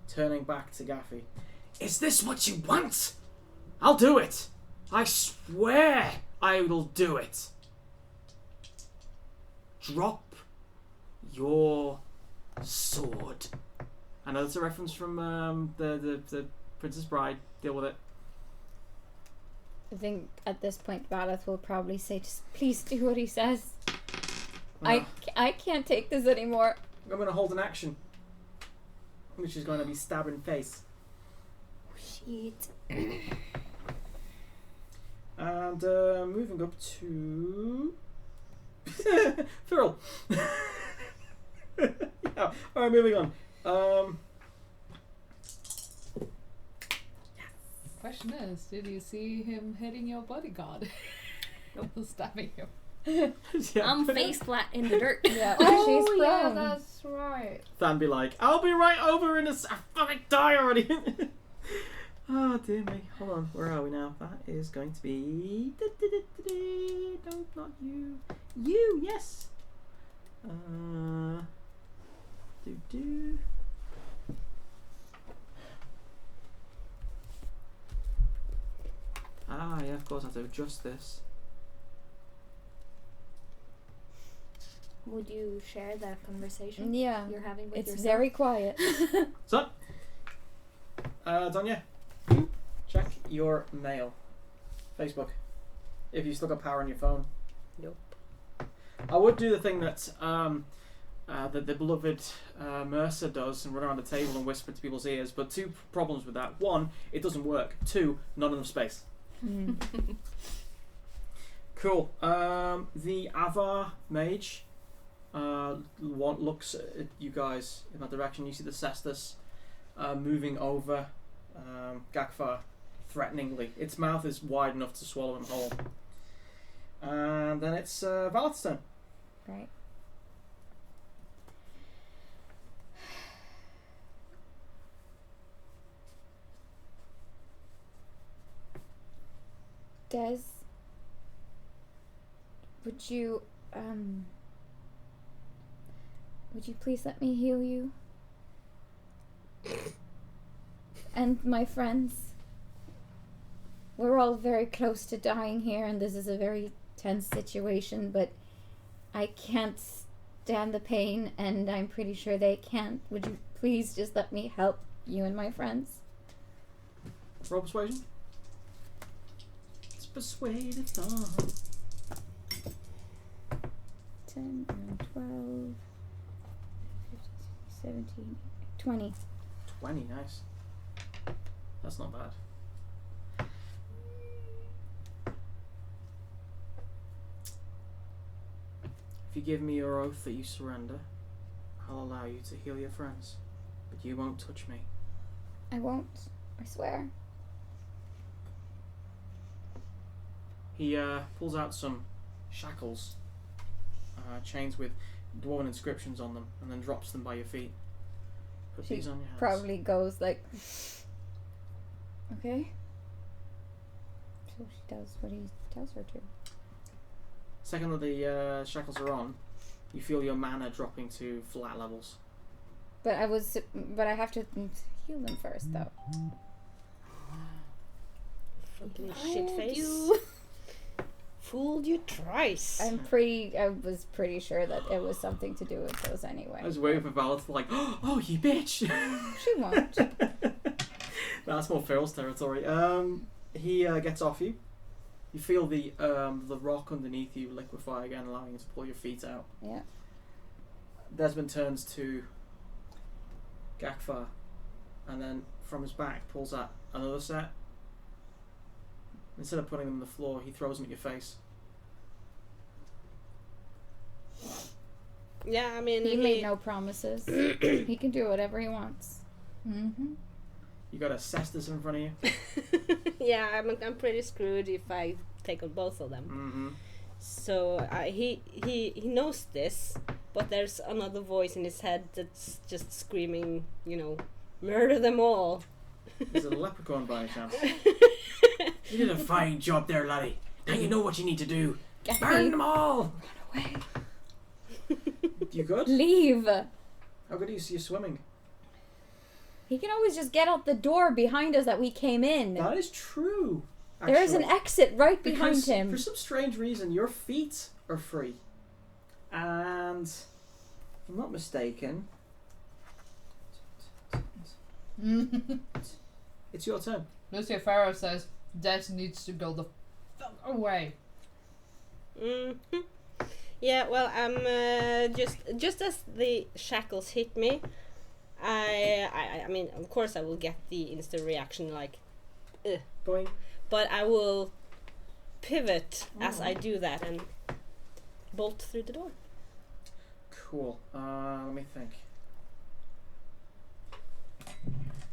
[SPEAKER 3] Turning back to Gaffy. Is this what you want? I'll do it. I swear I will do it. Drop your sword. I know that's a reference from the Princess Bride. Deal with it.
[SPEAKER 2] I think at this point Valeth will probably say, just please do what he says.
[SPEAKER 3] Well,
[SPEAKER 2] I can't take this anymore.
[SPEAKER 3] I'm going to hold an action, which is going to be stab in face.
[SPEAKER 4] Shit.
[SPEAKER 3] And moving up to Feral. Yeah. All right, moving on.
[SPEAKER 1] Question is, did you see him hitting your bodyguard?
[SPEAKER 4] Nope.
[SPEAKER 1] Stabbing him.
[SPEAKER 3] Yeah.
[SPEAKER 4] I'm face flat in the dirt.
[SPEAKER 2] Yeah.
[SPEAKER 1] Oh,
[SPEAKER 2] She's
[SPEAKER 1] yeah,
[SPEAKER 2] prone.
[SPEAKER 1] that's right.
[SPEAKER 3] Than be like, I'll be right over in a I fucking die already. Oh dear me. Hold on, where are we now? That is going to be don't not you. You, yes. Do. Ah yeah, of course I have to adjust this.
[SPEAKER 4] Would you share that conversation
[SPEAKER 2] Yeah.
[SPEAKER 4] you're having with
[SPEAKER 2] It's
[SPEAKER 4] yourself?
[SPEAKER 2] very quiet.
[SPEAKER 3] So Donya, check your mail. Facebook. If you still got power on your phone.
[SPEAKER 5] Nope.
[SPEAKER 3] I would do the thing that that the beloved Mercer does and run around the table and whisper to people's ears, but two problems with that. One, it doesn't work. Two, not enough space.
[SPEAKER 2] Mm.
[SPEAKER 3] Cool. The Avar mage looks at you guys in that direction. You see the Cestus moving over Gakfar threateningly. Its mouth is wide enough to swallow him whole. And then it's Valeth's turn.
[SPEAKER 2] Right. Des, would you please let me heal you? And my friends. We're all very close to dying here, and this is a very tense situation, but I can't stand the pain, and I'm pretty sure they can't. Would you please just let me help you and my friends?
[SPEAKER 3] Roll persuasion. It's persuade a thought.
[SPEAKER 2] 10, 12, 17, 20.
[SPEAKER 3] 20, nice. That's not bad. If you give me your oath that you surrender, I'll allow you to heal your friends. But you won't touch me.
[SPEAKER 2] I won't. I swear.
[SPEAKER 3] He pulls out some shackles, chains with dwarven inscriptions on them, and then drops them by your feet. Put
[SPEAKER 2] She
[SPEAKER 3] these on your hands.
[SPEAKER 2] Probably goes like, okay. So she does what he tells her to.
[SPEAKER 3] Second that the shackles are on, you feel your mana dropping to flat levels.
[SPEAKER 2] But I have to heal them first, though.
[SPEAKER 5] Fucking shit face.
[SPEAKER 4] You.
[SPEAKER 5] Fooled you twice.
[SPEAKER 2] I was pretty sure that it was something to do with those anyway.
[SPEAKER 3] I was waiting for Val to like, oh, you bitch!
[SPEAKER 2] She won't.
[SPEAKER 3] That's more Feral's territory. He gets off you. You feel the rock underneath you liquefy again, allowing you to pull your feet out.
[SPEAKER 2] Yeah.
[SPEAKER 3] Desmond turns to Gakfar, and then from his back pulls out another set. Instead of putting them on the floor, he throws them at your face.
[SPEAKER 5] Yeah, I mean,
[SPEAKER 2] He made no promises. He can do whatever he wants.
[SPEAKER 1] Mm-hmm.
[SPEAKER 6] You got a cestus in front of you.
[SPEAKER 5] yeah, I'm pretty screwed if I take on both of them.
[SPEAKER 6] Mm-hmm.
[SPEAKER 5] So he knows this, but there's another voice in his head that's just screaming, you know, murder them all.
[SPEAKER 6] Is it a leprechaun by any chance? You did a fine job there, laddie. Now you know what you need to do.
[SPEAKER 2] Get
[SPEAKER 6] Burn
[SPEAKER 2] me.
[SPEAKER 6] them all.
[SPEAKER 2] Away.
[SPEAKER 6] You good?
[SPEAKER 2] Leave.
[SPEAKER 6] How good do you see you swimming?
[SPEAKER 2] He can always just get out the door behind us that we came in.
[SPEAKER 6] That is true.
[SPEAKER 2] There is an
[SPEAKER 6] actually.
[SPEAKER 2] exit right behind
[SPEAKER 6] Because
[SPEAKER 2] him.
[SPEAKER 6] For some strange reason, your feet are free. And if I'm not mistaken, it's your turn.
[SPEAKER 1] Lucia Farrow says Des needs to go the fuck away.
[SPEAKER 5] Mm-hmm. Yeah, well, I'm just as the shackles hit me, I mean, of course, I will get the instant reaction like, ugh.
[SPEAKER 6] Boing.
[SPEAKER 5] But I will pivot as I do that and bolt through the door.
[SPEAKER 6] Cool. Let me think.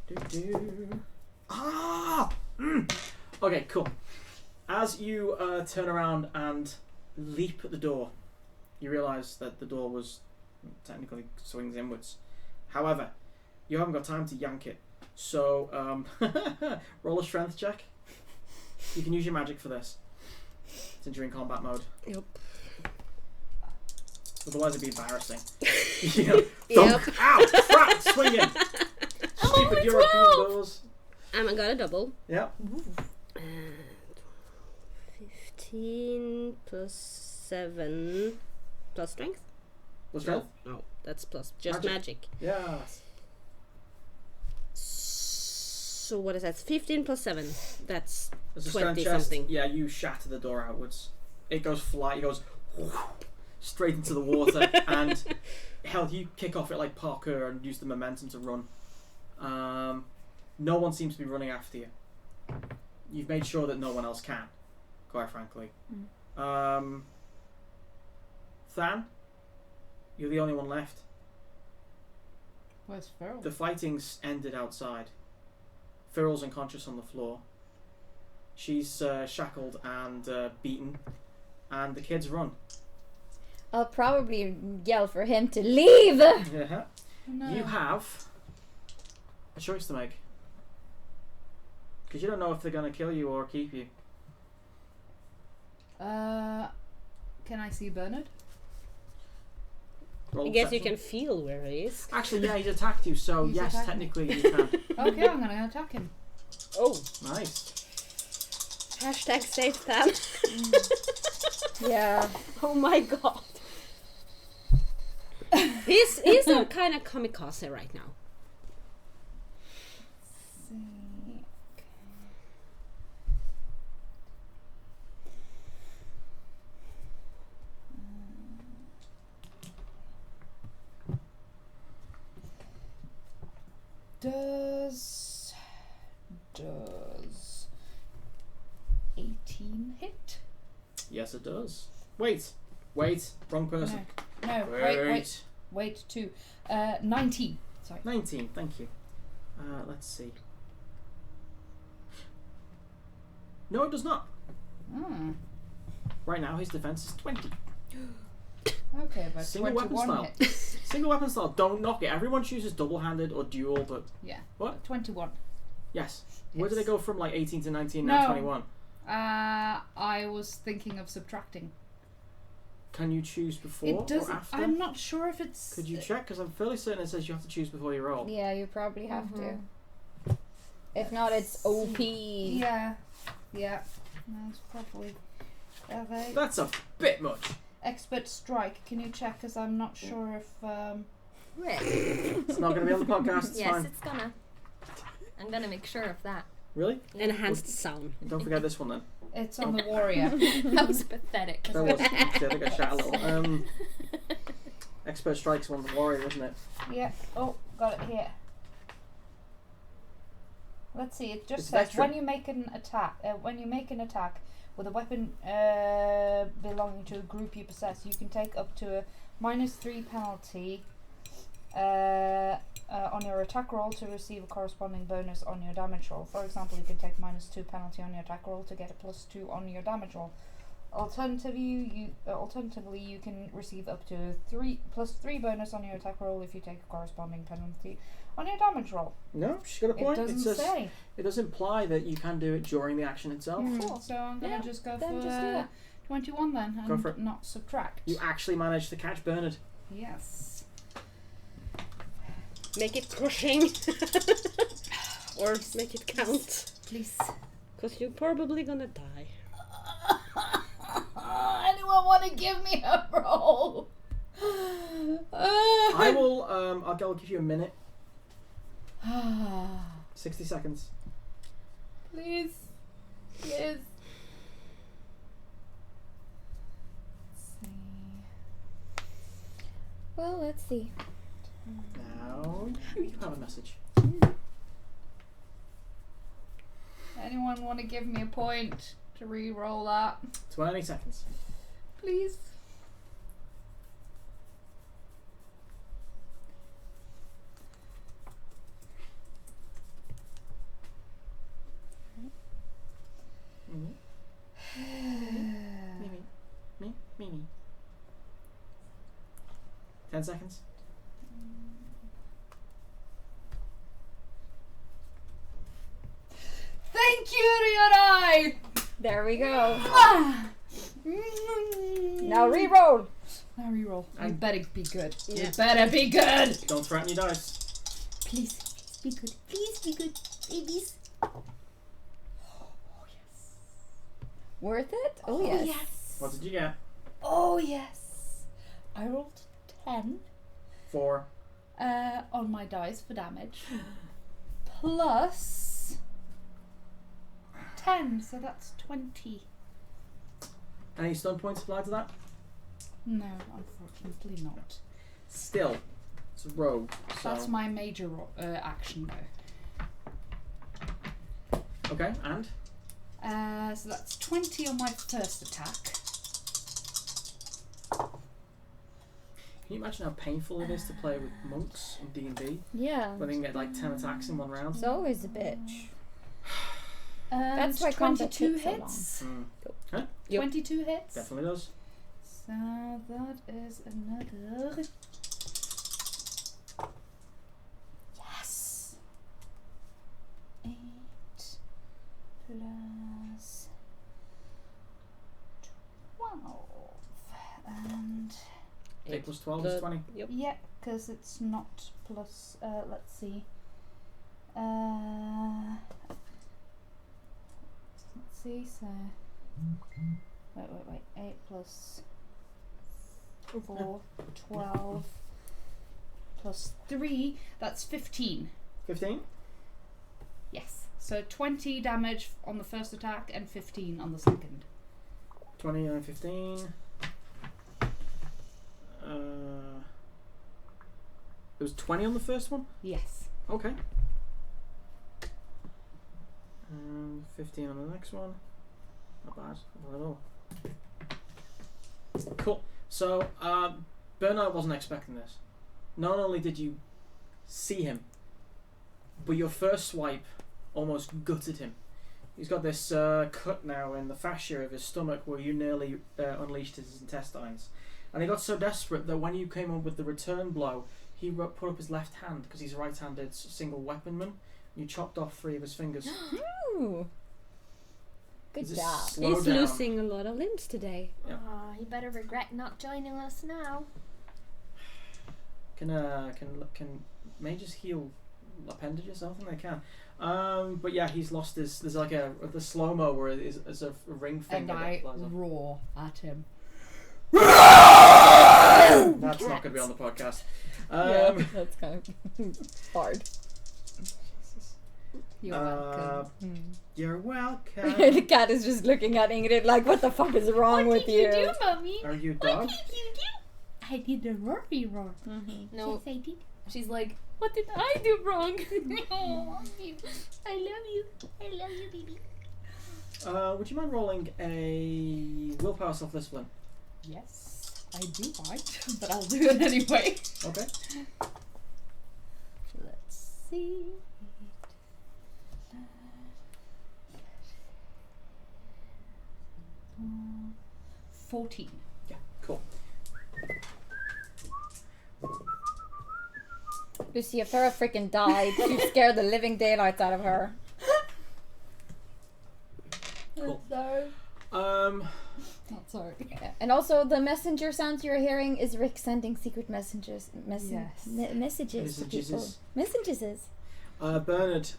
[SPEAKER 6] Do-do. Ah! Okay, cool. As you turn around and leap at the door, you realise that the door was technically swings inwards. However, you haven't got time to yank it. So, roll a strength check. You can use your magic for this, since you're in combat mode.
[SPEAKER 5] Yep.
[SPEAKER 6] Otherwise, it'd be embarrassing. You know, thunk, ow, crap, swinging. Stupid European doors.
[SPEAKER 5] I got a double.
[SPEAKER 6] Yep.
[SPEAKER 5] 15 plus 7 plus strength?
[SPEAKER 6] What's strength?
[SPEAKER 5] No, that's plus just magic.
[SPEAKER 6] Yeah.
[SPEAKER 5] So what is that? 15 plus 7. That's
[SPEAKER 6] There's a
[SPEAKER 5] 20
[SPEAKER 6] strength chest.
[SPEAKER 5] something.
[SPEAKER 6] Yeah, you shatter the door outwards. It goes fly. It goes straight into the water, and hell, you kick off it like parkour and use the momentum to run. No one seems to be running after you. You've made sure that no one else can, quite frankly. Than, you're the only one left.
[SPEAKER 1] Where's Farrell?
[SPEAKER 6] The fighting's ended outside. Farrell's unconscious on the floor. She's shackled and beaten, and the kids run.
[SPEAKER 2] I'll probably yell for him to leave.
[SPEAKER 6] Yeah.
[SPEAKER 1] No.
[SPEAKER 6] You have a choice to make. Because you don't know if they're going to kill you or keep you.
[SPEAKER 1] Can I see Bernard?
[SPEAKER 6] Roll
[SPEAKER 5] I guess you
[SPEAKER 6] perception.
[SPEAKER 5] can feel where he is.
[SPEAKER 6] Actually, yeah, he's attacked you, so
[SPEAKER 1] He's
[SPEAKER 6] yes,
[SPEAKER 1] attacked
[SPEAKER 6] technically you can.
[SPEAKER 1] Okay, I'm gonna attack him.
[SPEAKER 5] Oh,
[SPEAKER 6] Nice.
[SPEAKER 5] hashtag safe Pam.
[SPEAKER 2] Yeah.
[SPEAKER 5] Oh my god. He's a kind of kamikaze right now.
[SPEAKER 1] Does 18 hit?
[SPEAKER 6] Yes, it does. Wait, wrong person.
[SPEAKER 1] No, wait, 2. 19. Sorry.
[SPEAKER 6] 19, thank you. Let's see. No, it does not.
[SPEAKER 1] Hmm.
[SPEAKER 6] Right now, his defense is 20.
[SPEAKER 1] Okay, but
[SPEAKER 6] Single weapon
[SPEAKER 1] 21
[SPEAKER 6] style.
[SPEAKER 1] hits.
[SPEAKER 6] Single weapon style, don't knock it. Everyone chooses double-handed or dual, but
[SPEAKER 1] Yeah.
[SPEAKER 6] What?
[SPEAKER 1] 21.
[SPEAKER 6] yes. Where did
[SPEAKER 1] Yes.
[SPEAKER 6] it go from like 18 to 19,
[SPEAKER 1] No.
[SPEAKER 6] now 21?
[SPEAKER 1] I was thinking of subtracting.
[SPEAKER 6] Can you choose before
[SPEAKER 1] It doesn't.
[SPEAKER 6] or after?
[SPEAKER 1] I'm not sure if it's.
[SPEAKER 6] Could you check? Because I'm fairly certain it says you have to choose before you roll.
[SPEAKER 2] Yeah, you probably have to. If not, it's OP.
[SPEAKER 1] Yeah. Yeah. No, it's probably.
[SPEAKER 6] That's a bit much.
[SPEAKER 1] Expert strike. Can you check? Because I'm not sure if.
[SPEAKER 6] It's not going to be on the podcast. It's
[SPEAKER 4] yes,
[SPEAKER 6] fine.
[SPEAKER 4] it's gonna. I'm gonna make sure of that.
[SPEAKER 6] Really?
[SPEAKER 5] Enhanced sound.
[SPEAKER 6] Don't forget this one then.
[SPEAKER 1] It's on the warrior.
[SPEAKER 4] That was pathetic.
[SPEAKER 6] That was. I think I shot a little. Expert strike's one of the warrior, isn't it?
[SPEAKER 1] Yeah. Oh, got it here. Let's see. It just
[SPEAKER 6] It's
[SPEAKER 1] says
[SPEAKER 6] veteran.
[SPEAKER 1] when you make an attack with a weapon belonging to a group you possess, you can take up to a -3 penalty on your attack roll to receive a corresponding bonus on your damage roll. For example, you can take -2 penalty on your attack roll to get a +2 on your damage roll. Alternatively, you can receive up to +3 bonus on your attack roll if you take a corresponding penalty on your damage roll.
[SPEAKER 6] No, she's got a
[SPEAKER 1] It
[SPEAKER 6] point.
[SPEAKER 1] doesn't
[SPEAKER 6] says,
[SPEAKER 1] say.
[SPEAKER 6] It does imply that you can do it during the action itself.
[SPEAKER 1] Cool. So I'm gonna
[SPEAKER 2] Yeah,
[SPEAKER 1] just go
[SPEAKER 2] then
[SPEAKER 1] for
[SPEAKER 2] just do that.
[SPEAKER 1] 21 then, and
[SPEAKER 6] Go for it.
[SPEAKER 1] not subtract.
[SPEAKER 6] You actually managed to catch Bernard.
[SPEAKER 1] Yes.
[SPEAKER 5] Make it crushing. Or make it count.
[SPEAKER 1] Please.
[SPEAKER 5] Because you're probably gonna die.
[SPEAKER 1] Anyone want to give me a roll?
[SPEAKER 6] I will. I'll give you a minute. 60 seconds.
[SPEAKER 1] Please. Please.
[SPEAKER 2] Well, let's see.
[SPEAKER 6] Now you have a message.
[SPEAKER 1] Anyone want to give me a point to re-roll that?
[SPEAKER 6] 20 seconds.
[SPEAKER 1] Please.
[SPEAKER 6] Me. 10 seconds.
[SPEAKER 1] Thank you, Ryodai!
[SPEAKER 2] There we go. Now re-roll.
[SPEAKER 1] Now re-roll. You
[SPEAKER 6] And-
[SPEAKER 1] better be good.
[SPEAKER 5] Yeah.
[SPEAKER 1] You better be good!
[SPEAKER 6] Don't threaten your dice.
[SPEAKER 1] Please be good. Please be good, babies.
[SPEAKER 2] Worth it? Oh, yes.
[SPEAKER 6] What did you get?
[SPEAKER 1] Oh yes. I rolled 10
[SPEAKER 6] 4.
[SPEAKER 1] on my dice for damage. Plus 10, so that's 20.
[SPEAKER 6] Any stun points applied to that?
[SPEAKER 1] No, unfortunately not.
[SPEAKER 6] Still, it's a rogue. So.
[SPEAKER 1] That's my major action though.
[SPEAKER 6] Okay, and?
[SPEAKER 1] So that's 20 on my first attack.
[SPEAKER 6] Can you imagine how painful it is to play with monks in D&D?
[SPEAKER 2] Yeah.
[SPEAKER 6] When they can get like 10 attacks in one round?
[SPEAKER 2] It's always a bitch.
[SPEAKER 1] That's
[SPEAKER 2] why combat
[SPEAKER 1] 22
[SPEAKER 2] took so long.
[SPEAKER 1] hits.
[SPEAKER 6] Huh?
[SPEAKER 5] Yep.
[SPEAKER 1] 22 hits.
[SPEAKER 6] Definitely does.
[SPEAKER 1] So that is another. Yes. 8 plus 12 and
[SPEAKER 6] 8 plus 12 is 20.
[SPEAKER 5] Yep.
[SPEAKER 1] yeah, because it's not plus. Let's see. Let's see. So wait. 8 plus 4, 12 plus 3. That's 15.
[SPEAKER 6] 15?
[SPEAKER 1] Yes. So 20 damage on the first attack and 15 on the second.
[SPEAKER 6] 20 and 15. It was 20 on the first one?
[SPEAKER 1] Yes.
[SPEAKER 6] Okay. And 15 on the next one. Not bad. Not at all. Cool. So, Bernard wasn't expecting this. Not only did you see him, but your first swipe almost gutted him. He's got this cut now in the fascia of his stomach where you nearly unleashed his intestines. And he got so desperate that when you came up with the return blow, he put up his left hand because he's a right-handed single weaponman. You chopped off 3 of his fingers.
[SPEAKER 2] Ooh. Good
[SPEAKER 6] Just
[SPEAKER 2] job.
[SPEAKER 6] slow
[SPEAKER 5] He's
[SPEAKER 6] down.
[SPEAKER 5] losing a lot of limbs today.
[SPEAKER 6] Yeah.
[SPEAKER 4] He better regret not joining us now.
[SPEAKER 6] Can mages heal appendages? I don't think they can. But yeah, he's lost his. There's like the slow mo where it's a ring
[SPEAKER 1] And
[SPEAKER 6] finger.
[SPEAKER 1] I
[SPEAKER 6] that flies off.
[SPEAKER 1] roar at him.
[SPEAKER 6] That's not going to be on the podcast.
[SPEAKER 2] That's kind of hard.
[SPEAKER 1] You're welcome.
[SPEAKER 6] You're welcome.
[SPEAKER 2] The cat is just looking at Ingrid like, what the fuck is wrong with you?
[SPEAKER 1] Mommy?
[SPEAKER 6] Are you a dog?
[SPEAKER 1] you do? I did a roary roar.
[SPEAKER 4] No,
[SPEAKER 1] Yes, I did.
[SPEAKER 4] she's like, what did I do wrong?
[SPEAKER 1] Oh, I love you. I love you, baby.
[SPEAKER 6] Would you mind rolling a willpower self-discipline?
[SPEAKER 1] Yes. I do mind, but I'll do it anyway.
[SPEAKER 6] Okay.
[SPEAKER 2] Let's see.
[SPEAKER 1] 14.
[SPEAKER 6] Yeah, cool.
[SPEAKER 2] Lucy, if Farah freaking died, you scared the living daylights out of her.
[SPEAKER 6] Cool.
[SPEAKER 1] No. Not sorry.
[SPEAKER 2] Yeah. And also, the messenger sounds you're hearing is Rick sending secret messages to people. Messages.
[SPEAKER 6] Bernard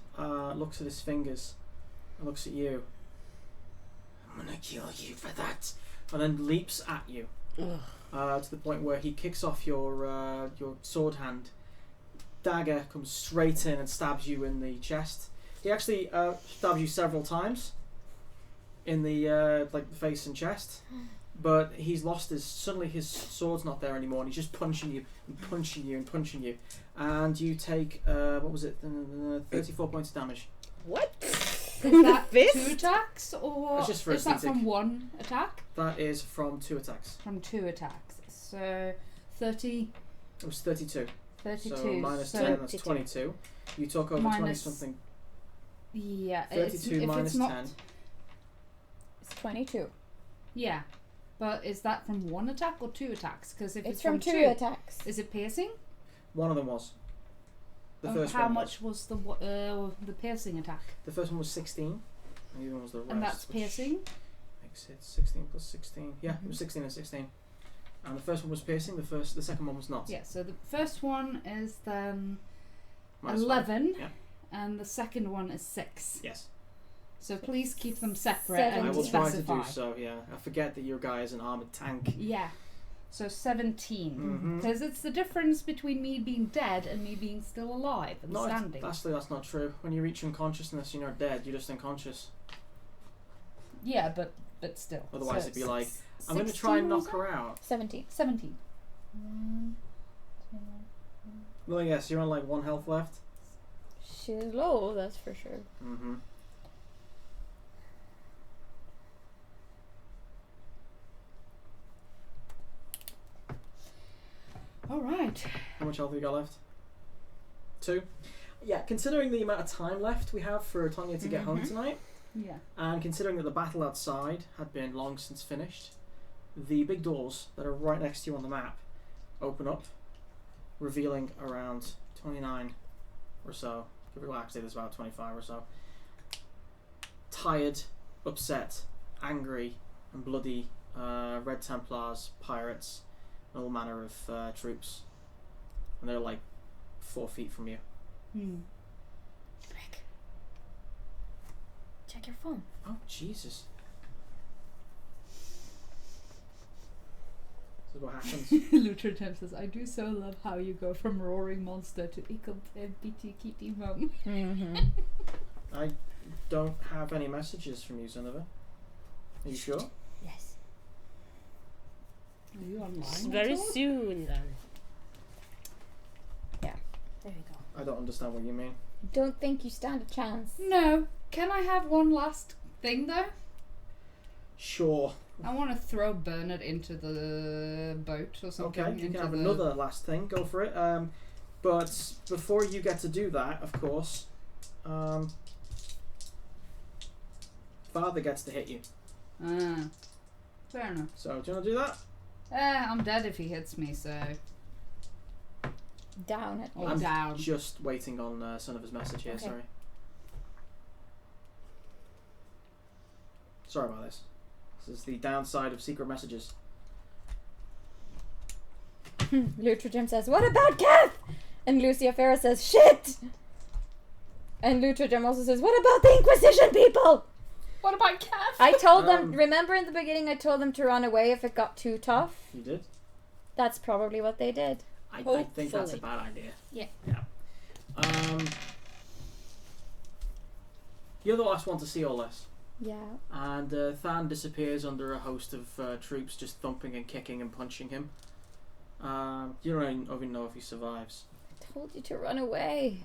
[SPEAKER 6] looks at his fingers and looks at you. I'm gonna kill you for that, and then leaps at you to the point where he kicks off your sword hand. Dagger comes straight in and stabs you in the chest. He actually stabs you several times in the like the face and chest, but he's lost suddenly his sword's not there anymore, and he's just punching you and punching you and punching you, and you take what was it, 34 points of damage.
[SPEAKER 5] What?
[SPEAKER 1] Is that
[SPEAKER 5] Fist?
[SPEAKER 1] 2 attacks, or
[SPEAKER 6] It's just for
[SPEAKER 1] is that
[SPEAKER 6] aesthetic.
[SPEAKER 1] from 1 attack?
[SPEAKER 6] That is from 2 attacks.
[SPEAKER 1] From 2 attacks. So 30,
[SPEAKER 6] It was 32.
[SPEAKER 1] 32.
[SPEAKER 6] So minus
[SPEAKER 1] so
[SPEAKER 6] 10, that's 22. You took over 20
[SPEAKER 1] Minus-
[SPEAKER 6] something.
[SPEAKER 1] Yeah,
[SPEAKER 6] 32
[SPEAKER 1] if
[SPEAKER 6] minus
[SPEAKER 1] it's not,
[SPEAKER 6] 10.
[SPEAKER 2] It's 22.
[SPEAKER 1] Yeah, but is that from 1 attack or 2 attacks? Because if
[SPEAKER 2] It's
[SPEAKER 1] it's
[SPEAKER 2] from 2
[SPEAKER 1] 2,
[SPEAKER 2] attacks.
[SPEAKER 1] is it piercing?
[SPEAKER 6] One of them was. The first
[SPEAKER 1] how
[SPEAKER 6] one
[SPEAKER 1] much was the piercing attack?
[SPEAKER 6] The first one was 16. And the other one was the rest.
[SPEAKER 1] And that's
[SPEAKER 6] which
[SPEAKER 1] piercing.
[SPEAKER 6] Makes it 16 plus 16. Yeah, it was 16 and 16. And the first one was piercing. The second one was not.
[SPEAKER 1] Yeah. So the first one is then
[SPEAKER 6] Minus
[SPEAKER 1] 11,
[SPEAKER 6] Yeah.
[SPEAKER 1] and the second one is 6.
[SPEAKER 6] Yes.
[SPEAKER 1] So please keep them separate
[SPEAKER 2] Seven.
[SPEAKER 1] and
[SPEAKER 6] I will try to
[SPEAKER 1] specify.
[SPEAKER 6] do so. Yeah. I forget that your guy is an armored tank.
[SPEAKER 1] Yeah. So 17.
[SPEAKER 6] Mhm.
[SPEAKER 1] Because it's the difference between me being dead and me being still alive and
[SPEAKER 6] No,
[SPEAKER 1] standing.
[SPEAKER 6] actually, that's not true. When you reach unconsciousness, you're not dead. You're just unconscious.
[SPEAKER 1] Yeah, but still.
[SPEAKER 6] Otherwise,
[SPEAKER 1] So
[SPEAKER 6] it'd be like, I'm going to try and knock her out.
[SPEAKER 2] 17.
[SPEAKER 1] 17.
[SPEAKER 6] No, yes, you're on like 1 health left.
[SPEAKER 2] She's low, that's for sure.
[SPEAKER 6] Mm-hmm.
[SPEAKER 1] All right.
[SPEAKER 6] How much health have you got left? 2. Yeah, considering the amount of time left we have for Tonya to get home tonight,
[SPEAKER 1] Yeah.
[SPEAKER 6] and considering that the battle outside had been long since finished, the big doors that are right next to you on the map open up, revealing around 29 or so. Well, actually, there's about 25 or so. Tired, upset, angry, and bloody Red Templars, pirates, and all manner of troops. And they're like 4 feet from you.
[SPEAKER 4] Rick, check your phone.
[SPEAKER 6] Oh, Jesus. This is what happens.
[SPEAKER 1] Lutra Tim says, I do so love how you go from roaring monster to BT kitty mum.
[SPEAKER 2] Mm-hmm.
[SPEAKER 6] I don't have any messages from you, Zenova. Are you sure?
[SPEAKER 4] Yes.
[SPEAKER 1] Are you online?
[SPEAKER 5] Very
[SPEAKER 1] at all?
[SPEAKER 5] soon then.
[SPEAKER 4] There we go.
[SPEAKER 6] I don't understand what you mean.
[SPEAKER 2] Don't think you stand a chance.
[SPEAKER 1] No. Can I have one last thing though?
[SPEAKER 6] Sure.
[SPEAKER 1] I want to throw Bernard into the boat or something.
[SPEAKER 6] Okay, you can
[SPEAKER 1] into
[SPEAKER 6] have
[SPEAKER 1] the-
[SPEAKER 6] another last thing. Go for it. But before you get to do that, of course, Father gets to hit you.
[SPEAKER 1] Ah. Fair enough.
[SPEAKER 6] So, do you want to do that?
[SPEAKER 1] I'm dead if he hits me, so.
[SPEAKER 2] Down at
[SPEAKER 1] Or
[SPEAKER 6] I'm
[SPEAKER 1] down.
[SPEAKER 6] just waiting on Son of His message here,
[SPEAKER 4] Okay.
[SPEAKER 6] sorry. Sorry about this. This is the downside of secret messages.
[SPEAKER 2] Lutra Jim says, what about Kath? And Lucia Farah says, shit! And Lutra Jim also says, what about the Inquisition people?
[SPEAKER 1] What about Kath?
[SPEAKER 2] I told them,
[SPEAKER 6] Um,
[SPEAKER 2] remember in the beginning I told them to run away if it got too tough?
[SPEAKER 6] You did?
[SPEAKER 2] That's probably what they did.
[SPEAKER 6] I think that's a
[SPEAKER 5] Hopefully.
[SPEAKER 6] bad idea.
[SPEAKER 4] Yeah.
[SPEAKER 6] Yeah. You're the last one to see all this.
[SPEAKER 2] Yeah.
[SPEAKER 6] And Than disappears under a host of troops just thumping and kicking and punching him. You don't even know if he survives.
[SPEAKER 2] I told you to run away.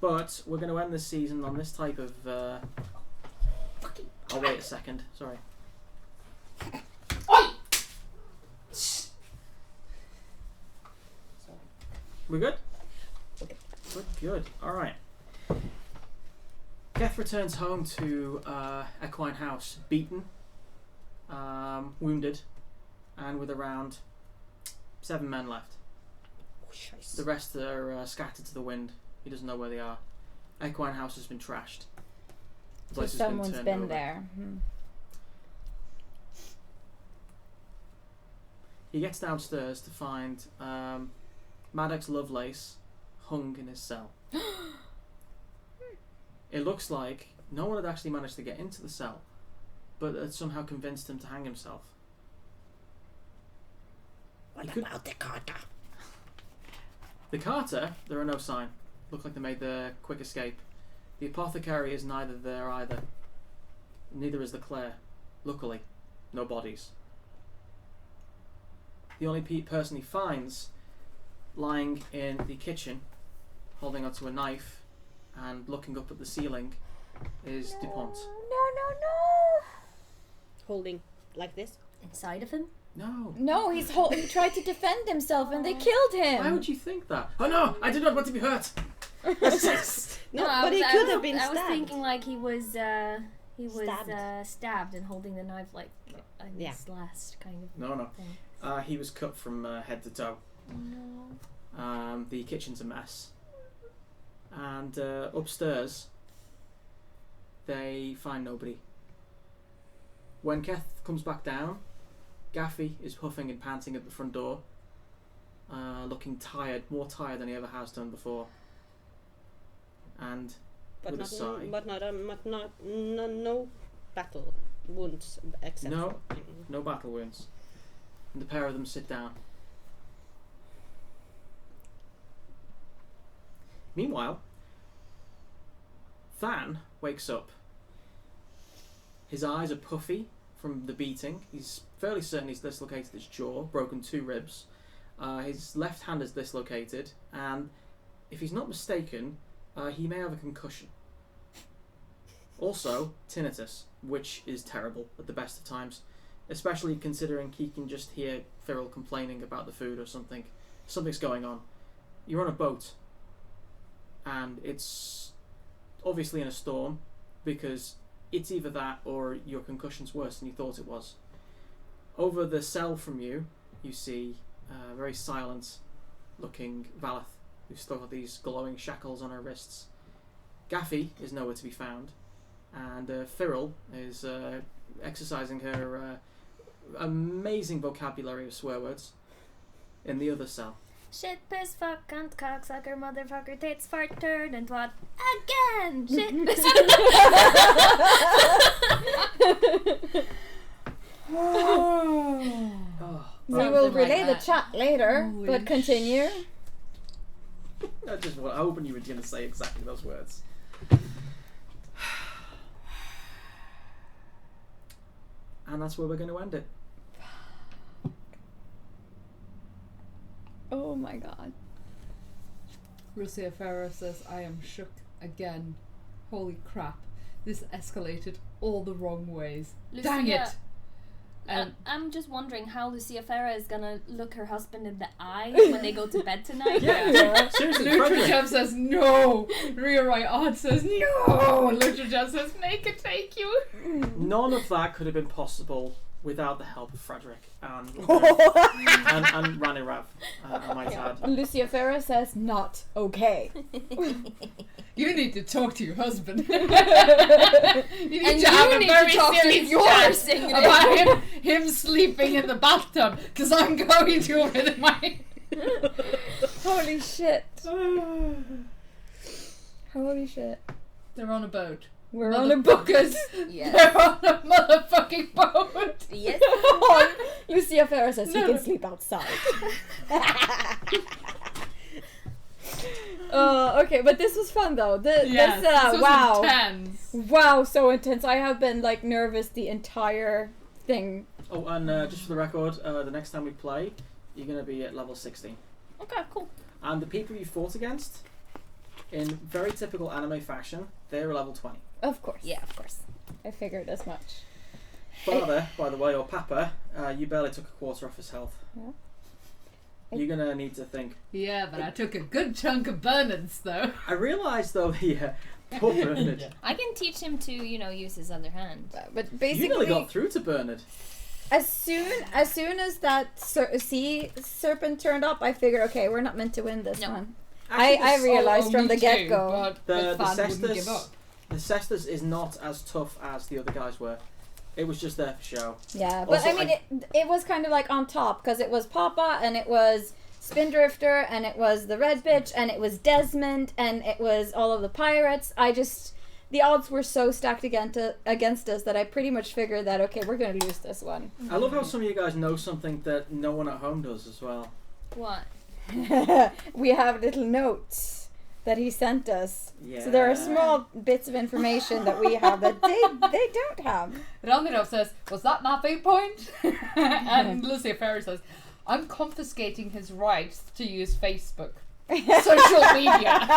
[SPEAKER 6] But we're going to end this season on this type of... I'll wait a second, sorry.
[SPEAKER 1] Oi!
[SPEAKER 6] We good?
[SPEAKER 5] Okay.
[SPEAKER 6] Good. All right. Keth returns home to Equine House, beaten, wounded, and with around 7 men left. The rest are scattered to the wind. He doesn't know where they are. Equine House has been trashed. The
[SPEAKER 2] So
[SPEAKER 6] place has
[SPEAKER 2] someone's
[SPEAKER 6] turned
[SPEAKER 2] been
[SPEAKER 6] over.
[SPEAKER 2] there.
[SPEAKER 6] He gets downstairs to find Maddox Lovelace hung in his cell. It looks like no one had actually managed to get into the cell, but had somehow convinced him to hang himself.
[SPEAKER 5] What
[SPEAKER 6] could-
[SPEAKER 5] about the Carter?
[SPEAKER 6] The Carter, there are no sign. Look like they made the quick escape. The apothecary is neither there either. Neither is the Claire. Luckily, no bodies. The only person he finds lying in the kitchen, holding onto a knife and looking up at the ceiling, is DuPont.
[SPEAKER 2] No.
[SPEAKER 5] Holding like this?
[SPEAKER 4] Inside of him?
[SPEAKER 6] No.
[SPEAKER 2] No, he tried to defend himself and they killed him.
[SPEAKER 6] Why would you think that? Oh no! I did not want to be hurt!
[SPEAKER 5] No,
[SPEAKER 4] I
[SPEAKER 5] but
[SPEAKER 4] was-
[SPEAKER 5] he
[SPEAKER 4] I
[SPEAKER 5] could
[SPEAKER 4] was-
[SPEAKER 5] have been
[SPEAKER 4] I was
[SPEAKER 5] stabbed.
[SPEAKER 4] thinking like he was
[SPEAKER 5] Stabbed.
[SPEAKER 4] stabbed and holding the knife like in
[SPEAKER 5] Yeah.
[SPEAKER 4] his last kind of
[SPEAKER 6] No.
[SPEAKER 4] thing.
[SPEAKER 6] He was cut from head to toe.
[SPEAKER 4] No.
[SPEAKER 6] The kitchen's a mess. And upstairs, they find nobody. When Keth comes back down, Gaffy is huffing and panting at the front door, looking tired, more tired than he ever has done before. And
[SPEAKER 5] But
[SPEAKER 6] with a
[SPEAKER 5] not,
[SPEAKER 6] sigh.
[SPEAKER 5] no battle wounds except
[SPEAKER 6] No.
[SPEAKER 5] for
[SPEAKER 6] No battle wounds. And the pair of them sit down. Meanwhile, Than wakes up. His eyes are puffy from the beating. He's fairly certain he's dislocated his jaw, broken 2 ribs. His left hand is dislocated, and if he's not mistaken, he may have a concussion. Also, tinnitus, which is terrible at the best of times, especially considering he can just hear Cyril complaining about the food or something. Something's going on. You're on a boat, and it's obviously in a storm, because it's either that or your concussion's worse than you thought it was. Over the cell from you, you see a very silent looking Valeth, who's still got these glowing shackles on her wrists. Gaffy is nowhere to be found, and Cyril is exercising her amazing vocabulary of swear words in the other cell.
[SPEAKER 4] Shit, piss, fuck, cunt, cocksucker, motherfucker, tits, fart, turd, and what? Again! Shit, piss,
[SPEAKER 6] Oh,
[SPEAKER 2] We
[SPEAKER 1] Something
[SPEAKER 2] will
[SPEAKER 1] like
[SPEAKER 2] relay the
[SPEAKER 1] that.
[SPEAKER 2] chat later,
[SPEAKER 1] Holy
[SPEAKER 2] but continue.
[SPEAKER 6] I just was hoping you were going to say exactly those words. And that's where we're going to end it.
[SPEAKER 2] Oh my god.
[SPEAKER 1] Lucia Farrow says, I am shook again. Holy crap. This escalated all the wrong ways. Dang
[SPEAKER 4] Lucia,
[SPEAKER 1] it! And
[SPEAKER 4] I'm just wondering how Lucia Farah is gonna look her husband in the eye when they go to bed tonight.
[SPEAKER 6] Yeah, seriously,
[SPEAKER 1] Lucha
[SPEAKER 6] Frederick.
[SPEAKER 1] Jeff says no. Ria Right Art says no. And Lucha Jeff says make it take you.
[SPEAKER 6] None of that could have been possible without the help of Frederick and Rani Rav, I might add.
[SPEAKER 2] Lucia Farah says not okay.
[SPEAKER 1] You need to talk to your husband. you need
[SPEAKER 4] And
[SPEAKER 1] to have
[SPEAKER 4] you
[SPEAKER 1] a
[SPEAKER 4] need
[SPEAKER 1] very
[SPEAKER 4] to talk to
[SPEAKER 1] serious
[SPEAKER 4] yours
[SPEAKER 1] chat
[SPEAKER 4] singing it.
[SPEAKER 1] about him sleeping in the bathtub, because I'm going to with my.
[SPEAKER 2] Holy shit. Holy shit.
[SPEAKER 1] They're on a boat.
[SPEAKER 2] We're on a boat.
[SPEAKER 1] Motherfuckers.
[SPEAKER 4] Yes.
[SPEAKER 1] They're on a motherfucking boat.
[SPEAKER 4] Yes.
[SPEAKER 2] Lucia Farah says he
[SPEAKER 1] No,
[SPEAKER 2] can
[SPEAKER 1] no.
[SPEAKER 2] sleep outside. Okay, but this was fun though.
[SPEAKER 1] Yes,
[SPEAKER 2] this
[SPEAKER 1] was
[SPEAKER 2] wow.
[SPEAKER 1] intense.
[SPEAKER 2] Wow, so intense. I have been like nervous the entire thing.
[SPEAKER 6] Oh, and just for the record, the next time we play, you're going to be at level 16.
[SPEAKER 4] Okay, cool.
[SPEAKER 6] And the people you fought against, in very typical anime fashion, they're level 20.
[SPEAKER 2] Of course.
[SPEAKER 4] Yeah, of course.
[SPEAKER 2] I figured as much.
[SPEAKER 6] Father, by the way, or Papa, you barely took a quarter off his health. You're gonna need to think.
[SPEAKER 1] Yeah, but I took a good chunk of Bernard's though.
[SPEAKER 6] I realised though, poor Bernard.
[SPEAKER 4] I can teach him to, use his other hand.
[SPEAKER 2] But
[SPEAKER 6] You
[SPEAKER 2] basically,
[SPEAKER 6] nearly got through to Bernard.
[SPEAKER 2] as soon as that sea serpent turned up, I figured, okay, we're not meant to win this
[SPEAKER 4] No.
[SPEAKER 2] one.
[SPEAKER 6] Actually,
[SPEAKER 2] I realized from the
[SPEAKER 1] me
[SPEAKER 2] get
[SPEAKER 1] too,
[SPEAKER 2] go.
[SPEAKER 1] but
[SPEAKER 6] The
[SPEAKER 1] fan wouldn't give
[SPEAKER 6] CESTs,
[SPEAKER 1] up.
[SPEAKER 6] the CESTs is not as tough as the other guys were. It was just there for show.
[SPEAKER 2] Yeah, but
[SPEAKER 6] Also,
[SPEAKER 2] I mean, it was kind of like on top because it was Papa and it was Spindrifter and it was the Red Bitch and it was Desmond and it was all of the pirates. The odds were so stacked against us that I pretty much figured that, okay, we're going to lose this one.
[SPEAKER 6] I love how some of you guys know something that no one at home does as well.
[SPEAKER 4] What?
[SPEAKER 2] We have little notes that he sent us.
[SPEAKER 6] Yeah.
[SPEAKER 2] So there are small bits of information that we have that they don't have.
[SPEAKER 1] Romanov says, was that my fate point? And Lucia Ferry says, I'm confiscating his rights to use Facebook. Social media.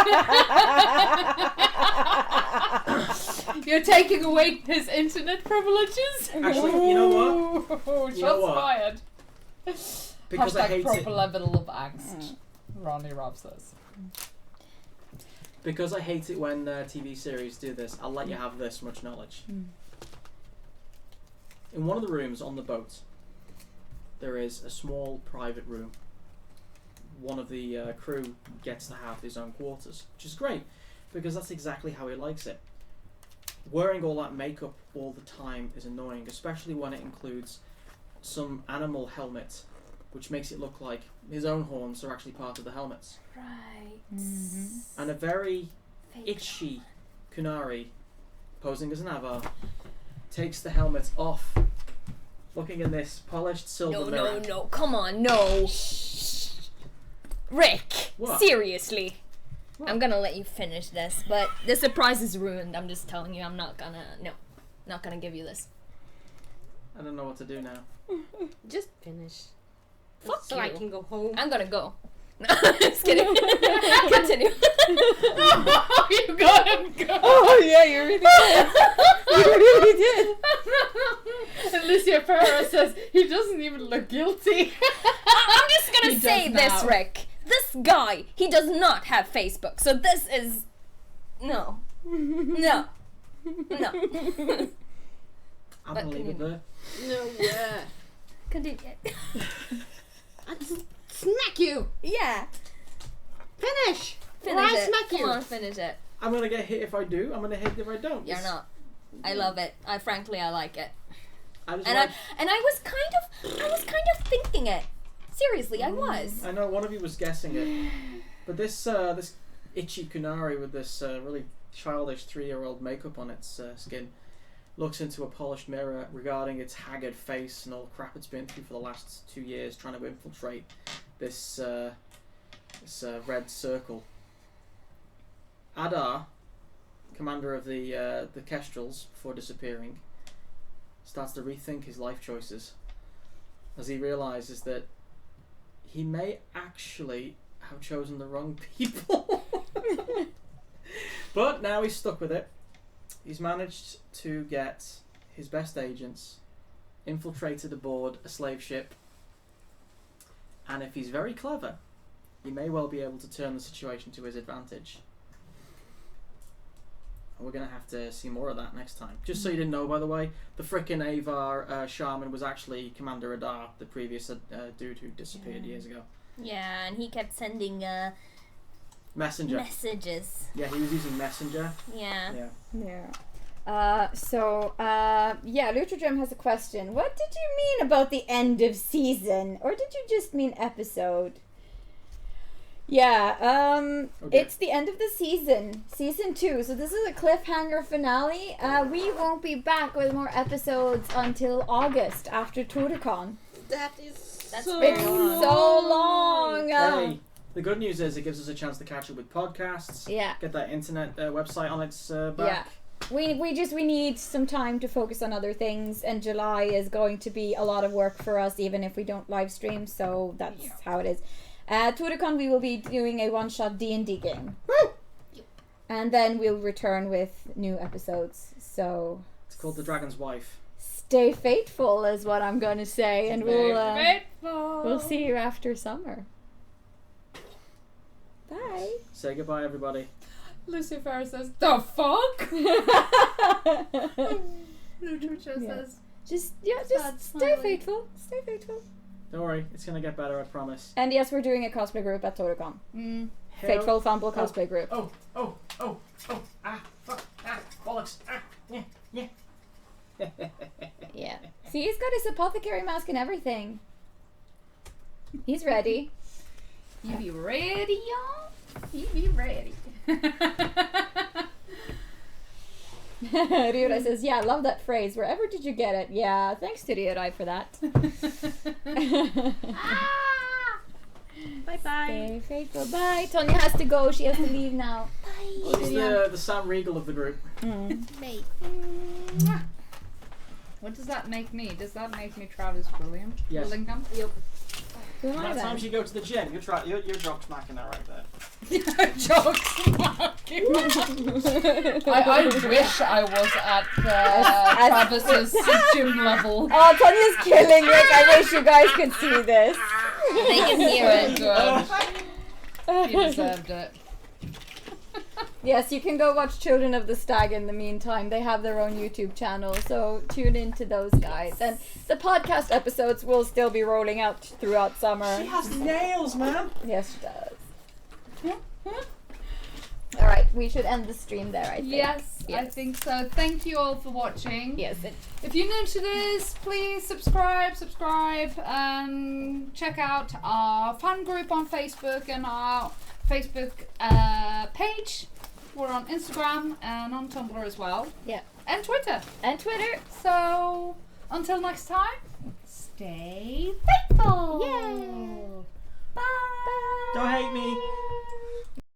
[SPEAKER 1] You're taking away his internet privileges?
[SPEAKER 6] Actually, you know what?
[SPEAKER 1] Shots
[SPEAKER 6] You know what?
[SPEAKER 1] fired.
[SPEAKER 6] Because I
[SPEAKER 1] Hashtag
[SPEAKER 6] hate
[SPEAKER 1] proper
[SPEAKER 6] it.
[SPEAKER 1] level of angst. Ronnie Rob says.
[SPEAKER 6] Because I hate it when TV series do this, I'll let you have this much knowledge. In one of the rooms on the boat, there is a small private room. One of the crew gets to have his own quarters, which is great, because that's exactly how he likes it. Wearing all that makeup all the time is annoying, especially when it includes some animal helmet, which makes it look like his own horns are actually part of the helmets.
[SPEAKER 4] Right.
[SPEAKER 6] And a very itchy Kunari, posing as an Avar, takes the helmet off, looking in this polished silver mirror.
[SPEAKER 4] No. Come on, no. Rick,
[SPEAKER 6] What?
[SPEAKER 4] seriously.
[SPEAKER 6] What?
[SPEAKER 4] I'm gonna let you finish this, but the surprise is ruined. I'm just telling you, I'm not gonna give you this.
[SPEAKER 6] I don't know what to do now.
[SPEAKER 5] Just finish.
[SPEAKER 4] Fuck
[SPEAKER 5] so
[SPEAKER 4] you.
[SPEAKER 5] I can go home.
[SPEAKER 4] I'm gonna go. Just kidding. Continue.
[SPEAKER 1] You got him go.
[SPEAKER 2] Oh yeah, you really did. You really did.
[SPEAKER 1] And Lucia Ferreira says he doesn't even look guilty.
[SPEAKER 4] I'm just gonna
[SPEAKER 1] He
[SPEAKER 4] say
[SPEAKER 1] does
[SPEAKER 4] this,
[SPEAKER 1] now.
[SPEAKER 4] Rick. This guy, he does not have Facebook, so this is no.
[SPEAKER 2] No.
[SPEAKER 6] I'm
[SPEAKER 4] But
[SPEAKER 6] gonna leave it there.
[SPEAKER 5] No, yeah.
[SPEAKER 4] Continue.
[SPEAKER 5] I'd smack you.
[SPEAKER 4] Yeah.
[SPEAKER 5] Finish.
[SPEAKER 4] Finish
[SPEAKER 5] Or I
[SPEAKER 4] it.
[SPEAKER 5] smack
[SPEAKER 4] Come
[SPEAKER 5] you.
[SPEAKER 4] on, finish it.
[SPEAKER 6] I'm gonna get hit if I do. I'm gonna hit if I don't.
[SPEAKER 4] You're not. I love it. I like it.
[SPEAKER 6] I just
[SPEAKER 4] And
[SPEAKER 6] like,
[SPEAKER 4] I was kind of thinking it. Seriously, I was.
[SPEAKER 6] I know one of you was guessing it, but this itchy Kunari with this really childish 3-year-old makeup on its skin looks into a polished mirror regarding its haggard face and all the crap it's been through for the last 2 years trying to infiltrate this red circle. Adar, commander of the Kestrels, before disappearing, starts to rethink his life choices as he realizes that he may actually have chosen the wrong people. But now he's stuck with it. He's managed to get his best agents infiltrated aboard a slave ship, and if he's very clever, he may well be able to turn the situation to his advantage. And we're going to have to see more of that next time. Just so you didn't know, by the way, the frickin' Avar shaman was actually Commander Adar, the previous dude who disappeared years ago.
[SPEAKER 4] Yeah, and he kept sending
[SPEAKER 6] Messenger.
[SPEAKER 4] messages.
[SPEAKER 6] Yeah, he was using Messenger.
[SPEAKER 4] Yeah.
[SPEAKER 6] Yeah.
[SPEAKER 2] Yeah. Lucha Jim has a question. What did you mean about the end of season? Or did you just mean episode? Yeah,
[SPEAKER 6] Okay.
[SPEAKER 2] it's the end of the season. Season 2. So this is a cliffhanger finale. We won't be back with more episodes until August after TotaCon.
[SPEAKER 5] That is
[SPEAKER 4] That's
[SPEAKER 5] so
[SPEAKER 4] very
[SPEAKER 2] It's
[SPEAKER 4] long.
[SPEAKER 2] so long.
[SPEAKER 6] Hey, the good news is it gives us a chance to catch up with podcasts.
[SPEAKER 2] Yeah.
[SPEAKER 6] Get that internet website on its back.
[SPEAKER 2] Yeah. We need some time to focus on other things, and July is going to be a lot of work for us, even if we don't live stream. So that's how it is. TotaCon, we will be doing a one-shot D&D game, and then we'll return with new episodes. So
[SPEAKER 6] It's called The Dragon's Wife.
[SPEAKER 2] stay faithful, is what I'm going to say, and we'll see you after summer. Bye.
[SPEAKER 3] Say goodbye, everybody.
[SPEAKER 1] Lucifer says, "The fuck?" Lucifer
[SPEAKER 2] Yeah.
[SPEAKER 1] says,
[SPEAKER 2] Just
[SPEAKER 1] Sad
[SPEAKER 2] stay
[SPEAKER 1] smiley.
[SPEAKER 2] faithful. Stay faithful.
[SPEAKER 3] Don't worry, it's gonna get better, I promise.
[SPEAKER 2] And yes, we're doing a cosplay group at Totocon.
[SPEAKER 3] Hell-
[SPEAKER 2] Fateful Fumble cosplay group.
[SPEAKER 6] Oh, fuck, bollocks, yeah.
[SPEAKER 2] Yeah. See, he's got his apothecary mask and everything. He's ready.
[SPEAKER 1] "You be ready, y'all. You be ready."
[SPEAKER 2] Ryurai says, yeah, I love that phrase. Wherever did you get it? Yeah, thanks to Ryurai for that.
[SPEAKER 5] Bye bye.
[SPEAKER 2] Stay faithful. Bye. Tonya has to go. She has to leave now. Bye.
[SPEAKER 3] He's the Sam Riegel of the group.
[SPEAKER 1] What does that make me? Does that make me Travis William?
[SPEAKER 3] Yes.
[SPEAKER 1] Willingham?
[SPEAKER 2] Who am I
[SPEAKER 3] That time
[SPEAKER 2] then?
[SPEAKER 3] she go to the gym, you're drop smacking that right there.
[SPEAKER 1] Jokes. I wish I was at Travis's gym level.
[SPEAKER 2] Oh, Tonya's killing it. I wish you guys could see this.
[SPEAKER 4] They can hear it.
[SPEAKER 1] He deserved it.
[SPEAKER 2] Yes, you can go watch Children of the Stag in the meantime. They have their own YouTube channel, so tune in to those guys. And the podcast episodes will still be rolling out throughout summer.
[SPEAKER 3] She has nails, man.
[SPEAKER 2] Yes, she does. Alright, we should end the stream there, I think.
[SPEAKER 1] Yes, I think so. Thank you all for watching.
[SPEAKER 2] Yes.
[SPEAKER 1] If you're new to this, please subscribe, and check out our fan group on Facebook and our Facebook page. We're on Instagram and on Tumblr as well.
[SPEAKER 2] Yeah.
[SPEAKER 1] And Twitter.
[SPEAKER 2] And Twitter.
[SPEAKER 1] So, until next time, stay faithful.
[SPEAKER 2] Yay.
[SPEAKER 1] Bye.
[SPEAKER 3] Don't hate me.